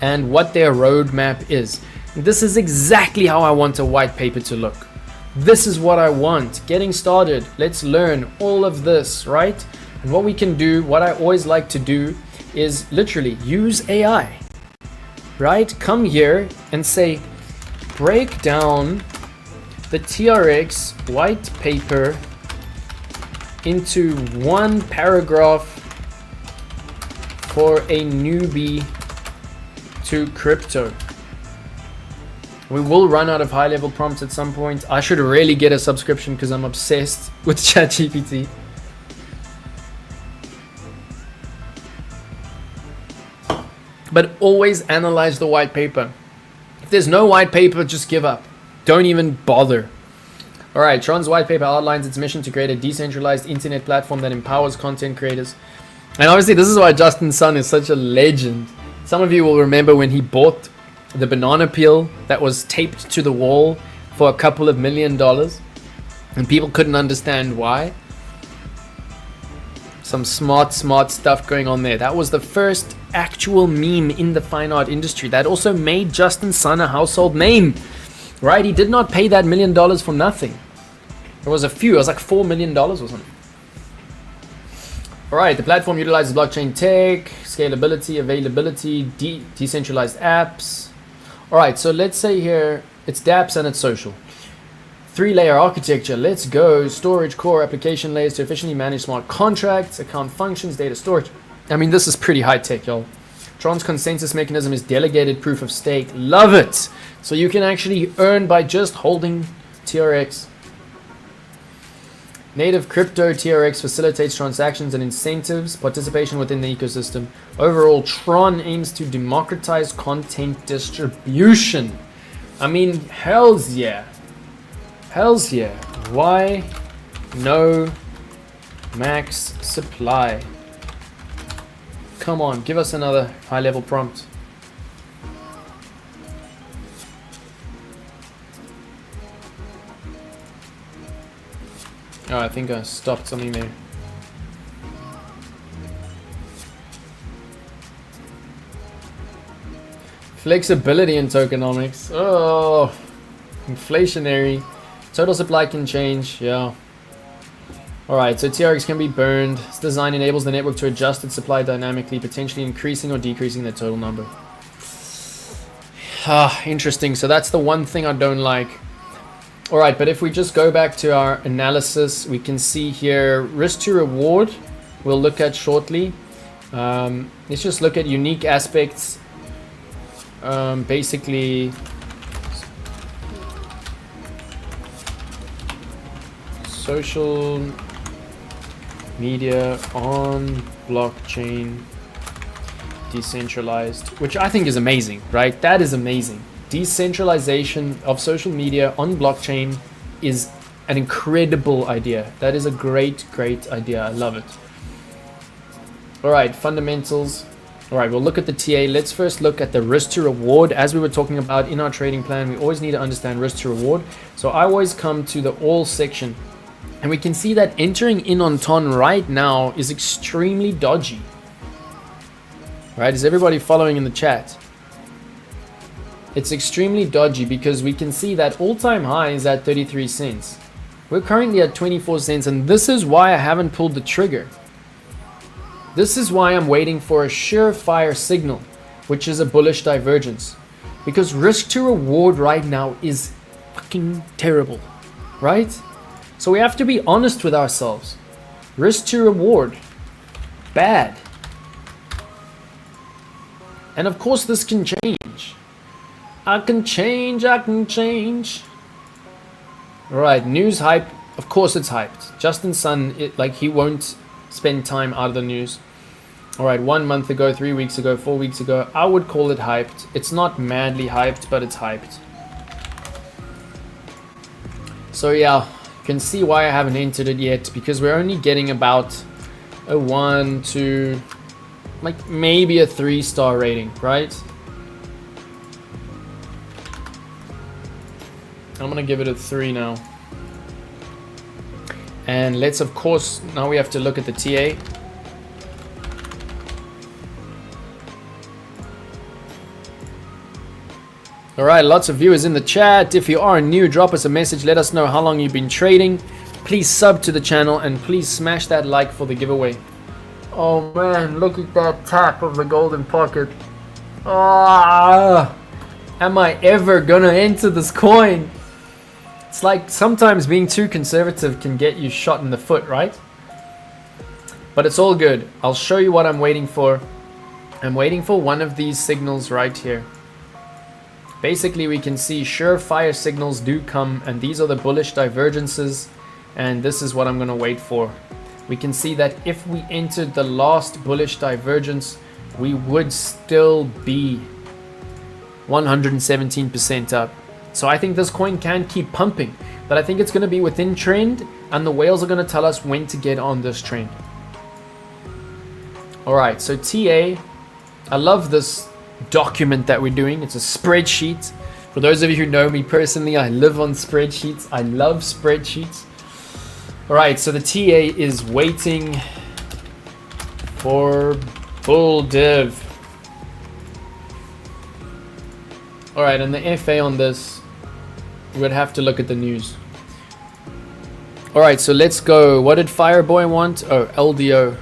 and what their roadmap is. This is exactly how I want a white paper to look. This is what I want. Getting started. Let's learn all of this, right? And what we can do, what I always like to do, is literally use AI, right? Come here and say, break down the TRX white paper into one paragraph for a newbie to crypto. We will run out of high level prompts at some point. I should really get a subscription because I'm obsessed with ChatGPT. But always analyze the white paper. If there's no white paper, just give up. Don't even bother. All right, TRON's white paper outlines its mission to create a decentralized internet platform that empowers content creators. And obviously, this is why Justin Sun is such a legend. Some of you will remember when he bought the banana peel that was taped to the wall for a couple of $1 million, and people couldn't understand why. Some smart stuff going on there. That was the first actual meme in the fine art industry that also made Justin Sun a household name, right? He did not pay that $1 million for nothing. There was a few, it was like $4 million or something. All right, the platform utilizes blockchain tech, scalability, availability, decentralized apps. All right, so let's say here it's dApps and it's social. 3-layer architecture, let's go. Storage, core, application layers to efficiently manage smart contracts, account functions, data storage. I mean, this is pretty high tech, y'all. TRON's consensus mechanism is delegated proof of stake. Love it. So you can actually earn by just holding TRX. Native crypto TRX facilitates transactions and incentives participation within the ecosystem. Overall, TRON aims to democratize content distribution. I mean, hells yeah. Hells yeah. Why no max supply? Come on, give us another high level prompt. Oh, I think I stopped something there. Flexibility in tokenomics. Oh, inflationary. Total supply can change. Yeah. Alright, so TRX can be burned. This design enables the network to adjust its supply dynamically, potentially increasing or decreasing the total number. Interesting. So that's the one thing I don't like. Alright, but if we just go back to our analysis, we can see here risk to reward we'll look at shortly. Let's just look at unique aspects. Basically, social media on blockchain, decentralized, which I think is amazing, right? That is amazing. Decentralization of social media on blockchain is an incredible idea. That is a great idea. I love it. All right, fundamentals. All right, we'll look at the TA. Let's first look at the risk to reward. As we were talking about in our trading plan, we always need to understand risk to reward. So I always come to the all section, and we can see that entering in on TON right now is extremely dodgy. Right, is everybody following in the chat? It's extremely dodgy because we can see that all-time high is at 33 cents. We're currently at 24 cents, and this is why I haven't pulled the trigger. This is why I'm waiting for a surefire signal, which is a bullish divergence. Because risk to reward right now is fucking terrible, right? So we have to be honest with ourselves. Risk to reward, bad. And of course this can change. I can change. Alright, news hype. Of course it's hyped. Justin Sun, he won't spend time out of the news. Alright, 1 month ago, 3 weeks ago, 4 weeks ago, I would call it hyped. It's not madly hyped, but it's hyped. So yeah, you can see why I haven't entered it yet, because we're only getting about a 1, 2, like maybe a 3-star rating, right? I'm gonna give it a 3 now. And let's, of course, now we have to look at the TA. All right, lots of viewers in the chat. If you are new, drop us a message. Let us know how long you've been trading. Please sub to the channel and please smash that like for the giveaway. Oh man, look at that tap of the golden pocket. Ah, am I ever gonna enter this coin? It's like sometimes being too conservative can get you shot in the foot, right? But it's all good. I'll show you what I'm waiting for. I'm waiting for one of these signals right here. Basically, we can see surefire signals do come, and these are the bullish divergences, and this is what I'm going to wait for. We can see that if we entered the last bullish divergence, we would still be 117% up. So I think this coin can keep pumping, but I think it's going to be within trend, and the whales are going to tell us when to get on this trend. All right, so TA, I love this document that we're doing. It's a spreadsheet. For those of you who know me personally, I live on spreadsheets. I love spreadsheets. All right, so the TA is waiting for bull div. All right, and the FA on this, we'd have to look at the news. All right, so let's go. What did Fireboy want? Oh, LDO.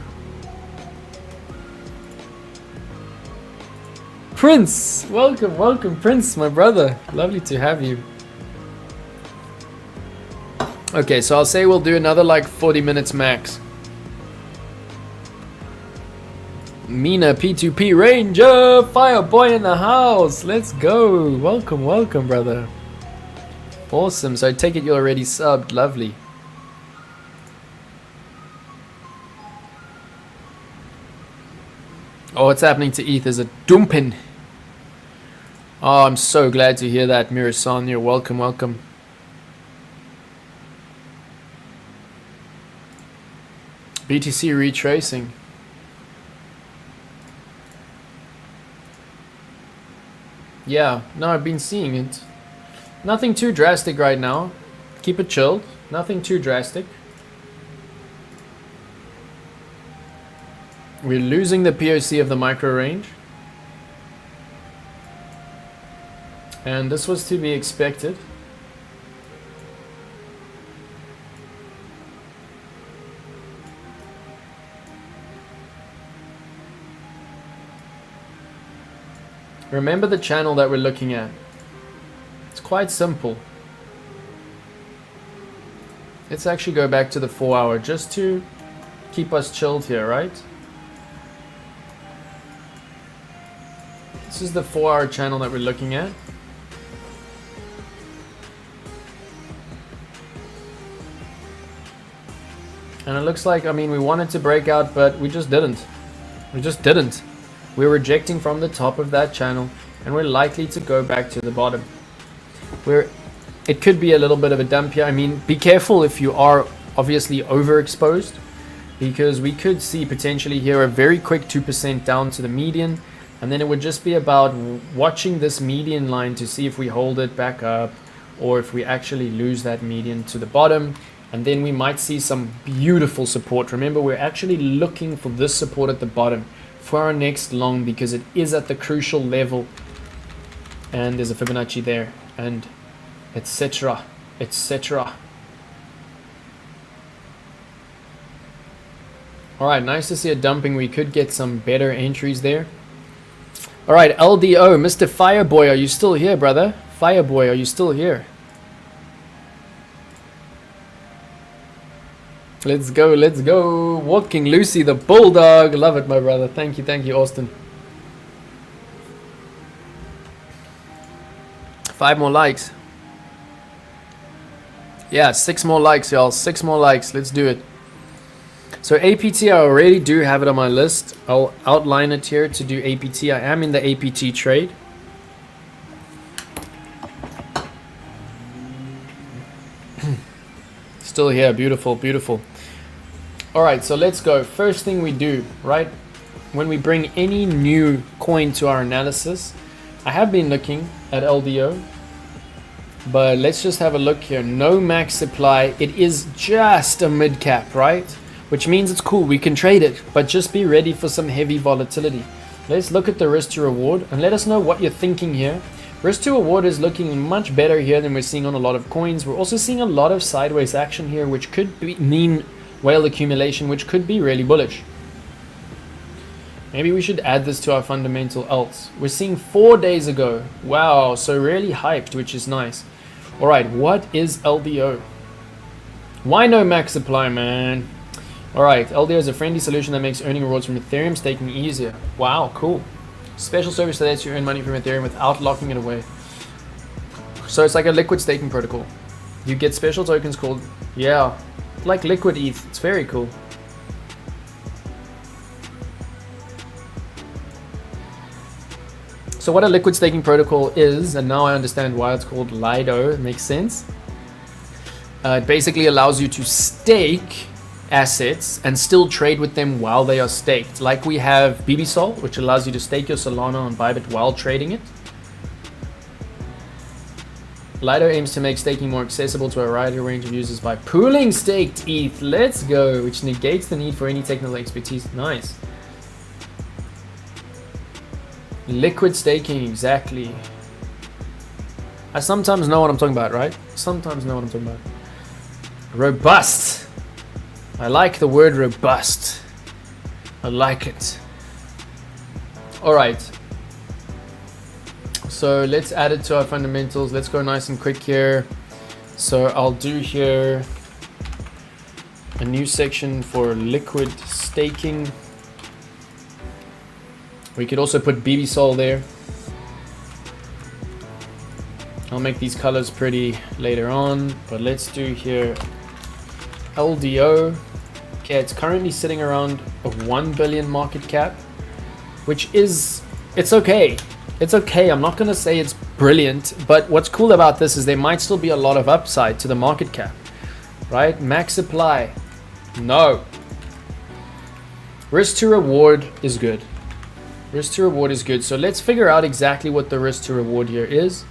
Prince, welcome Prince, my brother. Lovely to have you. Okay, so I'll say we'll do another like 40 minutes max. Mina P2P Ranger, Fireboy in the house. Let's go. Welcome, brother. Awesome. So I take it you're already subbed. Lovely. Oh, what's happening to ETH is a dumping. Oh, I'm so glad to hear that, Mirasan. You're welcome. BTC retracing. Yeah, no, I've been seeing it. Nothing too drastic right now. Keep it chilled. Nothing too drastic. We're losing the POC of the micro range. And this was to be expected. Remember the channel that we're looking at. It's quite simple. Let's actually go back to the 4 hour just to keep us chilled here, right? This is the 4 hour channel that we're looking at. And it looks like, I mean, we wanted to break out, but we just didn't. We're rejecting from the top of that channel, and we're likely to go back to the bottom. It could be a little bit of a dump here. I mean, be careful if you are obviously overexposed, because we could see potentially here a very quick 2% down to the median, and then it would just be about watching this median line to see if we hold it back up, or if we actually lose that median to the bottom. And then we might see some beautiful support. Remember, we're actually looking for this support at the bottom for our next long, because it is at the crucial level. And there's a Fibonacci there, and etc. Alright, nice to see a dumping. We could get some better entries there. Alright, LDO, Mr. Fireboy, are you still here, brother? Fireboy, are you still here? Let's go. Walking Lucy the Bulldog. Love it, my brother. Thank you, Austin. 5 more likes. Yeah, 6 more likes, y'all. 6 more likes. Let's do it. So APT, I already do have it on my list. I'll outline it here to do APT. I am in the APT trade. Still here. Beautiful. Alright, so let's go. First thing we do, right, when we bring any new coin to our analysis, I have been looking at LDO, but let's just have a look here. No max supply. It is just a mid cap, right? Which means it's cool. We can trade it, but just be ready for some heavy volatility. Let's look at the risk to reward and let us know what you're thinking here. Risk to reward is looking much better here than we're seeing on a lot of coins. We're also seeing a lot of sideways action here, which could mean whale accumulation, which could be really bullish. Maybe we should add this to our fundamental alts. We're seeing 4 days ago. Wow, so really hyped, which is nice. All right, what is LDO? Why no max supply, man? All right, LDO is a friendly solution that makes earning rewards from Ethereum staking easier. Wow, cool. Special service that lets you earn money from Ethereum without locking it away. So it's like a liquid staking protocol. You get special tokens called, yeah, like liquid ETH. It's very cool. So what a liquid staking protocol is, and now I understand why it's called LIDO, it makes sense. It basically allows you to stake assets and still trade with them while they are staked. Like we have BBSol, which allows you to stake your Solana on Bybit while trading it. LIDO aims to make staking more accessible to a wide range of users by pooling staked ETH. Let's go, which negates the need for any technical expertise. Nice. Liquid staking, exactly. I sometimes know what I'm talking about, right? Sometimes know what I'm talking about. Robust. I like the word robust. I like it. All right. So let's add it to our fundamentals. Let's go nice and quick here. So I'll do here a new section for liquid staking. We could also put BBSol there. I'll make these colors pretty later on, but let's do here LDO. Okay, it's currently sitting around a 1 billion market cap, which is, it's okay. It's okay. I'm not going to say it's brilliant, but what's cool about this is there might still be a lot of upside to the market cap, right? Max supply, no. Risk to reward is good. Risk to reward is good. So let's figure out exactly what the risk to reward here is.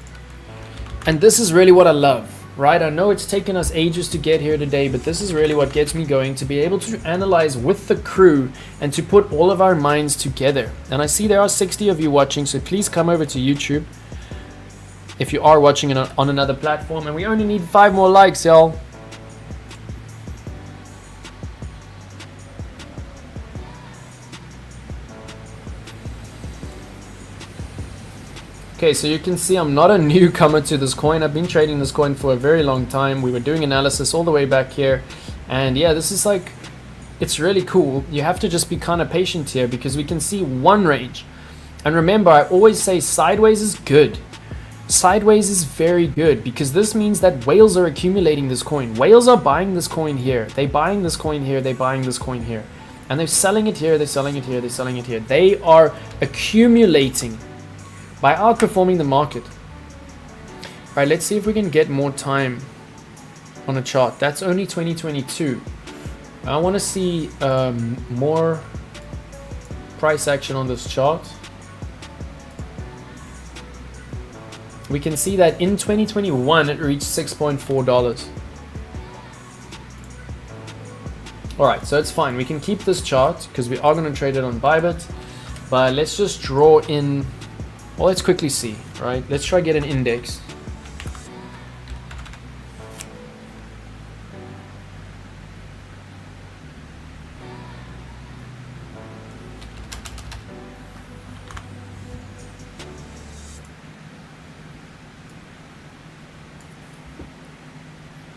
And this is really what I love, right? I know it's taken us ages to get here today, but this is really what gets me going, to be able to analyze with the crew and to put all of our minds together. And I see there are 60 of you watching, so please come over to YouTube if you are watching on another platform. And we only need 5 more likes, y'all. Okay, so you can see I'm not a newcomer to this coin. I've been trading this coin for a very long time. We were doing analysis all the way back here. And yeah, this is like, it's really cool. You have to just be kind of patient here because we can see one range. And remember, I always say sideways is good. Sideways is very good because this means that whales are accumulating this coin. Whales are buying this coin here. They're buying this coin here. They're buying this coin here. And they're selling it here. They're selling it here. They're selling it here. They are accumulating by outperforming the market. All right, let's see if we can get more time on a chart. That's only 2022. I want to see more price action on this chart. We can see that in 2021 it reached $6.4. All right, so it's fine. We can keep this chart because we are going to trade it on Bybit. But let's just draw in. Well, let's quickly see, right? Let's try get an index.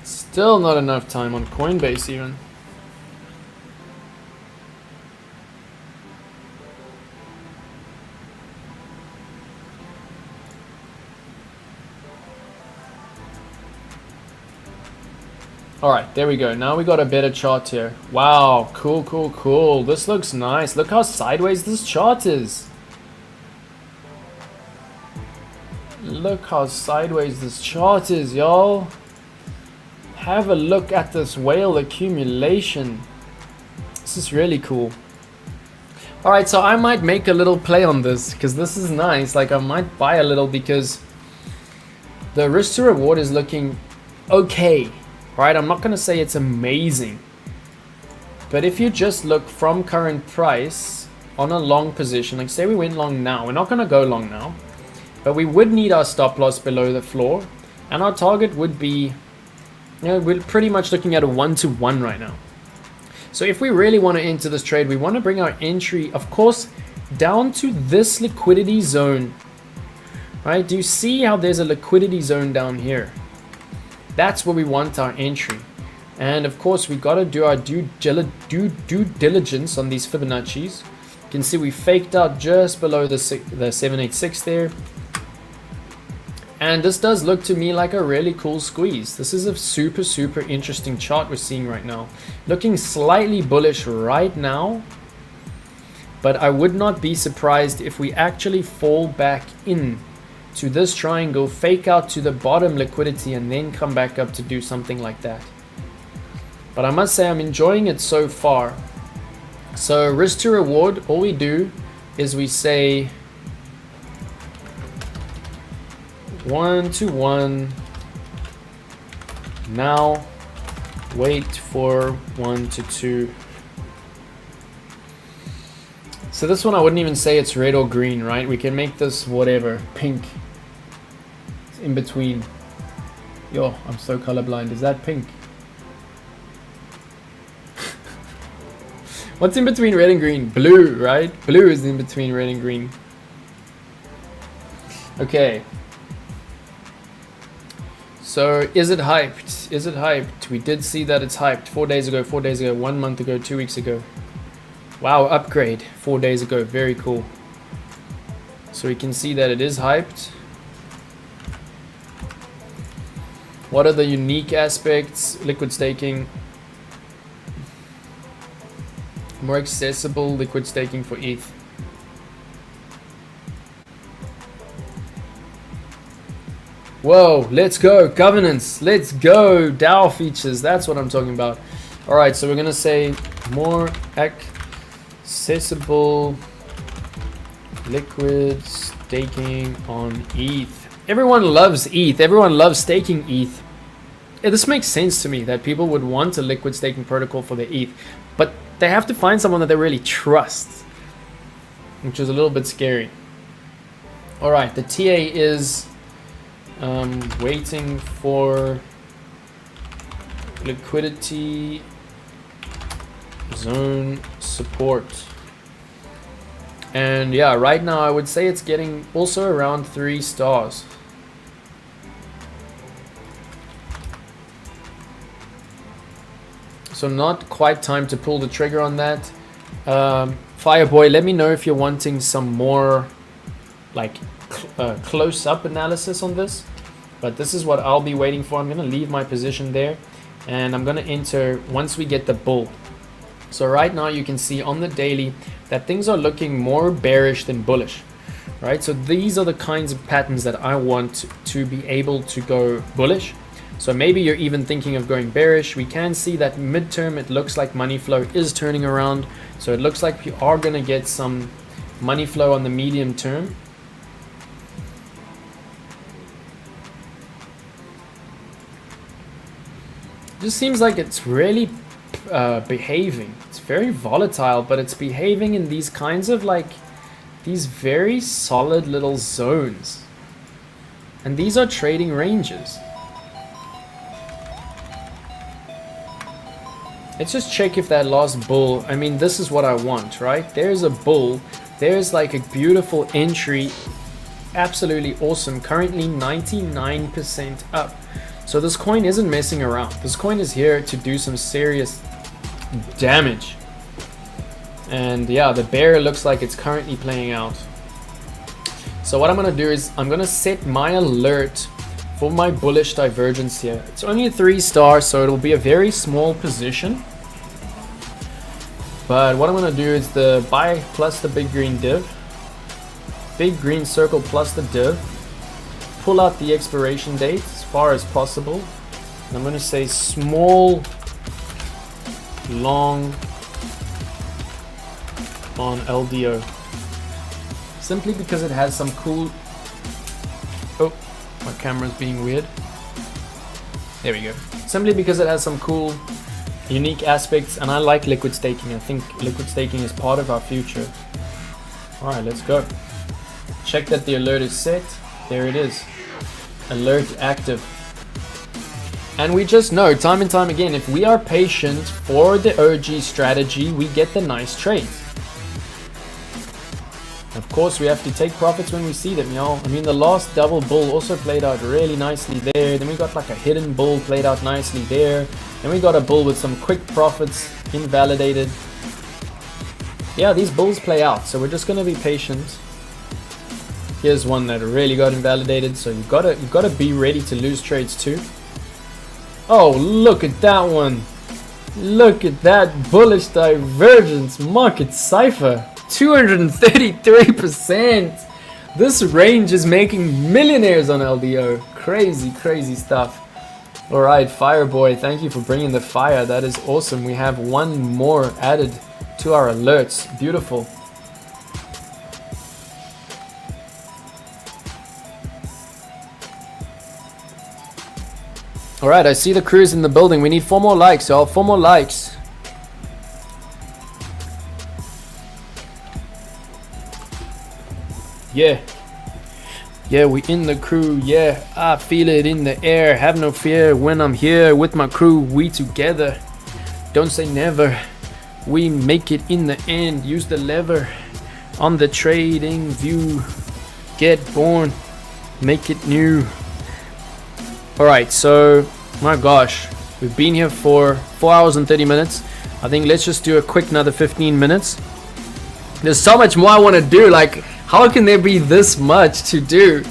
Still not enough time on Coinbase even. All right, there we go. Now we got a better chart here. Wow, cool, cool, cool. This looks nice. Look how sideways this chart is. Look how sideways this chart is, y'all. Have a look at this whale accumulation. This is really cool. All right, so I might make a little play on this because this is nice. Like I might buy a little because the risk to reward is looking okay. Right, I'm not going to say it's amazing, but if you just look from current price on a long position, like say we went long now, we're not going to go long now, but we would need our stop loss below the floor, and our target would be, we're pretty much looking at a 1-to-1 right now. So if we really want to enter this trade, we want to bring our entry, of course, down to this liquidity zone, right? Do you see how there's a liquidity zone down here? That's where we want our entry. And of course, we got to do our due diligence on these Fibonacci's. You can see we faked out just below the 786 there. And this does look to me like a really cool squeeze. This is a super interesting chart we're seeing right now. Looking slightly bullish right now, but I would not be surprised if we actually fall back in to this triangle, fake out to the bottom liquidity, and then come back up to do something like that. But I must say I'm enjoying it so far. So risk to reward, all we do is we say 1-to-1, now wait for 1-to-2. So this one I wouldn't even say it's red or green, right? We can make this whatever, pink. It's in between. Yo, I'm so colorblind. Is that pink? What's in between red and green? Blue, right? Blue is in between red and green. Okay. So is it hyped? Is it hyped? We did see that it's hyped 4 days ago, 1 month ago, 2 weeks ago. Wow, upgrade 4 days ago. Very cool. So we can see that it is hyped. What are the unique aspects? Liquid staking. More accessible liquid staking for ETH. Whoa, let's go. Governance. Let's go. DAO features. That's what I'm talking about. All right, so we're going to say more accessible liquid staking on ETH. Everyone loves ETH. Everyone loves staking ETH. Yeah, this makes sense to me that people would want a liquid staking protocol for their ETH, but they have to find someone that they really trust, which is a little bit scary. All right, the TA is waiting for liquidity zone support. And yeah, right now I would say it's getting also around 3 stars. So not quite time to pull the trigger on that. Fireboy, let me know if you're wanting some more like close-up analysis on this. But this is what I'll be waiting for. I'm going to leave my position there, and I'm going to enter once we get the bull. So right now you can see on the daily that things are looking more bearish than bullish, right? So these are the kinds of patterns that I want to be able to go bullish. So maybe you're even thinking of going bearish. We can see that midterm it looks like money flow is turning around. So it looks like you are going to get some money flow on the medium term. Just seems like it's really behaving. It's very volatile, but it's behaving in these kinds of like these very solid little zones. And these are trading ranges. Let's just check if that last bull, I mean, this is what I want, right? There's a bull. There's like a beautiful entry. Absolutely awesome. Currently 99% up. So this coin isn't messing around. This coin is here to do some serious damage. And yeah, the bear looks like it's currently playing out. So what I'm going to do is I'm going to set my alert for my bullish divergence here. It's only a 3 star, so it'll be a very small position. But what I'm going to do is the buy plus the big green div. Big green circle plus the div. Pull out the expiration date as far as possible. And I'm going to say small, long on LDO. Simply because it has some cool... Oh, my camera's being weird. There we go. Simply because it has some cool, unique aspects, and I like liquid staking. I think liquid staking is part of our future. Alright, let's go. Check that the alert is set. There it is. Alert active. And we just know time and time again, if we are patient for the OG strategy, we get the nice trades. Of course, we have to take profits when we see them, y'all. I mean, the last double bull also played out really nicely there. Then we got like a hidden bull played out nicely there. Then we got a bull with some quick profits invalidated. Yeah, these bulls play out, so we're just gonna be patient. Here's one that really got invalidated, so you gotta be ready to lose trades too. Oh, look at that one. Look at that bullish divergence market cipher. 233%. This range is making millionaires on LDO. Crazy, crazy stuff. All right, Fireboy, thank you for bringing the fire. That is awesome. We have one more added to our alerts. Beautiful. All right, I see the crews in the building. We need 4 more likes, y'all. 4 more likes. Yeah. Yeah, we in the crew. Yeah, I feel it in the air. Have no fear when I'm here with my crew. We together. Don't say never. We make it in the end. Use the lever on the trading view. Get born. Make it new. Alright, so my gosh, we've been here for 4 hours and 30 minutes. I think let's just do a quick another 15 minutes. There's so much more I want to do. Like, how can there be this much to do?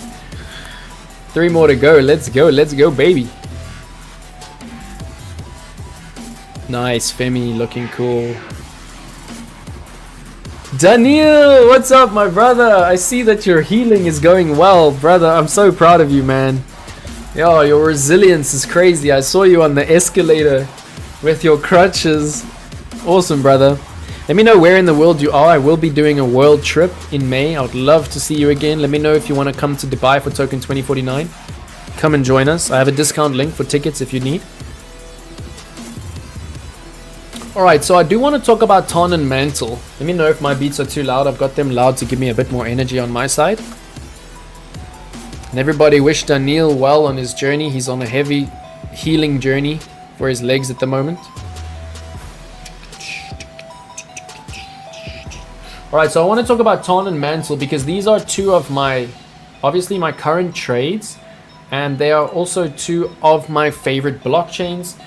3 more to go. Let's go, baby. Nice, Femi, looking cool. Daniel, what's up, my brother? I see that your healing is going well, brother. I'm so proud of you, man. Yo, your resilience is crazy. I saw you on the escalator with your crutches. Awesome, brother. Let me know where in the world you are. I will be doing a world trip in May. I would love to see you again. Let me know if you want to come to Dubai for Token 2049. Come and join us. I have a discount link for tickets if you need. Alright, so I do want to talk about TRON and MANTLE. Let me know if my beats are too loud. I've got them loud to give me a bit more energy on my side. And everybody wish Daniel well on his journey. He's on a heavy healing journey for his legs at the moment. Alright, so I want to talk about TRON and MANTLE because these are 2 of my, obviously my current trades, and they are also 2 of my favorite blockchains.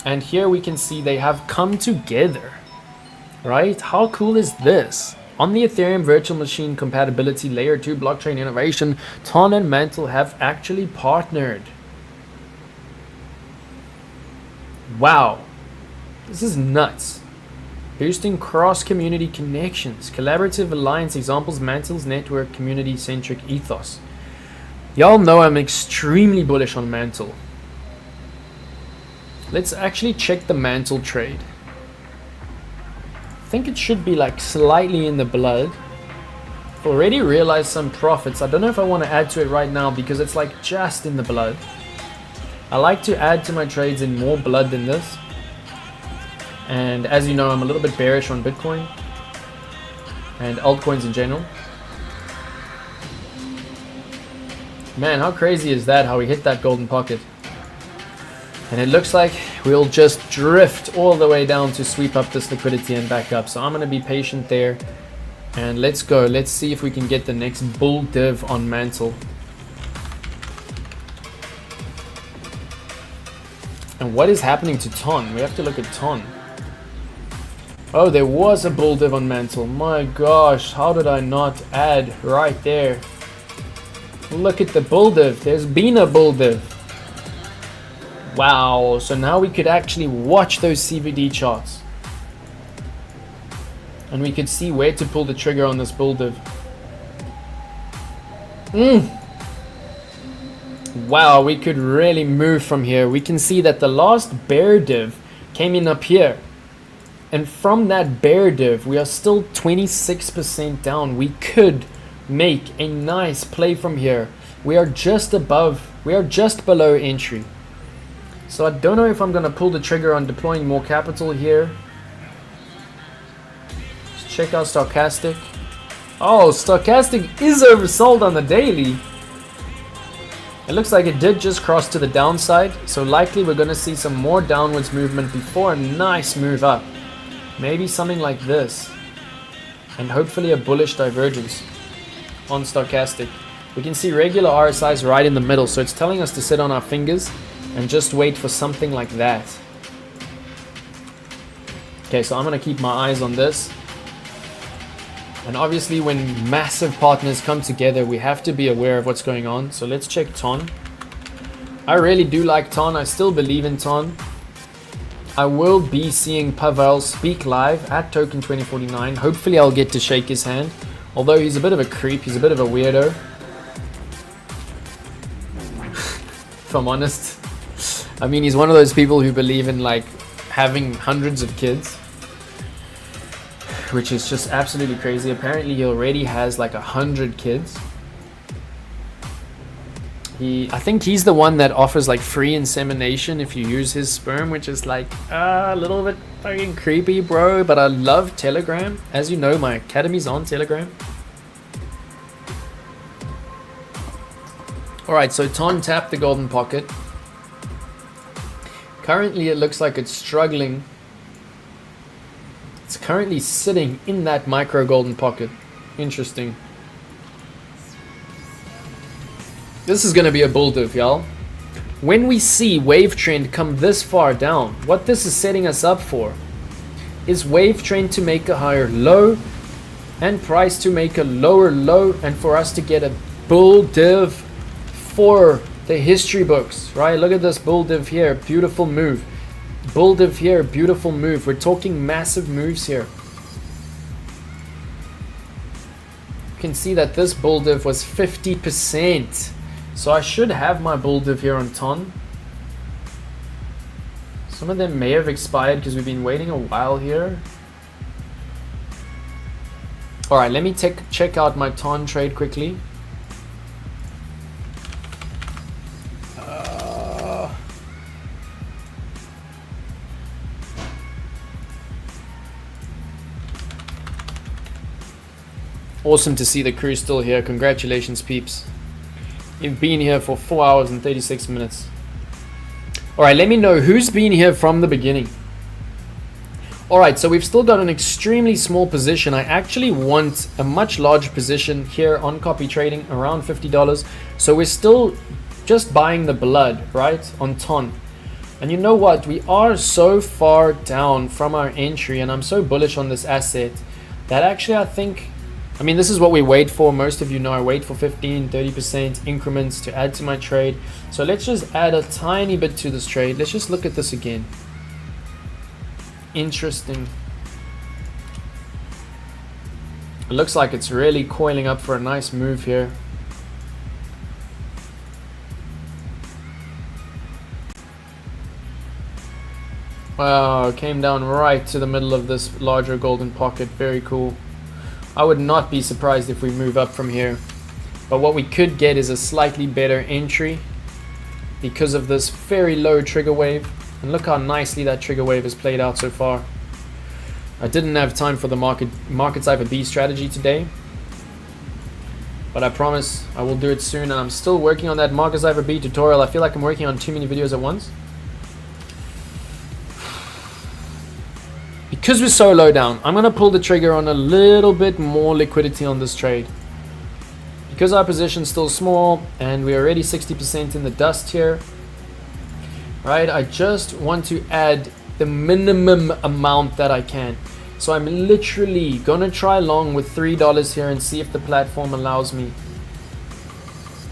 And here we can see they have come together, right? How cool is this? On the Ethereum virtual machine compatibility layer 2 blockchain innovation, TRON and MANTLE have actually partnered. Wow, this is nuts. Boosting cross-community connections, collaborative alliance examples, MANTLE's network community-centric ethos. Y'all know I'm extremely bullish on MANTLE. Let's actually check the MANTLE trade. I think it should be like slightly in the blood. I've already realized some profits. I don't know if I want to add to it right now because it's like just in the blood. I like to add to my trades in more blood than this. And as you know, I'm a little bit bearish on Bitcoin and altcoins in general. Man, how crazy is that, how we hit that golden pocket? And it looks like we'll just drift all the way down to sweep up this liquidity and back up. So I'm going to be patient there. And let's go. Let's see if we can get the next bull div on MANTLE. And what is happening to TRON? We have to look at TRON. Oh, there was a bull div on MANTLE. My gosh, how did I not add right there? Look at the bull div. There's been a bull div. Wow, so now we could actually watch those CVD charts. And we could see where to pull the trigger on this bull div. Wow, we could really move from here. We can see that the last bear div came in up here. And from that bear div, we are still 26% down. We could make a nice play from here. We are just below entry. So I don't know if I'm going to pull the trigger on deploying more capital here. Let's check out Stochastic. Oh, Stochastic is oversold on the daily. It looks like it did just cross to the downside, so likely we're going to see some more downwards movement before a nice move up. Maybe something like this. And hopefully a bullish divergence on stochastic. We can see regular RSIs right in the middle, so it's telling us to sit on our fingers and just wait for something like that. Okay, so I'm going to keep my eyes on this. And obviously when massive partners come together, we have to be aware of what's going on. So let's check TRON. I really do like TRON. I still believe in TRON. I will be seeing Pavel speak live at Token 2049. Hopefully I'll get to shake his hand. Although he's a bit of a creep, he's a bit of a weirdo. If I'm honest. I mean, he's one of those people who believe in like having hundreds of kids, which is just absolutely crazy. Apparently he already has like 100 kids. I think he's the one that offers like free insemination if you use his sperm, which is like a little bit fucking creepy, bro. But I love Telegram. As you know, my academy's on Telegram. Alright, so TRON tapped the golden pocket. Currently it looks like it's struggling. It's currently sitting in that micro golden pocket. Interesting. This is going to be a bull div, y'all. When we see wave trend come this far down, what this is setting us up for is wave trend to make a higher low and price to make a lower low, and for us to get a bull div for the history books, right? Look at this bull div here, beautiful move. Bull div here, beautiful move. We're talking massive moves here. You can see that this bull div was 50%. So I should have my bull div here on TRON. Some of them may have expired because we've been waiting a while here. Alright, let me check out my TRON trade quickly. Awesome to see the crew still here. Congratulations, peeps. You've been here for 4 hours and 36 minutes. Alright, let me know who's been here from the beginning. Alright, so we've still got an extremely small position. I actually want a much larger position here on copy trading, around $50. So we're still just buying the blood, right, on TRON. And you know what? We are so far down from our entry, and I'm so bullish on this asset that actually I mean, this is what we wait for. Most of you know I wait for 15, 30% increments to add to my trade. So let's just add a tiny bit to this trade. Let's just look at this again. Interesting. It looks like it's really coiling up for a nice move here. Wow, came down right to the middle of this larger golden pocket. Very cool. I would not be surprised if we move up from here. But what we could get is a slightly better entry because of this very low trigger wave. And look how nicely that trigger wave has played out so far. I didn't have time for the market cipher B strategy today, but I promise I will do it soon. And I'm still working on that market cipher B tutorial. I feel like I'm working on too many videos at once. Because we're so low down, I'm going to pull the trigger on a little bit more liquidity on this trade. Because our position's still small and we're already 60% in the dust here, right? I just want to add the minimum amount that I can. So I'm literally going to try long with $3 here and see if the platform allows me.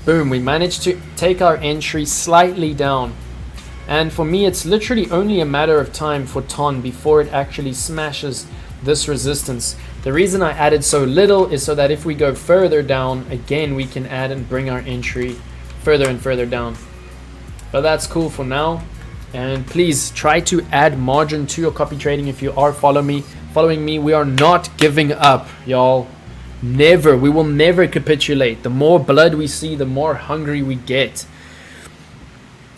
Boom, we managed to take our entry slightly down. And for me, it's literally only a matter of time for TRON before it actually smashes this resistance. The reason I added so little is so that if we go further down, again, we can add and bring our entry further and further down. But that's cool for now. And please try to add margin to your copy trading if you are following me. We are not giving up, y'all. Never. We will never capitulate. The more blood we see, the more hungry we get.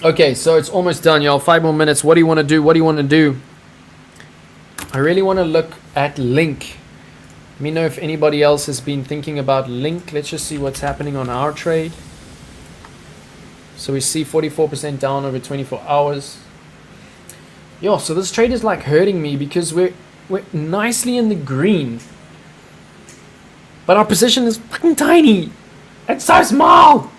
Okay, so it's almost done, y'all. 5 more minutes. What do you want to do? What do you want to do? I really want to look at Link. Let me know if anybody else has been thinking about Link. Let's just see what's happening on our trade. So we see 44% down over 24 hours. Yo, so this trade is like hurting me because we're nicely in the green. But our position is fucking tiny. It's so small.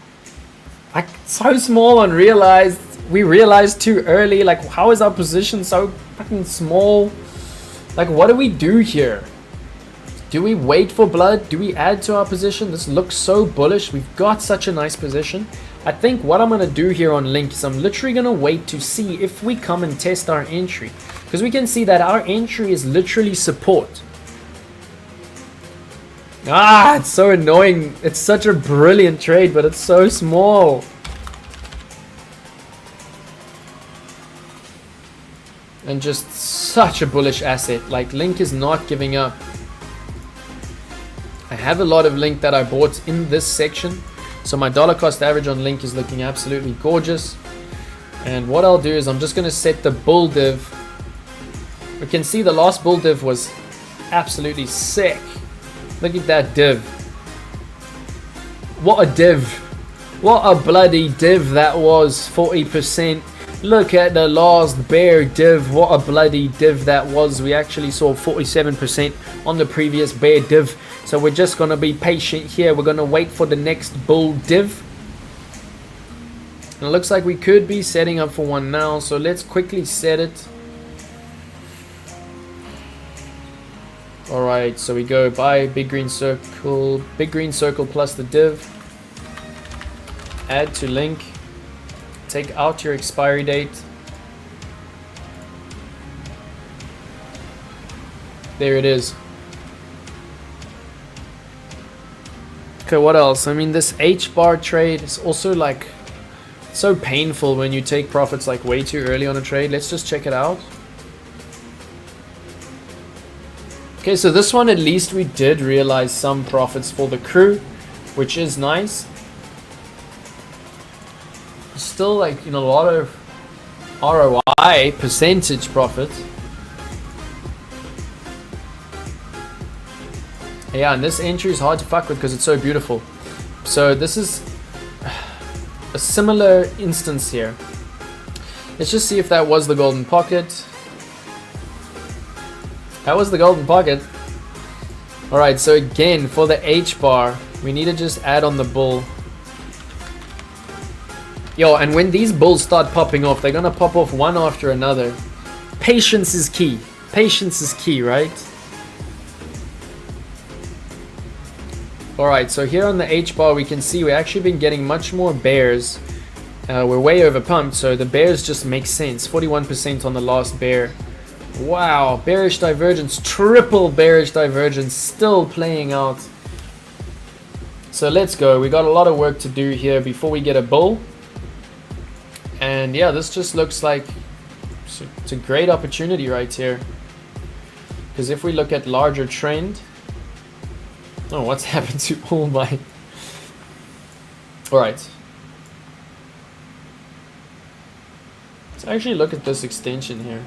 Like, so small unrealized. We realized too early. Like, how is our position so fucking small? Like, what do we do here? Do we wait for blood? Do we add to our position? This looks so bullish. We've got such a nice position. I think what I'm going to do here on Link is I'm literally going to wait to see if we come and test our entry. Because we can see that our entry is literally support. Ah, it's so annoying. It's such a brilliant trade, but it's so small. And just such a bullish asset. Like, Link is not giving up. I have a lot of Link that I bought in this section. So my dollar cost average on Link is looking absolutely gorgeous. And what I'll do is I'm just going to set the bull div. We can see the last bull div was absolutely sick. Look at that div. What a div. What a bloody div that was. 40%. Look at the last bear div. What a bloody div that was. We actually saw 47% on the previous bear div. So we're just going to be patient here. We're going to wait for the next bull div. And it looks like we could be setting up for one now. So let's quickly set it. Alright, so we go buy big green circle plus the div. Add to Link. Take out your expiry date. There it is. Okay, what else? I mean, this HBAR trade is also like so painful when you take profits like way too early on a trade. Let's just check it out. Okay, so this one at least we did realize some profits for the crew, which is nice. Still, like, you know, a lot of ROI percentage profit. Yeah, and this entry is hard to fuck with because it's so beautiful. So this is a similar instance here. Let's just see if that was the golden pocket. That was the golden pocket. Alright, so again, for the H bar, we need to just add on the bull. Yo, and when these bulls start popping off, they're gonna pop off one after another. Patience is key. Patience is key, right? Alright, so here on the H bar, we can see we've actually been getting much more bears. We're way over pumped, so the bears just make sense. 41% on the last bear. Wow, bearish divergence, triple bearish divergence still playing out. So let's go. We got a lot of work to do here before we get a bull. And yeah, this just looks like it's a great opportunity right here. Because if we look at larger trend, oh, what's happened to all my... Alright. Let's actually look at this extension here.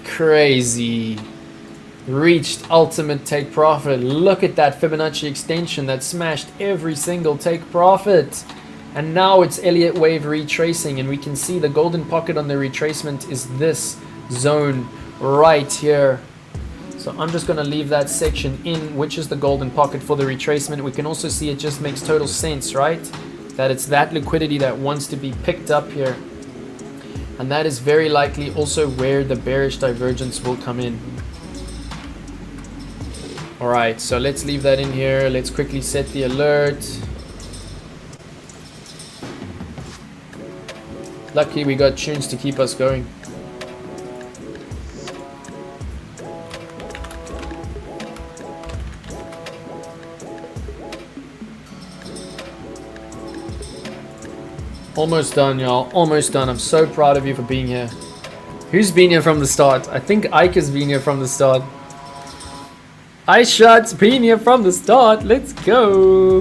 Crazy. Reached ultimate take profit. Look at that Fibonacci extension that smashed every single take profit. And now it's Elliott wave retracing, and we can see the golden pocket on the retracement is this zone right here. So I'm just going to leave that section in, which is the golden pocket for the retracement. We can also see it just makes total sense, right? That it's that liquidity that wants to be picked up here. And that is very likely also where the bearish divergence will come in. Alright, so let's leave that in here. Let's quickly set the alert. Lucky we got tunes to keep us going. Almost done, y'all. Almost done. I'm so proud of you for being here. Who's been here from the start? I think Ike has been here from the start. iShot's been here from the start. Let's go.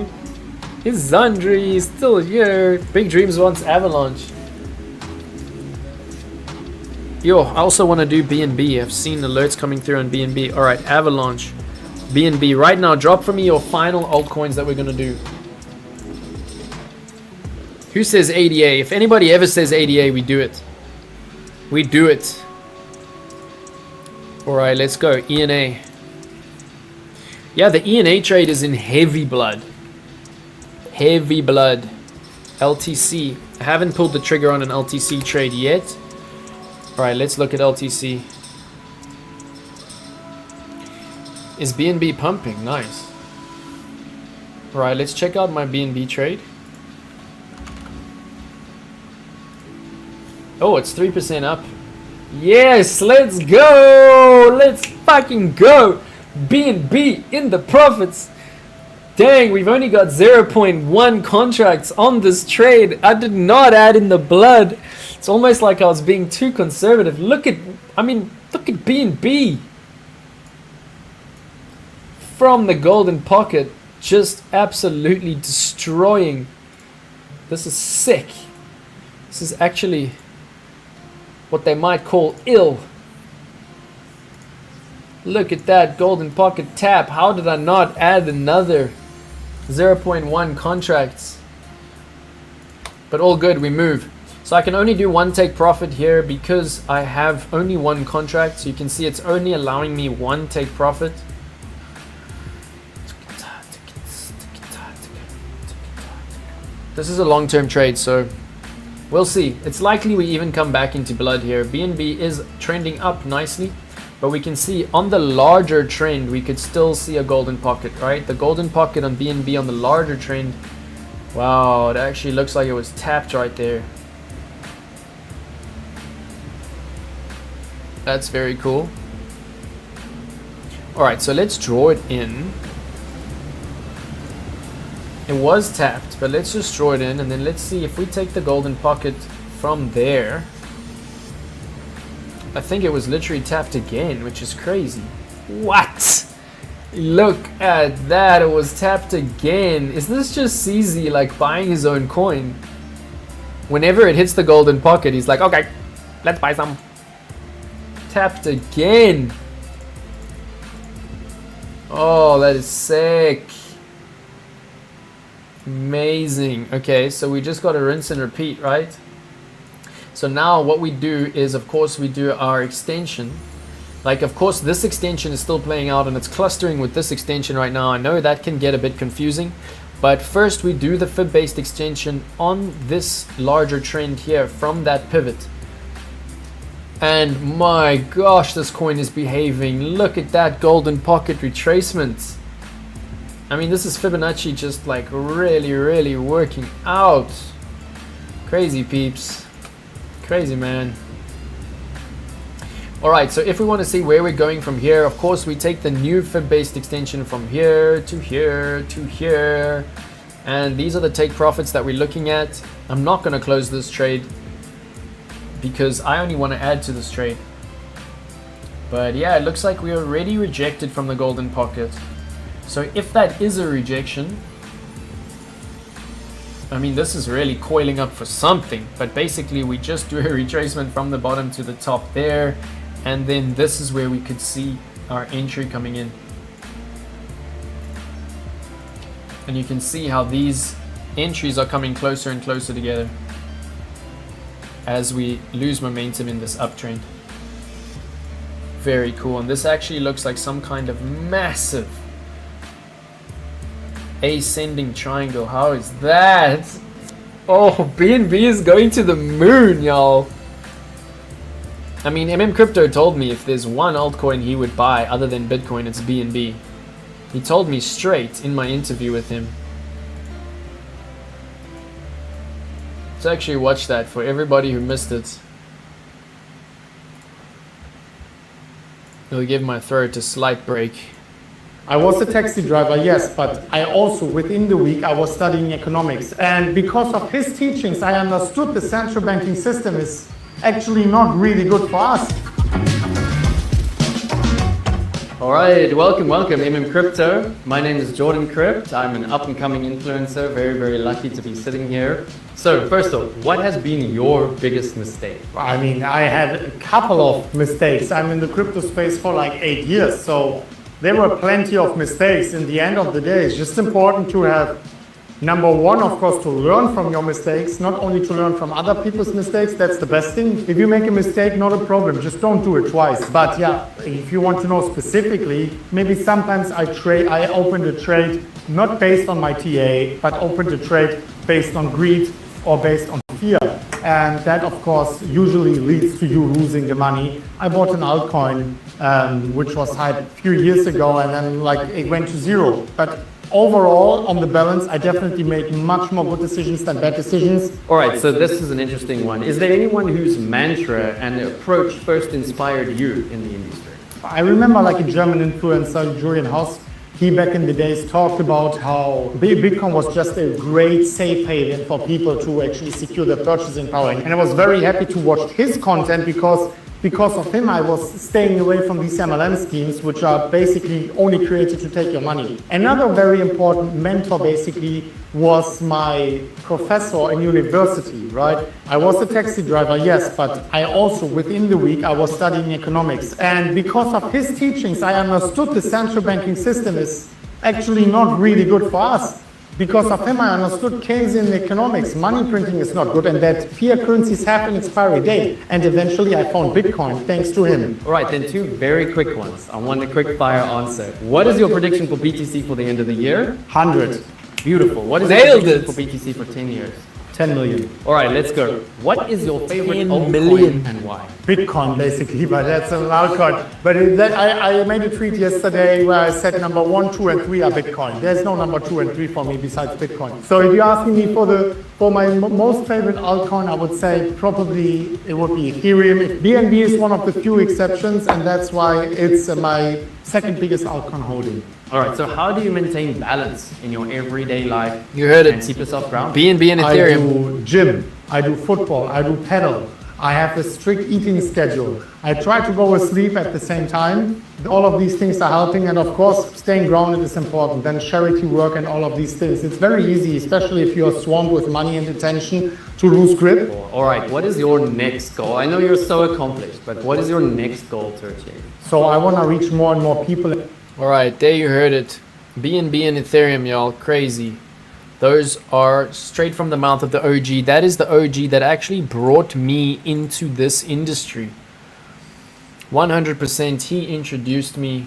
His Zandri is still here. Big Dreams wants Avalanche. Yo, I also want to do BNB. I've seen alerts coming through on BNB. Alright, Avalanche. BNB right now. Drop for me your final altcoins that we're gonna do. Who says ADA? If anybody ever says ADA, we do it. We do it. Alright, let's go. ENA. Yeah, the ENA trade is in heavy blood. Heavy blood. LTC. I haven't pulled the trigger on an LTC trade yet. Alright, let's look at LTC. Is BNB pumping? Nice. Alright, let's check out my BNB trade. Oh, it's 3% up. Yes, let's go! Let's fucking go! BNB in the profits. Dang, we've only got 0.1 contracts on this trade. I did not add in the blood. It's almost like I was being too conservative. Look at BNB. From the golden pocket, just absolutely destroying. This is sick. This is actually what they might call ill. Look at that golden pocket tap. How did I not add another 0.1 contracts? But all good, we move. So I can only do one take profit here because I have only one contract. So you can see it's only allowing me one take profit. This is a long-term trade, so we'll see. It's likely we even come back into blood here. BNB is trending up nicely, but we can see on the larger trend, we could still see a golden pocket, right? The golden pocket on BNB on the larger trend. Wow, it actually looks like it was tapped right there. That's very cool. All right, so let's draw it in. It was tapped, but let's just draw it in, and then let's see if we take the golden pocket from there. I think it was literally tapped again, which is crazy. What? Look at that, it was tapped again. Is this just CZ like buying his own coin? Whenever it hits the golden pocket, he's like, okay, let's buy some. Tapped again. Oh, that is sick. Amazing. Okay, so we just got to rinse and repeat, right? So now what we do is, of course, we do our extension. Like, of course, this extension is still playing out and it's clustering with this extension right now. I know that can get a bit confusing, but first we do the fib-based extension on this larger trend here from that pivot. And my gosh, this coin is behaving. Look at that golden pocket retracement. I mean, this is Fibonacci just like really working out. Crazy peeps. Crazy, man. Alright, so if we want to see where we're going from here, of course we take the new fib-based extension from here to here to here. And these are the take profits that we're looking at. I'm not going to close this trade because I only want to add to this trade. But yeah, it looks like we are already rejected from the golden pocket. So if that is a rejection, I mean, this is really coiling up for something, but basically we just do a retracement from the bottom to the top there, and then this is where we could see our entry coming in. And you can see how these entries are coming closer and closer together as we lose momentum in this uptrend. Very cool, and this actually looks like some kind of massive ascending triangle. How is that? Oh, BNB is going to the moon, y'all. I mean, Crypto told me if there's one altcoin he would buy other than Bitcoin, it's BNB. He told me straight in my interview with him. So actually watch that for everybody who missed it. It'll give my throat a slight break. I was a taxi driver, yes, but I also, within the week, I was studying economics. And because of his teachings, I understood the central banking system is actually not really good for us. All right, welcome, Crypto. My name is Jordan Crypt. I'm an up-and-coming influencer, very lucky to be sitting here. So first off, what has been your biggest mistake? I mean, I had a couple of mistakes. I'm in the crypto space for like 8 years, so there were plenty of mistakes. In the end of the day, it's just important to have, number one, of course, to learn from your mistakes, not only to learn from other people's mistakes. That's the best thing. If you make a mistake, not a problem, just don't do it twice. But yeah, if you want to know specifically, maybe sometimes I opened a trade not based on my TA, but opened a trade based on greed or based on fear. And that, of course, usually leads to you losing the money. I bought an altcoin, which was hyped a few years ago, and then like it went to zero. But overall, on the balance, I definitely made much more good decisions than bad decisions. All right, so this is an interesting one. Is there anyone whose mantra and approach first inspired you in the industry? I remember like a German influencer, Julian Haas. He back in the days talked about how Bitcoin was just a great safe haven for people to actually secure their purchasing power. And I was very happy to watch his content because of him, I was staying away from these MLM schemes, which are basically only created to take your money. Another very important mentor basically was my professor in university, right? I was a taxi driver, yes, but I also, within the week, I was studying economics. And because of his teachings, I understood the central banking system is actually not really good for us. Because of him, I understood Keynesian economics, money printing is not good, and that fiat currencies have an expiry date. And eventually I found Bitcoin, thanks to him. All right, then two very quick ones. I want a quick fire answer. What is your prediction for BTC for the end of the year? 100. Beautiful. What is your prediction for BTC for 10 years? 10 million. All right, let's go. What is your favorite 10 altcoin million. and why? Bitcoin, basically, but that's an altcoin. But I made a tweet yesterday where I said number 1, 2, and 3 are Bitcoin. There's no number 2 and 3 for me besides Bitcoin. So if you're asking me for my most favorite altcoin, I would say probably it would be Ethereum. BNB is one of the few exceptions, and that's why it's my second biggest altcoin holding. All right, so how do you maintain balance in your everyday life? You heard And it. keep yourself grounded? BNB and I Ethereum. do gym, I do football, I do pedal. I have a strict eating schedule. I try to go asleep at the same time. All of these things are helping, and of course, staying grounded is important. Then charity work and all of these things. It's very easy, especially if you're swamped with money and attention, to lose grip. All right, what is your next goal? I know you're so accomplished, but what is your next goal to achieve? So I want to reach more and more people. All right, there you heard it. BNB and Ethereum, y'all, crazy. Those are straight from the mouth of the OG. That is the OG that actually brought me into this industry. 100% he introduced me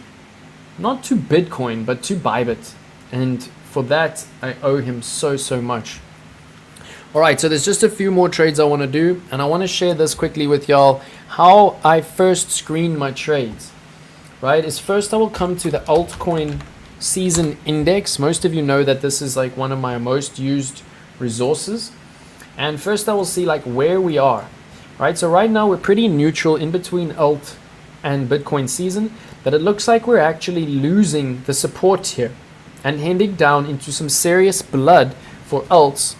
not to Bitcoin, but to Bybit. And for that, I owe him so much. All right, so there's just a few more trades I want to do. And I want to share this quickly with y'all. How I first screen my trades, right? Is first I will come to the altcoin season index. Most of you know that this is like one of my most used resources. And first I will see like where we are, right? So right now we're pretty neutral in between alt and Bitcoin season, but it looks like we're actually losing the support here and heading down into some serious blood for alts,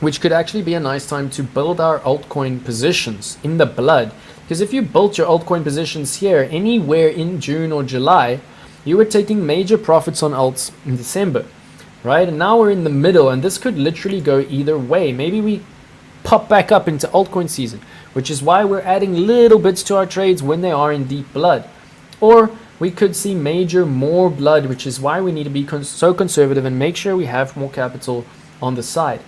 which could actually be a nice time to build our altcoin positions in the blood. Because if you built your altcoin positions here anywhere in June or July, you were taking major profits on alts in December, right? And now we're in the middle, and this could literally go either way. Maybe we pop back up into altcoin season, which is why we're adding little bits to our trades when they are in deep blood. Or we could see major more blood, which is why we need to be so conservative and make sure we have more capital on the side,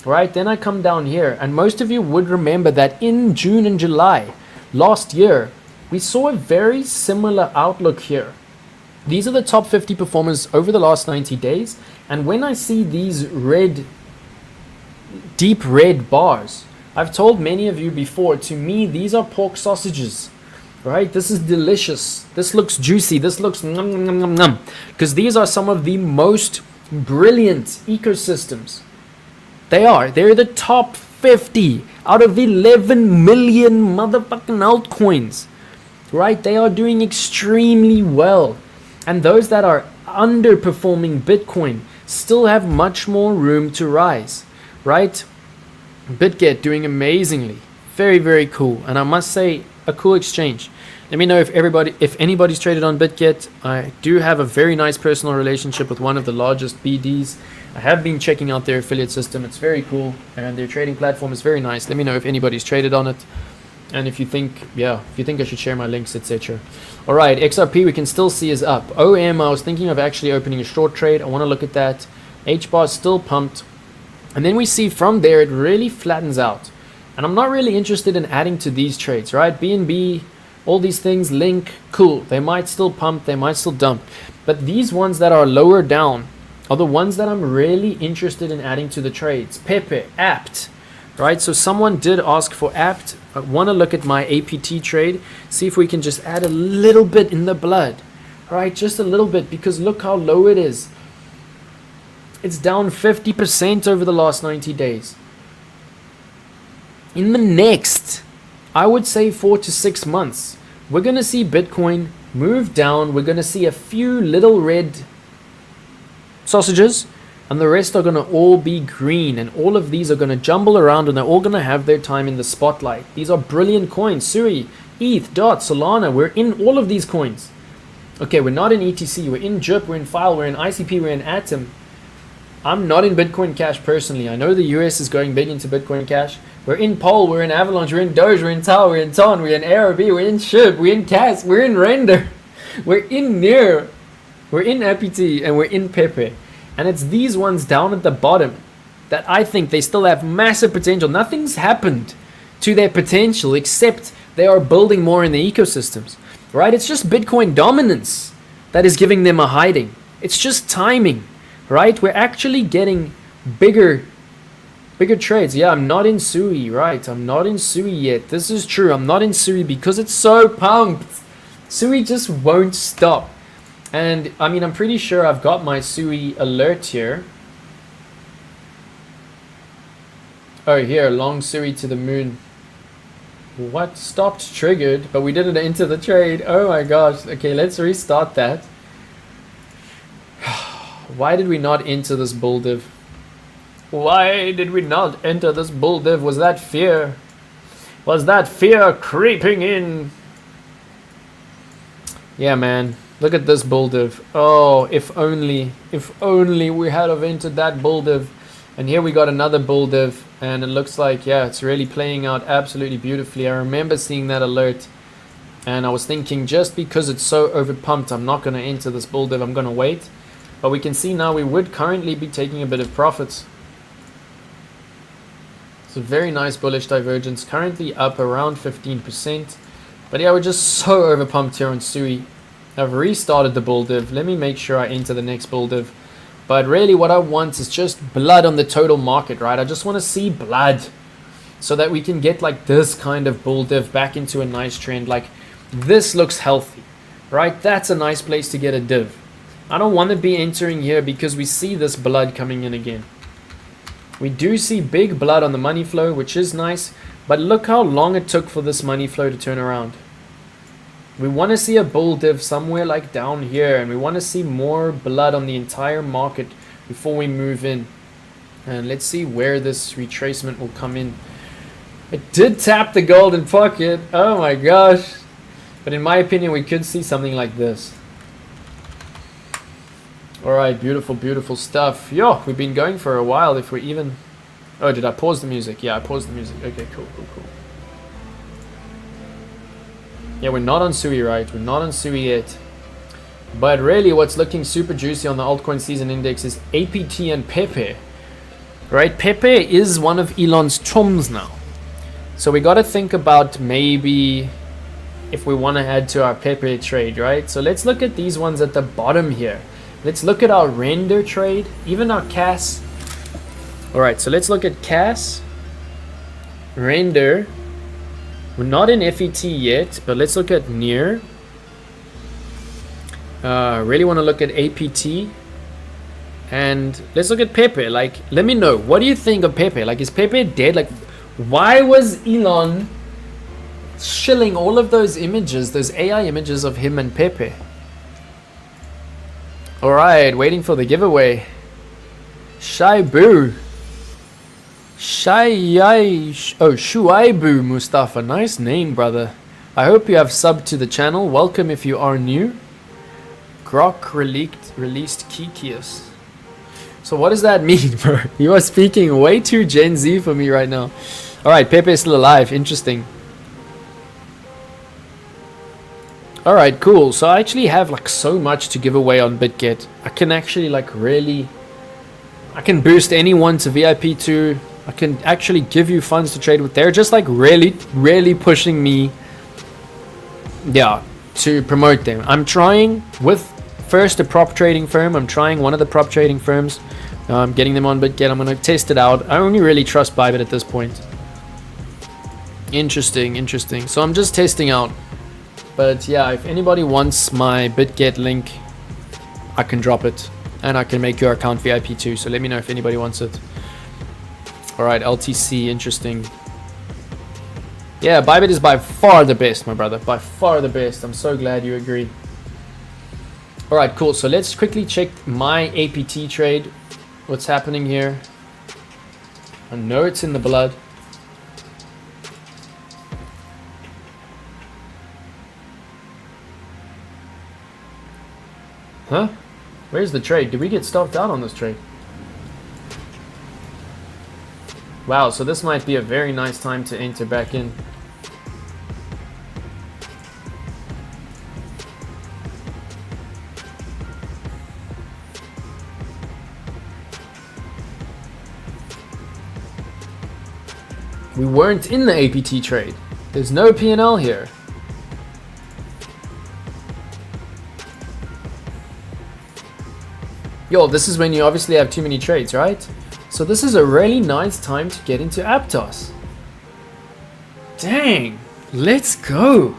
right? Then I come down here, and most of you would remember that in June and July last year, we saw a very similar outlook here. These are the top 50 performers over the last 90 days. And when I see these red, deep red bars, I've told many of you before, to me, these are pork sausages, right? This is delicious. This looks juicy. This looks nom, nom, nom, nom, nom. Because these are some of the most brilliant ecosystems. They're the top 50 out of 11 million motherfucking altcoins, right? They are doing extremely well. And those that are underperforming Bitcoin still have much more room to rise, right? BitGet doing amazingly. Very cool. And I must say, a cool exchange. Let me know if anybody's traded on BitGet. I do have a very nice personal relationship with one of the largest BDs. I have been checking out their affiliate system. It's very cool. And their trading platform is very nice. Let me know if anybody's traded on it. And if you think, yeah, if you think I should share my links, etc. All right, XRP we can still see is up. OM, I was thinking of actually opening a short trade. I want to look at that. HBAR is still pumped. And then we see from there it really flattens out. And I'm not really interested in adding to these trades, right? BNB, all these things, Link, cool. They might still pump, they might still dump. But these ones that are lower down are the ones that I'm really interested in adding to the trades. Pepe, APT, right? So someone did ask for APT. I want to look at my APT trade, see if we can just add a little bit in the blood, right? Just a little bit, because look how low it is. It's down 50% over the last 90 days. In the next, I would say 4 to 6 months, we're going to see Bitcoin move down. We're going to see a few little red sausages, and the rest are going to all be green, and all of these are going to jumble around, and they're all going to have their time in the spotlight. These are brilliant coins. Sui, ETH, DOT, Solana, we're in all of these coins. Okay, we're not in ETC, we're in JIP, we're in File, we're in ICP, we're in Atom. I'm not in Bitcoin Cash personally. I know the US is going big into Bitcoin Cash. We're in Pol, we're in Avalanche, we're in Doge, we're in Tau, we're in TON, we're in ARB, we're in SHIB, we're in CAS, we're in Render, we're in NIR, we're in APT, and we're in Pepe. And it's these ones down at the bottom that I think they still have massive potential. Nothing's happened to their potential except they are building more in the ecosystems, right? It's just Bitcoin dominance that is giving them a hiding. It's just timing, right? We're actually getting bigger trades. Yeah, I'm not in Sui, right? I'm not in Sui yet. This is true. I'm not in Sui because it's so pumped. Sui just won't stop. And I mean, I'm pretty sure I've got my Sui alert here. Oh, here, long Sui to the moon. What? Stopped triggered, but we didn't enter the trade. Oh my gosh. Okay, let's restart that. Why did we not enter this bull div? Why did we not enter this bull div? Was that fear? Was that fear creeping in? Yeah, man. Look at this bull div. Oh, if only we had have entered that bull div. And here we got another bull div, and it looks like, yeah, it's really playing out absolutely beautifully. I remember seeing that alert, and I was thinking, just because it's so overpumped, I'm not going to enter this bull div, I'm going to wait. But we can see now we would currently be taking a bit of profits. It's a very nice bullish divergence, currently up around 15%. But yeah, we're just so overpumped here on Sui. I've restarted the bull div. Let me make sure I enter the next bull div. But really what I want is just blood on the total market, right? I just want to see blood so that we can get like this kind of bull div back into a nice trend. Like this looks healthy, right? That's a nice place to get a div. I don't want to be entering here because we see this blood coming in again. We do see big blood on the money flow, which is nice. But look how long it took for this money flow to turn around. We want to see a bull div somewhere like down here, and we want to see more blood on the entire market before we move in. And let's see where this retracement will come in. It did tap the golden pocket. Oh my gosh. But in my opinion, we could see something like this. Alright, beautiful, beautiful stuff. Yo, we've been going for a while. If we're even... Oh, did I pause the music? Yeah, I paused the music. Okay, cool. Yeah, we're not on Sui, right? We're not on Sui yet. But really, what's looking super juicy on the altcoin season index is APT and Pepe. Right? Pepe is one of Elon's chums now. So we got to think about maybe if we want to add to our Pepe trade, right? So let's look at these ones at the bottom here. Let's look at our render trade, even our CAS. Alright, so let's look at CAS, render. We're not in FET yet, but let's look at NIR. Really want to look at APT. And let's look at Pepe. Like, let me know, what do you think of Pepe? Like, is Pepe dead? Like, why was Elon shilling all of those images, those AI images of him and Pepe? Alright, waiting for the giveaway. Shuaibu Mustafa. Nice name, brother. I hope you have subbed to the channel. Welcome if you are new. Grok released Kikius. So what does that mean, bro? You are speaking way too Gen Z for me right now. Alright, Pepe is still alive. Interesting. All right, cool. So I actually have like so much to give away on BitGet. I can actually like really, I can boost anyone to VIP2. I can actually give you funds to trade with. They're just like really pushing me, yeah, to promote them. I'm trying with first a prop trading firm. I'm trying one of the prop trading firms. I'm getting them on BitGet. I'm going to test it out. I only really trust Bybit at this point. Interesting. So I'm just testing out. But yeah, if anybody wants my BitGet link, I can drop it. And I can make your account VIP too. So let me know if anybody wants it. Alright, LTC, interesting. Yeah, Bybit is by far the best, my brother. By far the best. I'm so glad you agree. Alright, cool. So let's quickly check my APT trade. What's happening here? I know it's in the blood. Huh? Where's the trade? Did we get stopped out on this trade? Wow, so this might be a very nice time to enter back in. We weren't in the APT trade. There's no P&L here. Yo, this is when you obviously have too many trades, right? So this is a really nice time to get into APTOS. Dang, let's go.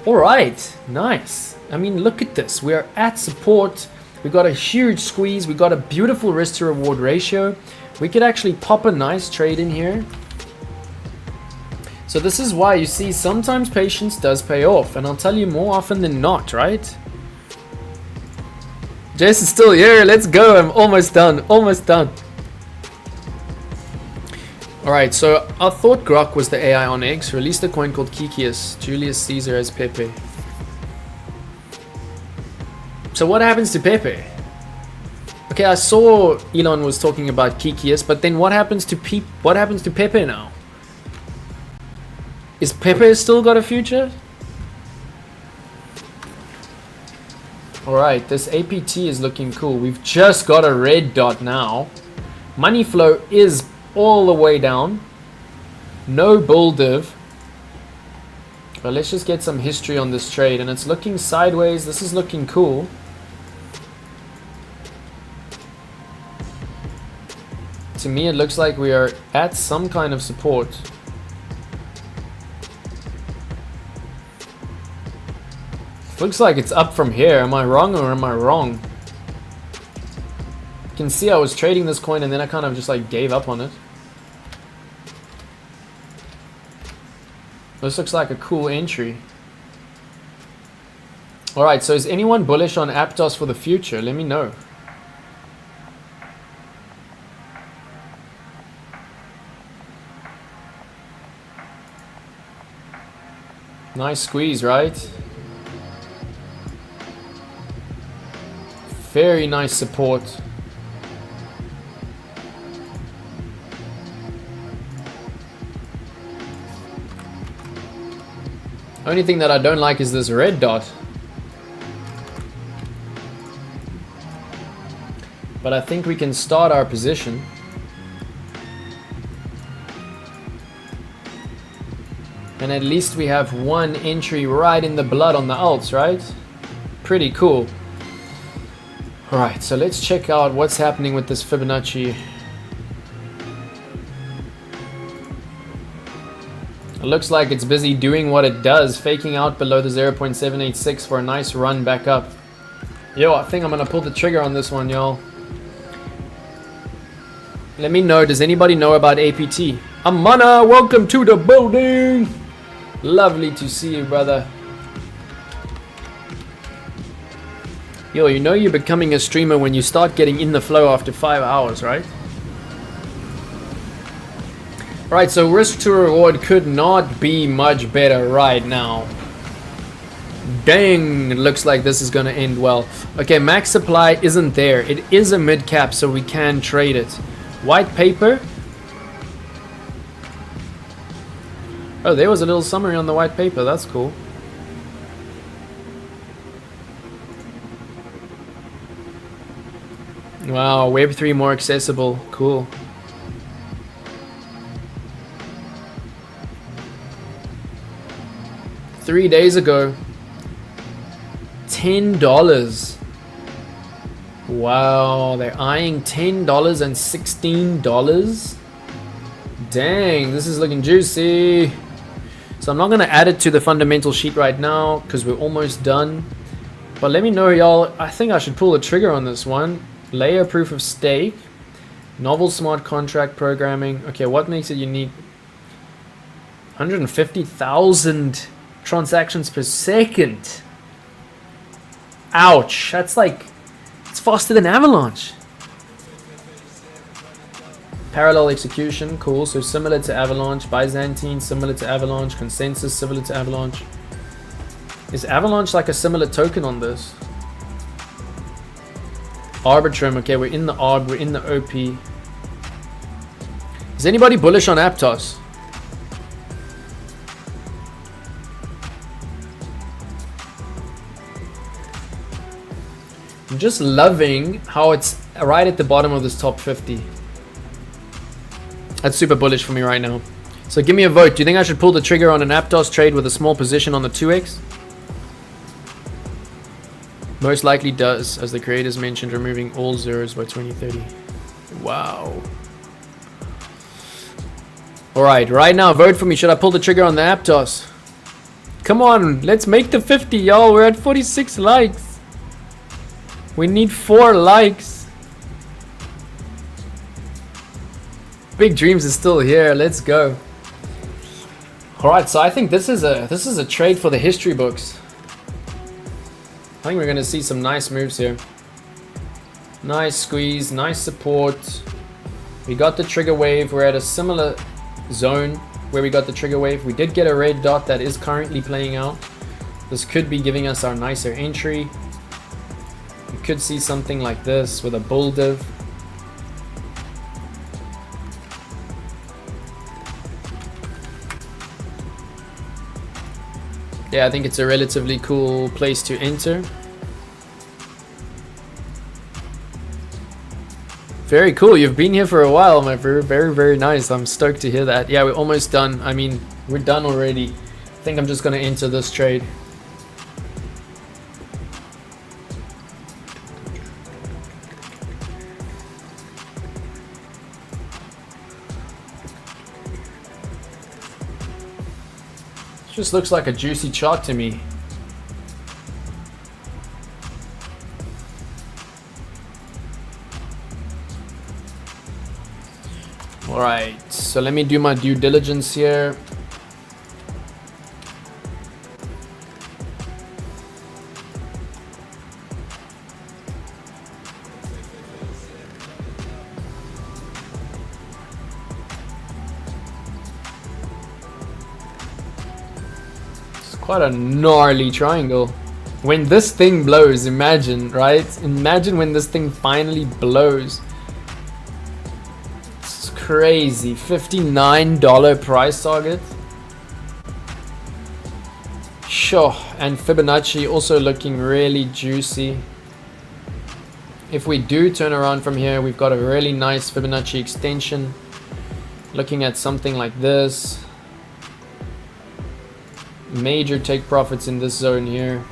All right, nice. I mean, look at this. We are at support. We got a huge squeeze. We got a beautiful risk to reward ratio. We could actually pop a nice trade in here. So this is why you see sometimes patience does pay off, and I'll tell you more often than not, right? Jace is still here. Let's go. I'm almost done. Almost done. Alright, so I thought Grok was the AI on X. Released a coin called Kikius. Julius Caesar as Pepe. So what happens to Pepe? Okay, I saw Elon was talking about Kikius, but then what happens to Pepe now? Is Pepe still got a future? Alright, this APT is looking cool. We've just got a red dot now. Money flow is all the way down. No bull div. But let's just get some history on this trade. And it's looking sideways. This is looking cool. To me, it looks like we are at some kind of support. Looks like it's up from here. Am I wrong or am I wrong? You can see I was trading this coin and then I kind of just like gave up on it. This looks like a cool entry. Alright, so is anyone bullish on APTOS for the future? Let me know. Nice squeeze, right? Very nice support. Only thing that I don't like is this red dot. But I think we can start our position. And at least we have one entry right in the blood on the alts, right? Pretty cool. Alright, so let's check out what's happening with this Fibonacci. It looks like it's busy doing what it does, faking out below the 0.786 for a nice run back up. Yo, I think I'm gonna pull the trigger on this one, y'all. Let me know, does anybody know about APT? Amana, welcome to the building! Lovely to see you, brother. Yo, you know you're becoming a streamer when you start getting in the flow after 5 hours, right? Right, so risk to reward could not be much better right now. Dang, it looks like this is gonna end well. Okay, max supply isn't there. It is a mid cap, so we can trade it. White paper. Oh, there was a little summary on the white paper. That's cool. Wow, Web3 more accessible. Cool. Three days ago, $10. Wow, they're eyeing $10 and $16. Dang, this is looking juicy. So I'm not going to add it to the fundamental sheet right now because we're almost done. But let me know, y'all. I think I should pull the trigger on this one. Layer proof of stake. Novel smart contract programming. Okay, what makes it unique? 150,000 transactions per second. Ouch. That's like, it's faster than Avalanche. Parallel execution, cool. So similar to Avalanche. Byzantine, similar to Avalanche. Consensus, similar to Avalanche. Is Avalanche like a similar token on this? Arbitrum, okay, we're in the ARB, we're in the OP. Is anybody bullish on APTOS? I'm just loving how it's right at the bottom of this top 50. That's super bullish for me right now. So give me a vote. Do you think I should pull the trigger on an APTOS trade with a small position on the 2x? Most likely does, as the creators mentioned, removing all zeros by 2030. Wow. Alright, right now, vote for me. Should I pull the trigger on the APTOS? Come on, let's make the 50, y'all. We're at 46 likes. We need 4 likes. Big Dreams is still here. Let's go. Alright, so I think this is a trade for the history books. I think we're going to see some nice moves here. Nice squeeze, nice support. We got the trigger wave. We're at a similar zone where we got the trigger wave. We did get a red dot that is currently playing out. This could be giving us our nicer entry. We could see something like this with a bull div. Yeah, I think it's a relatively cool place to enter. Very cool. You've been here for a while, my friend. Very, very nice. I'm stoked to hear that. Yeah, we're almost done. I mean, we're done already. I think I'm just going to enter this trade. Just looks like a juicy chart to me. Alright, so let me do my due diligence here. Quite a gnarly triangle. When this thing blows, imagine, right? Imagine when this thing finally blows. It's crazy. $59 price target. Sure. And Fibonacci also looking really juicy. If we do turn around from here, we've got a really nice Fibonacci extension. Looking at something like this. Major take profits in this zone here.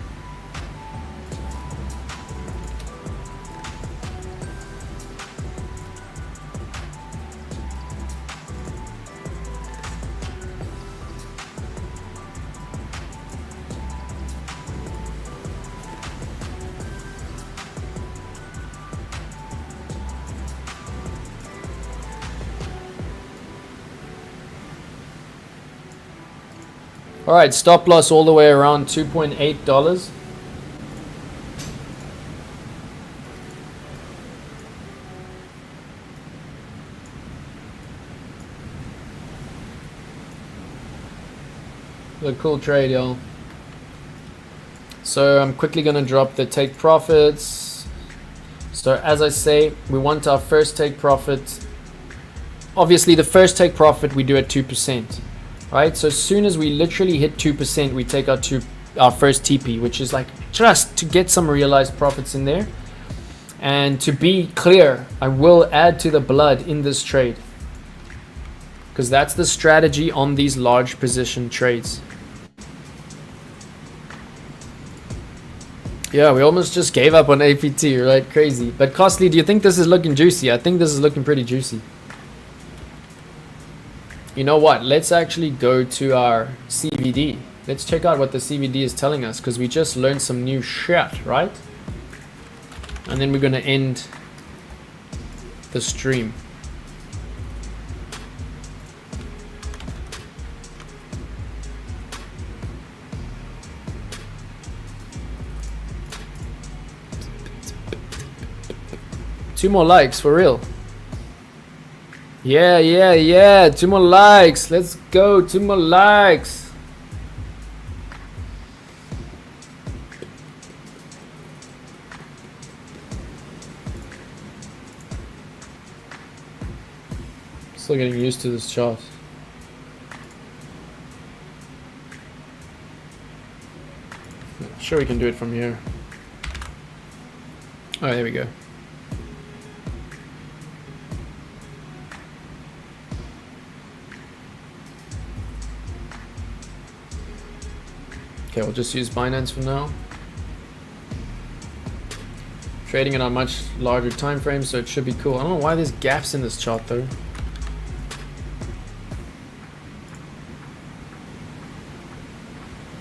Alright, stop loss all the way around $2.8. A cool trade, y'all. So I'm quickly going to drop the take profits. So as I say, we want our first take profit. Obviously, the first take profit we do at 2%. Right, so as soon as we literally hit 2%, we take our first TP, which is like just to get some realized profits in there. And to be clear, I will add to the blood in this trade, because that's the strategy on these large position trades. Yeah, we almost just gave up on APT, right? Crazy. But Costly, do you think this is looking juicy? I think this is looking pretty juicy. You know what? Let's actually go to our CVD. Let's check out what the CVD is telling us, because we just learned some new shit, right? And then we're going to end the stream. Two more likes, for real. Yeah. 2 more likes. Let's go. 2 more likes. Still getting used to this chart. Sure, we can do it from here. Oh, there we go. Okay, we'll just use Binance for now. Trading in a much larger time frame, so it should be cool. I don't know why there's gaps in this chart though.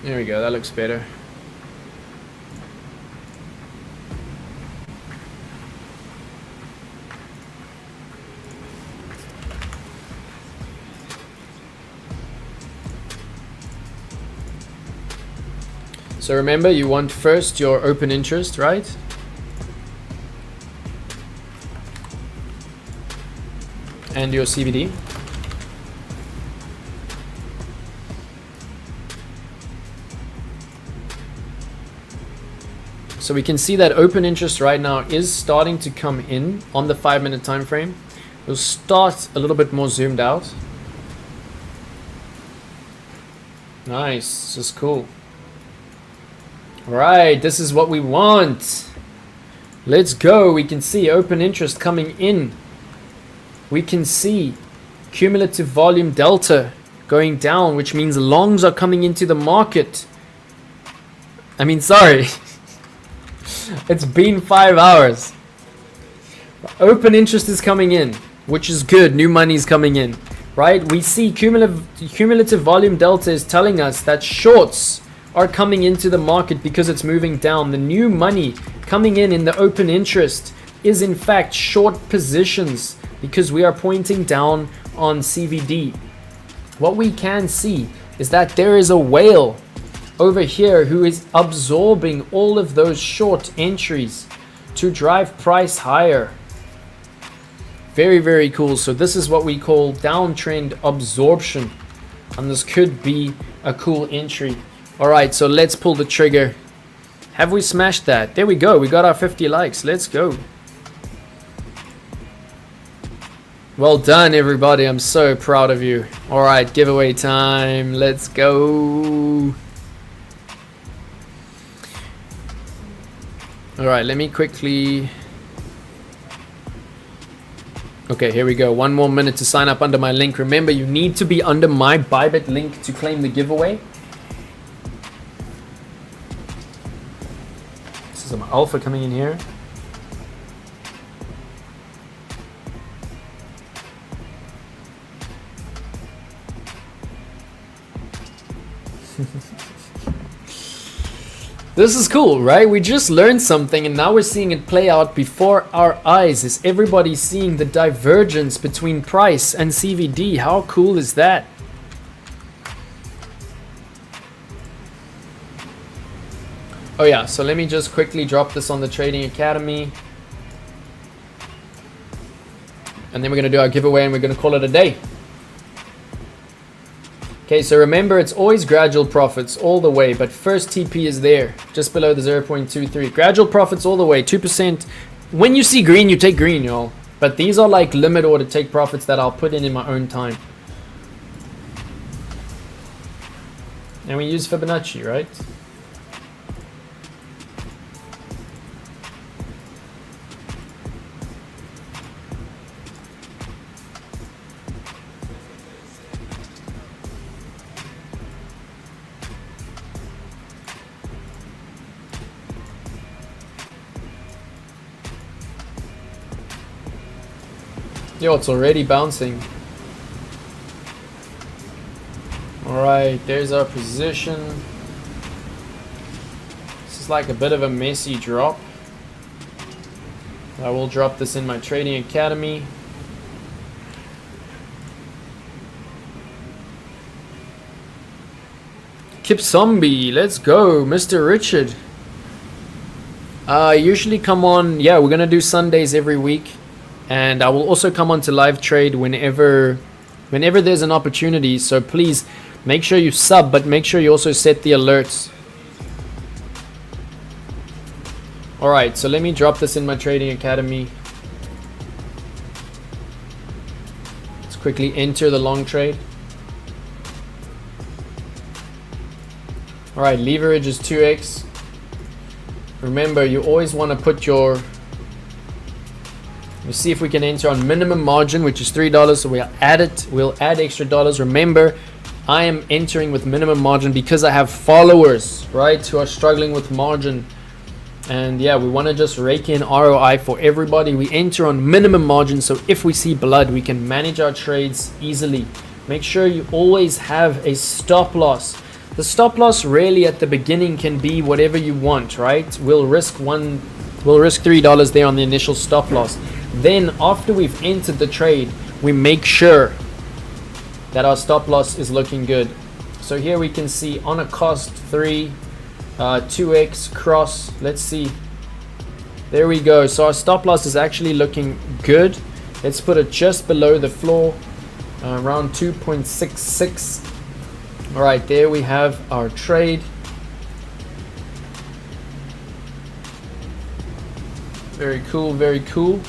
There we go, that looks better. So remember, you want first your open interest, right? And your CBD. So we can see that open interest right now is starting to come in on the 5-minute time frame. We'll start a little bit more zoomed out. Nice, this is cool. Alright, this is what we want. Let's go. We can see open interest coming in. We can see cumulative volume delta going down, which means longs are coming into the market. I mean, sorry. It's been 5 hours. Open interest is coming in, which is good. New money is coming in, right? We see cumulative volume delta is telling us that shorts are coming into the market because it's moving down. The new money coming in the open interest is in fact short positions because we are pointing down on CVD. What we can see is that there is a whale over here who is absorbing all of those short entries to drive price higher. Very, very cool. So this is what we call downtrend absorption, and this could be a cool entry. All right, so let's pull the trigger. Have we smashed that? There we go. We got our 50 likes. Let's go. Well done, everybody. I'm so proud of you. All right, giveaway time. Let's go. All right, let me quickly... Okay, here we go. 1 more minute to sign up under my link. Remember, you need to be under my Bybit link to claim the giveaway. This is some alpha coming in here. This is cool, right? We just learned something and now we're seeing it play out before our eyes. Is everybody seeing the divergence between price and CVD? How cool is that? Oh yeah, so let me just quickly drop this on the Trading Academy. And then we're gonna do our giveaway and we're gonna call it a day. Okay, so remember, it's always gradual profits all the way, but first TP is there, just below the 0.23. Gradual profits all the way, 2%. When you see green, you take green, y'all. But these are like limit order take profits that I'll put in my own time. And we use Fibonacci, right? Yo, it's already bouncing. Alright, there's our position. This is like a bit of a messy drop. I will drop this in my trading academy. Kipsombi, let's go, Mr. Richard. I usually come on, yeah, we're gonna do Sundays every week, and I will also come on to live trade whenever there's an opportunity. So please make sure you sub, but make sure you also set the alerts. All right, so let me drop this in my trading academy. Let's quickly enter the long trade. All right, leverage is 2x. Remember, you always want to put your, let's see if we can enter on minimum margin, which is $3. So we'll add it, we'll add extra dollars. Remember, I am entering with minimum margin because I have followers, right, who are struggling with margin. And yeah, we want to just rake in ROI for everybody. We enter on minimum margin, so if we see blood, we can manage our trades easily. Make sure you always have a stop loss. The stop loss really at the beginning can be whatever you want, right? We'll risk $3 there on the initial stop loss. Then after we've entered the trade, we make sure that our stop loss is looking good. So here we can see on a cost 3, 2x cross. Let's see. There we go. So our stop loss is actually looking good. Let's put it just below the floor, around 2.66. All right, there we have our trade. Very cool, very cool.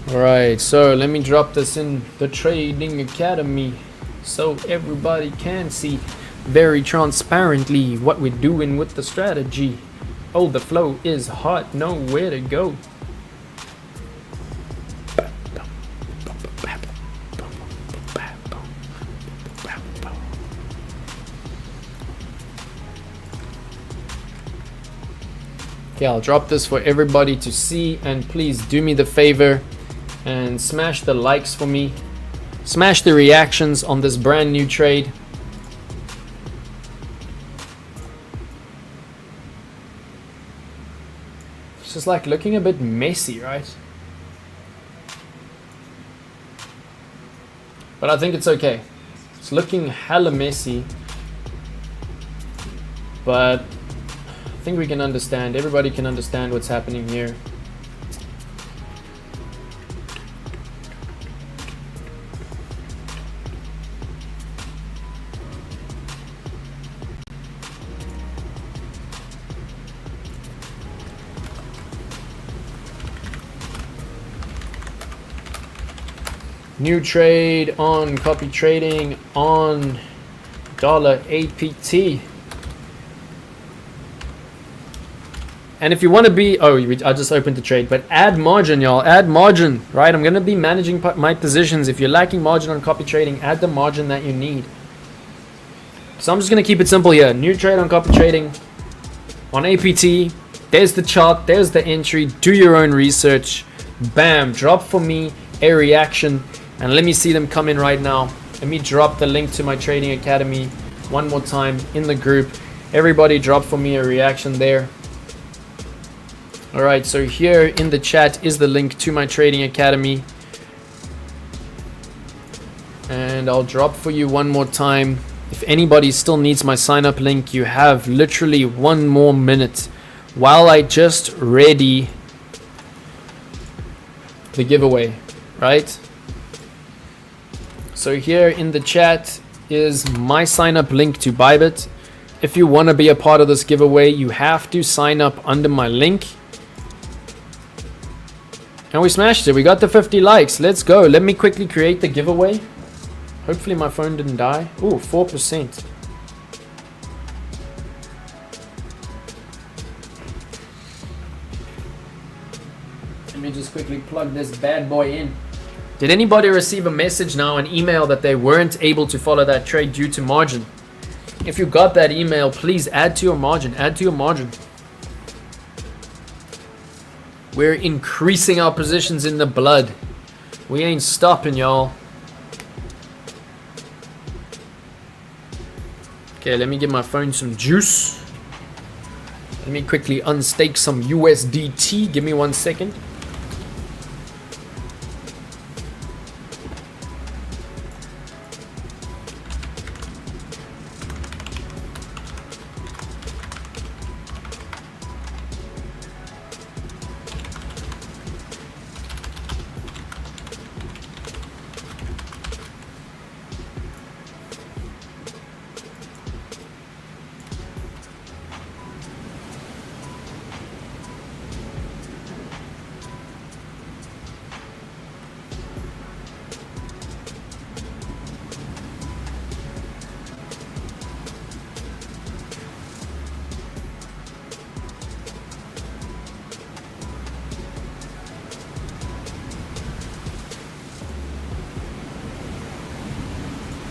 All right, so let me drop this in the trading academy so everybody can see very transparently what we're doing with the strategy. Oh, the flow is hot, nowhere to go. Okay, I'll drop this for everybody to see, and please do me the favor and smash the likes for me. Smash the reactions on this brand new trade. It's just like looking a bit messy, right? But I think it's okay. It's looking hella messy, but I think we can understand. Everybody can understand what's happening here. New trade on copy trading on dollar APT. And if you want to be, I just opened the trade, but add margin, y'all, add margin, right? I'm going to be managing my positions. If you're lacking margin on copy trading, add the margin that you need. So I'm just going to keep it simple here. New trade on copy trading on APT. There's the chart, there's the entry. Do your own research. Bam, drop for me a reaction. And let me see them come in right now. Let me drop the link to my trading academy one more time in the group. Everybody drop for me a reaction there. All right, so here in the chat is the link to my trading academy. And I'll drop for you one more time. If anybody still needs my sign up link, you have literally 1 more minute while I just ready the giveaway, right? So here in the chat is my sign up link to Bybit. If you want to be a part of this giveaway, you have to sign up under my link. And we smashed it. We got the 50 likes. Let's go. Let me quickly create the giveaway. Hopefully my phone didn't die. Ooh, 4%. Let me just quickly plug this bad boy in. Did anybody receive a message now, an email that they weren't able to follow that trade due to margin? If you got that email, please add to your margin. Add to your margin. We're increasing our positions in the blood. We ain't stopping, y'all. Okay, let me give my phone some juice. Let me quickly unstake some USDT. Give me 1 second.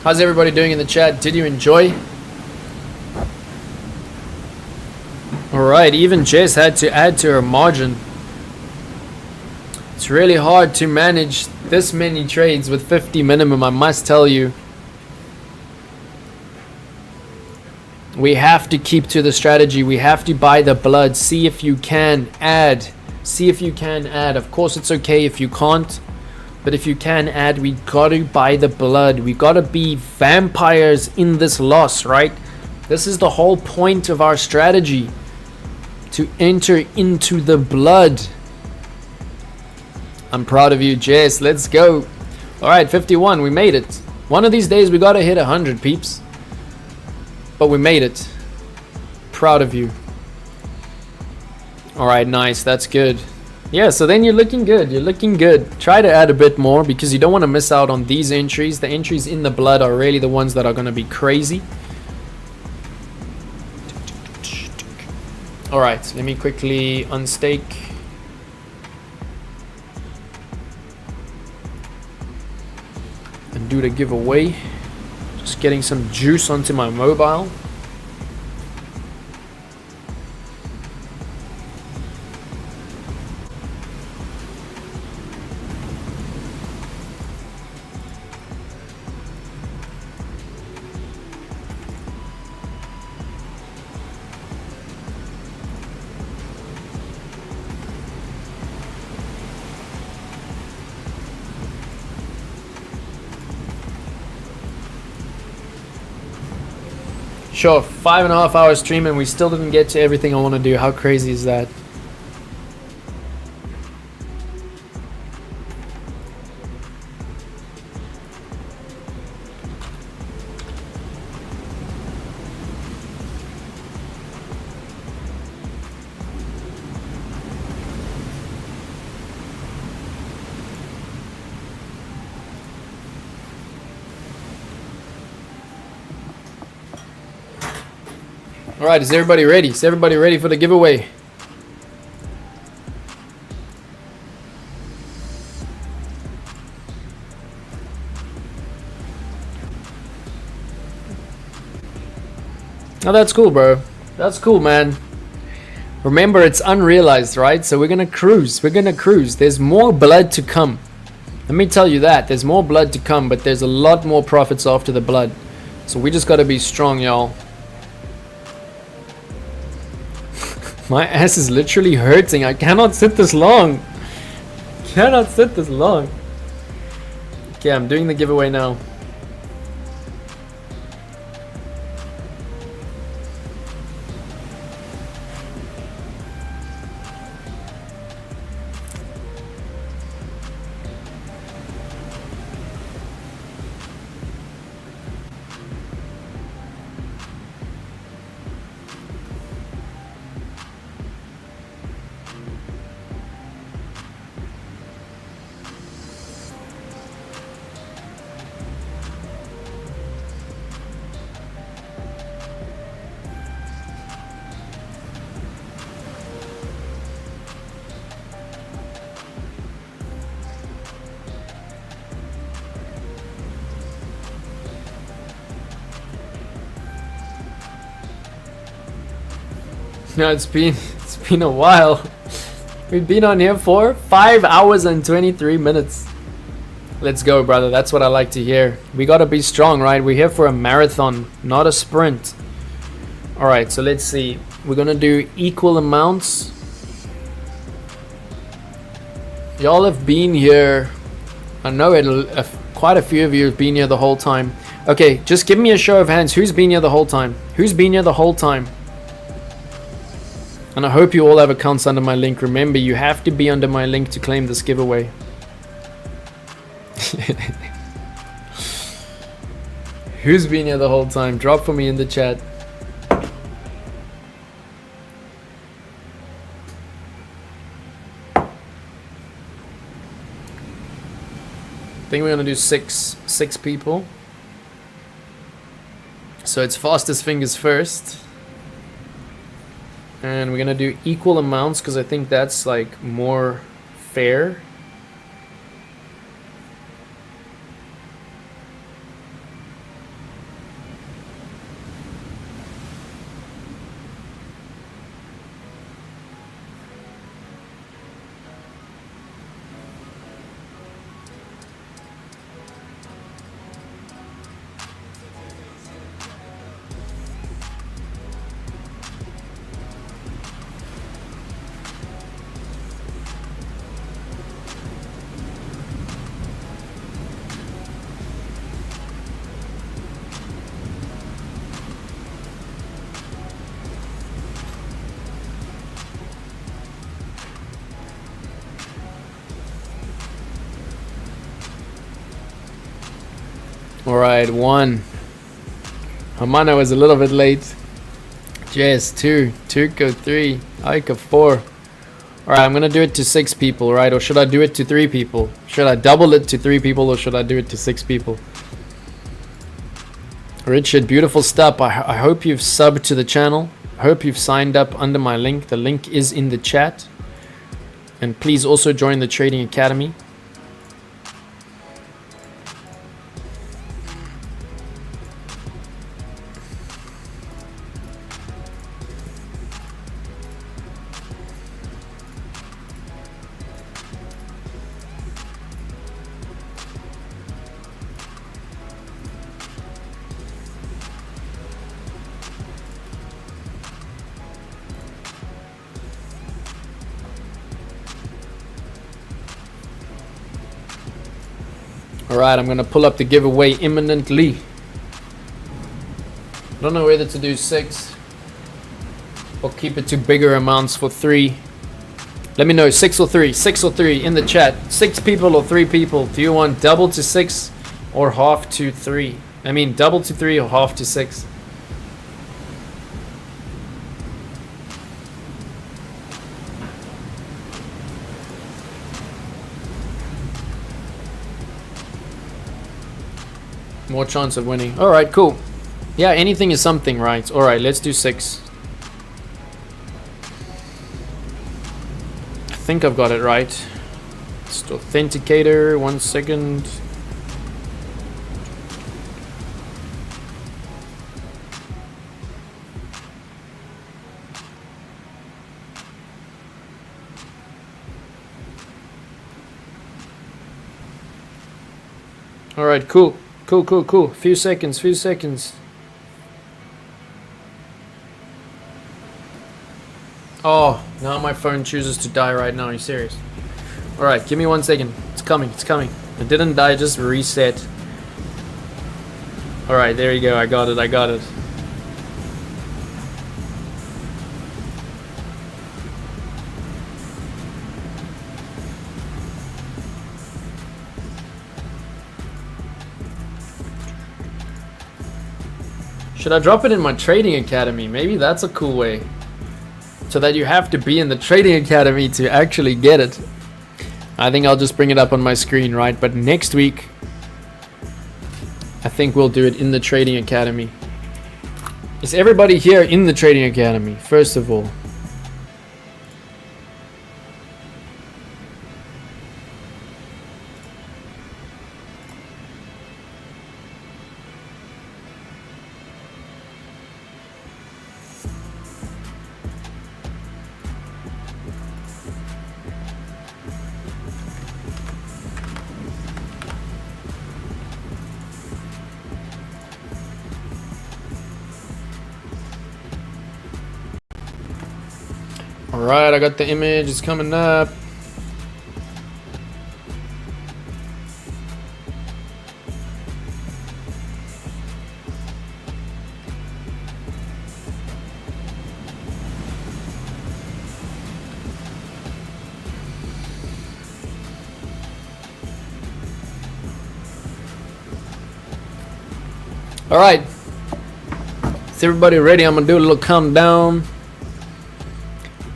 How's everybody doing in the chat? Did you enjoy? Alright, even Jess had to add to her margin. It's really hard to manage this many trades with 50 minimum, I must tell you. We have to keep to the strategy. We have to buy the blood. See if you can add. See if you can add. Of course, it's okay if you can't. But if you can add, we gotta buy the blood. We gotta be vampires in this loss, right? This is the whole point of our strategy. To enter into the blood. I'm proud of you, Jess. Let's go. Alright, 51. We made it. One of these days we gotta hit 100, peeps. But we made it. Proud of you. Alright, nice. That's good. Yeah, so then you're looking good. You're looking good. Try to add a bit more because you don't want to miss out on these entries. The entries in the blood are really the ones that are going to be crazy. Alright, let me quickly unstake. And do the giveaway. Just getting some juice onto my mobile. Sure, 5.5 hour stream and we still didn't get to everything I want to do. How crazy is that? Alright, is everybody ready? Is everybody ready for the giveaway? Oh, that's cool, bro. That's cool, man. Remember, it's unrealized, right? So we're gonna cruise. We're gonna cruise. There's more blood to come. Let me tell you that. There's more blood to come, but there's a lot more profits after the blood. So we just gotta be strong, y'all. My ass is literally hurting. I cannot sit this long. Cannot sit this long. Okay, I'm doing the giveaway now. No, it's been a while. We've been on here for 5 hours and 23 minutes. Let's go, brother. That's what I like to hear. We gotta be strong, right? We're here for a marathon, not a sprint. All right, so let's see. We're gonna do equal amounts. Y'all have been here. I know it. Quite a few of you have been here the whole time. Okay, just give me a show of hands. Who's been here the whole time? Who's been here the whole time? And I hope you all have accounts under my link. Remember, you have to be under my link to claim this giveaway. Who's been here the whole time? Drop for me in the chat. I think we're gonna do six people. So it's fastest fingers first. And we're gonna do equal amounts because I think that's like more fair. Alright, 1. Hamana was a little bit late. Jess, 2. Tuko, 3. Aika, 4. Alright, I'm gonna do it to 6 people, right? Or should I do it to 3 people? Should I double it to 3 people or should I do it to 6 people? Richard, beautiful stuff. I hope you've subbed to the channel. I hope you've signed up under my link. The link is in the chat. And please also join the Trading Academy. Alright, I'm gonna pull up the giveaway imminently. I don't know whether to do 6 or keep it to bigger amounts for 3. Let me know, 6 or 3, 6 or 3 in the chat. 6 people or 3 people. Do you want double to 6 or half to 3? I mean double to 3 or half to 6. More chance of winning. Alright, cool. Yeah, anything is something, right? Alright, let's do 6. I think I've got it right. Just authenticator, 1 second. Alright, cool. Cool. Few seconds. Oh, now my phone chooses to die right now. Are you serious? Alright, give me 1 second. It's coming. It didn't die, just reset. Alright, there you go. I got it. Should I drop it in my Trading Academy? Maybe that's a cool way. So that you have to be in the Trading Academy to actually get it. I think I'll just bring it up on my screen, right? But next week, I think we'll do it in the Trading Academy. Is everybody here in the Trading Academy, first of all? All right, I got the image. It's coming up. All right, is everybody ready? I'm gonna do a little countdown.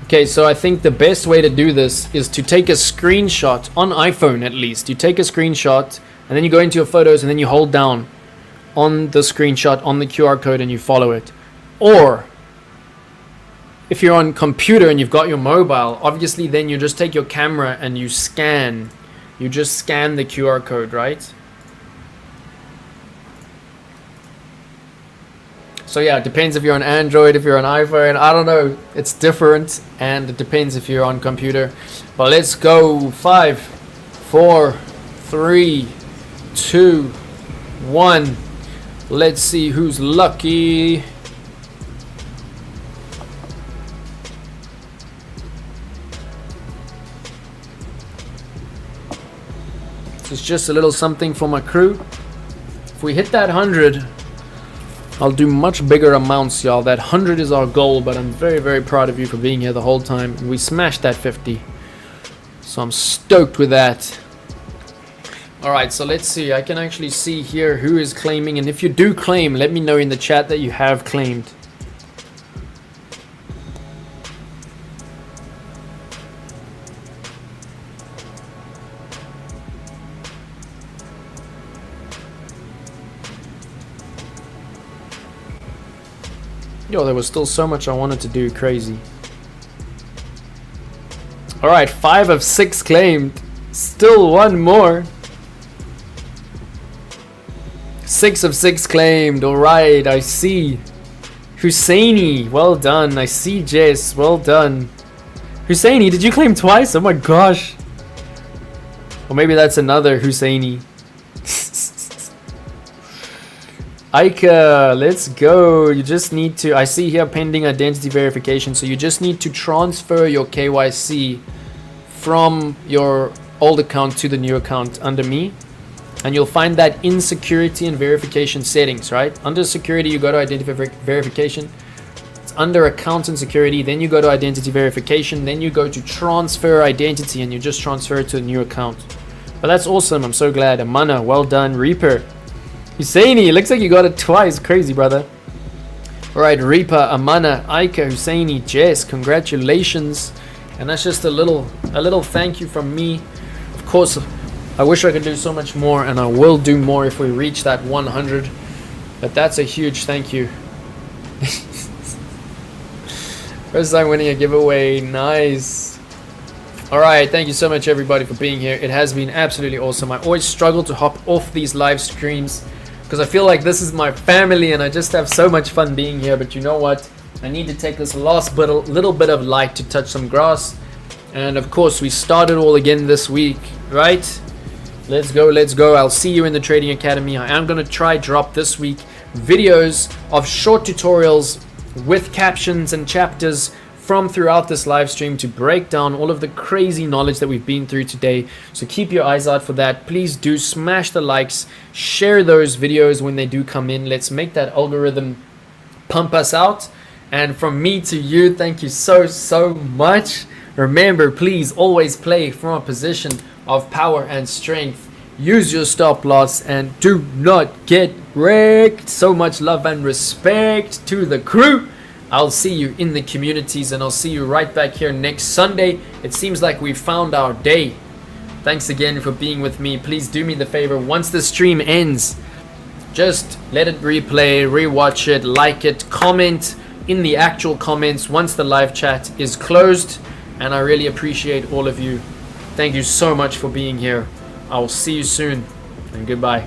Okay, so I think the best way to do this is to take a screenshot on iPhone. At least you take a screenshot and then you go into your photos and then you hold down on the screenshot on the QR code and you follow it. Or if you're on computer and you've got your mobile, obviously then you just take your camera and you just scan the QR code, right? So yeah, it depends if you're on Android, if you're on iPhone, I don't know. It's different and it depends if you're on computer. But let's go. 5, 4, 3, 2, 1. Let's see who's lucky. This is just a little something for my crew. If we hit that 100, I'll do much bigger amounts, y'all. That 100 is our goal, but I'm very, very proud of you for being here the whole time. We smashed that 50. So I'm stoked with that. Alright, so let's see. I can actually see here who is claiming. And if you do claim, let me know in the chat that you have claimed. Yo, there was still so much I wanted to do. Crazy. Alright, 5 of 6 claimed. Still one more. 6 of 6 claimed. Alright, I see. Husseini, well done. I see Jess, well done. Husseini, did you claim twice? Oh my gosh. Or maybe that's another Husseini. Aika, let's go. You just need to, I see here pending identity verification. So you just need to transfer your KYC from your old account to the new account under me. And you'll find that in security and verification settings, right? Under security, you go to identity verification. It's under account and security. Then you go to identity verification. Then you go to transfer identity and you just transfer it to a new account. But that's awesome. I'm so glad. Amana, well done. Reaper. Husseini, looks like you got it twice. Crazy, brother. Alright, Reaper, Amana, Aika, Husseini, Jess, congratulations. And that's just a little thank you from me. Of course, I wish I could do so much more, and I will do more if we reach that 100. But that's a huge thank you. First time winning a giveaway. Nice. Alright, thank you so much everybody for being here. It has been absolutely awesome. I always struggle to hop off these live streams because I feel like this is my family and I just have so much fun being here. But you know what? I need to take this last little bit of light to touch some grass. And of course, we started all again this week, right? Let's go, let's go. I'll see you in the Trading Academy. I am going to try drop this week videos of short tutorials with captions and chapters from throughout this live stream to break down all of the crazy knowledge that we've been through today. So keep your eyes out for that. Please do smash the likes, share those videos when they do come in. Let's make that algorithm pump us out. And from me to you, thank you so much. Remember, please always play from a position of power and strength. Use your stop loss and do not get wrecked. So much love and respect to the crew. I'll see you in the communities and I'll see you right back here next Sunday. It seems like we found our day. Thanks again for being with me. Please do me the favor, once the stream ends, just let it replay, rewatch it, like it, comment in the actual comments once the live chat is closed. And I really appreciate all of you. Thank you so much for being here. I will see you soon and goodbye.